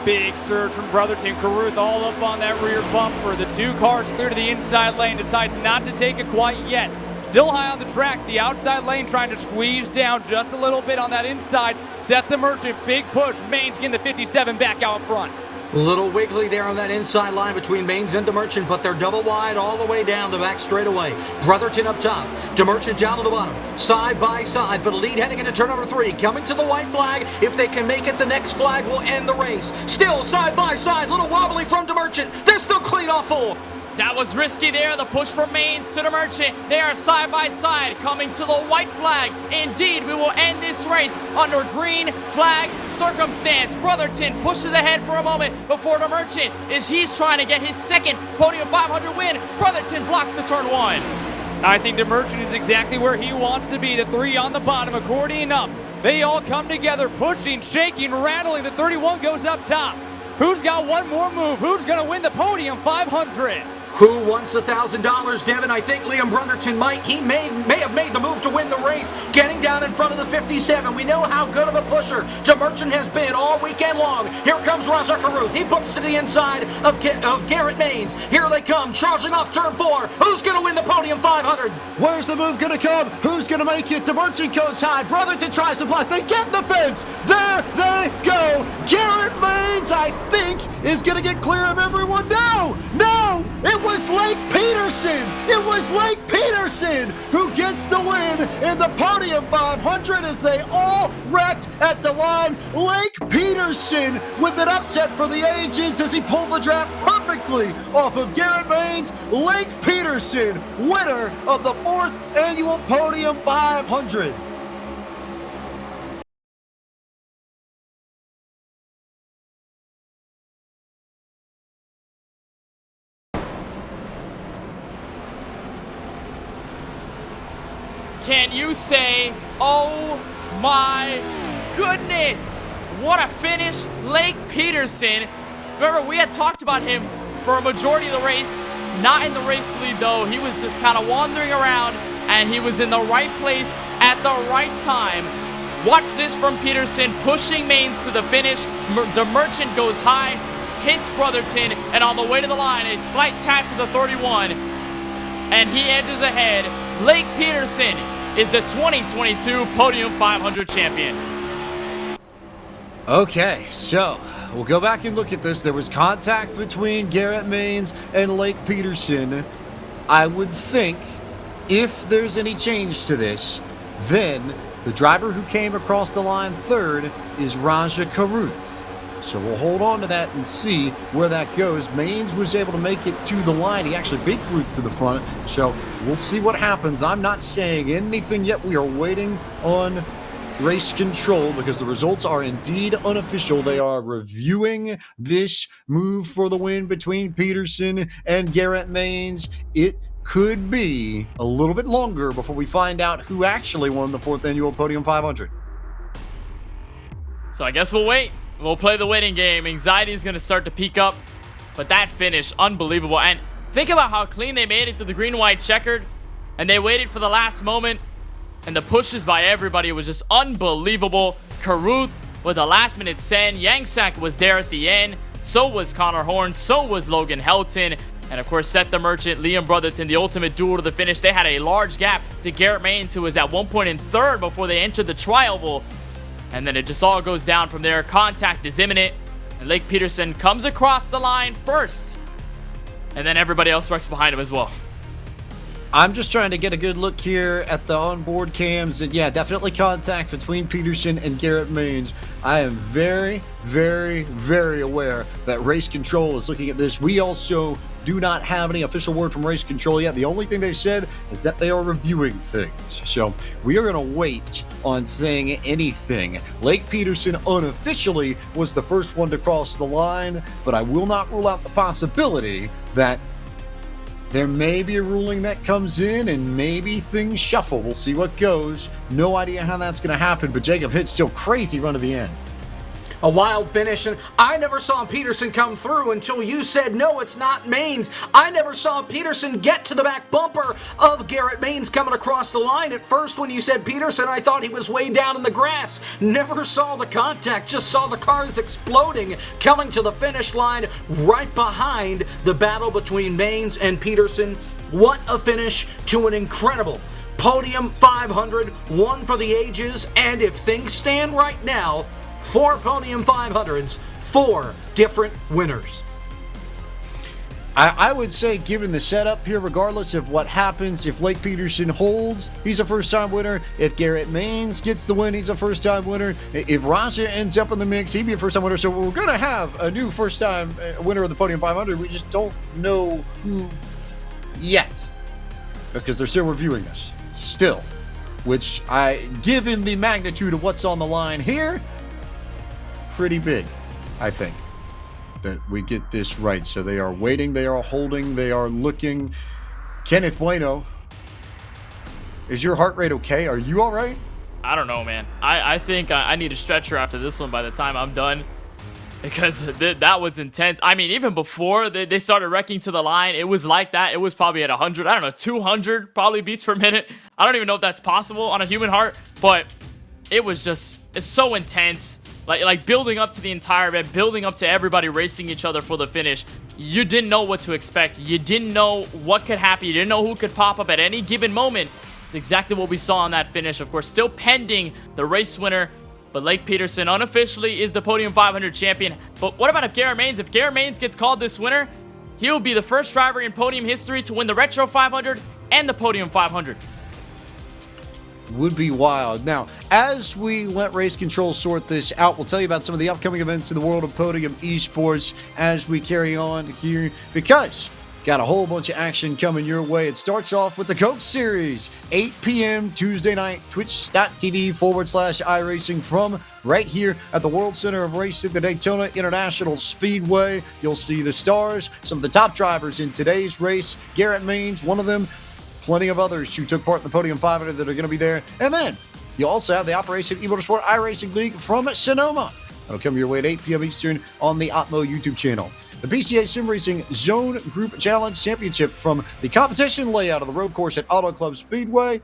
Big surge from Brotherton. Caruth all up on that rear bumper. The 2 cars clear to the inside lane. Decides not to take it quite yet. Still high on the track. The outside lane trying to squeeze down just a little bit on that inside. Seth the Merchant, big push. Maines getting the 57 back out front. A little wiggly there on that inside line between Maines and DeMerchant, but they're double wide all the way down the back straightaway. Brotherton up top, DeMerchant down to the bottom, side by side for the lead heading into turn number 3. Coming to the white flag. If they can make it, the next flag will end the race. Still side by side, little wobbly from DeMerchant. They're still clean off full. That was risky there. The push from Maines to the Merchant. They are side by side coming to the white flag. Indeed, we will end this race under green flag circumstance. Brotherton pushes ahead for a moment before the Merchant as he's trying to get his second Podium 500 win. Brotherton blocks the turn 1. I think the Merchant is exactly where he wants to be. The 3 on the bottom, accordion up. They all come together, pushing, shaking, rattling. The 31 goes up top. Who's got one more move? Who's going to win the Podium 500? Who wants $1,000, Devin? I think Liam Brotherton might. He may have made the move to win the race, getting down in front of the 57. We know how good of a pusher DeMerchant has been all weekend long. Here comes Raja Caruth. He books to the inside of Garrett Maines. Here they come, charging off turn 4. Who's going to win the Podium 500? Where's the move going to come? Who's going to make it? DeMerchant goes high. Brotherton tries to block. They get the fence. There they go. Garrett Maines, I think, is going to get clear of everyone. No! It was Lake Peterson! It was Lake Peterson who gets the win in the Podium 500 as they all wrecked at the line. Lake Peterson with an upset for the ages as he pulled the draft perfectly off of Garrett Maines. Lake Peterson, winner of the 4th annual Podium 500. Can you say, oh my goodness, what a finish, Lake Peterson. Remember, we had talked about him for a majority of the race, not in the race lead though. He was just kind of wandering around, and he was in the right place at the right time. Watch this from Peterson, pushing Maines to the finish. The Merchant goes high, hits Brotherton, and on the way to the line, a slight tap to the 31, and he edges ahead. Lake Peterson is the 2022 Podium 500 champion. Okay, so we'll go back and look at this. There was contact between Garrett Maines and Lake Peterson. I would think if there's any change to this, then the driver who came across the line 3rd is Raja Caruth. So we'll hold on to that and see where that goes. Maines was able to make it to the line. He actually beat Caruth to the front. So we'll see what happens. I'm not saying anything yet. We are waiting on race control because the results are indeed unofficial. They are reviewing this move for the win between Peterson and Garrett Maines. It could be a little bit longer before we find out who actually won the 4th annual Podium 500. So I guess we'll wait. We'll play the waiting game. Anxiety is going to start to peak up. But that finish, unbelievable. And think about how clean they made it to the green-white checkered. and they waited for the last moment, and the pushes by everybody was just unbelievable. Caruth with a last-minute send. Yangsak was there at the end. So was Connor Horn. So was Logan Helton. And of course, Seth the Merchant, Liam Brotherton, the ultimate duel to the finish. They had a large gap to Garrett Maines, who was at one point in third before they entered the tri-oval. And then it just all goes down from there. Contact is imminent. And Lake Peterson comes across the line first. And then everybody else wrecks behind him as well. I'm just trying to get a good look here at the onboard cams, and yeah, definitely contact between Peterson and Garrett Maines. I am very, very, very aware that Race Control is looking at this. We also do not have any official word from Race Control yet. The only thing they've said is that they are reviewing things. So we are going to wait on saying anything. Lake Peterson unofficially was the first one to cross the line, but I will not rule out the possibility that there may be a ruling that comes in and maybe things shuffle. We'll see what goes. No idea how that's going to happen, but Jacob Hitt's still crazy run to the end. A wild finish, and I never saw Peterson come through until you said, no, it's not Maines. I never saw Peterson get to the back bumper of Garrett Maines coming across the line. At first, when you said Peterson, I thought he was way down in the grass. Never saw the contact, just saw the cars exploding, coming to the finish line right behind the battle between Maines and Peterson. What a finish to an incredible Podium 500, one for the ages, and if things stand right now, 4 Podium 500s, 4 different winners. I would say, given the setup here, regardless of what happens, if Lake Peterson holds, he's a first-time winner. If Garrett Maines gets the win, he's a first-time winner. If Raja ends up in the mix, he'd be a first-time winner. So we're going to have a new first-time winner of the Podium 500. We just don't know who yet, because they're still reviewing this. Still. Which, given the magnitude of what's on the line here, pretty big, I think, that we get this right. So they are waiting, they are holding, they are looking. Kenneth Bueno, is your heart rate okay? Are you all right? I don't know, man. I think I need a stretcher after this one by the time I'm done, because that was intense. I mean, even before they started wrecking to the line, it was like that. It was probably at 100, I don't know, 200 probably beats per minute. I don't even know if that's possible on a human heart, but it was just, it's so intense. Like building up to the entire event, building up to everybody racing each other for the finish. You didn't know what to expect. You didn't know what could happen. You didn't know who could pop up at any given moment. Exactly what we saw on that finish. Of course, still pending the race winner. But Lake Peterson unofficially is the Podium 500 champion. But what about if Garrett Maines? If Garrett Maines gets called this winner, he'll be the first driver in Podium history to win the Retro 500 and the Podium 500. Would be wild. Now, as we let Race Control sort this out, we'll tell you about some of the upcoming events in the world of Podium esports as we carry on here, because got a whole bunch of action coming your way. It starts off with the Coke Series, 8 p.m. Tuesday night, twitch.tv/iRacing from right here at the World Center of Racing, the Daytona International Speedway. You'll see the stars, some of the top drivers in today's race. Garrett Maines, one of them. Plenty of others who took part in the Podium 500 that are going to be there. And then you also have the Operation eMotorsport iRacing League from Sonoma. That'll come your way at 8 p.m. Eastern on the Opmo YouTube channel. The PCA Sim Racing Zone Group Challenge Championship from the competition layout of the road course at Auto Club Speedway,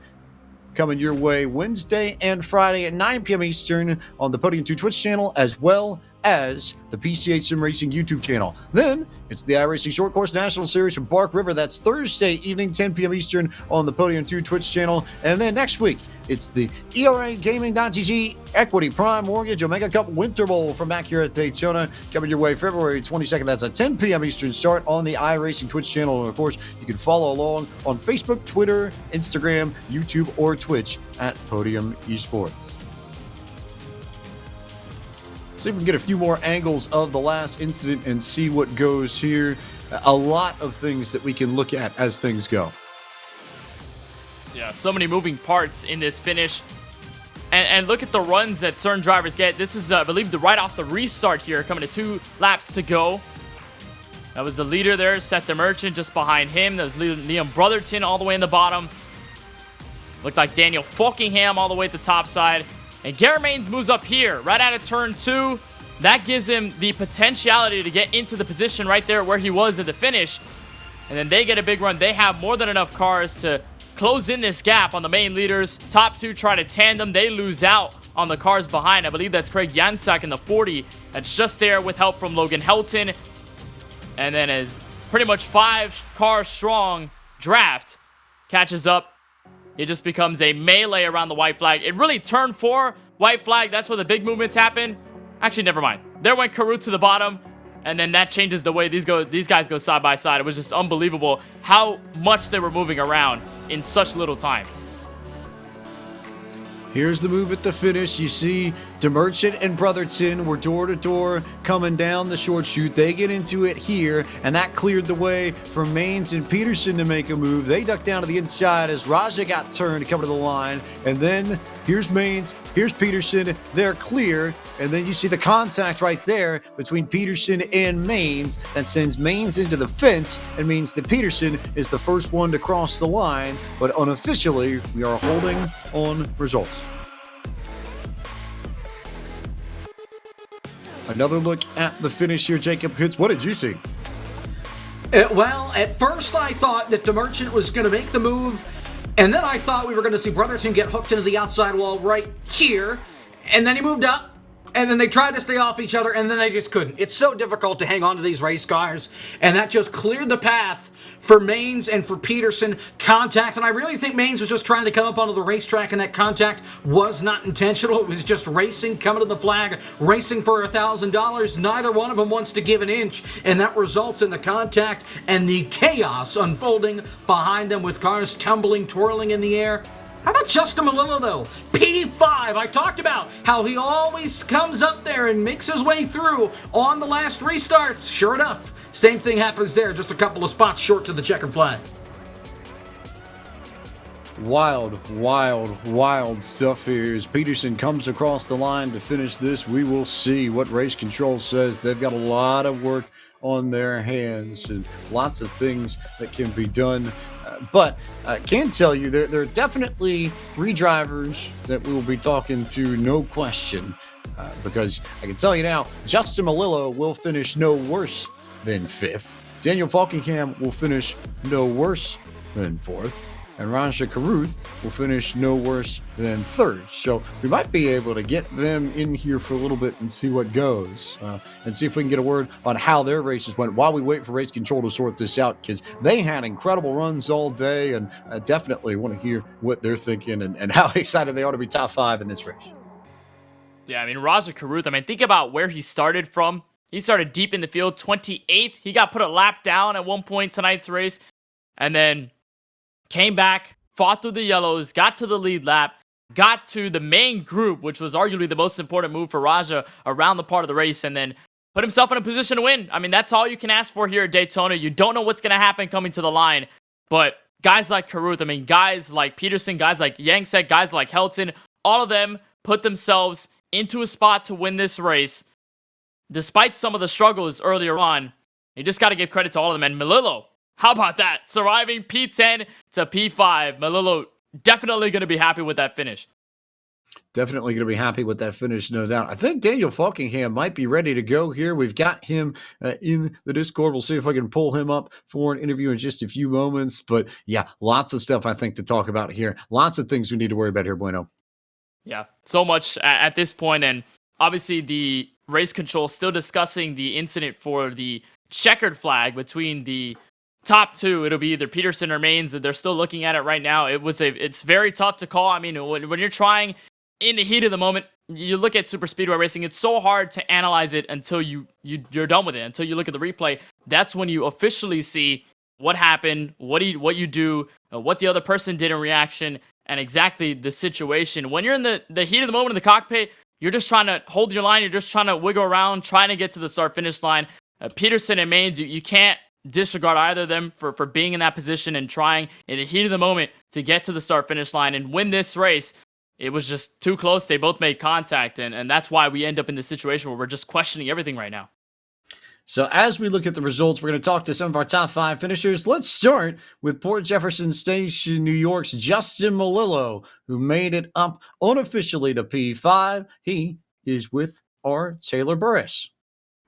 coming your way Wednesday and Friday at 9 p.m. Eastern on the Podium 2 Twitch channel, as well as the PCA Sim Racing YouTube channel. Then it's the iRacing Short Course National Series from Bark River. That's Thursday evening, 10 p.m. Eastern on the Podium 2 Twitch channel. And then next week, it's the ERA Gaming.gg Equity Prime Mortgage Omega Cup Winter Bowl from back here at Daytona, coming your way February 22nd. That's a 10 p.m. Eastern start on the iRacing Twitch channel. And of course, you can follow along on Facebook, Twitter, Instagram, YouTube, or Twitch at Podium Esports. See if we can get a few more angles of the last incident and see what goes here. A lot of things that we can look at as things go. Yeah, so many moving parts in this finish. And look at the runs that certain drivers get. This is, I believe, right off the restart here, coming to 2 laps to go. That was the leader there, Seth the Merchant, just behind him. That was Liam Brotherton all the way in the bottom. Looked like Daniel Falkingham all the way at the top side. And Garrett Maines moves up here, right out of turn 2. That gives him the potentiality to get into the position right there where he was at the finish. And then they get a big run. They have more than enough cars to close in this gap on the main leaders. Top two try to tandem. They lose out on the cars behind. I believe that's Craig Jansak in the 40. That's just there with help from Logan Helton. And then as pretty much 5 cars strong draft catches up, it just becomes a melee around the white flag. It really turned 4 white flag. That's where the big movements happen. Actually, never mind. There went Karut to the bottom. And then that changes the way these guys go side by side. It was just unbelievable how much they were moving around in such little time. Here's the move at the finish. You see DeMerchant and Brotherton were door to door coming down the short chute. They get into it here, and that cleared the way for Maines and Peterson to make a move. They ducked down to the inside as Raja got turned to cover the line. And then here's Maines, here's Peterson. They're clear. And then you see the contact right there between Peterson and Maines that sends Maines into the fence and means that Peterson is the first one to cross the line. But unofficially, we are holding on results. Another look at the finish here, Jacob Hitz. What did you see? Well, at first I thought that DeMerchant was going to make the move, and then I thought we were going to see Brotherton get hooked into the outside wall right here, and then he moved up, and then they tried to stay off each other, and then they just couldn't. It's so difficult to hang on to these race cars, and that just cleared the path for Maines and for Peterson. Contact, and I really think Maines was just trying to come up onto the racetrack, and that contact was not intentional. It was just racing, coming to the flag, racing for $1,000. Neither one of them wants to give an inch, and that results in the contact and the chaos unfolding behind them with cars tumbling, twirling in the air. How about Justin Malillo, though? P5, I talked about how he always comes up there and makes his way through on the last restarts. Sure enough, same thing happens there, just a couple of spots short to the checkered flag. Wild, wild, wild stuff here. As Peterson comes across the line to finish this, we will see what race control says. They've got a lot of work on their hands and lots of things that can be done. But I can tell you there are definitely 3 drivers that we will be talking to, no question. Because I can tell you now, Justin Malillo will finish no worse than 5th. Daniel Falkingham will finish no worse than 4th. And Raja Karuth will finish no worse than 3rd. So we might be able to get them in here for a little bit and see what goes. And see if we can get a word on how their races went while we wait for race control to sort this out, because they had incredible runs all day, and I definitely want to hear what they're thinking and how excited they are to be top 5 in this race. Yeah, I mean, Raja Karuth, I mean, think about where he started from. He started deep in the field, 28th. He got put a lap down at one point tonight's race, and then came back, fought through the yellows, got to the lead lap, got to the main group, which was arguably the most important move for Raja around the part of the race, and then put himself in a position to win. I mean, that's all you can ask for here at Daytona. You don't know what's going to happen coming to the line, but guys like Karuth, I mean, guys like Peterson, guys like Yangsek, guys like Helton, all of them put themselves into a spot to win this race, despite some of the struggles earlier on. You just got to give credit to all of them. And Malillo, how about that? Surviving P10 to P5. Malillo definitely going to be happy with that finish. Definitely going to be happy with that finish, no doubt. I think Daniel Falkingham might be ready to go here. We've got him in the Discord. We'll see if I can pull him up for an interview in just a few moments. But yeah, lots of stuff I think to talk about here. Lots of things we need to worry about here, Bueno. Yeah, so much at this point. And obviously the race control still discussing the incident for the checkered flag between the top 2. It'll be either Peterson or Maines. They're still looking at it right now. It's very tough to call. I mean, when you're trying in the heat of the moment, you look at super speedway racing, it's so hard to analyze it until you're done with it, until you look at the replay. That's when you officially see what happened, what you do, what the other person did in reaction, and exactly the situation. When you're in the heat of the moment in the cockpit, you're just trying to hold your line, you're just trying to wiggle around, trying to get to the start-finish line. Peterson and Maines, you can't disregard either of them for being in that position and trying in the heat of the moment to get to the start-finish line and win this race. It was just too close. They both made contact, and that's why we end up in this situation where we're just questioning everything right now. So as we look at the results, we're going to talk to some of our top 5 finishers. Let's start with Port Jefferson Station, New York's Justin Malillo, who made it up unofficially to P5. He is with our Taylor Burris.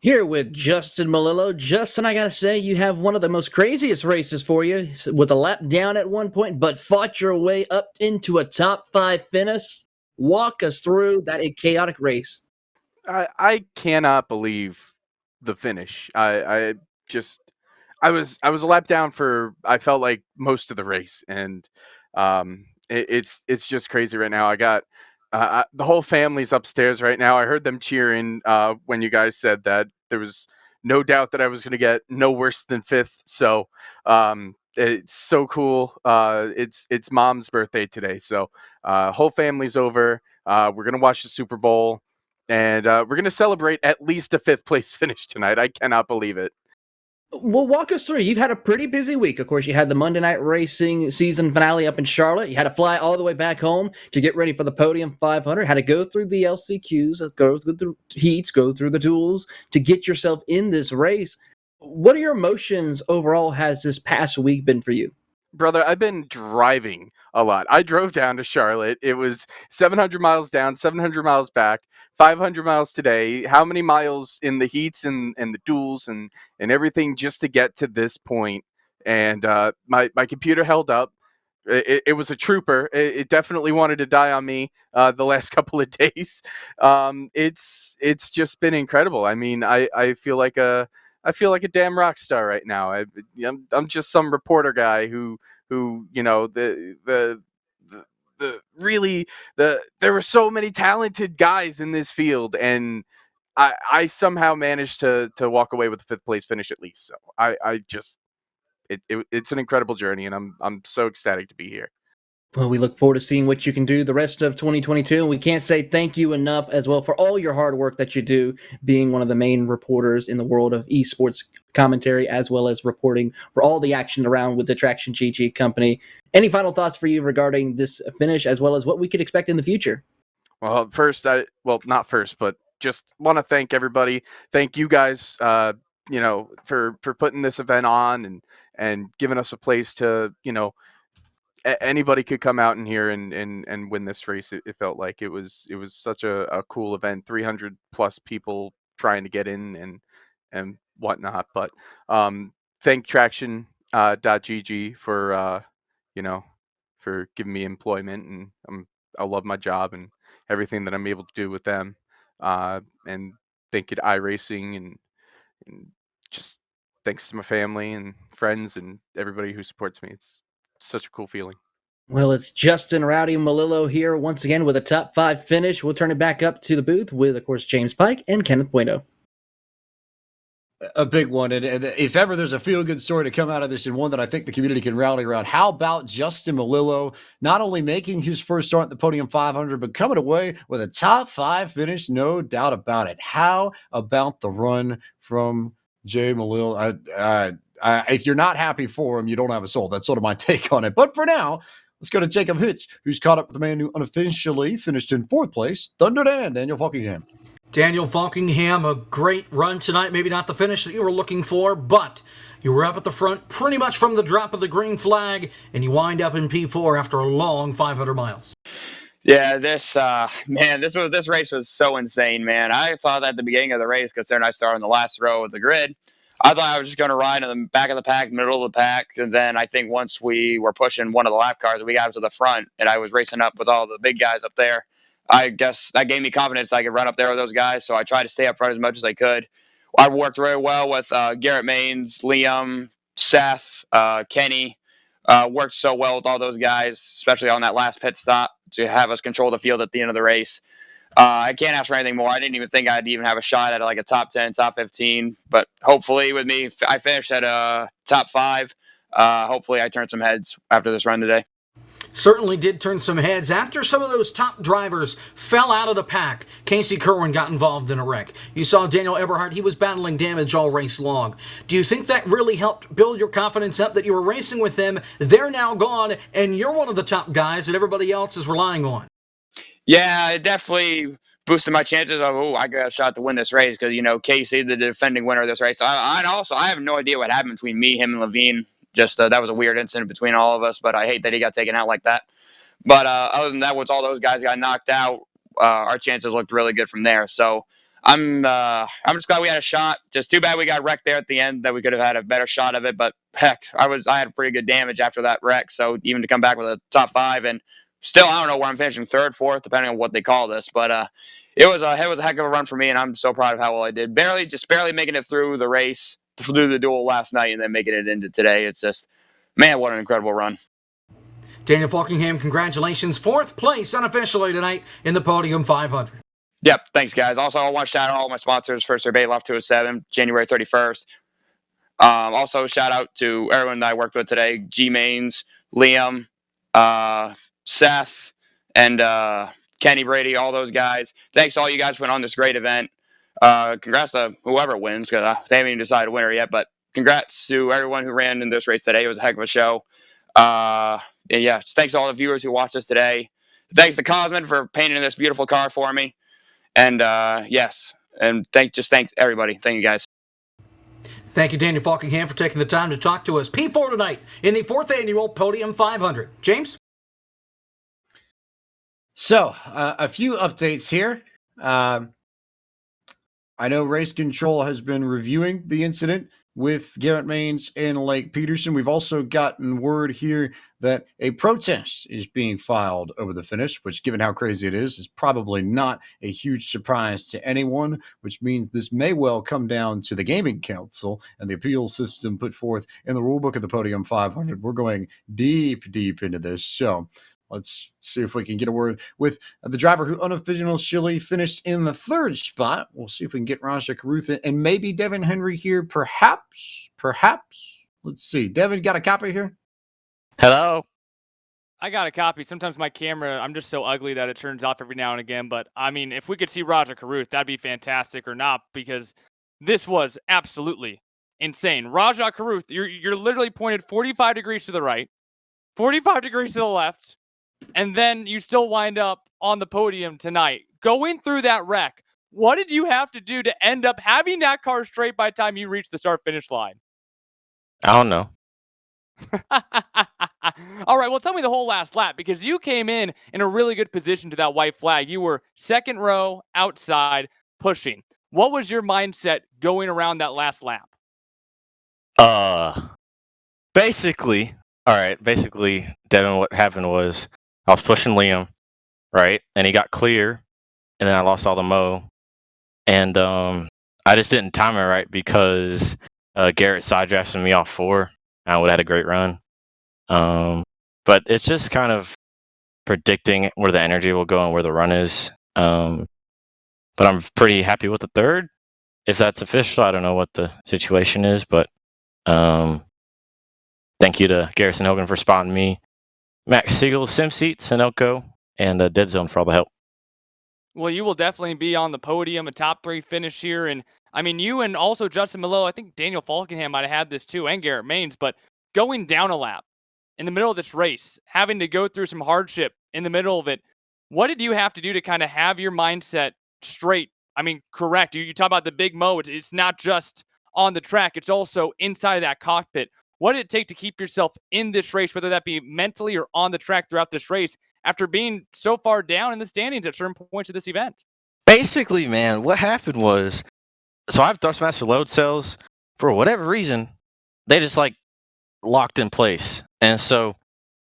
Here with Justin Malillo. Justin, I gotta say, you have one of the most craziest races for you, with a lap down at one point, but fought your way up into a top 5 finish. Walk us through that chaotic race. I cannot believe the finish. I just I was a lap down for I felt like most of the race, and it's just crazy right now. I got the whole family's upstairs right now. I heard them cheering when you guys said that there was no doubt that I was going to get no worse than fifth. So it's so cool. It's mom's birthday today, so whole family's over. We're gonna watch the Super Bowl, and we're going to celebrate at least a fifth place finish tonight. I cannot believe it. Well, walk us through. You've had a pretty busy week. Of course, you had the Monday Night Racing season finale up in Charlotte. You had to fly all the way back home to get ready for the Podium 500. Had to go through the LCQs, go through the heats, go through the tools to get yourself in this race. What are your emotions overall has this past week been for you? Brother, I've been driving a lot. I drove down to Charlotte. It was 700 miles down, 700 miles back, 500 miles today. How many miles in the heats and the duels and everything just to get to this point? And my computer held up. It was a trooper. It definitely wanted to die on me the last couple of days. It's just been incredible. I mean, I feel like a damn rock star right now. I'm just some reporter guy who the really there were so many talented guys in this field, and I somehow managed to walk away with a fifth place finish at least. So I just it's an incredible journey, and I'm so ecstatic to be here. Well, we look forward to seeing what you can do the rest of 2022. And we can't say thank you enough as well for all your hard work that you do, being one of the main reporters in the world of esports commentary, as well as reporting for all the action around with the Traction GG company. Any final thoughts for you regarding this finish, as well as what we could expect in the future? Well, first, not first, but just want to thank everybody. Thank you guys, for putting this event on and giving us a place to, anybody could come out in here and win this race. It felt like it was such a cool event. 300 plus people trying to get in and whatnot. But thank Traction .gg for you know for giving me employment, and I love my job and everything that I'm able to do with them. And thank you to iRacing, and just thanks to my family and friends and everybody who supports me. It's such a cool feeling. Well, it's Justin Rowdy Malillo here once again with a top 5 finish. We'll turn it back up to the booth with, of course, James Pike and Kenneth Bueno. A big one. And if ever there's a feel-good story to come out of this, and one that I think the community can rally around, how about Justin Malillo not only making his first start at the Podium 500, but coming away with a top 5 finish, no doubt about it. How about the run from Jay Malillo? If you're not happy for him, you don't have a soul. That's sort of my take on it. But for now, let's go to Jacob Hitch, who's caught up with the man who unofficially finished in 4th place, Thunder Dan, Daniel Falkingham. Daniel Falkingham, a great run tonight. Maybe not the finish that you were looking for, but you were up at the front pretty much from the drop of the green flag, and you wind up in P4 after a long 500 miles. Yeah, this race was so insane, man. I thought at the beginning of the race, considering I started in the last row of the grid, I thought I was just going to ride in the back of the pack, middle of the pack, and then I think once we were pushing one of the lap cars, we got up to the front, and I was racing up with all the big guys up there. I guess that gave me confidence that I could run up there with those guys, so I tried to stay up front as much as I could. I worked very well with Garrett Maines, Liam, Seth, Kenny. Worked so well with all those guys, especially on that last pit stop, to have us control the field at the end of the race. I can't ask for anything more. I didn't even think I'd even have a shot at like a top 10, top 15. But hopefully, with me, I finished at top 5. Hopefully, I turn some heads after this run today. Certainly did turn some heads after some of those top drivers fell out of the pack. Casey Kerwin got involved in a wreck. You saw Daniel Eberhardt, he was battling damage all race long. Do you think that really helped build your confidence up that you were racing with them? They're now gone, and you're one of the top guys that everybody else is relying on. Yeah, it definitely boosted my chances of, I got a shot to win this race because, Casey, the defending winner of this race. I have no idea what happened between me, him, and Levine. Just that was a weird incident between all of us, but I hate that he got taken out like that. But other than that, once all those guys got knocked out, our chances looked really good from there. So I'm just glad we had a shot. Just too bad we got wrecked there at the end. That we could have had a better shot of it. But heck, I had pretty good damage after that wreck. So even to come back with a top 5 and still I don't know where I'm finishing, third, fourth, depending on what they call this. But it was a heck of a run for me, and I'm so proud of how well I did. Barely making it through the race, through the duel last night, and then making it into today. It's just, man, what an incredible run. Daniel Falkingham, congratulations. 4th place unofficially tonight in the Podium 500. Yep, thanks, guys. Also, I want to shout out all my sponsors for Survey Loft 207, January 31st. Also, shout out to everyone that I worked with today, G-Mains, Liam, Seth, and Kenny Brady, all those guys. Thanks to all you guys for putting on this great event. Congrats to whoever wins, because they haven't even decided a winner yet, but congrats to everyone who ran in this race today. It was a heck of a show. And yeah, just thanks to all the viewers who watched us today. Thanks to Cosmin for painting this beautiful car for me. And yes, and thanks everybody. Thank you, guys. Thank you, Daniel Falkingham, for taking the time to talk to us. P4 tonight in the 4th annual Podium 500. James? So, a few updates here. I know Race Control has been reviewing the incident with Garrett Maines and Lake Peterson. We've also gotten word here that a protest is being filed over the finish, which, given how crazy it is probably not a huge surprise to anyone, which means this may well come down to the Gaming Council and the appeal system put forth in the rulebook of the Podium 500. We're going deep into this. So let's see if we can get a word with the driver who unofficially finished in the 3rd spot. We'll see if we can get Raja Caruth and maybe Devin Henry here. Perhaps. Let's see. Devin, got a copy here? Hello. I got a copy. Sometimes my camera, I'm just so ugly that it turns off every now and again. But I mean, if we could see Raja Caruth, that'd be fantastic, or not, because this was absolutely insane. Raja Caruth, you're literally pointed 45 degrees to the right, 45 degrees to the left, and then you still wind up on the podium tonight. Going through that wreck, what did you have to do to end up having that car straight by the time you reached the start-finish line? I don't know. All right, well, tell me the whole last lap, because you came in a really good position to that white flag. You were 2nd row outside pushing. What was your mindset going around that last lap? Basically, Devin, what happened was I was pushing Liam, right? And he got clear, and then I lost all the mo. And I just didn't time it right because Garrett side drafted me off 4. I would have had a great run. But it's just kind of predicting where the energy will go and where the run is. But I'm pretty happy with the 3rd. If that's official, I don't know what the situation is, but thank you to Garrison Hogan for spotting me, Max Siegel, SimSeats, Sunoco, and Dead Zone for all the help. Well, you will definitely be on the podium, a top 3 finish here. And I mean, you and also Justin Malone, I think Daniel Falkingham might have had this too, and Garrett Maines, but going down a lap in the middle of this race, having to go through some hardship in the middle of it, what did you have to do to kind of have your mindset straight? I mean, correct. You talk about the big mo. It's not just on the track, it's also inside of that cockpit. What did it take to keep yourself in this race, whether that be mentally or on the track throughout this race, after being so far down in the standings at certain points of this event? Basically, man, what happened was, so I have Thrustmaster load cells. For whatever reason, they just like locked in place. And so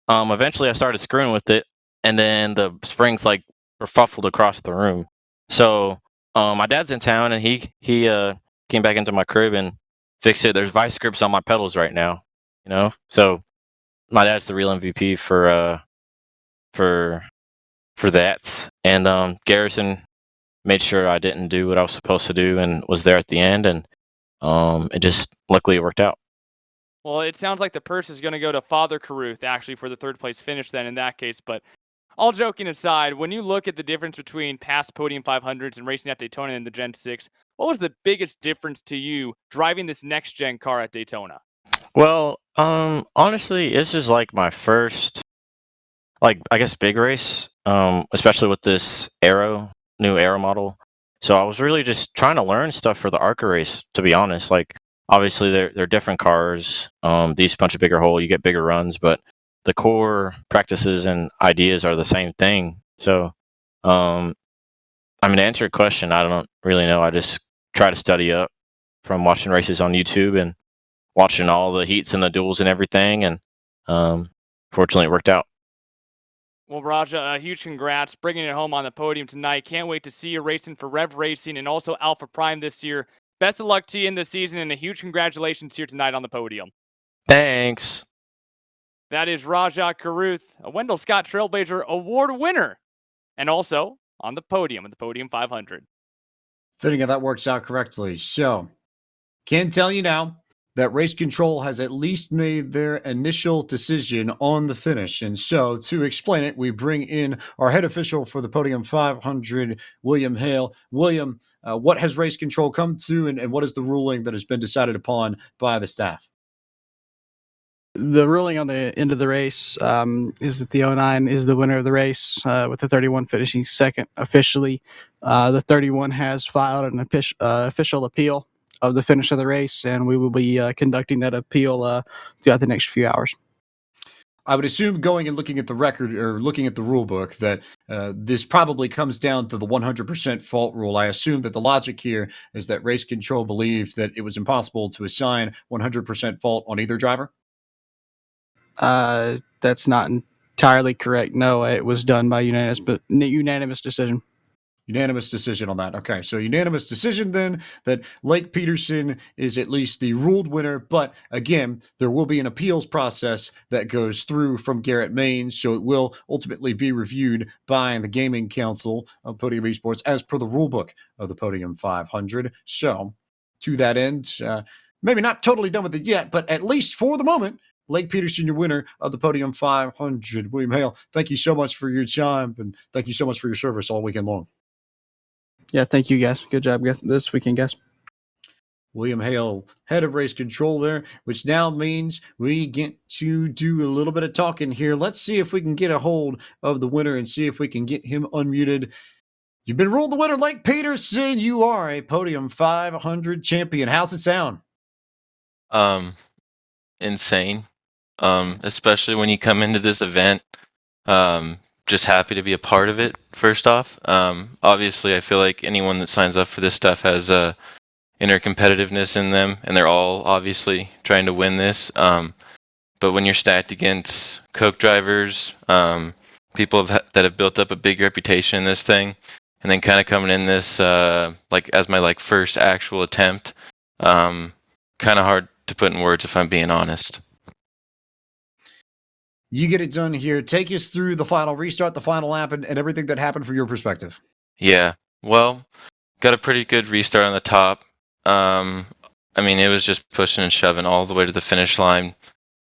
eventually I started screwing with it, and then the springs like kerfuffled across the room. So my dad's in town, and he came back into my crib and fixed it. There's vice grips on my pedals right now, you know. So my dad's the real MVP for that. And Garrison made sure I didn't do what I was supposed to do and was there at the end, and it just luckily it worked out. Well, it sounds like the purse is going to go to Father Caruth, actually, for the 3rd place finish then in that case. But all joking aside, when you look at the difference between past Podium 500s and racing at Daytona in the Gen 6, what was the biggest difference to you driving this next-gen car at Daytona? Well, honestly, it's just like my first, like, I guess, big race, especially with this new Aero model. So I was really just trying to learn stuff for the ARCA race, to be honest. Like, obviously, they're different cars. These punch a bigger hole, you get bigger runs, but the core practices and ideas are the same thing. So I mean, to answer your question, I don't really know. I just try to study up from watching races on YouTube and watching all the heats and the duels and everything, and fortunately, it worked out. Well, Raja, a huge congrats bringing it home on the podium tonight. Can't wait to see you racing for Rev Racing and also Alpha Prime this year. Best of luck to you in the season, and a huge congratulations here tonight on the podium. Thanks. That is Raja Caruth, a Wendell Scott Trailblazer Award winner, and also on the podium at the Podium 500. Fitting how that works out correctly. So, can tell you now that Race Control has at least made their initial decision on the finish. And so, to explain it, we bring in our head official for the Podium 500, William Hale. William, what has Race Control come to, and what is the ruling that has been decided upon by the staff? The ruling on the end of the race is that the 09 is the winner of the race, with the 31 finishing second officially. The 31 has filed an official appeal of the finish of the race, and we will be conducting that appeal throughout the next few hours. I would assume going and looking at the record or looking at the rule book that this probably comes down to the 100% fault rule. I assume that the logic here is that Race Control believed that it was impossible to assign 100% fault on either driver. That's not entirely correct. No, it was done by unanimous decision. Unanimous decision on that. Okay, so unanimous decision then that Lake Peterson is at least the ruled winner. But again, there will be an appeals process that goes through from Garrett Maines, so it will ultimately be reviewed by the Gaming Council of Podium Esports as per the rule book of the Podium 500. So, to that end, maybe not totally done with it yet, but at least for the moment, Lake Peterson, your winner of the Podium 500. William Hale, thank you so much for your time, and thank you so much for your service all weekend long. Yeah, thank you guys. Good job this weekend, guys. William Hale, head of race control there, which now means we get to do a little bit of talking here. Let's see if we can get a hold of the winner and see if we can get him unmuted. You've been ruled the winner, Lake Peterson. You are a Podium 500 champion. How's it sound? Insane. Especially when you come into this event. Just happy to be a part of it, first off. Obviously, I feel like anyone that signs up for this stuff has inner competitiveness in them, and they're all obviously trying to win this. But when you're stacked against coke drivers, people that have built up a big reputation in this thing, and then kind of coming in this as my first actual attempt, kind of hard to put in words if I'm being honest. You get it done here. Take us through the final restart, the final lap, and everything that happened from your perspective. Yeah, well, got a pretty good restart on the top. I mean, it was just pushing and shoving all the way to the finish line.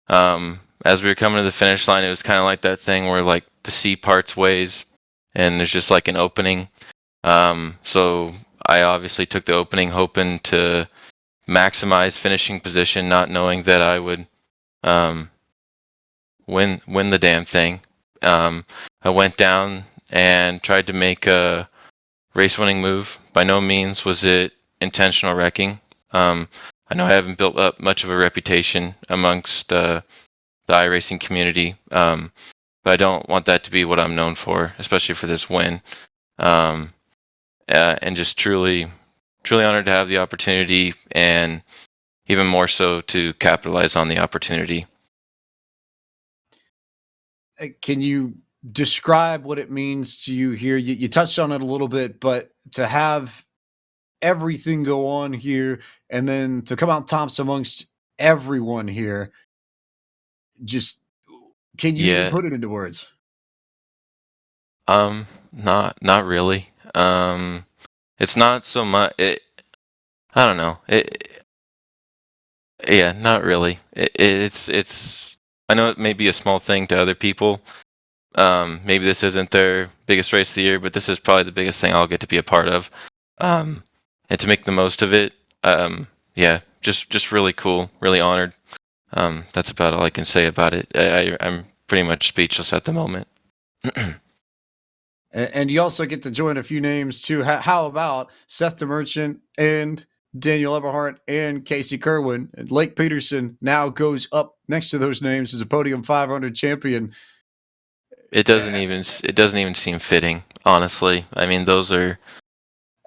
As we were coming to the finish line, it was kind of like that thing where the sea parts ways, and there's just an opening. So I obviously took the opening, hoping to maximize finishing position, not knowing that I would win the damn thing. I went down and tried to make a race-winning move. By no means was it intentional wrecking. I know I haven't built up much of a reputation amongst the iRacing community, but I don't want that to be what I'm known for, especially for this win. And just truly honored to have the opportunity, and even more so to capitalize on the opportunity. Can you describe what it means to you here? You touched on it a little bit, but to have everything go on here and then to come out tops amongst everyone here, just can you even put it into words? Not really. It's not so much. I don't know. Yeah, not really. It's. I know it may be a small thing to other people. Maybe this isn't their biggest race of the year, but this is probably the biggest thing I'll get to be a part of. And to make the most of it, yeah, just really cool, really honored. That's about all I can say about it. I'm pretty much speechless at the moment. And you also get to join a few names too. How about Seth the Merchant and Daniel Eberhardt and Casey Kerwin? And Lake Peterson now goes up next to those names as a Podium 500 champion. It doesn't even seem fitting, honestly. I mean, those are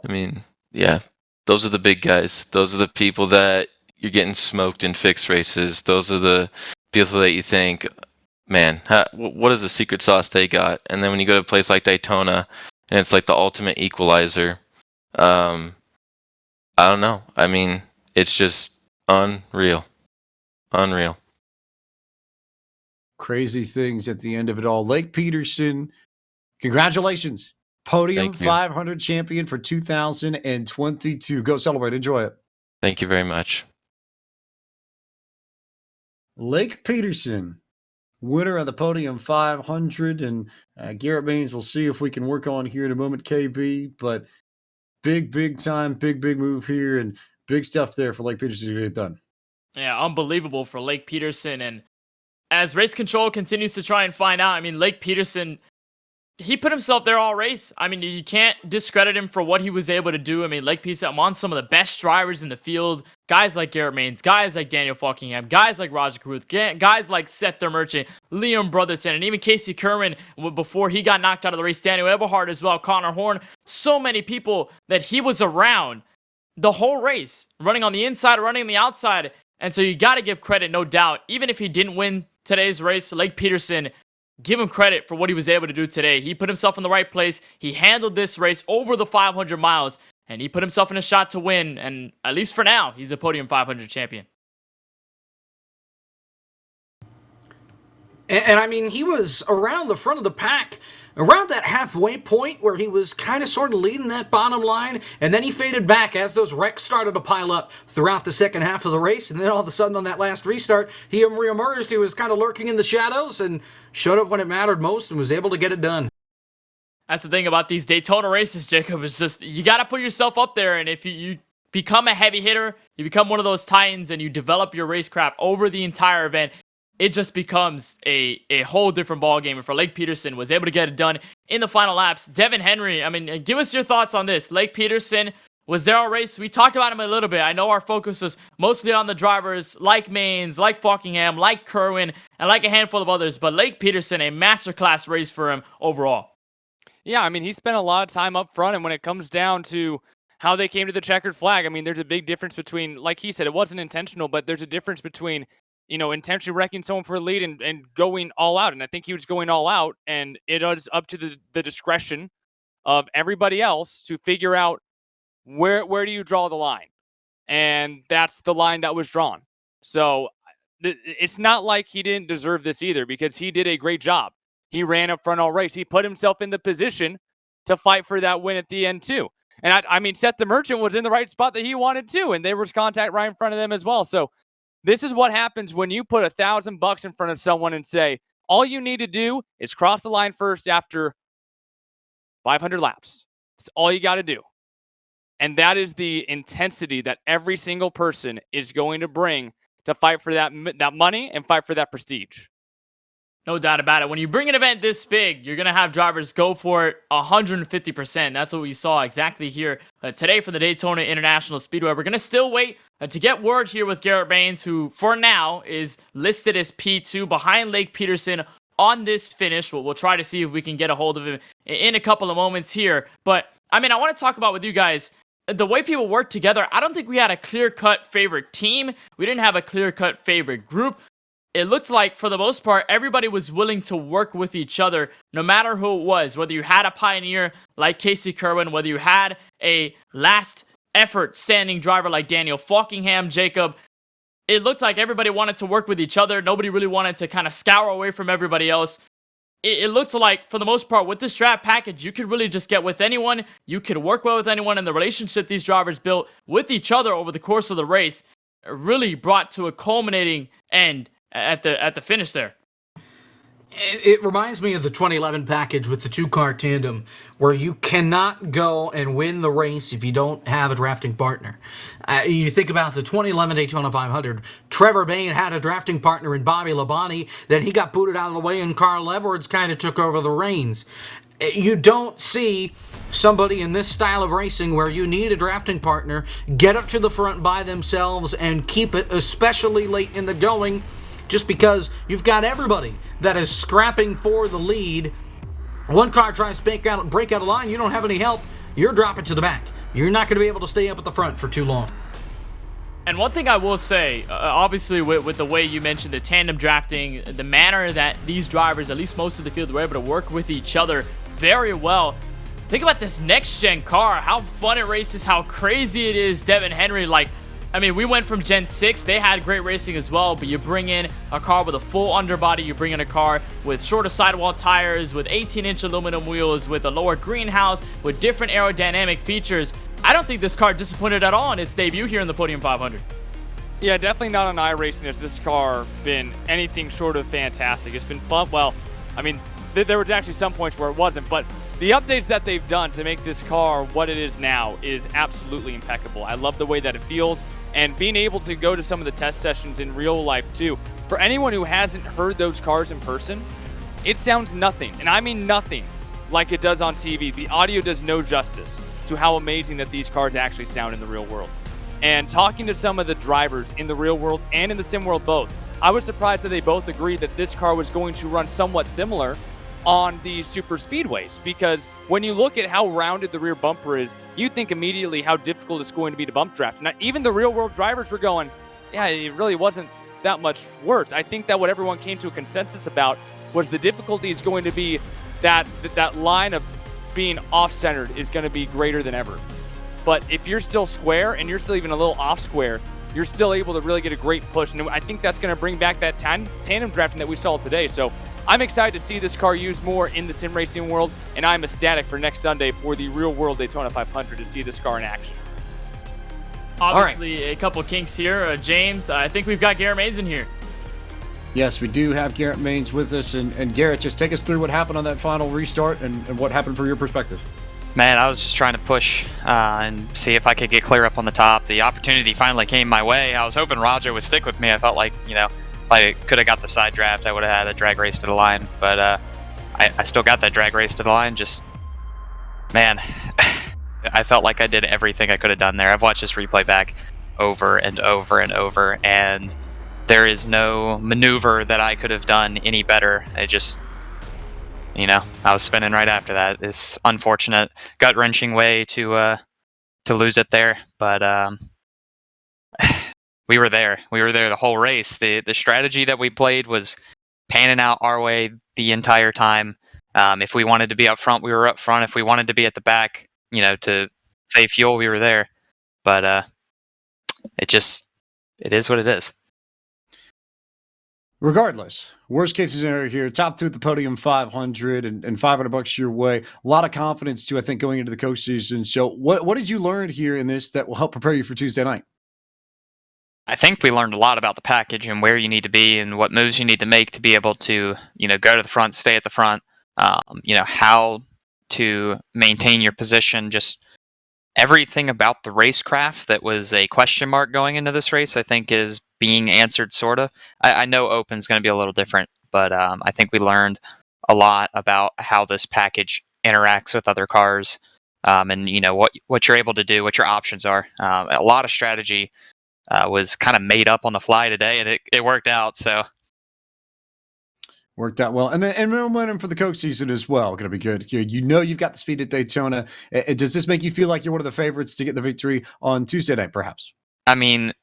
the big guys. Those are the people that you're getting smoked in fixed races. Those are the people that you think, man, what is the secret sauce they got? And then when you go to a place like Daytona, and it's like the ultimate equalizer, I don't know. I mean, it's just unreal. Unreal. Crazy things at the end of it all. Lake Peterson, congratulations. Podium Thank you. 500 champion for 2022. Go celebrate. Enjoy it. Thank you very much. Lake Peterson, winner of the Podium 500. And Garrett Baines, we'll see if we can work on here in a moment, KB. But big time, big move here. And big stuff there for Lake Peterson to get it done. Yeah, unbelievable for Lake Peterson. And as race control continues to try and find out, I mean, Lake Peterson, he put himself there all race. I mean, you can't discredit him for what he was able to do. I mean, Lake Peterson among some of the best drivers in the field. Guys like Garrett Maines, guys like Daniel Falkingham, guys like Roger Caruth, guys like Seth the Merchant, Liam Brotherton, and even Casey Kerwin before he got knocked out of the race. Daniel Eberhard as well, Connor Horn. So many people that he was around the whole race, running on the inside, running on the outside. And so you got to give credit, no doubt. Even if he didn't win today's race, Lake Peterson, give him credit for what he was able to do today. He put himself in the right place. He handled this race over the 500 miles, and he put himself in a shot to win. And at least for now, he's a Podium 500 champion. And I mean, he was around the front of the pack, around that halfway point where he was kind of sort of leading that bottom line, and then he faded back as those wrecks started to pile up throughout the second half of the race, and then all of a sudden on that last restart, he reemerged. He was kind of lurking in the shadows and showed up when it mattered most and was able to get it done. That's the thing about these Daytona races, Jacob, is just you got to put yourself up there, and if you become a heavy hitter, you become one of those titans, and you develop your racecraft over the entire event, it just becomes a whole different ballgame. And for Lake Peterson, was able to get it done in the final laps. Devin Henry, I mean, give us your thoughts on this. Lake Peterson was there all race. We talked about him a little bit. I know our focus is mostly on the drivers like Maines, like Falkingham, like Kerwin, and like a handful of others. But Lake Peterson, a masterclass race for him overall. Yeah, I mean, he spent a lot of time up front, and when it comes down to how they came to the checkered flag, I mean, there's a big difference between, like he said, it wasn't intentional, but there's a difference between, you know, intentionally wrecking someone for a lead and going all out. And I think he was going all out, and it was up to the discretion of everybody else to figure out where do you draw the line. And that's the line that was drawn. So it's not like he didn't deserve this either, because he did a great job. He ran up front all race. He put himself in the position to fight for that win at the end too. And I mean, Seth the Merchant was in the right spot that he wanted to, and there was contact right in front of them as well. So this is what happens when you put $1,000 in front of someone and say, all you need to do is cross the line first after 500 laps. That's all you got to do. And that is the intensity that every single person is going to bring to fight for that money and fight for that prestige. No doubt about it. When you bring an event this big, you're going to have drivers go for it 150%. That's what we saw exactly here today for the Daytona International Speedway. We're going to still wait to get word here with Garrett Baines, who for now is listed as P2 behind Lake Peterson on this finish. We'll try to see if we can get a hold of him in a couple of moments here. But, I mean, I want to talk about with you guys the way people work together. I don't think we had a clear-cut favorite team. We didn't have a clear-cut favorite group. It looked like, for the most part, everybody was willing to work with each other, no matter who it was. Whether you had a pioneer like Casey Kerwin, whether you had a last-effort standing driver like Daniel Falkingham, Jacob, it looked like everybody wanted to work with each other. Nobody really wanted to kind of scour away from everybody else. It looks like, for the most part, with this draft package, you could really just get with anyone. You could work well with anyone, and the relationship these drivers built with each other over the course of the race really brought to a culminating end at the finish there. It reminds me of the 2011 package with the two-car tandem, where you cannot go and win the race if you don't have a drafting partner. You think about the 2011 Daytona 500. Trevor Bayne had a drafting partner in Bobby Labonte. Then he got booted out of the way, and Carl Edwards kind of took over the reins. You don't see somebody in this style of racing where you need a drafting partner get up to the front by themselves and keep it, especially late in the going. just because you've got everybody that is scrapping for the lead. One car tries to break out a line, you don't have any help, you're dropping to the back. You're not going to be able to stay up at the front for too long. And one thing I will say, obviously with the way you mentioned the tandem drafting, the manner that these drivers, at least most of the field, were able to work with each other very well. Think about this next-gen car, how fun it races, how crazy it is. Devin Henry, like, I mean, we went from Gen 6. They had great racing as well, but you bring in a car with a full underbody. You bring in a car with shorter sidewall tires, with 18-inch aluminum wheels, with a lower greenhouse, with different aerodynamic features. I don't think this car disappointed at all in its debut here in the Podium 500. Yeah, definitely not on iRacing has this car been anything short of fantastic. It's been fun. Well, I mean, there was actually some points where it wasn't, but the updates that they've done to make this car what it is now is absolutely impeccable. I love the way that it feels, and being able to go to some of the test sessions in real life too. For anyone who hasn't heard those cars in person, it sounds nothing, and I mean nothing, like it does on TV. The audio does no justice to how amazing that these cars actually sound in the real world. And talking to some of the drivers in the real world and in the sim world both, I was surprised that they both agreed that this car was going to run somewhat similar on these super speedways, because when you look at how rounded the rear bumper is, you think immediately how difficult it's going to be to bump draft. Now, even the real world drivers were going, yeah, it really wasn't that much worse. I think that what everyone came to a consensus about was the difficulty is going to be that line of being off-centered is going to be greater than ever. But if you're still square and you're still even a little off square, you're still able to really get a great push. And I think that's going to bring back that tandem drafting that we saw today. So I'm excited to see this car used more in the sim racing world, and I'm ecstatic for next Sunday for the real world Daytona 500 to see this car in action. Obviously, a couple kinks here. James, I think we've got Garrett Maines in here. Yes, we do have Garrett Maines with us. And Garrett, just take us through what happened on that final restart and what happened from your perspective. Man, I was just trying to push and see if I could get clear up on the top. The opportunity finally came my way. I was hoping Roger would stick with me. I felt like, if I could have got the side draft, I would have had a drag race to the line. But I still got that drag race to the line. Just, man, I felt like I did everything I could have done there. I've watched this replay back over and over and over, and there is no maneuver that I could have done any better. It just... I was spinning right after that. It's unfortunate, gut-wrenching way to lose it there, but we were there. We were there the whole race. The strategy that we played was panning out our way the entire time. If we wanted to be up front, we were up front. If we wanted to be at the back, to save fuel, we were there. But it is what it is. Regardless, worst case scenario here, top two at the Podium 500 and $500 your way. A lot of confidence too, I think, going into the coach season. So what did you learn here in this that will help prepare you for Tuesday night? I think we learned a lot about the package and where you need to be and what moves you need to make to be able to, go to the front, stay at the front, how to maintain your position, just everything about the racecraft that was a question mark going into this race, I think is being answered, sort of. I know Open's going to be a little different, but I think we learned a lot about how this package interacts with other cars, and what you're able to do, what your options are. A lot of strategy was kind of made up on the fly today, and it worked out. So worked out well, and momentum for the coach season as well. Going to be good. You've got the speed at Daytona. Does this make you feel like you're one of the favorites to get the victory on Tuesday night, perhaps? I mean,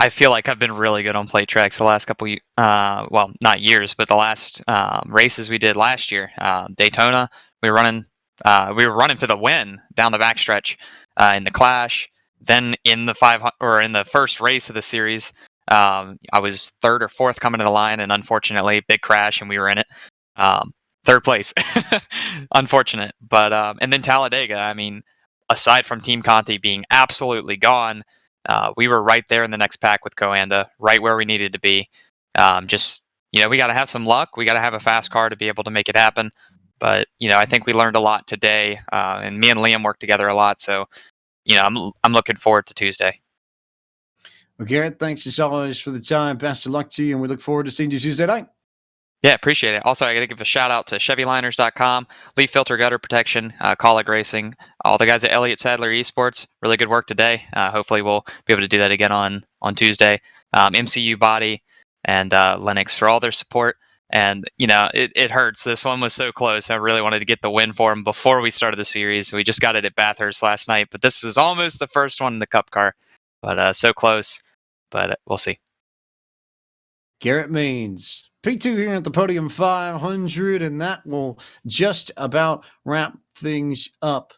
I feel like I've been really good on plate tracks the last couple, well, not years, but the last races we did last year. Daytona, we were running for the win down the backstretch in the Clash. Then in the first race of the series, I was third or fourth coming to the line, and unfortunately, big crash, and we were in it. Third place, unfortunate. But and then Talladega. I mean, aside from Team Conti being absolutely gone, we were right there in the next pack with Coanda, right where we needed to be. Just we got to have some luck. We got to have a fast car to be able to make it happen. But I think we learned a lot today, and me and Liam worked together a lot. So I'm looking forward to Tuesday. Well, Garrett, thanks as always for the time. Best of luck to you, and we look forward to seeing you Tuesday night. Yeah, appreciate it. Also, I got to give a shout out to ChevyLiners.com, Leaf Filter Gutter Protection, Colic Racing, all the guys at Elliott Sadler Esports. Really good work today. Hopefully, we'll be able to do that again on Tuesday. MCU Body, and Lennox for all their support. And, it hurts. This one was so close. I really wanted to get the win for them before we started the series. We just got it at Bathurst last night, but this was almost the first one in the Cup car. But so close. But we'll see. Garrett Maines, P2 here at the Podium 500, and that will just about wrap things up.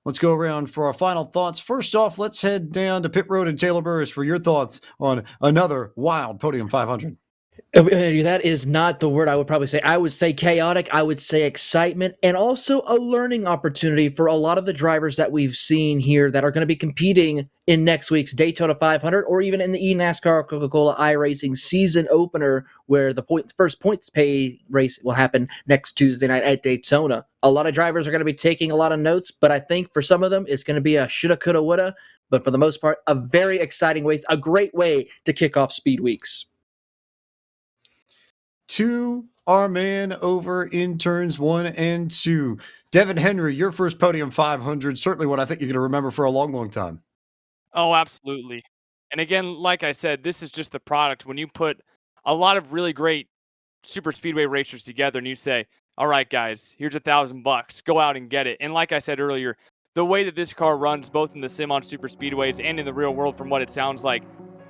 Let's go around for our final thoughts. First off, let's head down to Pit Road and Taylor Burris for your thoughts on another wild Podium 500. That is not the word I would probably say. I would say chaotic. I would say excitement, and also a learning opportunity for a lot of the drivers that we've seen here that are going to be competing in next week's Daytona 500 or even in the eNASCAR Coca-Cola iRacing season opener, where the first points pay race will happen next Tuesday night at Daytona. A lot of drivers are going to be taking a lot of notes, but I think for some of them, it's going to be a shoulda, coulda, woulda. But for the most part, a very exciting way, a great way to kick off Speed Weeks. To our man over in turns 1 and 2. Devin Henry, your first Podium 500, certainly what I think you're going to remember for a long, long time. Oh, absolutely. And again, like I said, this is just the product. When you put a lot of really great super speedway racers together and you say, all right, guys, here's $1,000, go out and get it. And like I said earlier, the way that this car runs, both in the sim on super speedways and in the real world, from what it sounds like,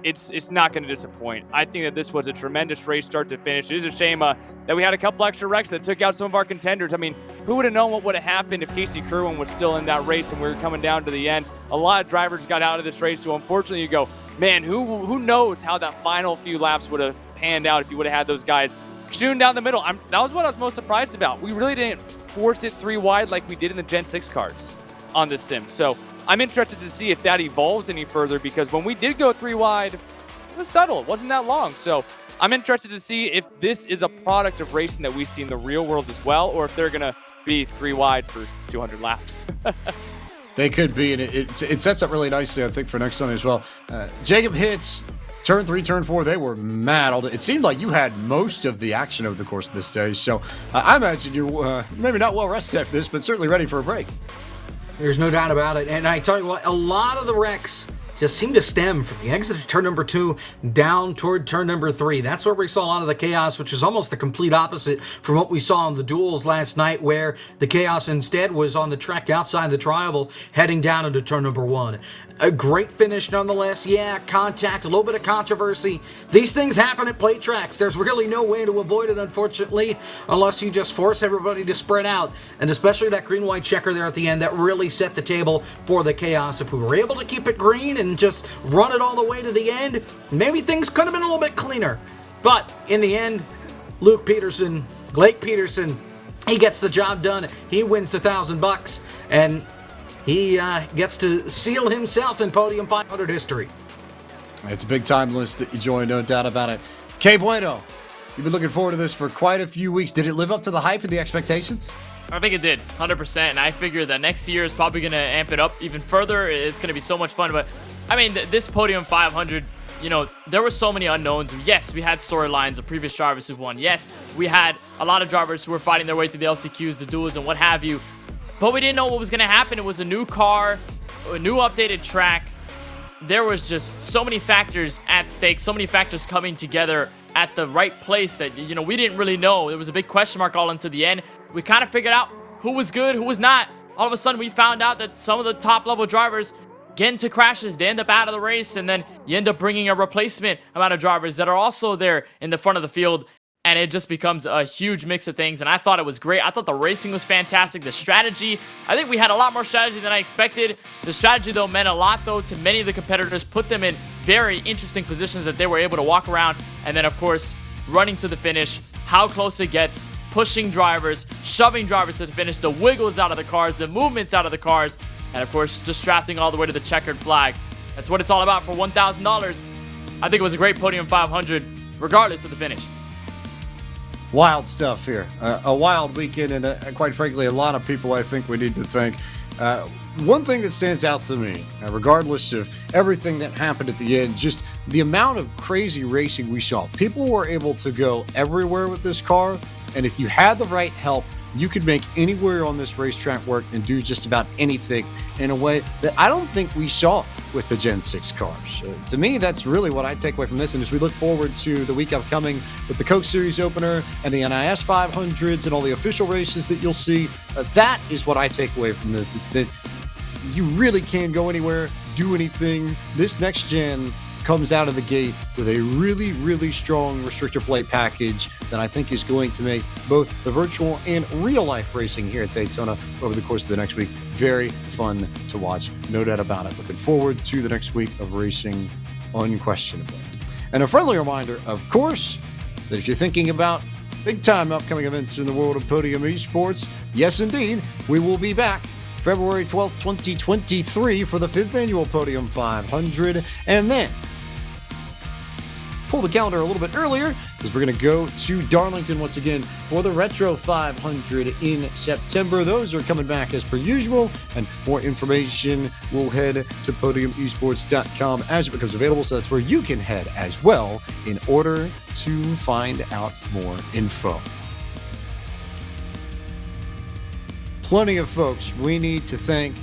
it's not going to disappoint. I think that this was a tremendous race start to finish. It is a shame that we had a couple extra wrecks that took out some of our contenders. I mean, who would have known what would have happened if Casey Kerwin was still in that race and we were coming down to the end? A lot of drivers got out of this race, so unfortunately you go, man, who knows how that final few laps would have panned out if you would have had those guys shooting down the middle. That was what I was most surprised about. We really didn't force it 3 wide like we did in the Gen 6 cars on this sim. So I'm interested to see if that evolves any further, because when we did go 3 wide, it was subtle. It wasn't that long. So I'm interested to see if this is a product of racing that we see in the real world as well, or if they're going to be 3 wide for 200 laps. They could be, and it sets up really nicely, I think, for next Sunday as well. Jacob Hitz, turn 3, turn 4, they were mad. It seemed like you had most of the action over the course of this day. So I imagine you're maybe not well rested after this, but certainly ready for a break. There's no doubt about it. And I tell you what, a lot of the wrecks just seem to stem from the exit of turn number 2 down toward turn number 3. That's where we saw a lot of the chaos, which is almost the complete opposite from what we saw in the duels last night, where the chaos instead was on the track outside the tri-oval heading down into turn number 1. A great finish nonetheless. Yeah, contact, a little bit of controversy. These things happen at plate tracks. There's really no way to avoid it, unfortunately, unless you just force everybody to spread out. And especially that green-white checker there at the end, that really set the table for the chaos. If we were able to keep it green and just run it all the way to the end, maybe things could have been a little bit cleaner. But in the end, Blake Peterson, he gets the job done. He wins the $1,000, and he gets to seal himself in Podium 500 history. It's a big time list that you joined, no doubt about it. Que Bueno, you've been looking forward to this for quite a few weeks. Did it live up to the hype and the expectations? I think it did, 100%. And I figure that next year is probably going to amp it up even further. It's going to be so much fun. But, I mean, this Podium 500, there were so many unknowns. Yes, we had storylines of previous drivers who've won. Yes, we had a lot of drivers who were fighting their way through the LCQs, the duels, and what have you. But we didn't know what was going to happen. It was a new car, a new updated track. There was just so many factors at stake, so many factors coming together at the right place that, we didn't really know. There was a big question mark all into the end. We kind of figured out who was good, who was not. All of a sudden, we found out that some of the top-level drivers get into crashes. They end up out of the race, and then you end up bringing a replacement amount of drivers that are also there in the front of the field. And it just becomes a huge mix of things. And I thought it was great. I thought the racing was fantastic. The strategy, I think we had a lot more strategy than I expected. The strategy, though, meant a lot, though, to many of the competitors. Put them in very interesting positions that they were able to walk around. And then, of course, running to the finish, how close it gets, pushing drivers, shoving drivers to the finish, the wiggles out of the cars, the movements out of the cars, and, of course, just drafting all the way to the checkered flag. That's what it's all about for $1,000. I think it was a great Podium 500, regardless of the finish. Wild stuff here. A wild weekend, and quite frankly, a lot of people I think we need to thank. One thing that stands out to me, regardless of everything that happened at the end, just the amount of crazy racing we saw. People were able to go everywhere with this car, and if you had the right help, you could make anywhere on this racetrack work and do just about anything in a way that I don't think we saw with the Gen 6 cars. To me, that's really what I take away from this. And as we look forward to the week upcoming with the Coke Series opener and the NIS 500s and all the official races that you'll see, that is what I take away from this, is that you really can go anywhere, do anything. This next gen comes out of the gate with a really, really strong restrictor plate package that I think is going to make both the virtual and real life racing here at Daytona over the course of the next week very fun to watch. No doubt about it. Looking forward to the next week of racing, unquestionably. And a friendly reminder, of course, that if you're thinking about big time upcoming events in the world of Podium Esports, yes, indeed, we will be back February 12th, 2023 for the 5th annual Podium 500. And then pull the calendar a little bit earlier because we're going to go to Darlington once again for the Retro 500 in September. Those are coming back as per usual, and more information will head to podiumesports.com as it becomes available, so that's where you can head as well in order to find out more info. Plenty of folks we need to thank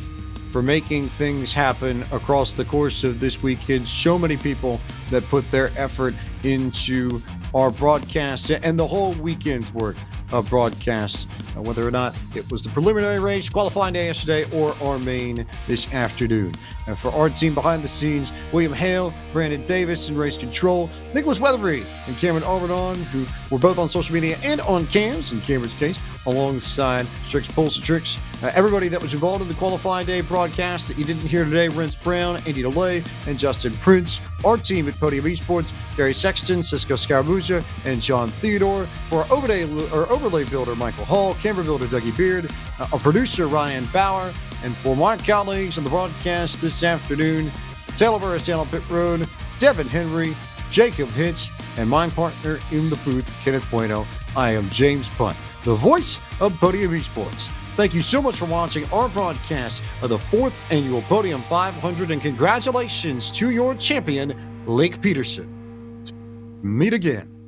for making things happen across the course of this weekend. So many people that put their effort into our broadcast and the whole weekend's work of broadcast, whether or not it was the preliminary race, qualifying day yesterday, or our main this afternoon. And for our team behind the scenes, William Hale, Brandon Davis in race control, Nicholas Weatherby and Cameron Arbidon, who were both on social media and on cams, in Cameron's case, alongside Strix Pulsatrix. Everybody that was involved in the qualifying day broadcast that you didn't hear today, Rance Brown, Andy DeLay, and Justin Prince. Our team at Podium Esports, Gary Sexton, Cisco Scaramuza, and John Theodore. For our overlay builder, Michael Hall, camera builder, Dougie Beard, our producer, Ryan Bauer, and for my colleagues on the broadcast this afternoon, Taylor Burris down on pit road, Devin Henry, Jacob Hitch, and my partner in the booth, Kenneth Bueno. I am James Punt, the voice of Podium Esports. Thank you so much for watching our broadcast of the 4th annual Podium 500, and congratulations to your champion, Lake Peterson. Meet again.